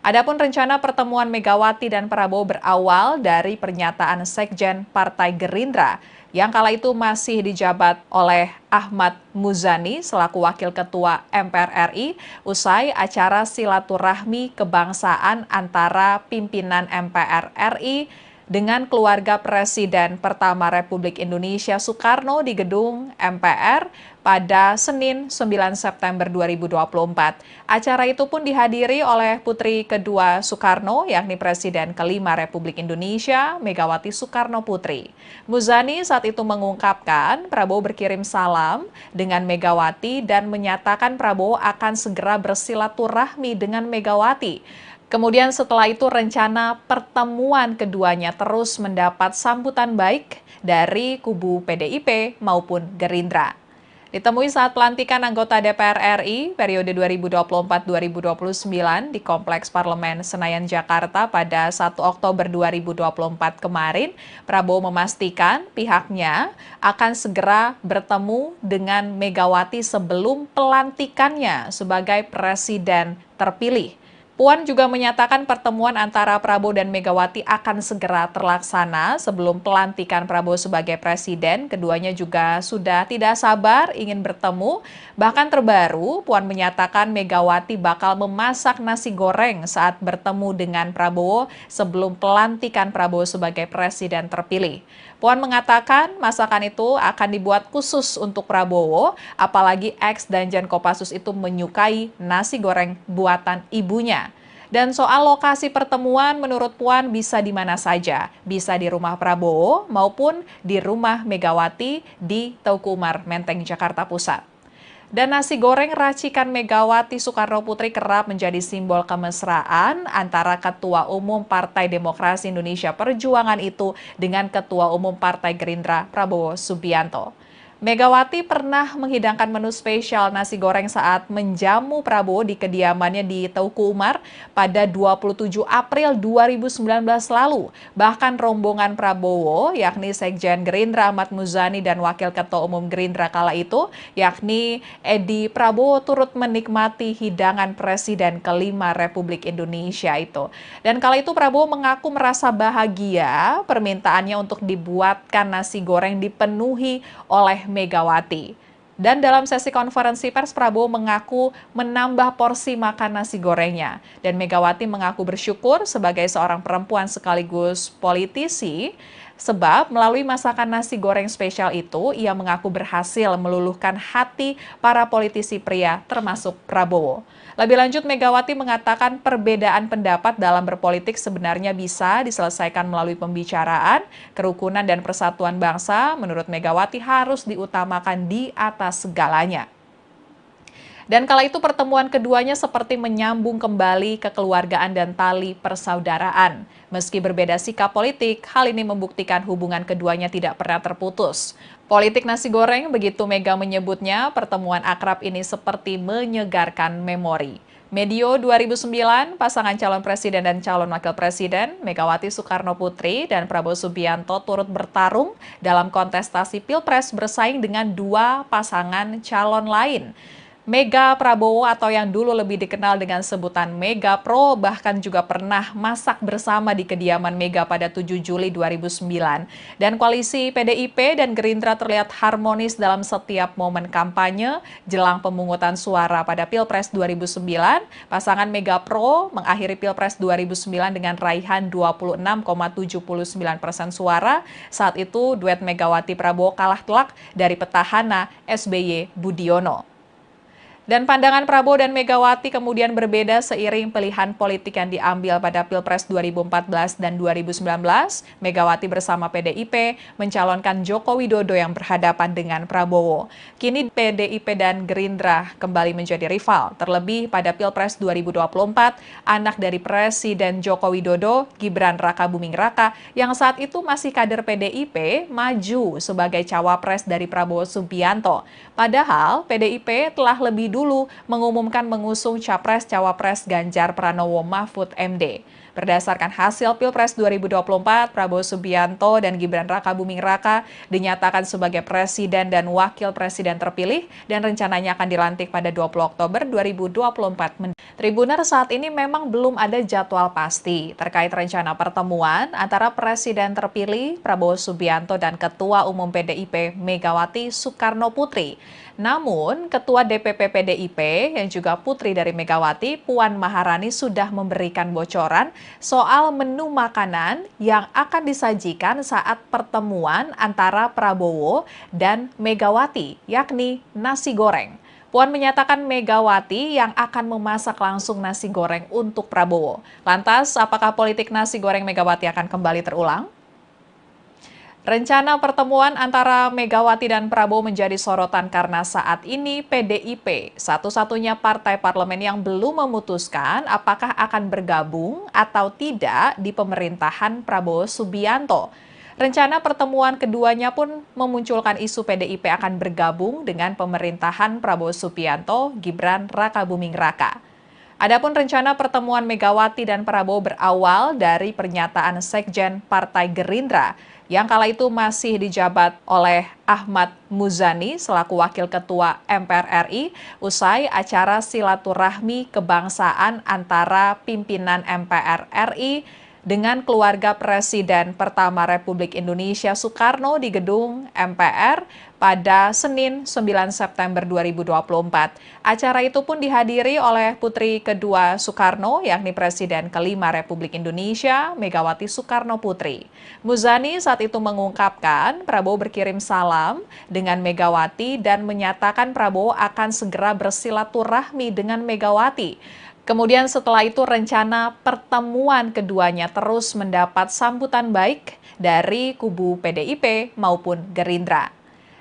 Adapun rencana pertemuan Megawati dan Prabowo berawal dari pernyataan Sekjen Partai Gerindra yang kala itu masih dijabat oleh Ahmad Muzani selaku Wakil Ketua MPR RI usai acara silaturahmi kebangsaan antara pimpinan MPR RI dengan keluarga Presiden pertama Republik Indonesia Soekarno di gedung MPR pada Senin 9 September 2024. Acara itu pun dihadiri oleh putri kedua Soekarno, yakni Presiden kelima Republik Indonesia, Megawati Soekarno Putri. Muzani saat itu mengungkapkan Prabowo berkirim salam dengan Megawati dan menyatakan Prabowo akan segera bersilaturahmi dengan Megawati. Kemudian setelah itu rencana pertemuan keduanya terus mendapat sambutan baik dari kubu PDIP maupun Gerindra. Ditemui saat pelantikan anggota DPR RI periode 2024-2029 di Kompleks Parlemen Senayan, Jakarta pada 1 Oktober 2024 kemarin, Prabowo memastikan pihaknya akan segera bertemu dengan Megawati sebelum pelantikannya sebagai presiden terpilih. Puan juga menyatakan pertemuan antara Prabowo dan Megawati akan segera terlaksana sebelum pelantikan Prabowo sebagai presiden. Keduanya juga sudah tidak sabar ingin bertemu. Bahkan terbaru, Puan menyatakan Megawati bakal memasak nasi goreng saat bertemu dengan Prabowo sebelum pelantikan Prabowo sebagai presiden terpilih. Puan mengatakan masakan itu akan dibuat khusus untuk Prabowo, apalagi ex Danjen Kopassus itu menyukai nasi goreng buatan ibunya. Dan soal lokasi pertemuan menurut Puan bisa di mana saja, bisa di rumah Prabowo maupun di rumah Megawati di Teuku Umar, Menteng, Jakarta Pusat. Dan nasi goreng racikan Megawati Soekarno Putri kerap menjadi simbol kemesraan antara Ketua Umum Partai Demokrasi Indonesia Perjuangan itu dengan Ketua Umum Partai Gerindra Prabowo Subianto. Megawati pernah menghidangkan menu spesial nasi goreng saat menjamu Prabowo di kediamannya di Teuku Umar pada 27 April 2019 lalu. Bahkan rombongan Prabowo, yakni Sekjen Gerindra Ahmad Muzani dan Wakil Ketua Umum Gerindra kala itu, yakni Edi Prabowo turut menikmati hidangan Presiden kelima Republik Indonesia itu. Dan kala itu Prabowo mengaku merasa bahagia permintaannya untuk dibuatkan nasi goreng dipenuhi oleh Megawati. Dan dalam sesi konferensi pers, Prabowo mengaku menambah porsi makan nasi gorengnya. Dan Megawati mengaku bersyukur sebagai seorang perempuan sekaligus politisi, sebab melalui masakan nasi goreng spesial itu, ia mengaku berhasil meluluhkan hati para politisi pria termasuk Prabowo. Lebih lanjut, Megawati mengatakan perbedaan pendapat dalam berpolitik sebenarnya bisa diselesaikan melalui pembicaraan, kerukunan dan persatuan bangsa. Menurut Megawati harus diutamakan di atas segalanya. Dan kala itu pertemuan keduanya seperti menyambung kembali kekeluargaan dan tali persaudaraan. Meski berbeda sikap politik, hal ini membuktikan hubungan keduanya tidak pernah terputus. Politik nasi goreng, begitu Mega menyebutnya, pertemuan akrab ini seperti menyegarkan memori. Medio 2009, pasangan calon presiden dan calon wakil presiden, Megawati Soekarno Putri dan Prabowo Subianto turut bertarung dalam kontestasi Pilpres bersaing dengan dua pasangan calon lain. Mega Prabowo atau yang dulu lebih dikenal dengan sebutan Mega Pro bahkan juga pernah masak bersama di kediaman Mega pada 7 Juli 2009. Dan koalisi PDIP dan Gerindra terlihat harmonis dalam setiap momen kampanye jelang pemungutan suara pada Pilpres 2009. Pasangan Mega Pro mengakhiri Pilpres 2009 dengan raihan 26,79% suara. Saat itu duet Megawati Prabowo kalah telak dari petahana SBY Budiono. Dan pandangan Prabowo dan Megawati kemudian berbeda seiring pilihan politik yang diambil pada Pilpres 2014 dan 2019. Megawati bersama PDIP mencalonkan Joko Widodo yang berhadapan dengan Prabowo. Kini PDIP dan Gerindra kembali menjadi rival. Terlebih pada Pilpres 2024, anak dari Presiden Joko Widodo, Gibran Rakabuming Raka, yang saat itu masih kader PDIP, maju sebagai cawapres dari Prabowo Subianto. Padahal PDIP telah lebih dulu mengumumkan mengusung Capres-Cawapres Ganjar Pranowo Mahfud MD. Berdasarkan hasil Pilpres 2024, Prabowo Subianto dan Gibran Rakabuming Raka dinyatakan sebagai Presiden dan Wakil Presiden terpilih dan rencananya akan dilantik pada 20 Oktober 2024. Tribuner saat ini memang belum ada jadwal pasti terkait rencana pertemuan antara Presiden terpilih Prabowo Subianto dan Ketua Umum PDIP Megawati Soekarno Putri. Namun, Ketua DPP PDIP yang juga putri dari Megawati, Puan Maharani sudah memberikan bocoran soal menu makanan yang akan disajikan saat pertemuan antara Prabowo dan Megawati, yakni nasi goreng. Puan menyatakan Megawati yang akan memasak langsung nasi goreng untuk Prabowo. Lantas, apakah politik nasi goreng Megawati akan kembali terulang? Rencana pertemuan antara Megawati dan Prabowo menjadi sorotan karena saat ini PDIP, satu-satunya partai parlemen yang belum memutuskan apakah akan bergabung atau tidak di pemerintahan Prabowo Subianto. Rencana pertemuan keduanya pun memunculkan isu PDIP akan bergabung dengan pemerintahan Prabowo Subianto, Gibran Rakabuming Raka. Adapun rencana pertemuan Megawati dan Prabowo berawal dari pernyataan Sekjen Partai Gerindra yang kala itu masih dijabat oleh Ahmad Muzani selaku Wakil Ketua MPR RI usai acara silaturahmi kebangsaan antara pimpinan MPR RI dengan keluarga Presiden pertama Republik Indonesia Soekarno di gedung MPR pada Senin 9 September 2024. Acara itu pun dihadiri oleh putri kedua Soekarno, yakni Presiden kelima Republik Indonesia, Megawati Soekarno Putri. Muzani saat itu mengungkapkan Prabowo berkirim salam dengan Megawati dan menyatakan Prabowo akan segera bersilaturahmi dengan Megawati. Kemudian setelah itu rencana pertemuan keduanya terus mendapat sambutan baik dari kubu PDIP maupun Gerindra.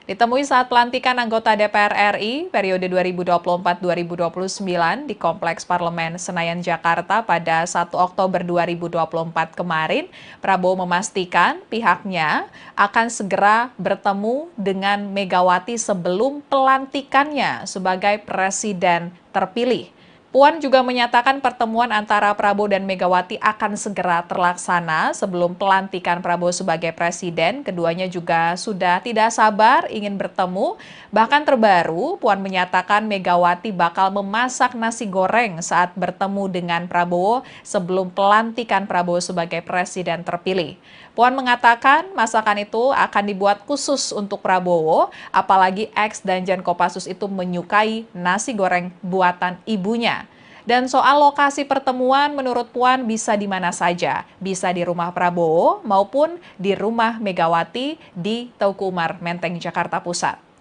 Ditemui saat pelantikan anggota DPR RI periode 2024-2029 di Kompleks Parlemen Senayan, Jakarta pada 1 Oktober 2024 kemarin, Prabowo memastikan pihaknya akan segera bertemu dengan Megawati sebelum pelantikannya sebagai Presiden terpilih. Puan juga menyatakan pertemuan antara Prabowo dan Megawati akan segera terlaksana sebelum pelantikan Prabowo sebagai presiden. Keduanya juga sudah tidak sabar ingin bertemu. Bahkan terbaru, Puan menyatakan Megawati bakal memasak nasi goreng saat bertemu dengan Prabowo sebelum pelantikan Prabowo sebagai presiden terpilih. Puan mengatakan masakan itu akan dibuat khusus untuk Prabowo, apalagi ex Danjen Kopassus itu menyukai nasi goreng buatan ibunya. Dan soal lokasi pertemuan menurut Puan bisa di mana saja, bisa di rumah Prabowo maupun di rumah Megawati di Teuku Umar, Menteng, Jakarta Pusat.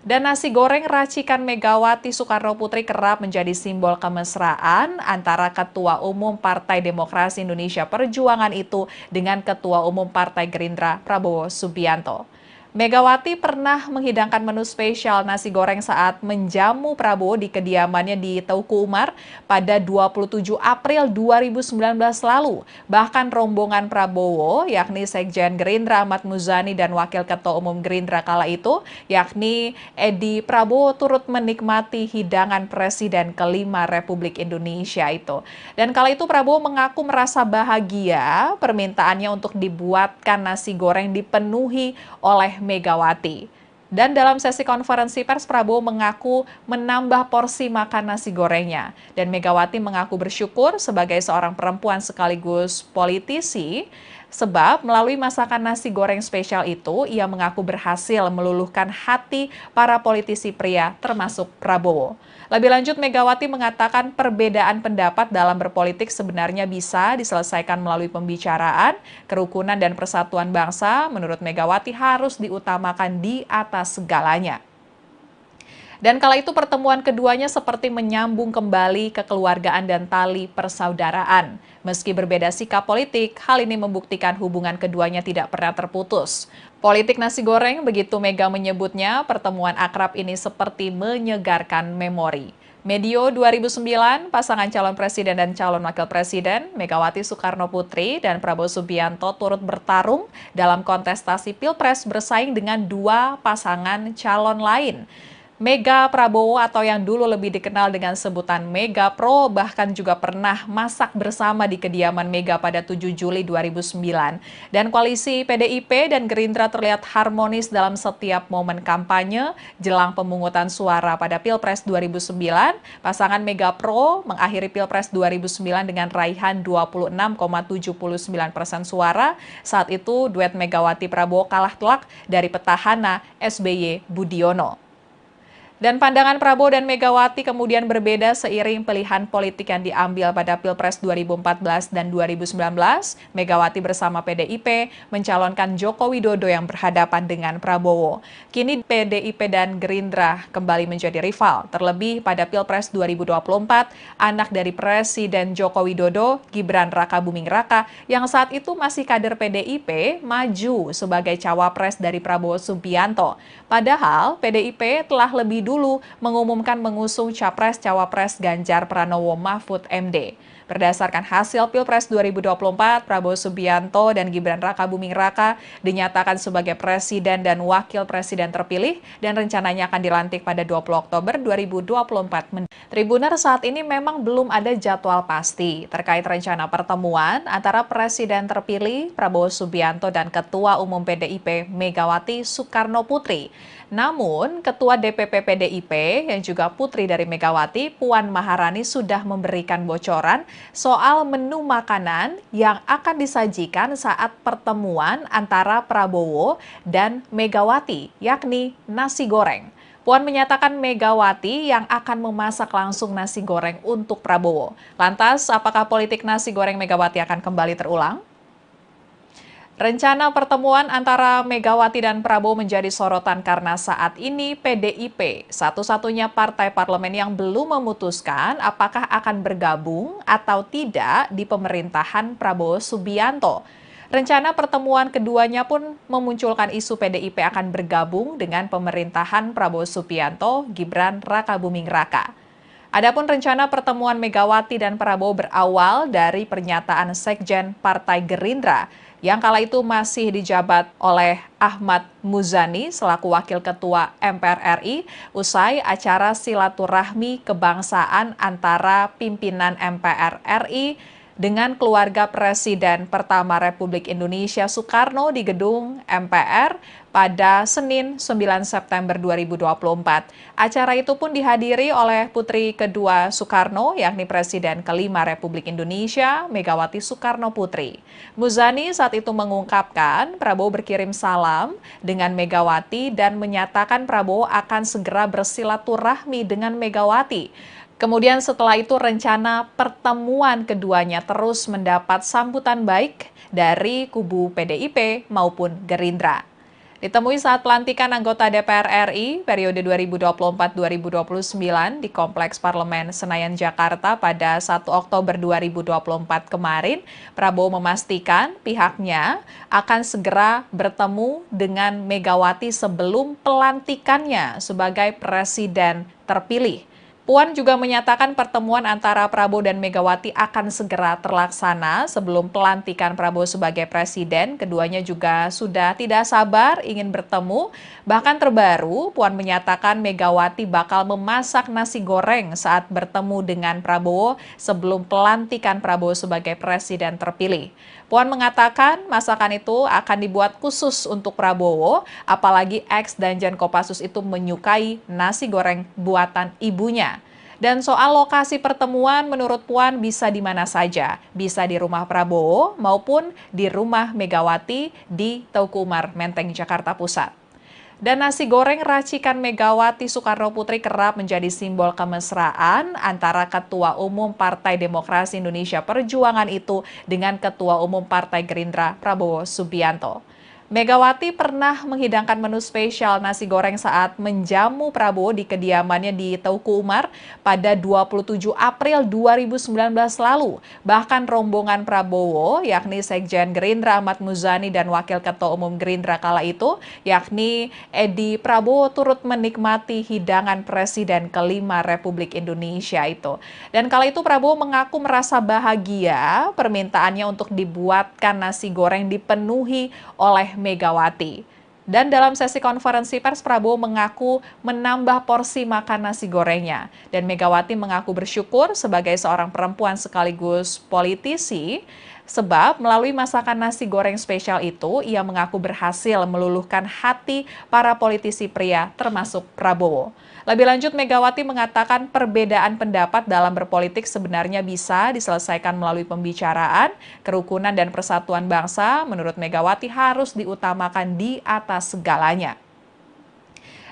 Dan nasi goreng racikan Megawati Soekarno Putri kerap menjadi simbol kemesraan antara Ketua Umum Partai Demokrasi Indonesia Perjuangan itu dengan Ketua Umum Partai Gerindra Prabowo Subianto. Megawati pernah menghidangkan menu spesial nasi goreng saat menjamu Prabowo di kediamannya di Teuku Umar pada 27 April 2019 lalu. Bahkan rombongan Prabowo, yakni Sekjen Gerindra Ahmad Muzani dan Wakil Ketua Umum Gerindra kala itu, yakni Edi Prabowo turut menikmati hidangan Presiden kelima Republik Indonesia itu. Dan kala itu Prabowo mengaku merasa bahagia permintaannya untuk dibuatkan nasi goreng dipenuhi oleh Megawati. Dan dalam sesi konferensi pers, Prabowo mengaku menambah porsi makan nasi gorengnya. Dan Megawati mengaku bersyukur sebagai seorang perempuan sekaligus politisi, sebab melalui masakan nasi goreng spesial itu, ia mengaku berhasil meluluhkan hati para politisi pria termasuk Prabowo. Lebih lanjut, Megawati mengatakan perbedaan pendapat dalam berpolitik sebenarnya bisa diselesaikan melalui pembicaraan, kerukunan dan persatuan bangsa. Menurut Megawati harus diutamakan di atas segalanya. Dan kala itu pertemuan keduanya seperti menyambung kembali kekeluargaan dan tali persaudaraan. Meski berbeda sikap politik, hal ini membuktikan hubungan keduanya tidak pernah terputus. Politik nasi goreng, begitu Mega menyebutnya, pertemuan akrab ini seperti menyegarkan memori. Medio 2009, pasangan calon presiden dan calon wakil presiden, Megawati Soekarno Putri dan Prabowo Subianto turut bertarung dalam kontestasi Pilpres bersaing dengan dua pasangan calon lain. Mega Prabowo atau yang dulu lebih dikenal dengan sebutan Mega Pro bahkan juga pernah masak bersama di kediaman Mega pada 7 Juli 2009. Dan koalisi PDIP dan Gerindra terlihat harmonis dalam setiap momen kampanye jelang pemungutan suara pada Pilpres 2009. Pasangan Mega Pro mengakhiri Pilpres 2009 dengan raihan 26,79% suara. Saat itu duet Megawati Prabowo kalah telak dari petahana SBY Budiono. Dan pandangan Prabowo dan Megawati kemudian berbeda seiring pilihan politik yang diambil pada Pilpres 2014 dan 2019. Megawati bersama PDIP mencalonkan Joko Widodo yang berhadapan dengan Prabowo. Kini PDIP dan Gerindra kembali menjadi rival. Terlebih pada Pilpres 2024, anak dari Presiden Joko Widodo, Gibran Rakabuming Raka, yang saat itu masih kader PDIP, maju sebagai cawapres dari Prabowo Subianto. Padahal PDIP telah lebih dulu mengumumkan mengusung Capres-Cawapres Ganjar Pranowo Mahfud MD. Berdasarkan hasil Pilpres 2024, Prabowo Subianto dan Gibran Rakabuming Raka dinyatakan sebagai presiden dan wakil presiden terpilih dan rencananya akan dilantik pada 20 Oktober 2024. Tribuner saat ini memang belum ada jadwal pasti terkait rencana pertemuan antara presiden terpilih Prabowo Subianto dan Ketua Umum PDIP Megawati Soekarno Putri. Namun, Ketua DPP PDIP yang juga putri dari Megawati, Puan Maharani sudah memberikan bocoran soal menu makanan yang akan disajikan saat pertemuan antara Prabowo dan Megawati, yakni nasi goreng. Puan menyatakan Megawati yang akan memasak langsung nasi goreng untuk Prabowo. Lantas, apakah politik nasi goreng Megawati akan kembali terulang? Rencana pertemuan antara Megawati dan Prabowo menjadi sorotan karena saat ini PDIP, satu-satunya partai parlemen yang belum memutuskan apakah akan bergabung atau tidak di pemerintahan Prabowo Subianto. Rencana pertemuan keduanya pun memunculkan isu PDIP akan bergabung dengan pemerintahan Prabowo Subianto, Gibran Rakabuming Raka. Adapun rencana pertemuan Megawati dan Prabowo berawal dari pernyataan Sekjen Partai Gerindra yang kala itu masih dijabat oleh Ahmad Muzani selaku Wakil Ketua MPR RI usai acara silaturahmi kebangsaan antara pimpinan MPR RI dengan keluarga Presiden pertama Republik Indonesia Soekarno di gedung MPR pada Senin 9 September 2024. Acara itu pun dihadiri oleh putri kedua Soekarno, yakni Presiden kelima Republik Indonesia, Megawati Soekarno Putri. Muzani saat itu mengungkapkan Prabowo berkirim salam dengan Megawati dan menyatakan Prabowo akan segera bersilaturahmi dengan Megawati. Kemudian setelah itu rencana pertemuan keduanya terus mendapat sambutan baik dari kubu PDIP maupun Gerindra. Ditemui saat pelantikan anggota DPR RI periode 2024-2029 di Kompleks Parlemen Senayan, Jakarta pada 1 Oktober 2024 kemarin, Prabowo memastikan pihaknya akan segera bertemu dengan Megawati sebelum pelantikannya sebagai presiden terpilih. Puan juga menyatakan pertemuan antara Prabowo dan Megawati akan segera terlaksana sebelum pelantikan Prabowo sebagai presiden. Keduanya juga sudah tidak sabar ingin bertemu. Bahkan terbaru, Puan menyatakan Megawati bakal memasak nasi goreng saat bertemu dengan Prabowo sebelum pelantikan Prabowo sebagai presiden terpilih. Puan mengatakan masakan itu akan dibuat khusus untuk Prabowo, apalagi ex Danjen Kopassus itu menyukai nasi goreng buatan ibunya. Dan soal lokasi pertemuan menurut Puan bisa di mana saja, bisa di rumah Prabowo maupun di rumah Megawati di Teuku Umar Menteng, Jakarta Pusat. Dan nasi goreng racikan Megawati Soekarno Putri kerap menjadi simbol kemesraan antara Ketua Umum Partai Demokrasi Indonesia Perjuangan itu dengan Ketua Umum Partai Gerindra Prabowo Subianto. Megawati pernah menghidangkan menu spesial nasi goreng saat menjamu Prabowo di kediamannya di Teuku Umar pada 27 April 2019 lalu. Bahkan rombongan Prabowo, yakni Sekjen Gerindra Ahmad Muzani dan Wakil Ketua Umum Gerindra kala itu, yakni Edi Prabowo turut menikmati hidangan Presiden kelima Republik Indonesia itu. Dan kala itu Prabowo mengaku merasa bahagia permintaannya untuk dibuatkan nasi goreng dipenuhi oleh Megawati. Dan dalam sesi konferensi pers, Prabowo mengaku menambah porsi makan nasi gorengnya. Dan Megawati mengaku bersyukur sebagai seorang perempuan sekaligus politisi, sebab melalui masakan nasi goreng spesial itu, ia mengaku berhasil meluluhkan hati para politisi pria termasuk Prabowo. Lebih lanjut, Megawati mengatakan perbedaan pendapat dalam berpolitik sebenarnya bisa diselesaikan melalui pembicaraan, kerukunan dan persatuan bangsa. Menurut Megawati harus diutamakan di atas segalanya.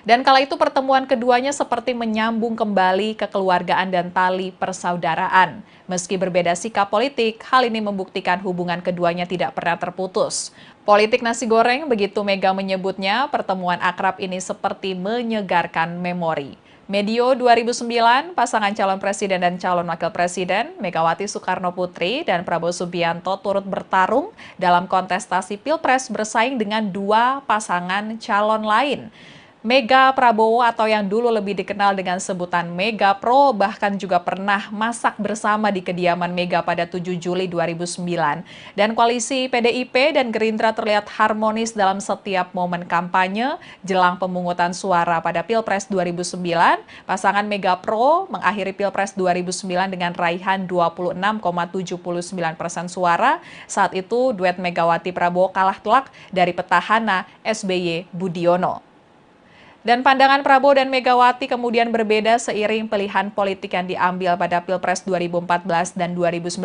Dan kala itu pertemuan keduanya seperti menyambung kembali kekeluargaan dan tali persaudaraan. Meski berbeda sikap politik, hal ini membuktikan hubungan keduanya tidak pernah terputus. Politik nasi goreng, begitu Mega menyebutnya, pertemuan akrab ini seperti menyegarkan memori. Medio 2009, pasangan calon presiden dan calon wakil presiden, Megawati Soekarno Putri dan Prabowo Subianto turut bertarung dalam kontestasi Pilpres bersaing dengan dua pasangan calon lain. Mega Prabowo atau yang dulu lebih dikenal dengan sebutan Mega Pro bahkan juga pernah masak bersama di kediaman Mega pada 7 Juli 2009. Dan koalisi PDIP dan Gerindra terlihat harmonis dalam setiap momen kampanye jelang pemungutan suara pada Pilpres 2009. Pasangan Mega Pro mengakhiri Pilpres 2009 dengan raihan 26,79% suara. Saat itu duet Megawati Prabowo kalah telak dari petahana SBY Budiono. Dan pandangan Prabowo dan Megawati kemudian berbeda seiring pilihan politik yang diambil pada Pilpres 2014 dan 2019.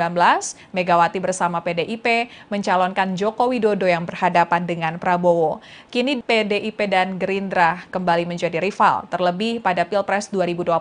Megawati bersama PDIP mencalonkan Joko Widodo yang berhadapan dengan Prabowo. Kini PDIP dan Gerindra kembali menjadi rival. Terlebih pada Pilpres 2024,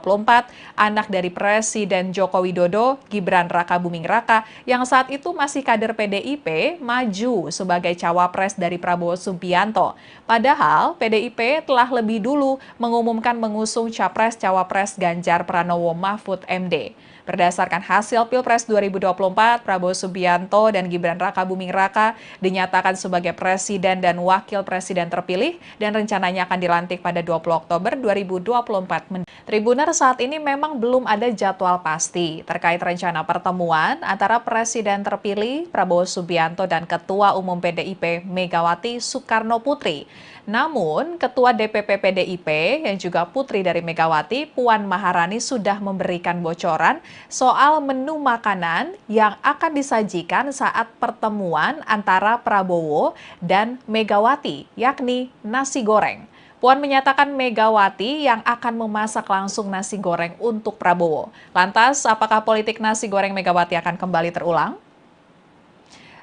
anak dari Presiden Joko Widodo, Gibran Rakabuming Raka, yang saat itu masih kader PDIP, maju sebagai cawapres dari Prabowo Subianto. Padahal PDIP telah lebih dulu mengumumkan mengusung Capres-Cawapres Ganjar Pranowo Mahfud MD. Berdasarkan hasil Pilpres 2024, Prabowo Subianto dan Gibran Rakabuming Raka dinyatakan sebagai presiden dan wakil presiden terpilih dan rencananya akan dilantik pada 20 Oktober 2024. Tribuner, saat ini memang belum ada jadwal pasti terkait rencana pertemuan antara presiden terpilih Prabowo Subianto dan Ketua Umum PDIP Megawati Soekarno Putri. Namun, Ketua DPP PDIP yang juga putri dari Megawati, Puan Maharani sudah memberikan bocoran soal menu makanan yang akan disajikan saat pertemuan antara Prabowo dan Megawati, yakni nasi goreng. Puan menyatakan Megawati yang akan memasak langsung nasi goreng untuk Prabowo. Lantas, apakah politik nasi goreng Megawati akan kembali terulang?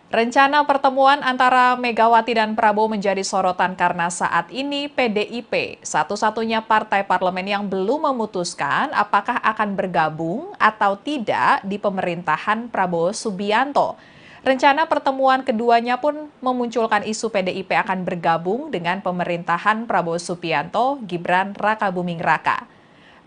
Rencana pertemuan antara Megawati dan Prabowo menjadi sorotan karena saat ini PDIP, satu-satunya partai parlemen yang belum memutuskan apakah akan bergabung atau tidak di pemerintahan Prabowo Subianto. Rencana pertemuan keduanya pun memunculkan isu PDIP akan bergabung dengan pemerintahan Prabowo Subianto, Gibran Rakabuming Raka.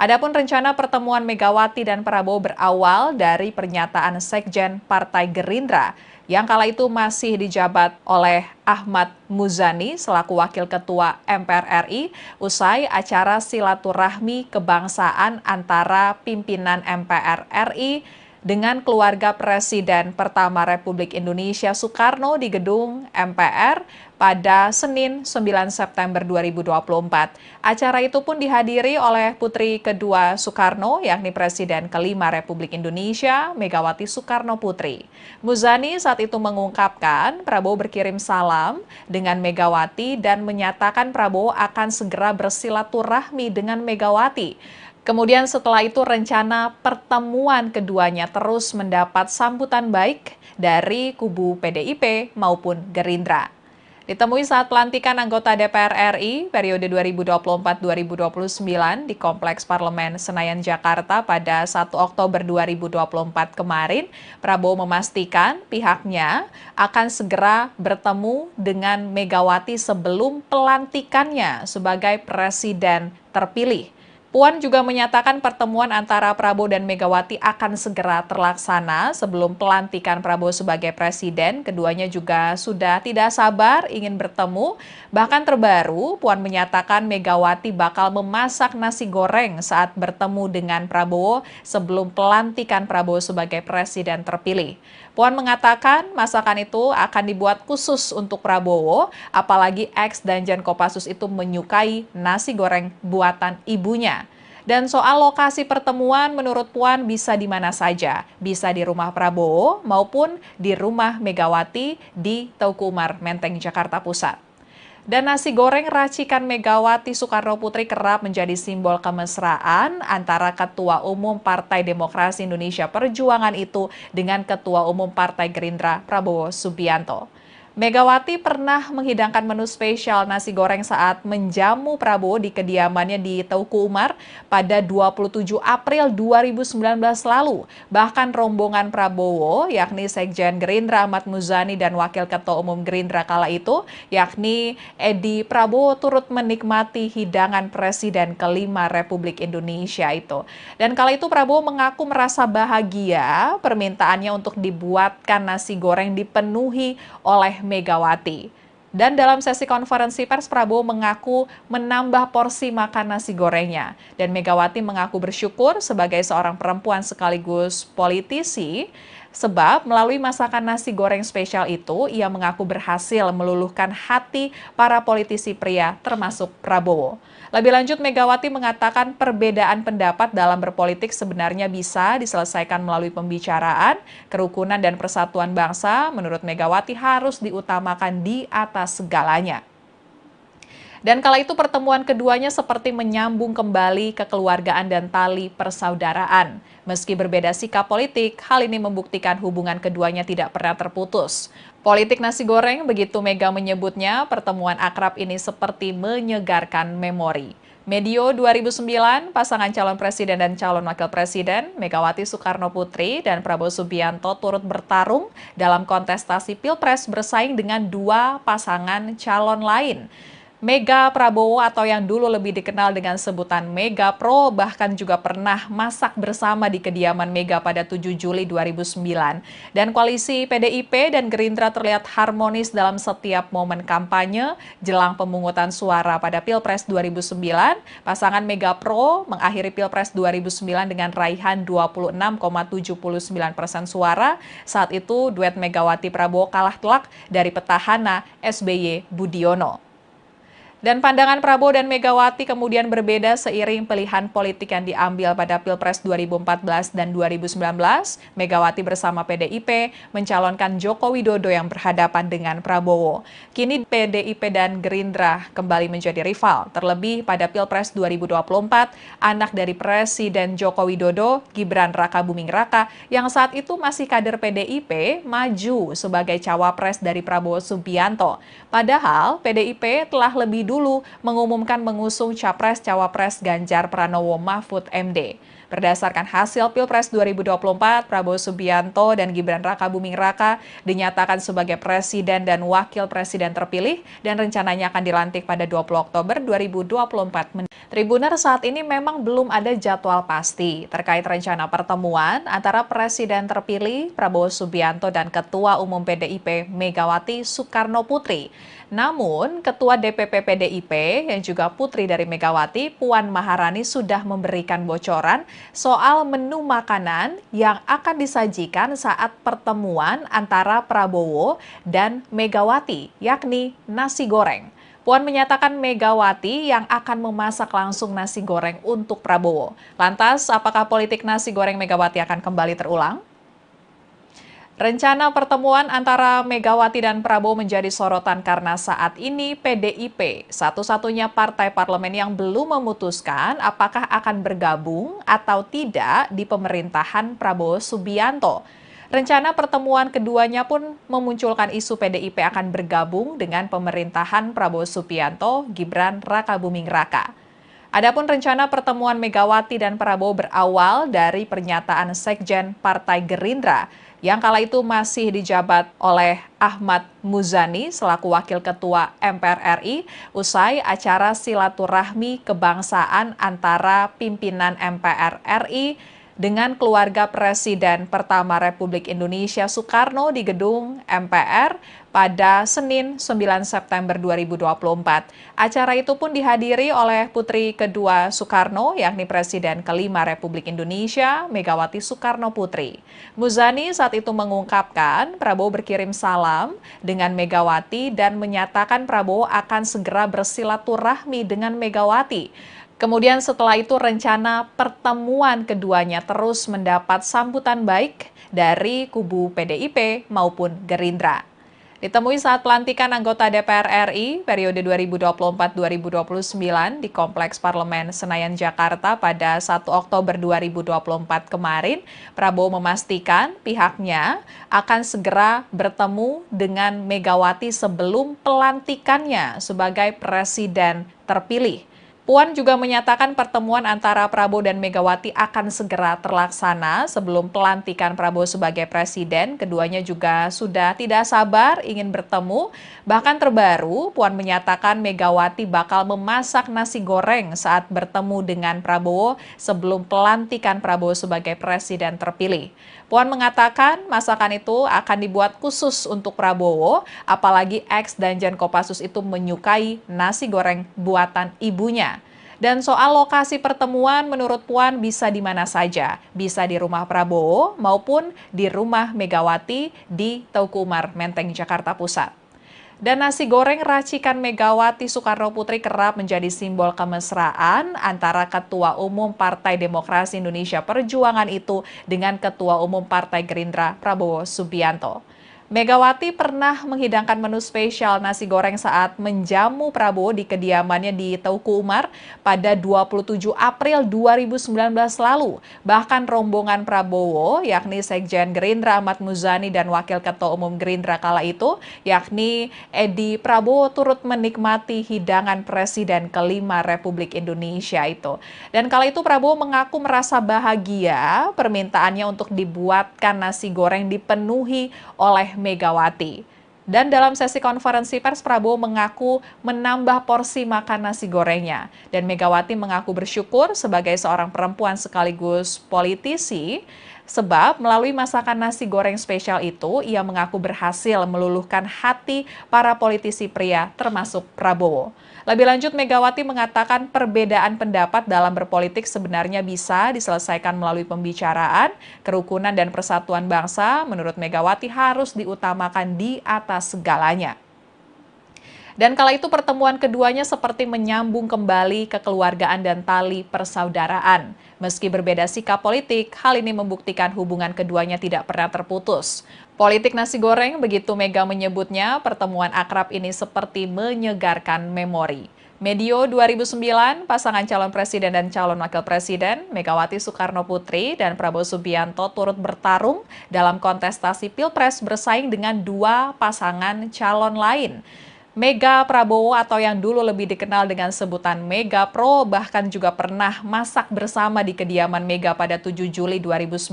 Adapun rencana pertemuan Megawati dan Prabowo berawal dari pernyataan Sekjen Partai Gerindra yang kala itu masih dijabat oleh Ahmad Muzani selaku Wakil Ketua MPR RI usai acara silaturahmi kebangsaan antara pimpinan MPR RI dengan keluarga Presiden pertama Republik Indonesia Soekarno di gedung MPR pada Senin 9 September 2024. Acara itu pun dihadiri oleh putri kedua Soekarno, yakni Presiden kelima Republik Indonesia, Megawati Soekarno Putri. Muzani saat itu mengungkapkan Prabowo berkirim salam dengan Megawati dan menyatakan Prabowo akan segera bersilaturahmi dengan Megawati. Kemudian setelah itu rencana pertemuan keduanya terus mendapat sambutan baik dari kubu PDIP maupun Gerindra. Ditemui saat pelantikan anggota DPR RI periode 2024-2029 di Kompleks Parlemen Senayan, Jakarta pada 1 Oktober 2024 kemarin, Prabowo memastikan pihaknya akan segera bertemu dengan Megawati sebelum pelantikannya sebagai presiden terpilih. Puan juga menyatakan pertemuan antara Prabowo dan Megawati akan segera terlaksana sebelum pelantikan Prabowo sebagai presiden. Keduanya juga sudah tidak sabar ingin bertemu. Bahkan terbaru, Puan menyatakan Megawati bakal memasak nasi goreng saat bertemu dengan Prabowo sebelum pelantikan Prabowo sebagai presiden terpilih. Puan mengatakan masakan itu akan dibuat khusus untuk Prabowo, apalagi ex Danjen Kopassus itu menyukai nasi goreng buatan ibunya. Dan soal lokasi pertemuan menurut Puan bisa di mana saja, bisa di rumah Prabowo maupun di rumah Megawati di Teuku Umar, Menteng, Jakarta Pusat. Dan nasi goreng racikan Megawati Soekarno Putri kerap menjadi simbol kemesraan antara Ketua Umum Partai Demokrasi Indonesia Perjuangan itu dengan Ketua Umum Partai Gerindra Prabowo Subianto. Megawati pernah menghidangkan menu spesial nasi goreng saat menjamu Prabowo di kediamannya di Teuku Umar pada 27 April 2019 lalu. Bahkan rombongan Prabowo, yakni Sekjen Gerindra Ahmad Muzani dan Wakil Ketua Umum Gerindra kala itu, yakni Edi Prabowo turut menikmati hidangan Presiden kelima Republik Indonesia itu. Dan kala itu Prabowo mengaku merasa bahagia permintaannya untuk dibuatkan nasi goreng dipenuhi oleh Megawati. Dan dalam sesi konferensi pers, Prabowo mengaku menambah porsi makan nasi gorengnya. Dan Megawati mengaku bersyukur sebagai seorang perempuan sekaligus politisi, sebab melalui masakan nasi goreng spesial itu, ia mengaku berhasil meluluhkan hati para politisi pria termasuk Prabowo. Lebih lanjut, Megawati mengatakan perbedaan pendapat dalam berpolitik sebenarnya bisa diselesaikan melalui pembicaraan, kerukunan dan persatuan bangsa. Menurut Megawati harus diutamakan di atas segalanya. Dan kala itu pertemuan keduanya seperti menyambung kembali kekeluargaan dan tali persaudaraan. Meski berbeda sikap politik, hal ini membuktikan hubungan keduanya tidak pernah terputus. Politik nasi goreng, begitu Mega menyebutnya, pertemuan akrab ini seperti menyegarkan memori. Medio 2009, pasangan calon presiden dan calon wakil presiden, Megawati Soekarno Putri dan Prabowo Subianto turut bertarung dalam kontestasi Pilpres bersaing dengan dua pasangan calon lain. Mega Prabowo atau yang dulu lebih dikenal dengan sebutan Mega Pro bahkan juga pernah masak bersama di kediaman Mega pada 7 Juli 2009. Dan koalisi PDIP dan Gerindra terlihat harmonis dalam setiap momen kampanye jelang pemungutan suara pada Pilpres 2009. Pasangan Mega Pro mengakhiri Pilpres 2009 dengan raihan 26,79% suara. Saat itu duet Megawati Prabowo kalah telak dari petahana SBY Budiono. Dan pandangan Prabowo dan Megawati kemudian berbeda seiring pilihan politik yang diambil pada Pilpres 2014 dan 2019. Megawati bersama PDIP mencalonkan Joko Widodo yang berhadapan dengan Prabowo. Kini PDIP dan Gerindra kembali menjadi rival. Terlebih pada Pilpres 2024, anak dari Presiden Joko Widodo, Gibran Rakabuming Raka, yang saat itu masih kader PDIP, maju sebagai cawapres dari Prabowo Subianto. Padahal PDIP telah lebih dulu mengumumkan mengusung Capres-Cawapres Ganjar Pranowo Mahfud MD. Berdasarkan hasil Pilpres 2024, Prabowo Subianto dan Gibran Rakabuming Raka dinyatakan sebagai presiden dan wakil presiden terpilih dan rencananya akan dilantik pada 20 Oktober 2024. Tribuner, saat ini memang belum ada jadwal pasti terkait rencana pertemuan antara presiden terpilih Prabowo Subianto dan Ketua Umum PDIP Megawati Soekarno Putri. Namun, Ketua DPP PDIP yang juga putri dari Megawati, Puan Maharani sudah memberikan bocoran soal menu makanan yang akan disajikan saat pertemuan antara Prabowo dan Megawati, yakni nasi goreng. Puan menyatakan Megawati yang akan memasak langsung nasi goreng untuk Prabowo. Lantas, apakah politik nasi goreng Megawati akan kembali terulang? Rencana pertemuan antara Megawati dan Prabowo menjadi sorotan karena saat ini PDIP, satu-satunya partai parlemen yang belum memutuskan apakah akan bergabung atau tidak di pemerintahan Prabowo Subianto. Rencana pertemuan keduanya pun memunculkan isu PDIP akan bergabung dengan pemerintahan Prabowo Subianto, Gibran Rakabuming Raka. Adapun rencana pertemuan Megawati dan Prabowo berawal dari pernyataan Sekjen Partai Gerindra yang kala itu masih dijabat oleh Ahmad Muzani selaku Wakil Ketua MPR RI usai acara silaturahmi kebangsaan antara pimpinan MPR RI dengan keluarga Presiden pertama Republik Indonesia Soekarno di gedung MPR pada Senin 9 September 2024. Acara itu pun dihadiri oleh putri kedua Soekarno, yakni Presiden kelima Republik Indonesia, Megawati Soekarno Putri. Muzani saat itu mengungkapkan Prabowo berkirim salam dengan Megawati dan menyatakan Prabowo akan segera bersilaturahmi dengan Megawati. Kemudian setelah itu rencana pertemuan keduanya terus mendapat sambutan baik dari kubu PDIP maupun Gerindra. Ditemui saat pelantikan anggota DPR RI periode 2024-2029 di Kompleks Parlemen Senayan, Jakarta pada 1 Oktober 2024 kemarin, Prabowo memastikan pihaknya akan segera bertemu dengan Megawati sebelum pelantikannya sebagai presiden terpilih. Puan juga menyatakan pertemuan antara Prabowo dan Megawati akan segera terlaksana sebelum pelantikan Prabowo sebagai presiden. Keduanya juga sudah tidak sabar ingin bertemu. Bahkan terbaru, Puan menyatakan Megawati bakal memasak nasi goreng saat bertemu dengan Prabowo sebelum pelantikan Prabowo sebagai presiden terpilih. Puan mengatakan masakan itu akan dibuat khusus untuk Prabowo, apalagi ex Danjen Kopassus itu menyukai nasi goreng buatan ibunya. Dan soal lokasi pertemuan menurut Puan bisa di mana saja, bisa di rumah Prabowo maupun di rumah Megawati di Teuku Umar, Menteng, Jakarta Pusat. Dan nasi goreng racikan Megawati Soekarno Putri kerap menjadi simbol kemesraan antara Ketua Umum Partai Demokrasi Indonesia Perjuangan itu dengan Ketua Umum Partai Gerindra Prabowo Subianto. Megawati pernah menghidangkan menu spesial nasi goreng saat menjamu Prabowo di kediamannya di Teuku Umar pada 27 April 2019 lalu. Bahkan rombongan Prabowo, yakni Sekjen Gerindra Ahmad Muzani dan Wakil Ketua Umum Gerindra kala itu, yakni Edi Prabowo turut menikmati hidangan Presiden kelima Republik Indonesia itu. Dan kala itu Prabowo mengaku merasa bahagia permintaannya untuk dibuatkan nasi goreng dipenuhi oleh Megawati. Dan dalam sesi konferensi pers, Prabowo mengaku menambah porsi makan nasi gorengnya. Dan Megawati mengaku bersyukur sebagai seorang perempuan sekaligus politisi, sebab melalui masakan nasi goreng spesial itu, ia mengaku berhasil meluluhkan hati para politisi pria termasuk Prabowo. Lebih lanjut, Megawati mengatakan perbedaan pendapat dalam berpolitik sebenarnya bisa diselesaikan melalui pembicaraan, kerukunan dan persatuan bangsa. Menurut Megawati harus diutamakan di atas segalanya. Dan kala itu pertemuan keduanya seperti menyambung kembali kekeluargaan dan tali persaudaraan. Meski berbeda sikap politik, hal ini membuktikan hubungan keduanya tidak pernah terputus. Politik nasi goreng, begitu Mega menyebutnya, pertemuan akrab ini seperti menyegarkan memori. Medio 2009, pasangan calon presiden dan calon wakil presiden, Megawati Soekarno Putri dan Prabowo Subianto turut bertarung dalam kontestasi Pilpres bersaing dengan dua pasangan calon lain. Mega Prabowo atau yang dulu lebih dikenal dengan sebutan Mega Pro bahkan juga pernah masak bersama di kediaman Mega pada 7 Juli 2009.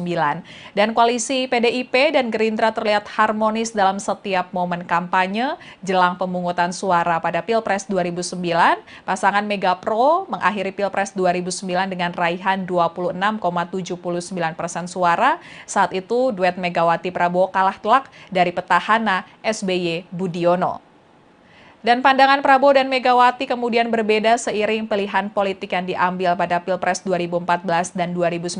Dan koalisi PDIP dan Gerindra terlihat harmonis dalam setiap momen kampanye jelang pemungutan suara pada Pilpres 2009. Pasangan Mega Pro mengakhiri Pilpres 2009 dengan raihan 26,79% suara. Saat itu duet Megawati Prabowo kalah telak dari petahana SBY Budiono. Dan pandangan Prabowo dan Megawati kemudian berbeda seiring pilihan politik yang diambil pada Pilpres 2014 dan 2019.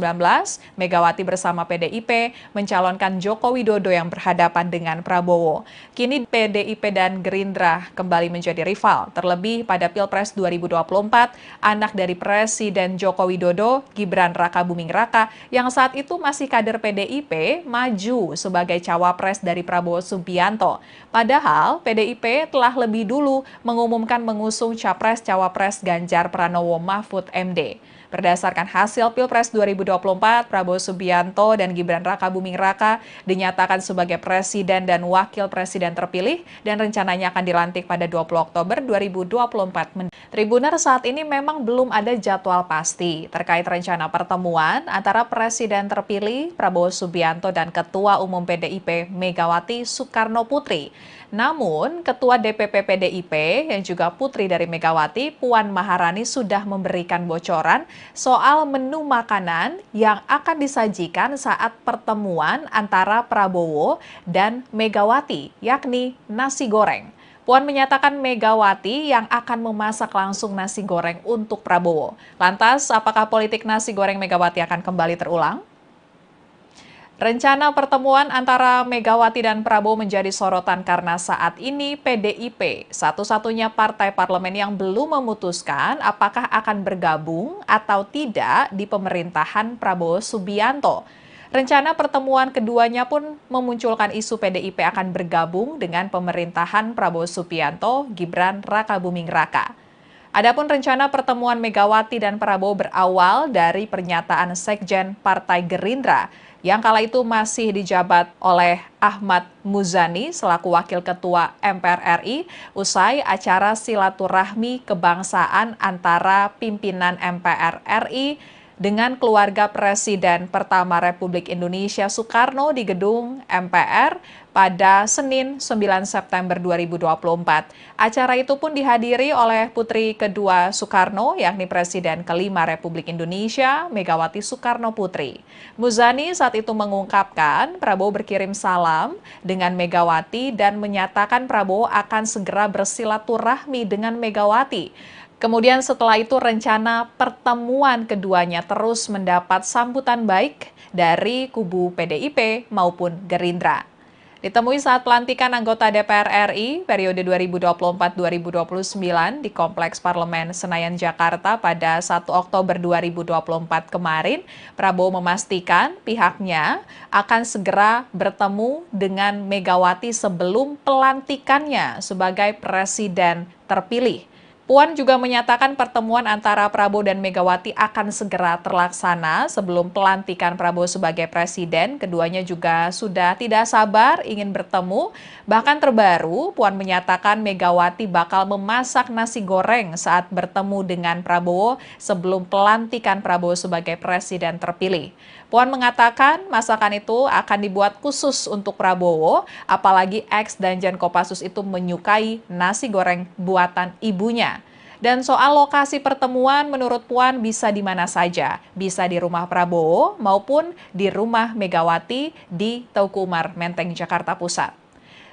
Megawati bersama PDIP mencalonkan Joko Widodo yang berhadapan dengan Prabowo. Kini PDIP dan Gerindra kembali menjadi rival. Terlebih pada Pilpres 2024, anak dari Presiden Joko Widodo, Gibran Rakabuming Raka, yang saat itu masih kader PDIP, maju sebagai cawapres dari Prabowo Subianto. Padahal PDIP telah lebih dulu mengumumkan mengusung Capres-Cawapres Ganjar Pranowo Mahfud MD. Berdasarkan hasil Pilpres 2024, Prabowo Subianto dan Gibran Rakabuming Raka dinyatakan sebagai presiden dan wakil presiden terpilih dan rencananya akan dilantik pada 20 Oktober 2024. Tribuner, saat ini memang belum ada jadwal pasti terkait rencana pertemuan antara presiden terpilih Prabowo Subianto dan Ketua Umum PDIP Megawati Soekarno Putri. Namun, Ketua DPP PDIP yang juga putri dari Megawati, Puan Maharani sudah memberikan bocoran soal menu makanan yang akan disajikan saat pertemuan antara Prabowo dan Megawati, yakni nasi goreng. Puan menyatakan Megawati yang akan memasak langsung nasi goreng untuk Prabowo. Lantas, apakah politik nasi goreng Megawati akan kembali terulang? Rencana pertemuan antara Megawati dan Prabowo menjadi sorotan karena saat ini PDIP, satu-satunya partai parlemen yang belum memutuskan apakah akan bergabung atau tidak di pemerintahan Prabowo Subianto. Rencana pertemuan keduanya pun memunculkan isu PDIP akan bergabung dengan pemerintahan Prabowo Subianto, Gibran Rakabuming Raka. Adapun rencana pertemuan Megawati dan Prabowo berawal dari pernyataan Sekjen Partai Gerindra yang kala itu masih dijabat oleh Ahmad Muzani selaku Wakil Ketua MPR RI usai acara silaturahmi kebangsaan antara pimpinan MPR RI dengan keluarga Presiden pertama Republik Indonesia Soekarno di gedung MPR pada Senin 9 September 2024. Acara itu pun dihadiri oleh putri kedua Soekarno, yakni Presiden kelima Republik Indonesia, Megawati Soekarno Putri. Muzani saat itu mengungkapkan Prabowo berkirim salam dengan Megawati dan menyatakan Prabowo akan segera bersilaturahmi dengan Megawati. Kemudian setelah itu rencana pertemuan keduanya terus mendapat sambutan baik dari kubu PDIP maupun Gerindra. Ditemui saat pelantikan anggota DPR RI periode 2024-2029 di Kompleks Parlemen Senayan, Jakarta pada 1 Oktober 2024 kemarin, Prabowo memastikan pihaknya akan segera bertemu dengan Megawati sebelum pelantikannya sebagai presiden terpilih. Puan juga menyatakan pertemuan antara Prabowo dan Megawati akan segera terlaksana sebelum pelantikan Prabowo sebagai presiden. Keduanya juga sudah tidak sabar ingin bertemu. Bahkan terbaru, Puan menyatakan Megawati bakal memasak nasi goreng saat bertemu dengan Prabowo sebelum pelantikan Prabowo sebagai presiden terpilih. Puan mengatakan masakan itu akan dibuat khusus untuk Prabowo, apalagi ex Danjen Kopassus itu menyukai nasi goreng buatan ibunya. Dan soal lokasi pertemuan menurut Puan bisa di mana saja, bisa di rumah Prabowo maupun di rumah Megawati di Teuku Umar, Menteng, Jakarta Pusat.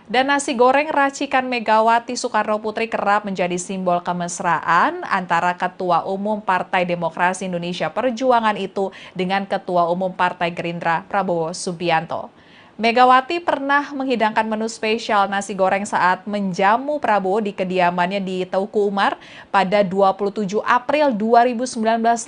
Dan nasi goreng racikan Megawati Soekarno Putri kerap menjadi simbol kemesraan antara Ketua Umum Partai Demokrasi Indonesia Perjuangan itu dengan Ketua Umum Partai Gerindra Prabowo Subianto. Megawati pernah menghidangkan menu spesial nasi goreng saat menjamu Prabowo di kediamannya di Teuku Umar pada 27 April 2019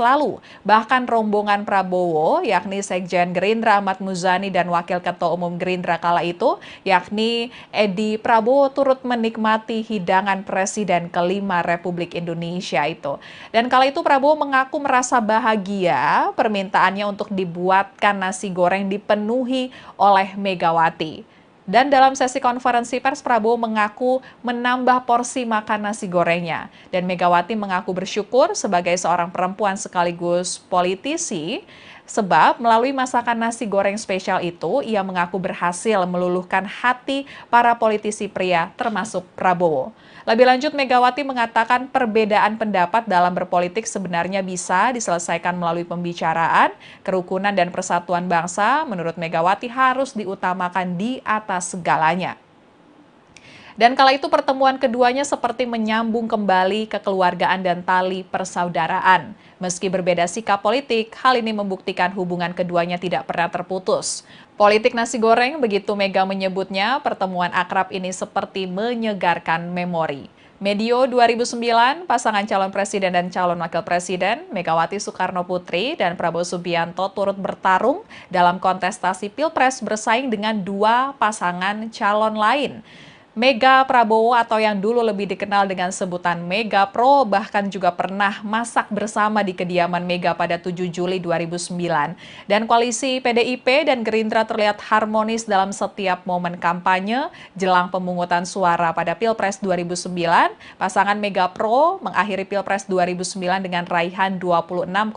lalu. Bahkan rombongan Prabowo, yakni Sekjen Gerindra Ahmad Muzani dan Wakil Ketua Umum Gerindra kala itu, yakni Edi Prabowo turut menikmati hidangan Presiden kelima Republik Indonesia itu. Dan kala itu Prabowo mengaku merasa bahagia permintaannya untuk dibuatkan nasi goreng dipenuhi oleh Megawati. Dan dalam sesi konferensi pers, Prabowo mengaku menambah porsi makan nasi gorengnya. Dan Megawati mengaku bersyukur sebagai seorang perempuan sekaligus politisi, sebab melalui masakan nasi goreng spesial itu, ia mengaku berhasil meluluhkan hati para politisi pria termasuk Prabowo. Lebih lanjut, Megawati mengatakan perbedaan pendapat dalam berpolitik sebenarnya bisa diselesaikan melalui pembicaraan, kerukunan dan persatuan bangsa. Menurut Megawati harus diutamakan di atas segalanya. Dan kala itu pertemuan keduanya seperti menyambung kembali kekeluargaan dan tali persaudaraan. Meski berbeda sikap politik, hal ini membuktikan hubungan keduanya tidak pernah terputus. Politik nasi goreng, begitu Mega menyebutnya, pertemuan akrab ini seperti menyegarkan memori. Medio 2009, pasangan calon presiden dan calon wakil presiden, Megawati Soekarno Putri dan Prabowo Subianto turut bertarung dalam kontestasi Pilpres bersaing dengan dua pasangan calon lain. Mega Prabowo atau yang dulu lebih dikenal dengan sebutan Mega Pro bahkan juga pernah masak bersama di kediaman Mega pada 7 Juli 2009. Dan koalisi PDIP dan Gerindra terlihat harmonis dalam setiap momen kampanye jelang pemungutan suara pada Pilpres 2009. Pasangan Mega Pro mengakhiri Pilpres 2009 dengan raihan 26,79%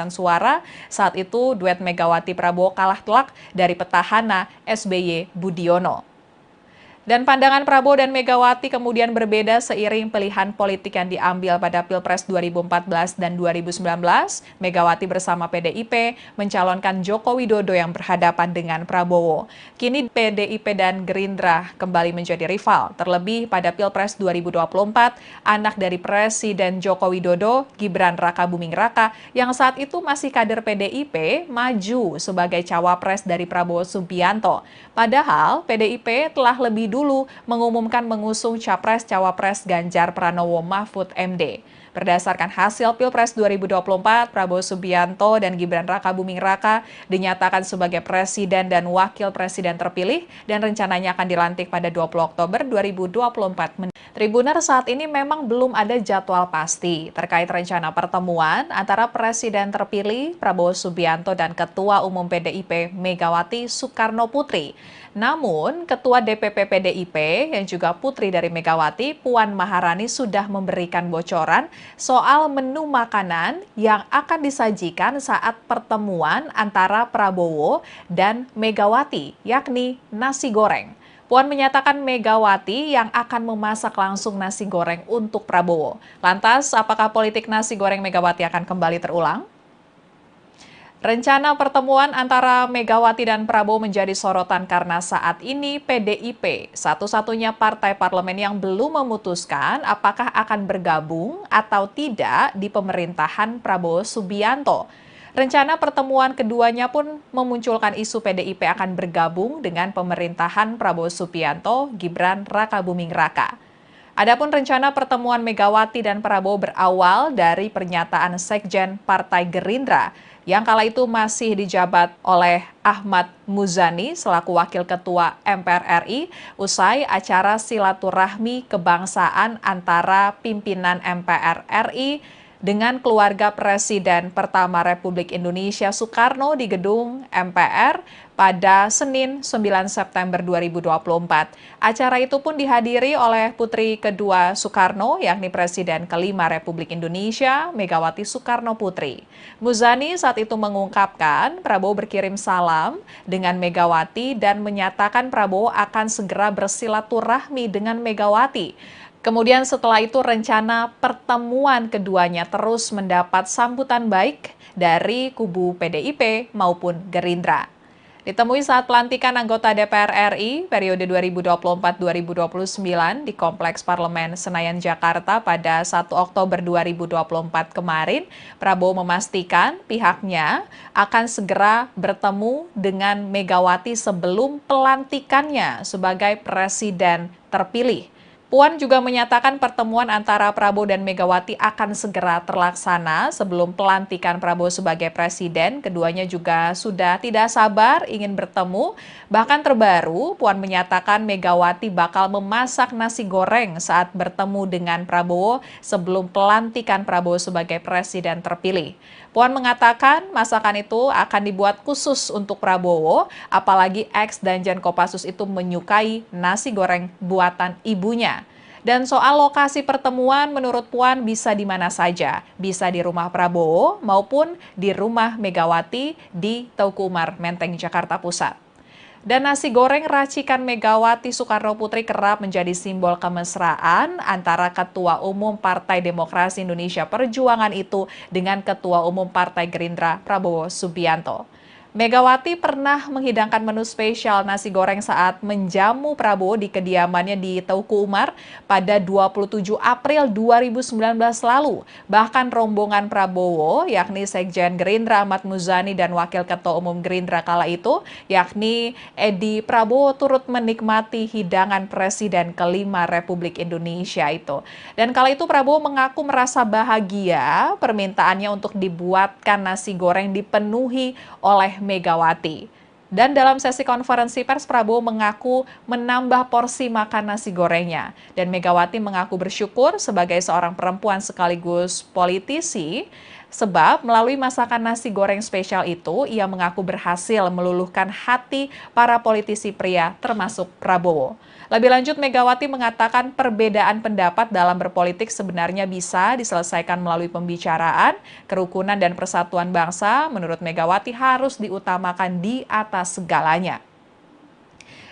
suara. Saat itu duet Megawati Prabowo kalah telak dari petahana SBY Budiono. Dan pandangan Prabowo dan Megawati kemudian berbeda seiring pilihan politik yang diambil pada Pilpres 2014 dan 2019. Megawati bersama PDIP mencalonkan Joko Widodo yang berhadapan dengan Prabowo. Kini PDIP dan Gerindra kembali menjadi rival. Terlebih pada Pilpres 2024, anak dari Presiden Joko Widodo, Gibran Rakabuming Raka, yang saat itu masih kader PDIP, maju sebagai cawapres dari Prabowo Subianto. Padahal PDIP telah lebih dulu mengumumkan mengusung Capres-Cawapres Ganjar Pranowo Mahfud MD. Berdasarkan hasil Pilpres 2024, Prabowo Subianto dan Gibran Rakabuming Raka dinyatakan sebagai presiden dan wakil presiden terpilih dan rencananya akan dilantik pada 20 Oktober 2024. Tribuner saat ini memang belum ada jadwal pasti terkait rencana pertemuan antara presiden terpilih Prabowo Subianto dan Ketua Umum PDIP Megawati Soekarno Putri. Namun, Ketua DPP PDIP yang juga putri dari Megawati, Puan Maharani sudah memberikan bocoran soal menu makanan yang akan disajikan saat pertemuan antara Prabowo dan Megawati, yakni nasi goreng. Puan menyatakan Megawati yang akan memasak langsung nasi goreng untuk Prabowo. Lantas, apakah politik nasi goreng Megawati akan kembali terulang? Rencana pertemuan antara Megawati dan Prabowo menjadi sorotan karena saat ini PDIP, satu-satunya partai parlemen yang belum memutuskan apakah akan bergabung atau tidak di pemerintahan Prabowo Subianto. Rencana pertemuan keduanya pun memunculkan isu PDIP akan bergabung dengan pemerintahan Prabowo Subianto, Gibran Rakabuming Raka. Adapun rencana pertemuan Megawati dan Prabowo berawal dari pernyataan Sekjen Partai Gerindra yang kala itu masih dijabat oleh Ahmad Muzani selaku Wakil Ketua MPR RI usai acara silaturahmi kebangsaan antara pimpinan MPR RI dengan keluarga Presiden pertama Republik Indonesia Soekarno di gedung MPR pada Senin 9 September 2024. Acara itu pun dihadiri oleh putri kedua Soekarno, yakni Presiden kelima Republik Indonesia, Megawati Soekarno Putri. Muzani saat itu mengungkapkan Prabowo berkirim salam dengan Megawati dan menyatakan Prabowo akan segera bersilaturahmi dengan Megawati. Kemudian setelah itu rencana pertemuan keduanya terus mendapat sambutan baik dari kubu PDIP maupun Gerindra. Ditemui saat pelantikan anggota DPR RI periode 2024-2029 di Kompleks Parlemen Senayan, Jakarta pada 1 Oktober 2024 kemarin, Prabowo memastikan pihaknya akan segera bertemu dengan Megawati sebelum pelantikannya sebagai presiden terpilih. Puan juga menyatakan pertemuan antara Prabowo dan Megawati akan segera terlaksana sebelum pelantikan Prabowo sebagai presiden. Keduanya juga sudah tidak sabar ingin bertemu. Bahkan terbaru, Puan menyatakan Megawati bakal memasak nasi goreng saat bertemu dengan Prabowo sebelum pelantikan Prabowo sebagai presiden terpilih. Puan mengatakan masakan itu akan dibuat khusus untuk Prabowo, apalagi ex Danjen Kopassus itu menyukai nasi goreng buatan ibunya. Dan soal lokasi pertemuan menurut Puan bisa di mana saja, bisa di rumah Prabowo maupun di rumah Megawati di Teuku Umar, Menteng, Jakarta Pusat. Dan nasi goreng racikan Megawati Soekarno Putri kerap menjadi simbol kemesraan antara Ketua Umum Partai Demokrasi Indonesia Perjuangan itu dengan Ketua Umum Partai Gerindra Prabowo Subianto. Megawati pernah menghidangkan menu spesial nasi goreng saat menjamu Prabowo di kediamannya di Teuku Umar pada 27 April 2019 lalu. Bahkan rombongan Prabowo, yakni Sekjen Gerindra Ahmad Muzani dan Wakil Ketua Umum Gerindra kala itu, yakni Edi Prabowo turut menikmati hidangan Presiden kelima Republik Indonesia itu. Dan kala itu Prabowo mengaku merasa bahagia permintaannya untuk dibuatkan nasi goreng dipenuhi oleh Megawati. Dan dalam sesi konferensi pers, Prabowo mengaku menambah porsi makan nasi gorengnya. Dan Megawati mengaku bersyukur sebagai seorang perempuan sekaligus politisi, sebab melalui masakan nasi goreng spesial itu, ia mengaku berhasil meluluhkan hati para politisi pria termasuk Prabowo. Lebih lanjut, Megawati mengatakan perbedaan pendapat dalam berpolitik sebenarnya bisa diselesaikan melalui pembicaraan, kerukunan dan persatuan bangsa. Menurut Megawati harus diutamakan di atas segalanya.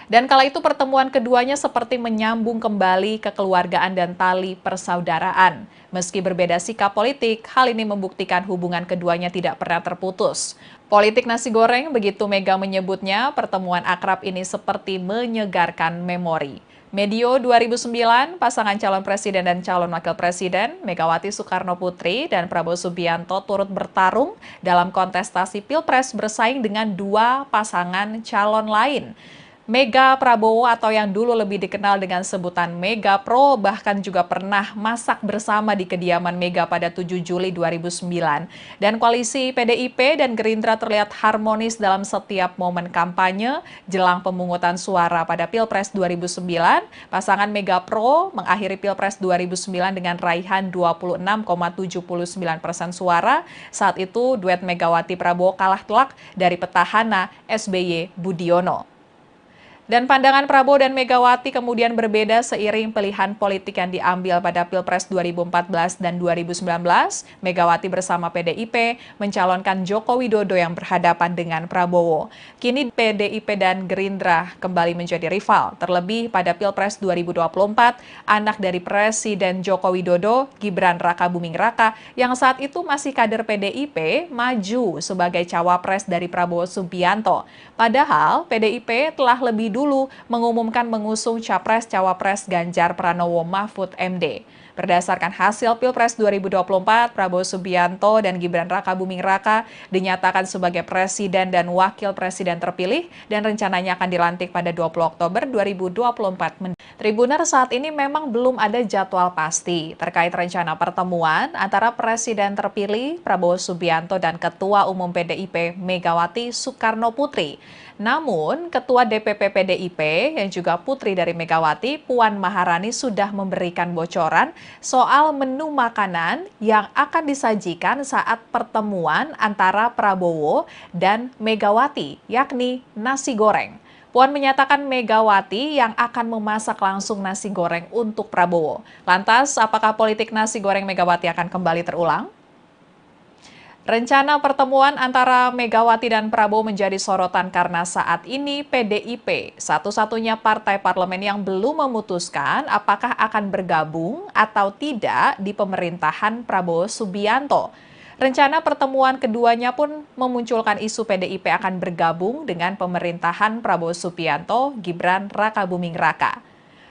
Dan kala itu pertemuan keduanya seperti menyambung kembali kekeluargaan dan tali persaudaraan. Meski berbeda sikap politik, hal ini membuktikan hubungan keduanya tidak pernah terputus. Politik nasi goreng, begitu Mega menyebutnya, pertemuan akrab ini seperti menyegarkan memori. Medio 2009, pasangan calon presiden dan calon wakil presiden, Megawati Soekarno Putri dan Prabowo Subianto turut bertarung dalam kontestasi Pilpres bersaing dengan dua pasangan calon lain. Mega Prabowo atau yang dulu lebih dikenal dengan sebutan Mega Pro bahkan juga pernah masak bersama di kediaman Mega pada 7 Juli 2009. Dan koalisi PDIP dan Gerindra terlihat harmonis dalam setiap momen kampanye jelang pemungutan suara pada Pilpres 2009. Pasangan Mega Pro mengakhiri Pilpres 2009 dengan raihan 26,79% suara. Saat itu duet Megawati Prabowo kalah telak dari petahana SBY Budiono. Dan pandangan Prabowo dan Megawati kemudian berbeda seiring pilihan politik yang diambil pada Pilpres 2014 dan 2019. Megawati bersama PDIP mencalonkan Joko Widodo yang berhadapan dengan Prabowo. Kini PDIP dan Gerindra kembali menjadi rival. Terlebih pada Pilpres 2024, anak dari Presiden Joko Widodo, Gibran Rakabuming Raka, yang saat itu masih kader PDIP, maju sebagai cawapres dari Prabowo Subianto. Padahal PDIP telah lebih dulu mengumumkan mengusung Capres-Cawapres Ganjar Pranowo Mahfud MD. Berdasarkan hasil Pilpres 2024, Prabowo Subianto dan Gibran Rakabuming Raka dinyatakan sebagai presiden dan wakil presiden terpilih dan rencananya akan dilantik pada 20 Oktober 2024. Tribuner, saat ini memang belum ada jadwal pasti terkait rencana pertemuan antara presiden terpilih Prabowo Subianto dan Ketua Umum PDIP Megawati Soekarno Putri. Namun, Ketua DPP PDIP yang juga putri dari Megawati, Puan Maharani sudah memberikan bocoran soal menu makanan yang akan disajikan saat pertemuan antara Prabowo dan Megawati, yakni nasi goreng. Puan menyatakan Megawati yang akan memasak langsung nasi goreng untuk Prabowo. Lantas, apakah politik nasi goreng Megawati akan kembali terulang? Rencana pertemuan antara Megawati dan Prabowo menjadi sorotan karena saat ini PDIP, satu-satunya partai parlemen yang belum memutuskan apakah akan bergabung atau tidak di pemerintahan Prabowo Subianto. Rencana pertemuan keduanya pun memunculkan isu PDIP akan bergabung dengan pemerintahan Prabowo Subianto, Gibran Rakabuming Raka.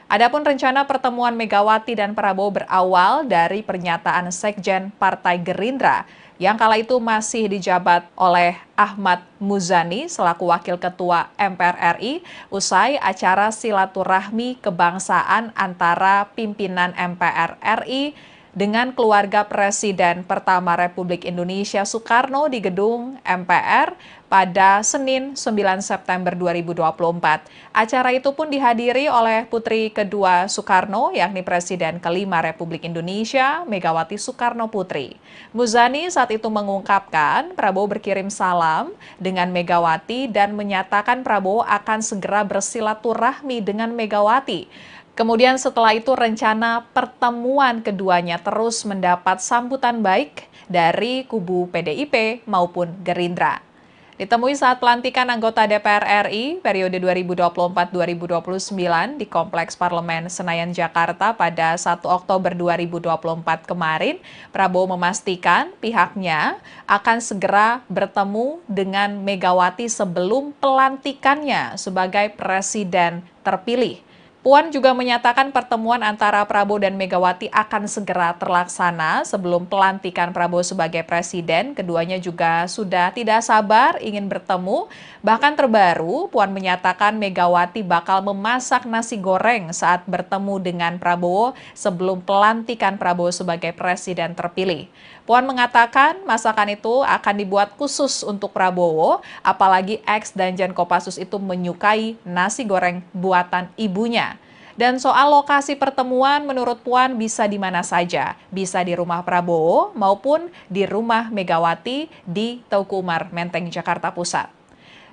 Adapun rencana pertemuan Megawati dan Prabowo berawal dari pernyataan Sekjen Partai Gerindra yang kala itu masih dijabat oleh Ahmad Muzani selaku Wakil Ketua MPR RI usai acara silaturahmi kebangsaan antara pimpinan MPR RI dengan keluarga Presiden pertama Republik Indonesia Soekarno di gedung MPR pada Senin 9 September 2024. Acara itu pun dihadiri oleh putri kedua Soekarno, yakni Presiden kelima Republik Indonesia, Megawati Soekarno Putri. Muzani saat itu mengungkapkan Prabowo berkirim salam dengan Megawati dan menyatakan Prabowo akan segera bersilaturahmi dengan Megawati. Kemudian setelah itu rencana pertemuan keduanya terus mendapat sambutan baik dari kubu PDIP maupun Gerindra. Ditemui saat pelantikan anggota DPR RI periode 2024-2029 di Kompleks Parlemen Senayan, Jakarta pada 1 Oktober 2024 kemarin, Prabowo memastikan pihaknya akan segera bertemu dengan Megawati sebelum pelantikannya sebagai presiden terpilih. Puan juga menyatakan pertemuan antara Prabowo dan Megawati akan segera terlaksana sebelum pelantikan Prabowo sebagai presiden. Keduanya juga sudah tidak sabar ingin bertemu. Bahkan terbaru, Puan menyatakan Megawati bakal memasak nasi goreng saat bertemu dengan Prabowo sebelum pelantikan Prabowo sebagai presiden terpilih. Puan mengatakan masakan itu akan dibuat khusus untuk Prabowo, apalagi ex Danjen Kopassus itu menyukai nasi goreng buatan ibunya. Dan soal lokasi pertemuan menurut Puan bisa di mana saja, bisa di rumah Prabowo maupun di rumah Megawati di Teuku Umar, Menteng, Jakarta Pusat.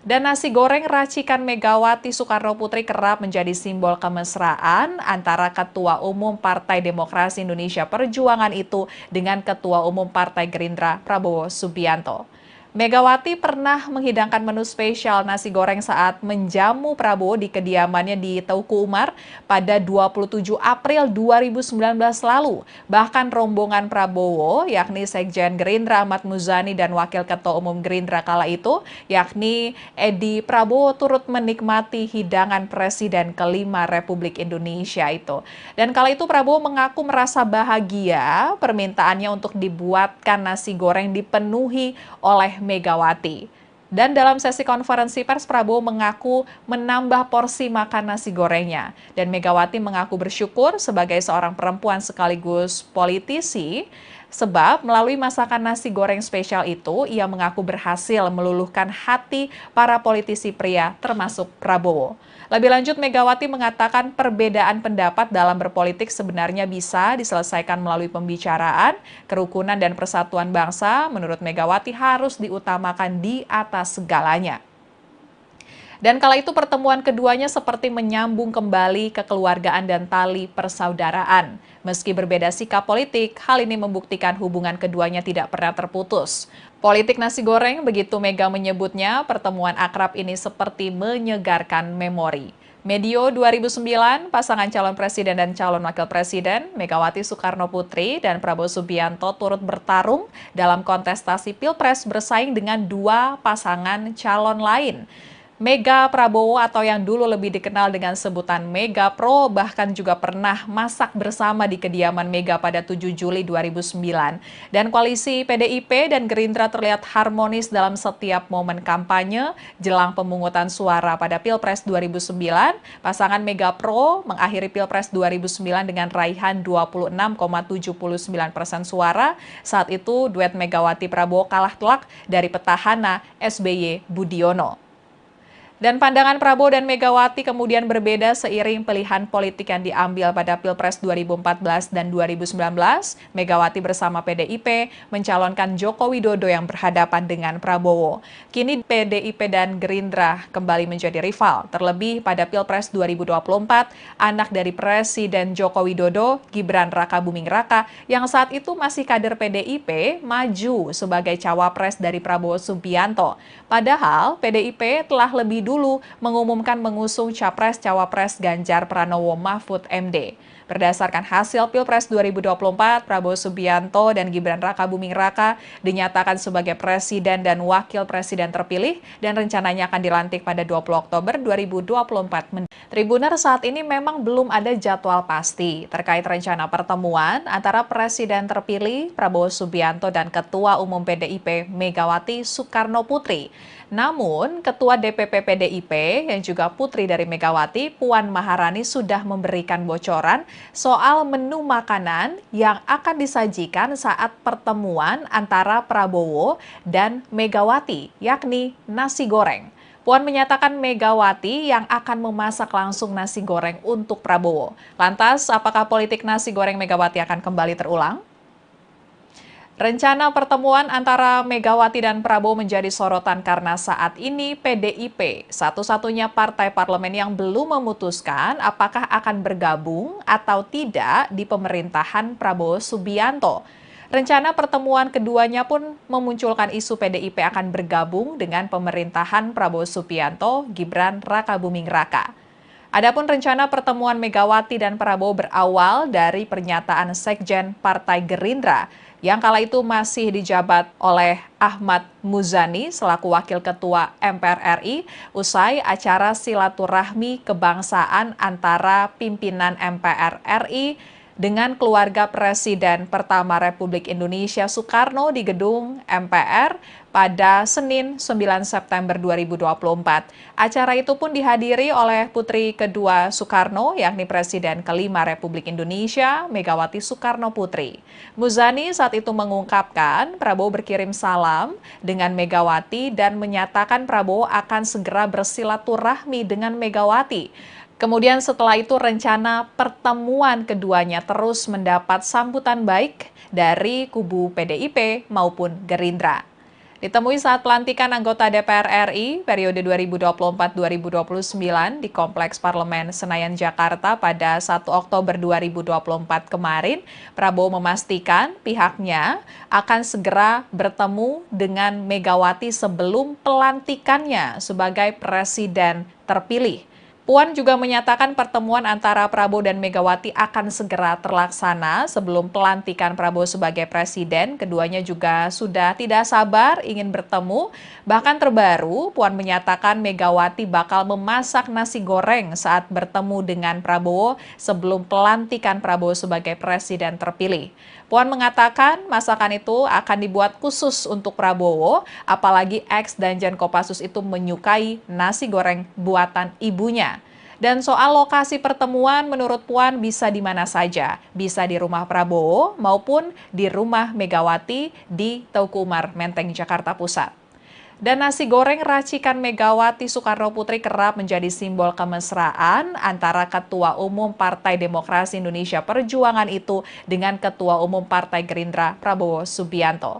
Dan nasi goreng racikan Megawati Soekarno Putri kerap menjadi simbol kemesraan antara Ketua Umum Partai Demokrasi Indonesia Perjuangan itu dengan Ketua Umum Partai Gerindra Prabowo Subianto. Megawati pernah menghidangkan menu spesial nasi goreng saat menjamu Prabowo di kediamannya di Teuku Umar pada 27 April 2019 lalu. Bahkan rombongan Prabowo, yakni Sekjen Gerindra Ahmad Muzani dan Wakil Ketua Umum Gerindra kala itu, yakni Edi Prabowo turut menikmati hidangan Presiden kelima Republik Indonesia itu. Dan kala itu Prabowo mengaku merasa bahagia permintaannya untuk dibuatkan nasi goreng dipenuhi oleh Megawati. Dan dalam sesi konferensi pers, Prabowo mengaku menambah porsi makan nasi gorengnya. Dan Megawati mengaku bersyukur sebagai seorang perempuan sekaligus politisi, sebab melalui masakan nasi goreng spesial itu, ia mengaku berhasil meluluhkan hati para politisi pria termasuk Prabowo. Lebih lanjut, Megawati mengatakan perbedaan pendapat dalam berpolitik sebenarnya bisa diselesaikan melalui pembicaraan, kerukunan dan persatuan bangsa. Menurut Megawati harus diutamakan di atas segalanya. Dan kala itu pertemuan keduanya seperti menyambung kembali kekeluargaan dan tali persaudaraan. Meski berbeda sikap politik, hal ini membuktikan hubungan keduanya tidak pernah terputus. Politik nasi goreng, begitu Mega menyebutnya, pertemuan akrab ini seperti menyegarkan memori. Medio 2009, pasangan calon presiden dan calon wakil presiden, Megawati Soekarno Putri dan Prabowo Subianto turut bertarung dalam kontestasi Pilpres bersaing dengan dua pasangan calon lain. Mega Prabowo atau yang dulu lebih dikenal dengan sebutan Mega Pro bahkan juga pernah masak bersama di kediaman Mega pada 7 Juli 2009. Dan koalisi PDIP dan Gerindra terlihat harmonis dalam setiap momen kampanye jelang pemungutan suara pada Pilpres 2009. Pasangan Mega Pro mengakhiri Pilpres 2009 dengan raihan 26,79% suara. Saat itu duet Megawati Prabowo kalah telak dari petahana SBY Budiono. Dan pandangan Prabowo dan Megawati kemudian berbeda seiring pilihan politik yang diambil pada Pilpres 2014 dan 2019. Megawati bersama PDIP mencalonkan Joko Widodo yang berhadapan dengan Prabowo. Kini PDIP dan Gerindra kembali menjadi rival. Terlebih pada Pilpres 2024, anak dari Presiden Joko Widodo, Gibran Rakabuming Raka, yang saat itu masih kader PDIP, maju sebagai cawapres dari Prabowo Subianto. Padahal PDIP telah lebih dulu mengumumkan mengusung Capres-Cawapres Ganjar Pranowo Mahfud MD. Berdasarkan hasil Pilpres 2024, Prabowo Subianto dan Gibran Rakabuming Raka dinyatakan sebagai presiden dan wakil presiden terpilih dan rencananya akan dilantik pada 20 Oktober 2024. Tribuner, saat ini memang belum ada jadwal pasti terkait rencana pertemuan antara presiden terpilih Prabowo Subianto dan Ketua Umum PDIP Megawati Soekarno Putri. Namun, Ketua DPP PDIP yang juga putri dari Megawati, Puan Maharani sudah memberikan bocoran soal menu makanan yang akan disajikan saat pertemuan antara Prabowo dan Megawati, yakni nasi goreng. Puan menyatakan Megawati yang akan memasak langsung nasi goreng untuk Prabowo. Lantas, apakah politik nasi goreng Megawati akan kembali terulang? Rencana pertemuan antara Megawati dan Prabowo menjadi sorotan karena saat ini PDIP satu-satunya partai parlemen yang belum memutuskan apakah akan bergabung atau tidak di pemerintahan Prabowo Subianto. Rencana pertemuan keduanya pun memunculkan isu PDIP akan bergabung dengan pemerintahan Prabowo Subianto, Gibran Rakabuming Raka. Adapun rencana pertemuan Megawati dan Prabowo berawal dari pernyataan Sekjen Partai Gerindra yang kala itu masih dijabat oleh Ahmad Muzani selaku Wakil Ketua MPR RI usai acara silaturahmi kebangsaan antara pimpinan MPR RI dengan keluarga Presiden pertama Republik Indonesia Soekarno di gedung MPR pada Senin 9 September 2024. Acara itu pun dihadiri oleh putri kedua Soekarno, yakni Presiden kelima Republik Indonesia, Megawati Soekarno Putri. Muzani saat itu mengungkapkan Prabowo berkirim salam dengan Megawati dan menyatakan Prabowo akan segera bersilaturahmi dengan Megawati. Kemudian setelah itu rencana pertemuan keduanya terus mendapat sambutan baik dari kubu PDIP maupun Gerindra. Ditemui saat pelantikan anggota DPR RI periode 2024-2029 di Kompleks Parlemen Senayan, Jakarta pada 1 Oktober 2024 kemarin, Prabowo memastikan pihaknya akan segera bertemu dengan Megawati sebelum pelantikannya sebagai presiden terpilih. Puan juga menyatakan pertemuan antara Prabowo dan Megawati akan segera terlaksana sebelum pelantikan Prabowo sebagai presiden. Keduanya juga sudah tidak sabar ingin bertemu. Bahkan terbaru, Puan menyatakan Megawati bakal memasak nasi goreng saat bertemu dengan Prabowo sebelum pelantikan Prabowo sebagai presiden terpilih. Puan mengatakan masakan itu akan dibuat khusus untuk Prabowo, apalagi ex Danjen Kopassus itu menyukai nasi goreng buatan ibunya. Dan soal lokasi pertemuan menurut Puan bisa di mana saja, bisa di rumah Prabowo maupun di rumah Megawati di Teuku Umar, Menteng, Jakarta Pusat. Dan nasi goreng racikan Megawati Soekarno Putri kerap menjadi simbol kemesraan antara Ketua Umum Partai Demokrasi Indonesia Perjuangan itu dengan Ketua Umum Partai Gerindra Prabowo Subianto.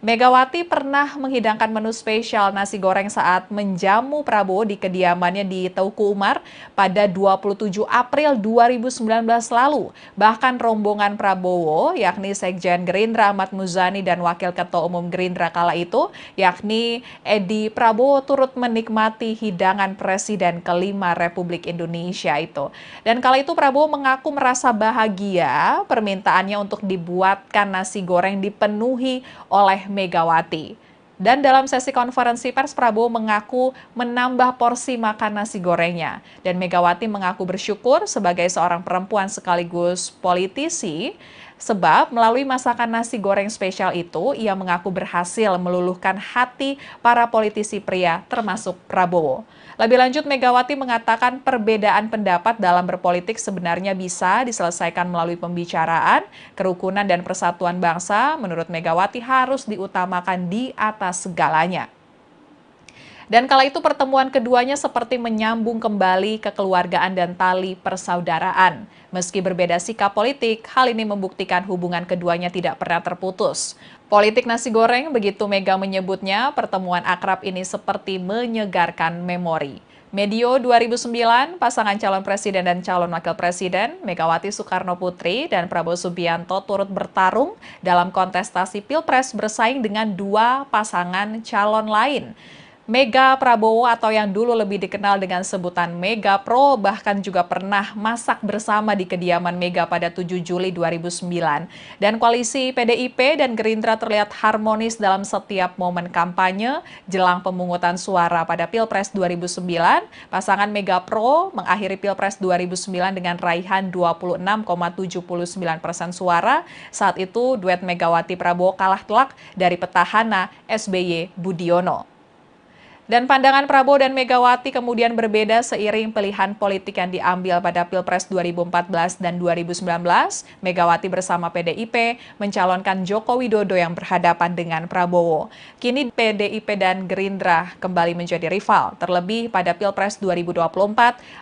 Megawati pernah menghidangkan menu spesial nasi goreng saat menjamu Prabowo di kediamannya di Teuku Umar pada 27 April 2019 lalu. Bahkan rombongan Prabowo, yakni Sekjen Gerindra Ahmad Muzani dan Wakil Ketua Umum Gerindra kala itu, yakni Edi Prabowo turut menikmati hidangan Presiden kelima Republik Indonesia itu. Dan kala itu Prabowo mengaku merasa bahagia permintaannya untuk dibuatkan nasi goreng dipenuhi oleh Megawati. Dan dalam sesi konferensi pers, Prabowo mengaku menambah porsi makan nasi gorengnya. Dan Megawati mengaku bersyukur sebagai seorang perempuan sekaligus politisi, sebab melalui masakan nasi goreng spesial itu, ia mengaku berhasil meluluhkan hati para politisi pria termasuk Prabowo. Lebih lanjut, Megawati mengatakan perbedaan pendapat dalam berpolitik sebenarnya bisa diselesaikan melalui pembicaraan, kerukunan dan persatuan bangsa. Menurut Megawati harus diutamakan di atas segalanya. Dan kala itu pertemuan keduanya seperti menyambung kembali kekeluargaan dan tali persaudaraan. Meski berbeda sikap politik, hal ini membuktikan hubungan keduanya tidak pernah terputus. Politik nasi goreng, begitu Mega menyebutnya, pertemuan akrab ini seperti menyegarkan memori. Medio 2009, pasangan calon presiden dan calon wakil presiden, Megawati Soekarno Putri dan Prabowo Subianto turut bertarung dalam kontestasi Pilpres bersaing dengan dua pasangan calon lain. Mega Prabowo atau yang dulu lebih dikenal dengan sebutan Mega Pro bahkan juga pernah masak bersama di kediaman Mega pada 7 Juli 2009. Dan koalisi PDIP dan Gerindra terlihat harmonis dalam setiap momen kampanye jelang pemungutan suara pada Pilpres 2009. Pasangan Mega Pro mengakhiri Pilpres 2009 dengan raihan 26,79% suara. Saat itu duet Megawati Prabowo kalah telak dari petahana SBY Budiono. Dan pandangan Prabowo dan Megawati kemudian berbeda seiring pilihan politik yang diambil pada Pilpres 2014 dan 2019. Megawati bersama PDIP mencalonkan Joko Widodo yang berhadapan dengan Prabowo. Kini PDIP dan Gerindra kembali menjadi rival. Terlebih pada Pilpres 2024,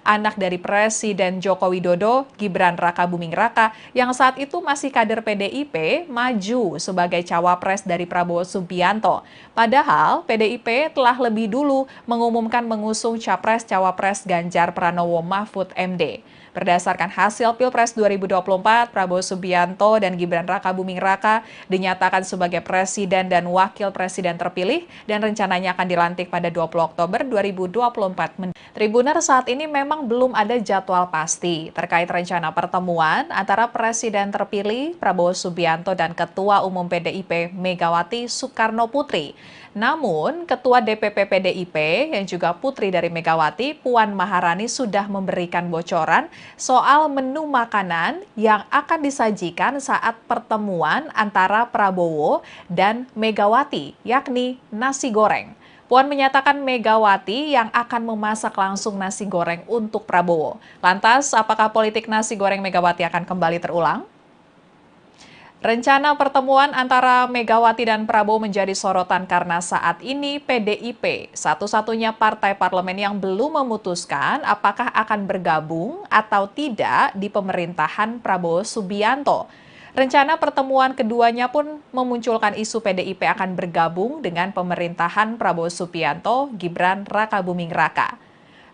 anak dari Presiden Joko Widodo, Gibran Rakabuming Raka, yang saat itu masih kader PDIP, maju sebagai cawapres dari Prabowo Subianto. Padahal PDIP telah lebih dulu mengumumkan mengusung Capres-Cawapres Ganjar Pranowo Mahfud MD. Berdasarkan hasil Pilpres 2024, Prabowo Subianto dan Gibran Rakabuming Raka dinyatakan sebagai presiden dan wakil presiden terpilih dan rencananya akan dilantik pada 20 Oktober 2024. Tribuner, saat ini memang belum ada jadwal pasti terkait rencana pertemuan antara presiden terpilih Prabowo Subianto dan Ketua Umum PDIP Megawati Soekarno Putri. Namun, Ketua DPP PDIP yang juga putri dari Megawati, Puan Maharani sudah memberikan bocoran soal menu makanan yang akan disajikan saat pertemuan antara Prabowo dan Megawati, yakni nasi goreng. Puan menyatakan Megawati yang akan memasak langsung nasi goreng untuk Prabowo. Lantas, apakah politik nasi goreng Megawati akan kembali terulang? Rencana pertemuan antara Megawati dan Prabowo menjadi sorotan karena saat ini PDIP, satu-satunya partai parlemen yang belum memutuskan apakah akan bergabung atau tidak di pemerintahan Prabowo Subianto. Rencana pertemuan keduanya pun memunculkan isu PDIP akan bergabung dengan pemerintahan Prabowo Subianto, Gibran Rakabuming Raka.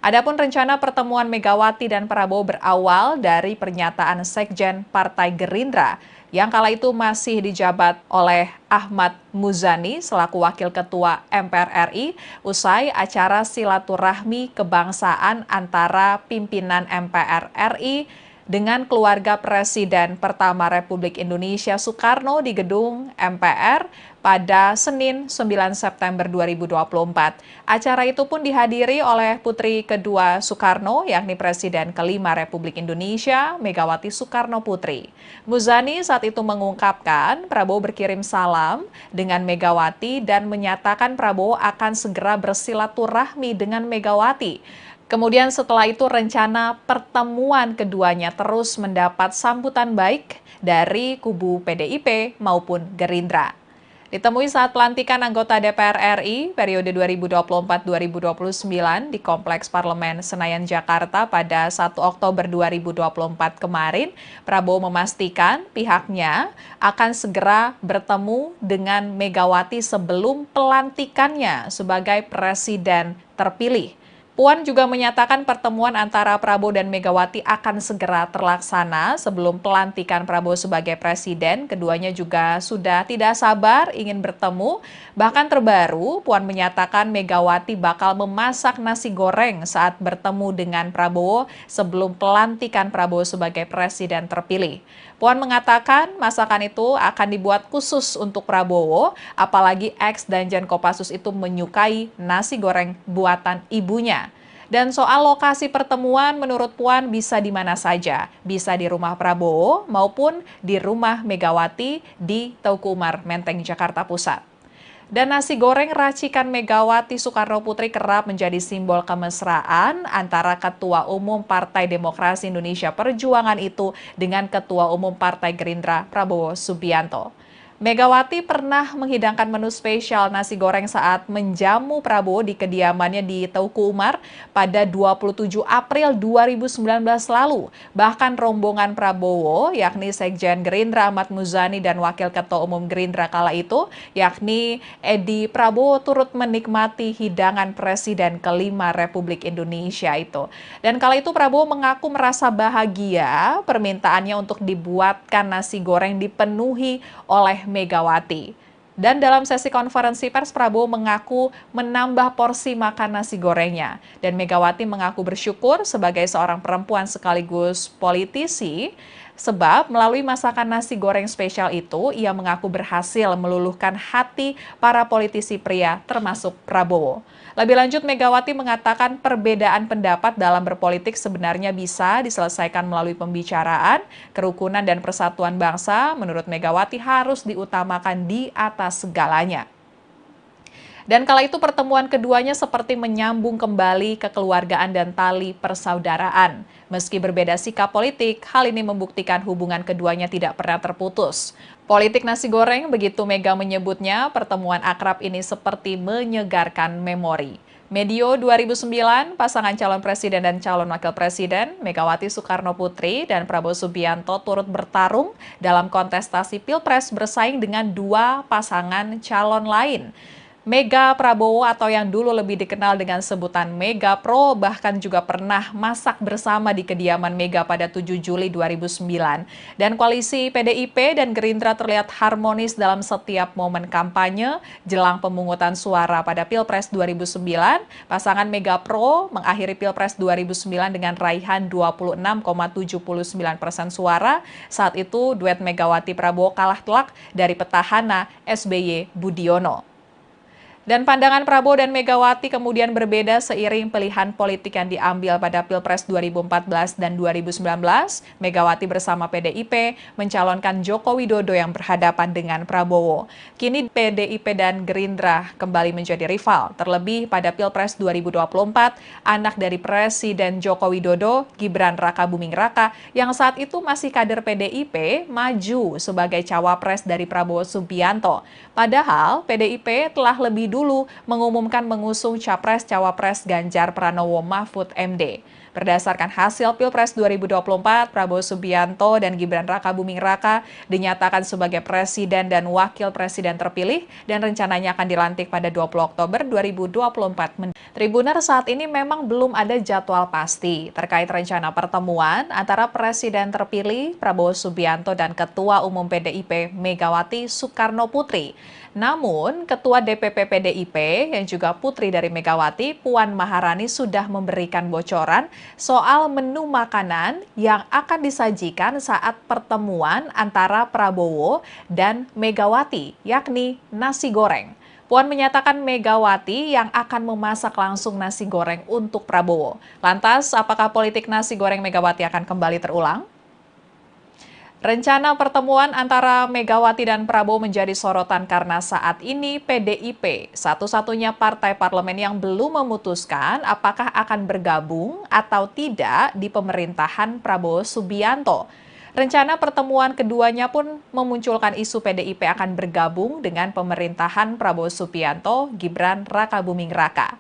Adapun rencana pertemuan Megawati dan Prabowo berawal dari pernyataan Sekjen Partai Gerindra yang kala itu masih dijabat oleh Ahmad Muzani selaku Wakil Ketua MPR RI usai acara silaturahmi kebangsaan antara pimpinan MPR RI dengan keluarga Presiden pertama Republik Indonesia Soekarno di gedung MPR pada Senin 9 September 2024. Acara itu pun dihadiri oleh putri kedua Soekarno, yakni Presiden kelima Republik Indonesia, Megawati Soekarno Putri. Muzani saat itu mengungkapkan Prabowo berkirim salam dengan Megawati dan menyatakan Prabowo akan segera bersilaturahmi dengan Megawati. Kemudian setelah itu rencana pertemuan keduanya terus mendapat sambutan baik dari kubu PDIP maupun Gerindra. Ditemui saat pelantikan anggota DPR RI periode 2024-2029 di Kompleks Parlemen Senayan, Jakarta pada 1 Oktober 2024 kemarin, Prabowo memastikan pihaknya akan segera bertemu dengan Megawati sebelum pelantikannya sebagai presiden terpilih. Puan juga menyatakan pertemuan antara Prabowo dan Megawati akan segera terlaksana sebelum pelantikan Prabowo sebagai presiden. Keduanya juga sudah tidak sabar ingin bertemu. Bahkan terbaru, Puan menyatakan Megawati bakal memasak nasi goreng saat bertemu dengan Prabowo sebelum pelantikan Prabowo sebagai presiden terpilih. Puan mengatakan masakan itu akan dibuat khusus untuk Prabowo, apalagi ex Danjen Kopassus itu menyukai nasi goreng buatan ibunya. Dan soal lokasi pertemuan menurut Puan bisa di mana saja, bisa di rumah Prabowo maupun di rumah Megawati di Teuku Umar, Menteng, Jakarta Pusat. Dan nasi goreng racikan Megawati Soekarno Putri kerap menjadi simbol kemesraan antara Ketua Umum Partai Demokrasi Indonesia Perjuangan itu dengan Ketua Umum Partai Gerindra Prabowo Subianto. Megawati pernah menghidangkan menu spesial nasi goreng saat menjamu Prabowo di kediamannya di Teuku Umar pada 27 April 2019 lalu. Bahkan rombongan Prabowo, yakni Sekjen Gerindra Ahmad Muzani dan Wakil Ketua Umum Gerindra kala itu, yakni Edi Prabowo turut menikmati hidangan Presiden kelima Republik Indonesia itu. Dan kala itu Prabowo mengaku merasa bahagia permintaannya untuk dibuatkan nasi goreng dipenuhi oleh Megawati. Dan dalam sesi konferensi pers, Prabowo mengaku menambah porsi makan nasi gorengnya. Dan Megawati mengaku bersyukur sebagai seorang perempuan sekaligus politisi, sebab melalui masakan nasi goreng spesial itu, ia mengaku berhasil meluluhkan hati para politisi pria termasuk Prabowo. Lebih lanjut, Megawati mengatakan perbedaan pendapat dalam berpolitik sebenarnya bisa diselesaikan melalui pembicaraan, kerukunan dan persatuan bangsa. Menurut Megawati harus diutamakan di atas segalanya. Dan kala itu pertemuan keduanya seperti menyambung kembali kekeluargaan dan tali persaudaraan. Meski berbeda sikap politik, hal ini membuktikan hubungan keduanya tidak pernah terputus. Politik nasi goreng, begitu Mega menyebutnya, pertemuan akrab ini seperti menyegarkan memori. Medio 2009, pasangan calon presiden dan calon wakil presiden, Megawati Soekarno Putri dan Prabowo Subianto turut bertarung dalam kontestasi Pilpres bersaing dengan dua pasangan calon lain. Mega Prabowo atau yang dulu lebih dikenal dengan sebutan Mega Pro bahkan juga pernah masak bersama di kediaman Mega pada 7 Juli 2009. Dan koalisi PDIP dan Gerindra terlihat harmonis dalam setiap momen kampanye jelang pemungutan suara pada Pilpres 2009. Pasangan Mega Pro mengakhiri Pilpres 2009 dengan raihan 26,79% suara. Saat itu duet Megawati Prabowo kalah telak dari petahana SBY Budiono. Dan pandangan Prabowo dan Megawati kemudian berbeda seiring pilihan politik yang diambil pada Pilpres 2014 dan 2019. Megawati bersama PDIP mencalonkan Joko Widodo yang berhadapan dengan Prabowo. Kini PDIP dan Gerindra kembali menjadi rival. Terlebih pada Pilpres 2024, anak dari Presiden Joko Widodo, Gibran Rakabuming Raka, yang saat itu masih kader PDIP, maju sebagai cawapres dari Prabowo Subianto. Padahal PDIP telah lebih dulu mengumumkan mengusung Capres-Cawapres Ganjar Pranowo Mahfud MD. Berdasarkan hasil Pilpres 2024, Prabowo Subianto dan Gibran Rakabuming Raka dinyatakan sebagai presiden dan wakil presiden terpilih dan rencananya akan dilantik pada 20 Oktober 2024. Tribuner saat ini memang belum ada jadwal pasti terkait rencana pertemuan antara presiden terpilih Prabowo Subianto dan Ketua Umum PDIP Megawati Soekarno Putri. Namun, Ketua DPP PDIP yang juga putri dari Megawati, Puan Maharani sudah memberikan bocoran soal menu makanan yang akan disajikan saat pertemuan antara Prabowo dan Megawati, yakni nasi goreng. Puan menyatakan Megawati yang akan memasak langsung nasi goreng untuk Prabowo. Lantas, apakah politik nasi goreng Megawati akan kembali terulang? Rencana pertemuan antara Megawati dan Prabowo menjadi sorotan karena saat ini PDIP, satu-satunya partai parlemen yang belum memutuskan apakah akan bergabung atau tidak di pemerintahan Prabowo Subianto. Rencana pertemuan keduanya pun memunculkan isu PDIP akan bergabung dengan pemerintahan Prabowo Subianto, Gibran Rakabuming Raka.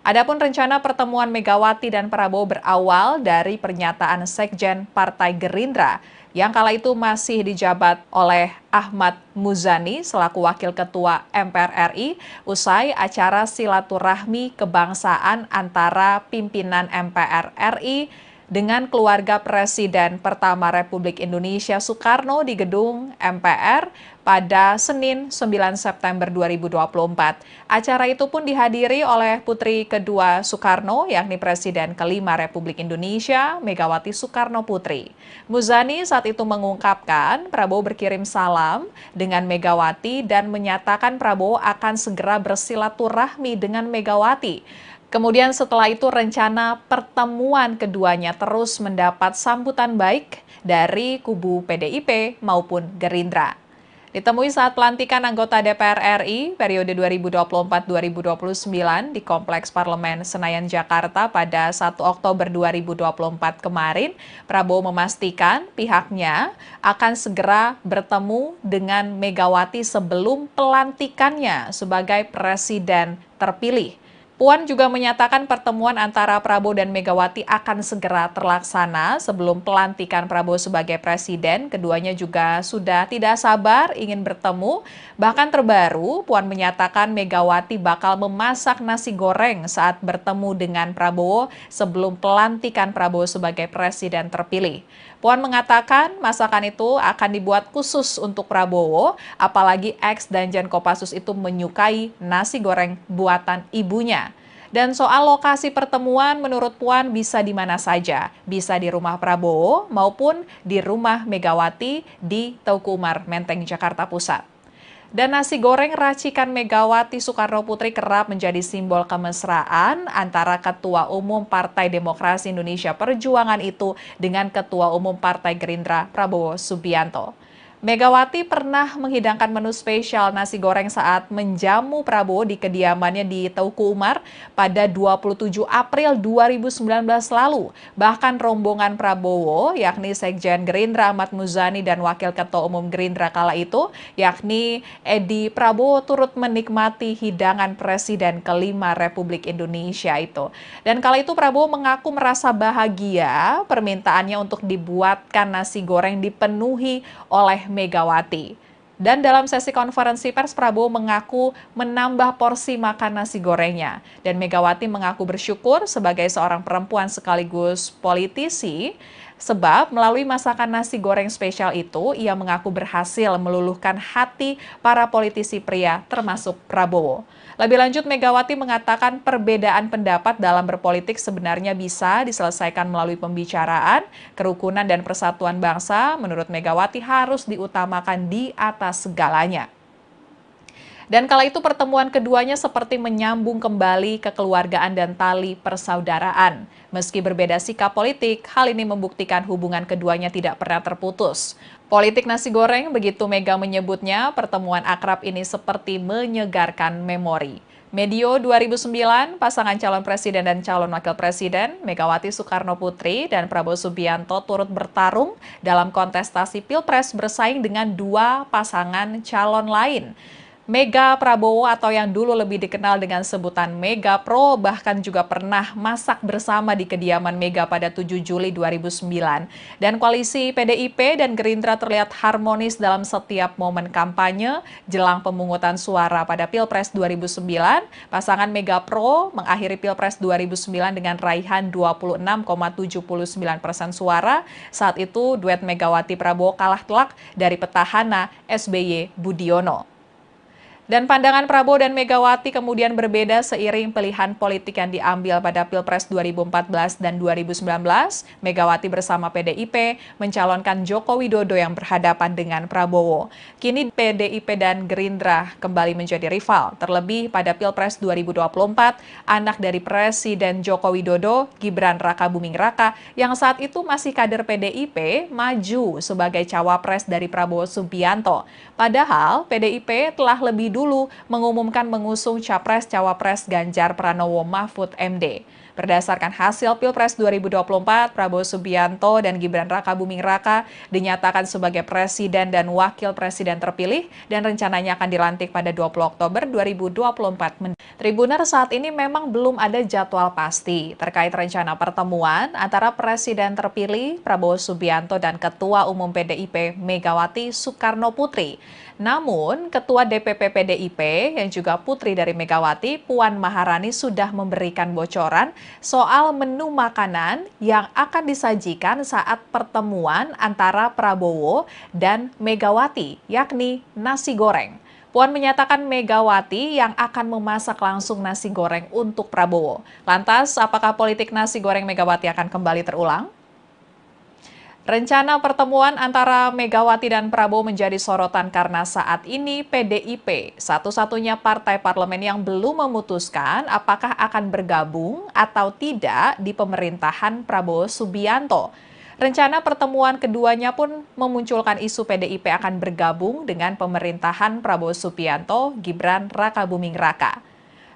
Adapun rencana pertemuan Megawati dan Prabowo berawal dari pernyataan Sekjen Partai Gerindra yang kala itu masih dijabat oleh Ahmad Muzani selaku Wakil Ketua MPR RI usai acara silaturahmi kebangsaan antara pimpinan MPR RI dengan keluarga Presiden pertama Republik Indonesia Soekarno di gedung MPR pada Senin 9 September 2024. Acara itu pun dihadiri oleh putri kedua Soekarno, yakni Presiden kelima Republik Indonesia, Megawati Soekarno Putri. Muzani saat itu mengungkapkan Prabowo berkirim salam dengan Megawati dan menyatakan Prabowo akan segera bersilaturahmi dengan Megawati. Kemudian setelah itu rencana pertemuan keduanya terus mendapat sambutan baik dari kubu PDIP maupun Gerindra. Ditemui saat pelantikan anggota DPR RI periode 2024-2029 di Kompleks Parlemen Senayan, Jakarta pada 1 Oktober 2024 kemarin, Prabowo memastikan pihaknya akan segera bertemu dengan Megawati sebelum pelantikannya sebagai presiden terpilih. Puan juga menyatakan pertemuan antara Prabowo dan Megawati akan segera terlaksana sebelum pelantikan Prabowo sebagai presiden. Keduanya juga sudah tidak sabar ingin bertemu. Bahkan terbaru, Puan menyatakan Megawati bakal memasak nasi goreng saat bertemu dengan Prabowo sebelum pelantikan Prabowo sebagai presiden terpilih. Puan mengatakan masakan itu akan dibuat khusus untuk Prabowo, apalagi ex Danjen Kopassus itu menyukai nasi goreng buatan ibunya. Dan soal lokasi pertemuan menurut Puan bisa di mana saja, bisa di rumah Prabowo maupun di rumah Megawati di Teuku Umar, Menteng, Jakarta Pusat. Dan nasi goreng racikan Megawati Soekarno Putri kerap menjadi simbol kemesraan antara Ketua Umum Partai Demokrasi Indonesia Perjuangan itu dengan Ketua Umum Partai Gerindra Prabowo Subianto. Megawati pernah menghidangkan menu spesial nasi goreng saat menjamu Prabowo di kediamannya di Teuku Umar pada 27 April 2019 lalu. Bahkan rombongan Prabowo, yakni Sekjen Gerindra Ahmad Muzani dan Wakil Ketua Umum Gerindra kala itu, yakni Edi Prabowo turut menikmati hidangan Presiden kelima Republik Indonesia itu. Dan kala itu Prabowo mengaku merasa bahagia permintaannya untuk dibuatkan nasi goreng dipenuhi oleh Megawati. Dan dalam sesi konferensi pers, Prabowo mengaku menambah porsi makan nasi gorengnya. Dan Megawati mengaku bersyukur sebagai seorang perempuan sekaligus politisi, sebab melalui masakan nasi goreng spesial itu, ia mengaku berhasil meluluhkan hati para politisi pria termasuk Prabowo. Lebih lanjut, Megawati mengatakan perbedaan pendapat dalam berpolitik sebenarnya bisa diselesaikan melalui pembicaraan, kerukunan dan persatuan bangsa. Menurut Megawati harus diutamakan di atas segalanya. Dan kala itu pertemuan keduanya seperti menyambung kembali kekeluargaan dan tali persaudaraan. Meski berbeda sikap politik, hal ini membuktikan hubungan keduanya tidak pernah terputus. Politik nasi goreng, begitu Mega menyebutnya, pertemuan akrab ini seperti menyegarkan memori. Medio 2009, pasangan calon presiden dan calon wakil presiden, Megawati Soekarno Putri dan Prabowo Subianto turut bertarung dalam kontestasi Pilpres bersaing dengan dua pasangan calon lain. Mega Prabowo atau yang dulu lebih dikenal dengan sebutan Mega Pro bahkan juga pernah masak bersama di kediaman Mega pada 7 Juli 2009. Dan koalisi PDIP dan Gerindra terlihat harmonis dalam setiap momen kampanye jelang pemungutan suara pada Pilpres 2009. Pasangan Mega Pro mengakhiri Pilpres 2009 dengan raihan 26,79% suara. Saat itu duet Megawati Prabowo kalah telak dari petahana SBY Budiono. Dan pandangan Prabowo dan Megawati kemudian berbeda seiring pilihan politik yang diambil pada Pilpres 2014 dan 2019. Megawati bersama PDIP mencalonkan Joko Widodo yang berhadapan dengan Prabowo. Kini PDIP dan Gerindra kembali menjadi rival. Terlebih pada Pilpres 2024, anak dari Presiden Joko Widodo, Gibran Rakabuming Raka, yang saat itu masih kader PDIP, maju sebagai cawapres dari Prabowo Subianto. Padahal PDIP telah lebih dulu mengumumkan mengusung Capres-Cawapres Ganjar Pranowo Mahfud MD. Berdasarkan hasil Pilpres 2024, Prabowo Subianto dan Gibran Rakabuming Raka dinyatakan sebagai presiden dan wakil presiden terpilih dan rencananya akan dilantik pada 20 Oktober 2024. Tribuner, saat ini memang belum ada jadwal pasti terkait rencana pertemuan antara presiden terpilih Prabowo Subianto dan Ketua Umum PDIP Megawati Soekarno Putri. Namun, Ketua DPP PDIP yang juga putri dari Megawati, Puan Maharani sudah memberikan bocoran soal menu makanan yang akan disajikan saat pertemuan antara Prabowo dan Megawati, yakni nasi goreng. Puan menyatakan Megawati yang akan memasak langsung nasi goreng untuk Prabowo. Lantas, apakah politik nasi goreng Megawati akan kembali terulang? Rencana pertemuan antara Megawati dan Prabowo menjadi sorotan karena saat ini PDIP, satu-satunya partai parlemen yang belum memutuskan apakah akan bergabung atau tidak di pemerintahan Prabowo Subianto. Rencana pertemuan keduanya pun memunculkan isu PDIP akan bergabung dengan pemerintahan Prabowo Subianto, Gibran Rakabuming Raka.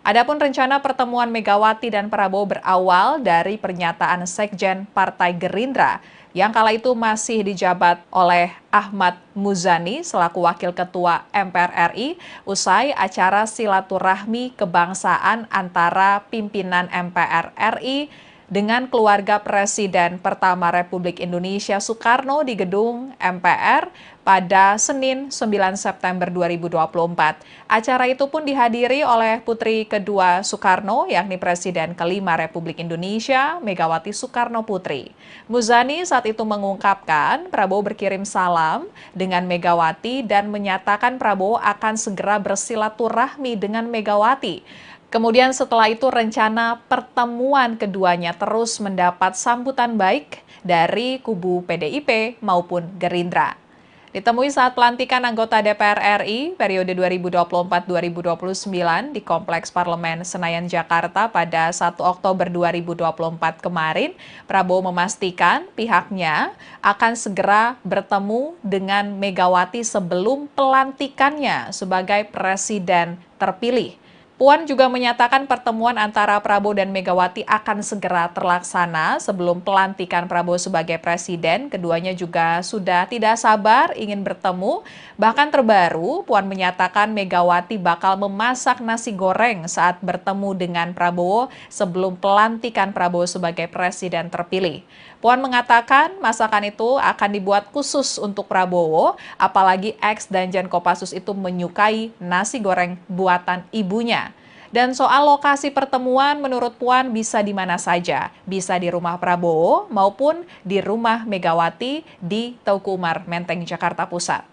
Adapun rencana pertemuan Megawati dan Prabowo berawal dari pernyataan Sekjen Partai Gerindra yang kala itu masih dijabat oleh Ahmad Muzani selaku Wakil Ketua MPR RI usai acara silaturahmi kebangsaan antara pimpinan MPR RI dengan keluarga Presiden pertama Republik Indonesia Soekarno di gedung MPR pada Senin 9 September 2024. Acara itu pun dihadiri oleh putri kedua Soekarno, yakni Presiden kelima Republik Indonesia, Megawati Soekarno Putri. Muzani saat itu mengungkapkan Prabowo berkirim salam dengan Megawati dan menyatakan Prabowo akan segera bersilaturahmi dengan Megawati. Kemudian setelah itu rencana pertemuan keduanya terus mendapat sambutan baik dari kubu PDIP maupun Gerindra. Ditemui saat pelantikan anggota DPR RI periode 2024-2029 di Kompleks Parlemen Senayan, Jakarta pada 1 Oktober 2024 kemarin, Prabowo memastikan pihaknya akan segera bertemu dengan Megawati sebelum pelantikannya sebagai presiden terpilih. Puan juga menyatakan pertemuan antara Prabowo dan Megawati akan segera terlaksana sebelum pelantikan Prabowo sebagai presiden. Keduanya juga sudah tidak sabar ingin bertemu. Bahkan terbaru, Puan menyatakan Megawati bakal memasak nasi goreng saat bertemu dengan Prabowo sebelum pelantikan Prabowo sebagai presiden terpilih. Puan mengatakan masakan itu akan dibuat khusus untuk Prabowo, apalagi ex Danjen Kopassus itu menyukai nasi goreng buatan ibunya. Dan soal lokasi pertemuan menurut Puan bisa di mana saja, bisa di rumah Prabowo maupun di rumah Megawati di Teuku Umar Menteng, Jakarta Pusat.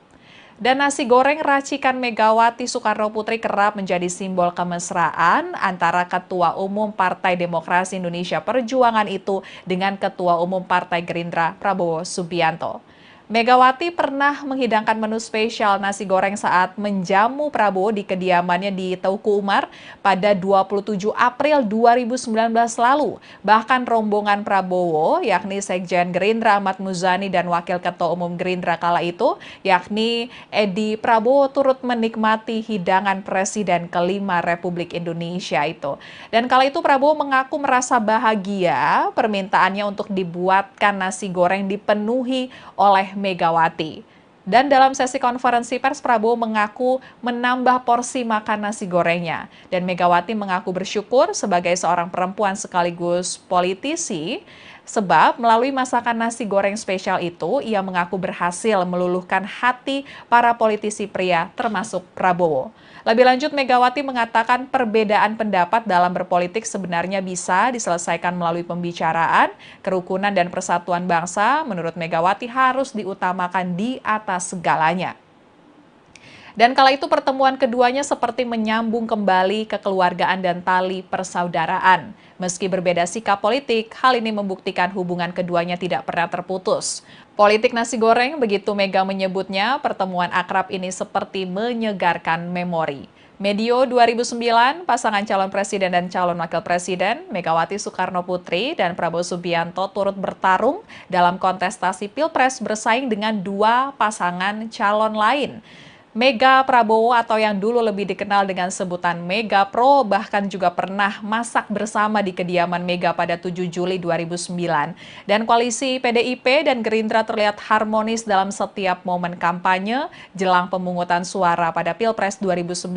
Dan nasi goreng racikan Megawati Soekarno Putri kerap menjadi simbol kemesraan antara Ketua Umum Partai Demokrasi Indonesia Perjuangan itu dengan Ketua Umum Partai Gerindra Prabowo Subianto. Megawati pernah menghidangkan menu spesial nasi goreng saat menjamu Prabowo di kediamannya di Teuku Umar pada 27 April 2019 lalu. Bahkan rombongan Prabowo, yakni Sekjen Gerindra Ahmad Muzani dan Wakil Ketua Umum Gerindra kala itu, yakni Edi Prabowo turut menikmati hidangan Presiden kelima Republik Indonesia itu. Dan kala itu Prabowo mengaku merasa bahagia permintaannya untuk dibuatkan nasi goreng dipenuhi oleh Megawati. Dan dalam sesi konferensi pers, Prabowo mengaku menambah porsi makan nasi gorengnya. Dan Megawati mengaku bersyukur sebagai seorang perempuan sekaligus politisi, sebab melalui masakan nasi goreng spesial itu, ia mengaku berhasil meluluhkan hati para politisi pria termasuk Prabowo. Lebih lanjut, Megawati mengatakan perbedaan pendapat dalam berpolitik sebenarnya bisa diselesaikan melalui pembicaraan, kerukunan dan persatuan bangsa. Menurut Megawati harus diutamakan di atas segalanya. Dan kala itu pertemuan keduanya seperti menyambung kembali kekeluargaan dan tali persaudaraan. Meski berbeda sikap politik, hal ini membuktikan hubungan keduanya tidak pernah terputus. Politik nasi goreng, begitu Mega menyebutnya, pertemuan akrab ini seperti menyegarkan memori. Medio 2009, pasangan calon presiden dan calon wakil presiden, Megawati Soekarno Putri dan Prabowo Subianto turut bertarung dalam kontestasi Pilpres bersaing dengan dua pasangan calon lain. Mega Prabowo atau yang dulu lebih dikenal dengan sebutan Mega Pro bahkan juga pernah masak bersama di kediaman Mega pada 7 Juli 2009. Dan koalisi PDIP dan Gerindra terlihat harmonis dalam setiap momen kampanye jelang pemungutan suara pada Pilpres 2009.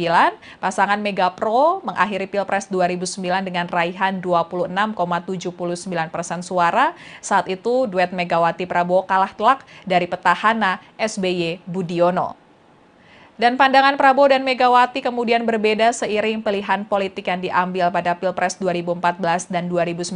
Pasangan Mega Pro mengakhiri Pilpres 2009 dengan raihan 26,79% suara. Saat itu duet Megawati Prabowo kalah telak dari petahana SBY Budiono. Dan pandangan Prabowo dan Megawati kemudian berbeda seiring pilihan politik yang diambil pada Pilpres 2014 dan 2019.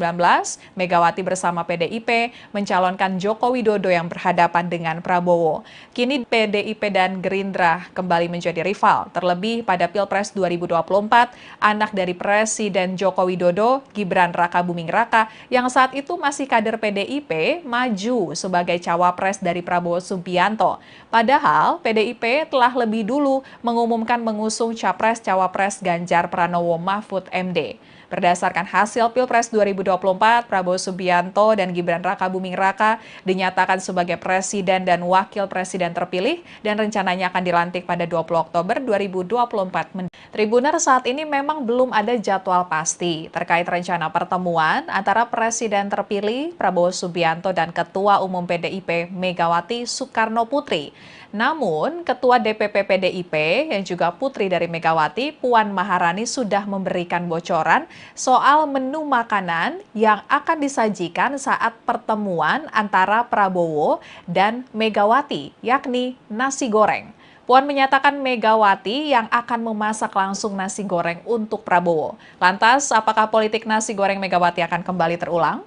Megawati bersama PDIP mencalonkan Joko Widodo yang berhadapan dengan Prabowo. Kini PDIP dan Gerindra kembali menjadi rival. Terlebih pada Pilpres 2024, anak dari Presiden Joko Widodo, Gibran Rakabuming Raka, yang saat itu masih kader PDIP, maju sebagai cawapres dari Prabowo Subianto. Padahal PDIP telah lebih dulu mengumumkan mengusung Capres-Cawapres Ganjar Pranowo Mahfud MD. Berdasarkan hasil Pilpres 2024, Prabowo Subianto dan Gibran Rakabuming Raka dinyatakan sebagai presiden dan wakil presiden terpilih dan rencananya akan dilantik pada 20 Oktober 2024. Tribuner, saat ini memang belum ada jadwal pasti terkait rencana pertemuan antara presiden terpilih Prabowo Subianto dan Ketua Umum PDIP Megawati Soekarno Putri. Namun, Ketua DPP PDIP yang juga putri dari Megawati, Puan Maharani sudah memberikan bocoran soal menu makanan yang akan disajikan saat pertemuan antara Prabowo dan Megawati, yakni nasi goreng. Puan menyatakan Megawati yang akan memasak langsung nasi goreng untuk Prabowo. Lantas, apakah politik nasi goreng Megawati akan kembali terulang?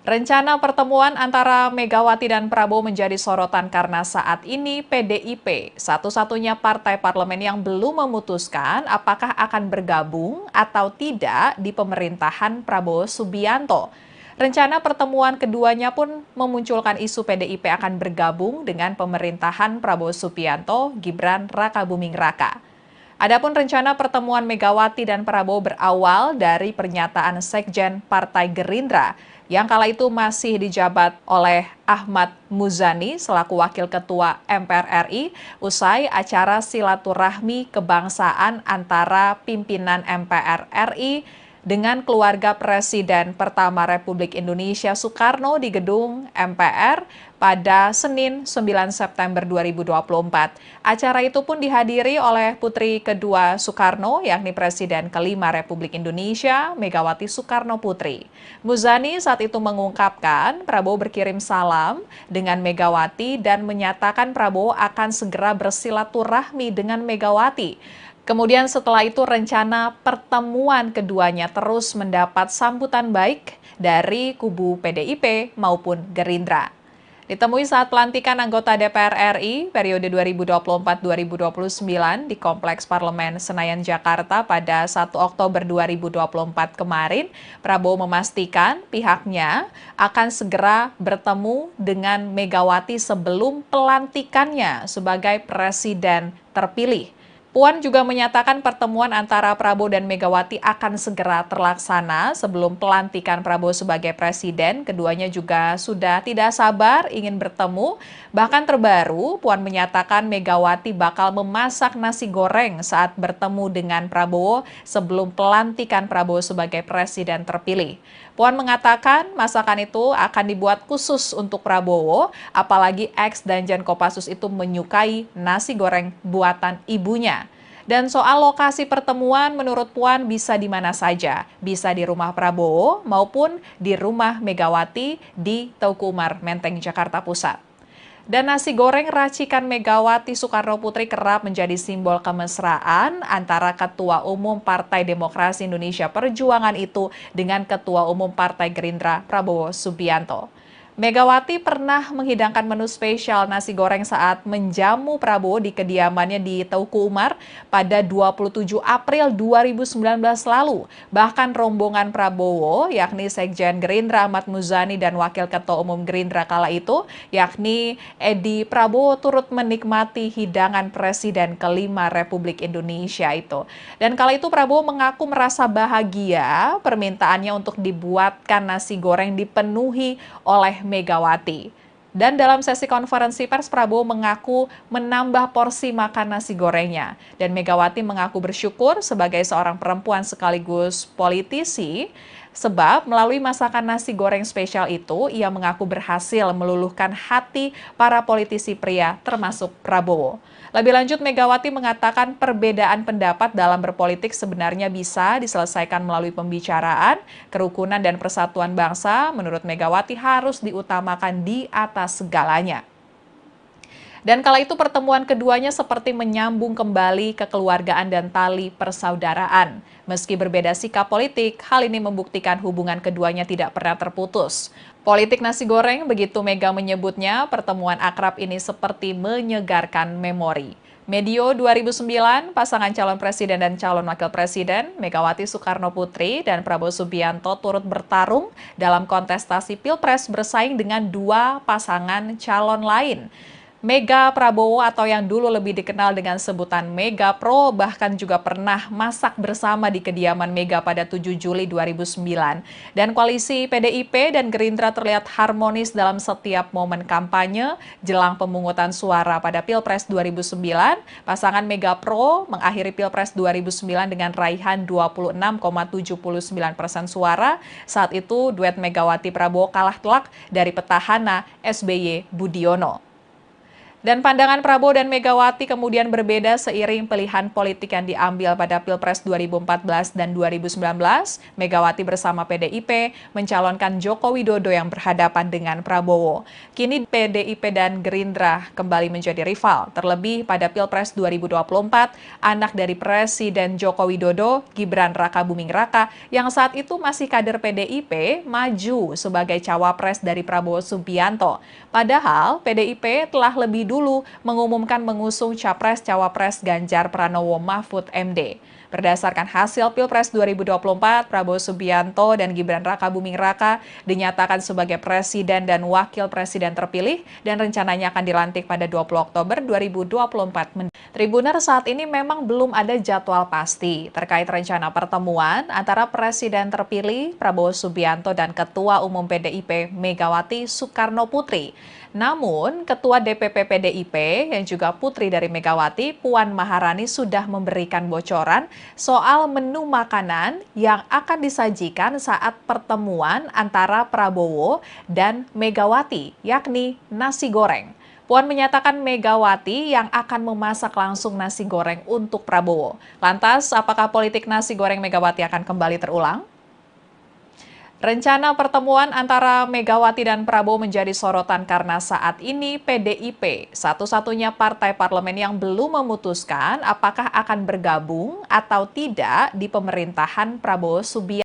Rencana pertemuan antara Megawati dan Prabowo menjadi sorotan karena saat ini PDIP satu-satunya partai parlemen yang belum memutuskan apakah akan bergabung atau tidak di pemerintahan Prabowo Subianto. Rencana pertemuan keduanya pun memunculkan isu PDIP akan bergabung dengan pemerintahan Prabowo Subianto, Gibran Rakabuming Raka. Adapun rencana pertemuan Megawati dan Prabowo berawal dari pernyataan Sekjen Partai Gerindra yang kala itu masih dijabat oleh Ahmad Muzani selaku Wakil Ketua MPR RI usai acara silaturahmi kebangsaan antara pimpinan MPR RI dengan keluarga Presiden pertama Republik Indonesia Soekarno di gedung MPR pada Senin 9 September 2024. Acara itu pun dihadiri oleh putri kedua Soekarno, yakni Presiden kelima Republik Indonesia, Megawati Soekarno Putri. Muzani saat itu mengungkapkan Prabowo berkirim salam dengan Megawati dan menyatakan Prabowo akan segera bersilaturahmi dengan Megawati. Kemudian setelah itu rencana pertemuan keduanya terus mendapat sambutan baik dari kubu PDIP maupun Gerindra. Ditemui saat pelantikan anggota DPR RI periode 2024-2029 di Kompleks Parlemen Senayan, Jakarta pada 1 Oktober 2024 kemarin, Prabowo memastikan pihaknya akan segera bertemu dengan Megawati sebelum pelantikannya sebagai presiden terpilih. Puan juga menyatakan pertemuan antara Prabowo dan Megawati akan segera terlaksana sebelum pelantikan Prabowo sebagai presiden. Keduanya juga sudah tidak sabar ingin bertemu. Bahkan terbaru, Puan menyatakan Megawati bakal memasak nasi goreng saat bertemu dengan Prabowo sebelum pelantikan Prabowo sebagai presiden terpilih. Puan mengatakan masakan itu akan dibuat khusus untuk Prabowo, apalagi ex Danjen Kopassus itu menyukai nasi goreng buatan ibunya. Dan soal lokasi pertemuan menurut Puan bisa di mana saja, bisa di rumah Prabowo maupun di rumah Megawati di Teuku Umar, Menteng, Jakarta Pusat. Dan nasi goreng racikan Megawati Soekarno Putri kerap menjadi simbol kemesraan antara Ketua Umum Partai Demokrasi Indonesia Perjuangan itu dengan Ketua Umum Partai Gerindra Prabowo Subianto. Megawati pernah menghidangkan menu spesial nasi goreng saat menjamu Prabowo di kediamannya di Teuku Umar pada 27 April 2019 lalu. Bahkan rombongan Prabowo, yakni Sekjen Gerindra Ahmad Muzani dan Wakil Ketua Umum Gerindra kala itu, yakni Edi Prabowo turut menikmati hidangan Presiden kelima Republik Indonesia itu. Dan kala itu Prabowo mengaku merasa bahagia permintaannya untuk dibuatkan nasi goreng dipenuhi oleh Megawati. Dan dalam sesi konferensi pers, Prabowo mengaku menambah porsi makan nasi gorengnya. Dan Megawati mengaku bersyukur sebagai seorang perempuan sekaligus politisi, sebab melalui masakan nasi goreng spesial itu, ia mengaku berhasil meluluhkan hati para politisi pria termasuk Prabowo. Lebih lanjut, Megawati mengatakan perbedaan pendapat dalam berpolitik sebenarnya bisa diselesaikan melalui pembicaraan, kerukunan dan persatuan bangsa. Menurut Megawati harus diutamakan di atas segalanya. Dan kala itu pertemuan keduanya seperti menyambung kembali kekeluargaan dan tali persaudaraan. Meski berbeda sikap politik, hal ini membuktikan hubungan keduanya tidak pernah terputus. Politik nasi goreng, begitu Mega menyebutnya, pertemuan akrab ini seperti menyegarkan memori. Medio 2009, pasangan calon presiden dan calon wakil presiden, Megawati Soekarno Putri dan Prabowo Subianto turut bertarung dalam kontestasi Pilpres bersaing dengan dua pasangan calon lain. Mega Prabowo atau yang dulu lebih dikenal dengan sebutan Mega Pro bahkan juga pernah masak bersama di kediaman Mega pada 7 Juli 2009. Dan koalisi PDIP dan Gerindra terlihat harmonis dalam setiap momen kampanye jelang pemungutan suara pada Pilpres 2009. Pasangan Mega Pro mengakhiri Pilpres 2009 dengan raihan 26,79% suara. Saat itu duet Megawati Prabowo kalah telak dari petahana SBY Budiono. Dan pandangan Prabowo dan Megawati kemudian berbeda seiring pilihan politik yang diambil pada Pilpres 2014 dan 2019. Megawati bersama PDIP mencalonkan Joko Widodo yang berhadapan dengan Prabowo. Kini PDIP dan Gerindra kembali menjadi rival. Terlebih pada Pilpres 2024, anak dari Presiden Joko Widodo, Gibran Rakabuming Raka, yang saat itu masih kader PDIP, maju sebagai cawapres dari Prabowo Subianto. Padahal PDIP telah lebih dulu mengumumkan mengusung Capres-Cawapres Ganjar Pranowo Mahfud MD. Berdasarkan hasil Pilpres 2024, Prabowo Subianto dan Gibran Rakabuming Raka dinyatakan sebagai presiden dan wakil presiden terpilih dan rencananya akan dilantik pada 20 Oktober 2024. Tribuner, saat ini memang belum ada jadwal pasti terkait rencana pertemuan antara presiden terpilih Prabowo Subianto dan Ketua Umum PDIP Megawati Soekarno Putri. Namun, Ketua DPP PDIP yang juga putri dari Megawati, Puan Maharani sudah memberikan bocoran soal menu makanan yang akan disajikan saat pertemuan antara Prabowo dan Megawati, yakni nasi goreng. Puan menyatakan Megawati yang akan memasak langsung nasi goreng untuk Prabowo. Lantas, apakah politik nasi goreng Megawati akan kembali terulang? Rencana pertemuan antara Megawati dan Prabowo menjadi sorotan karena saat ini PDIP, satu-satunya partai parlemen yang belum memutuskan apakah akan bergabung atau tidak di pemerintahan Prabowo Subianto.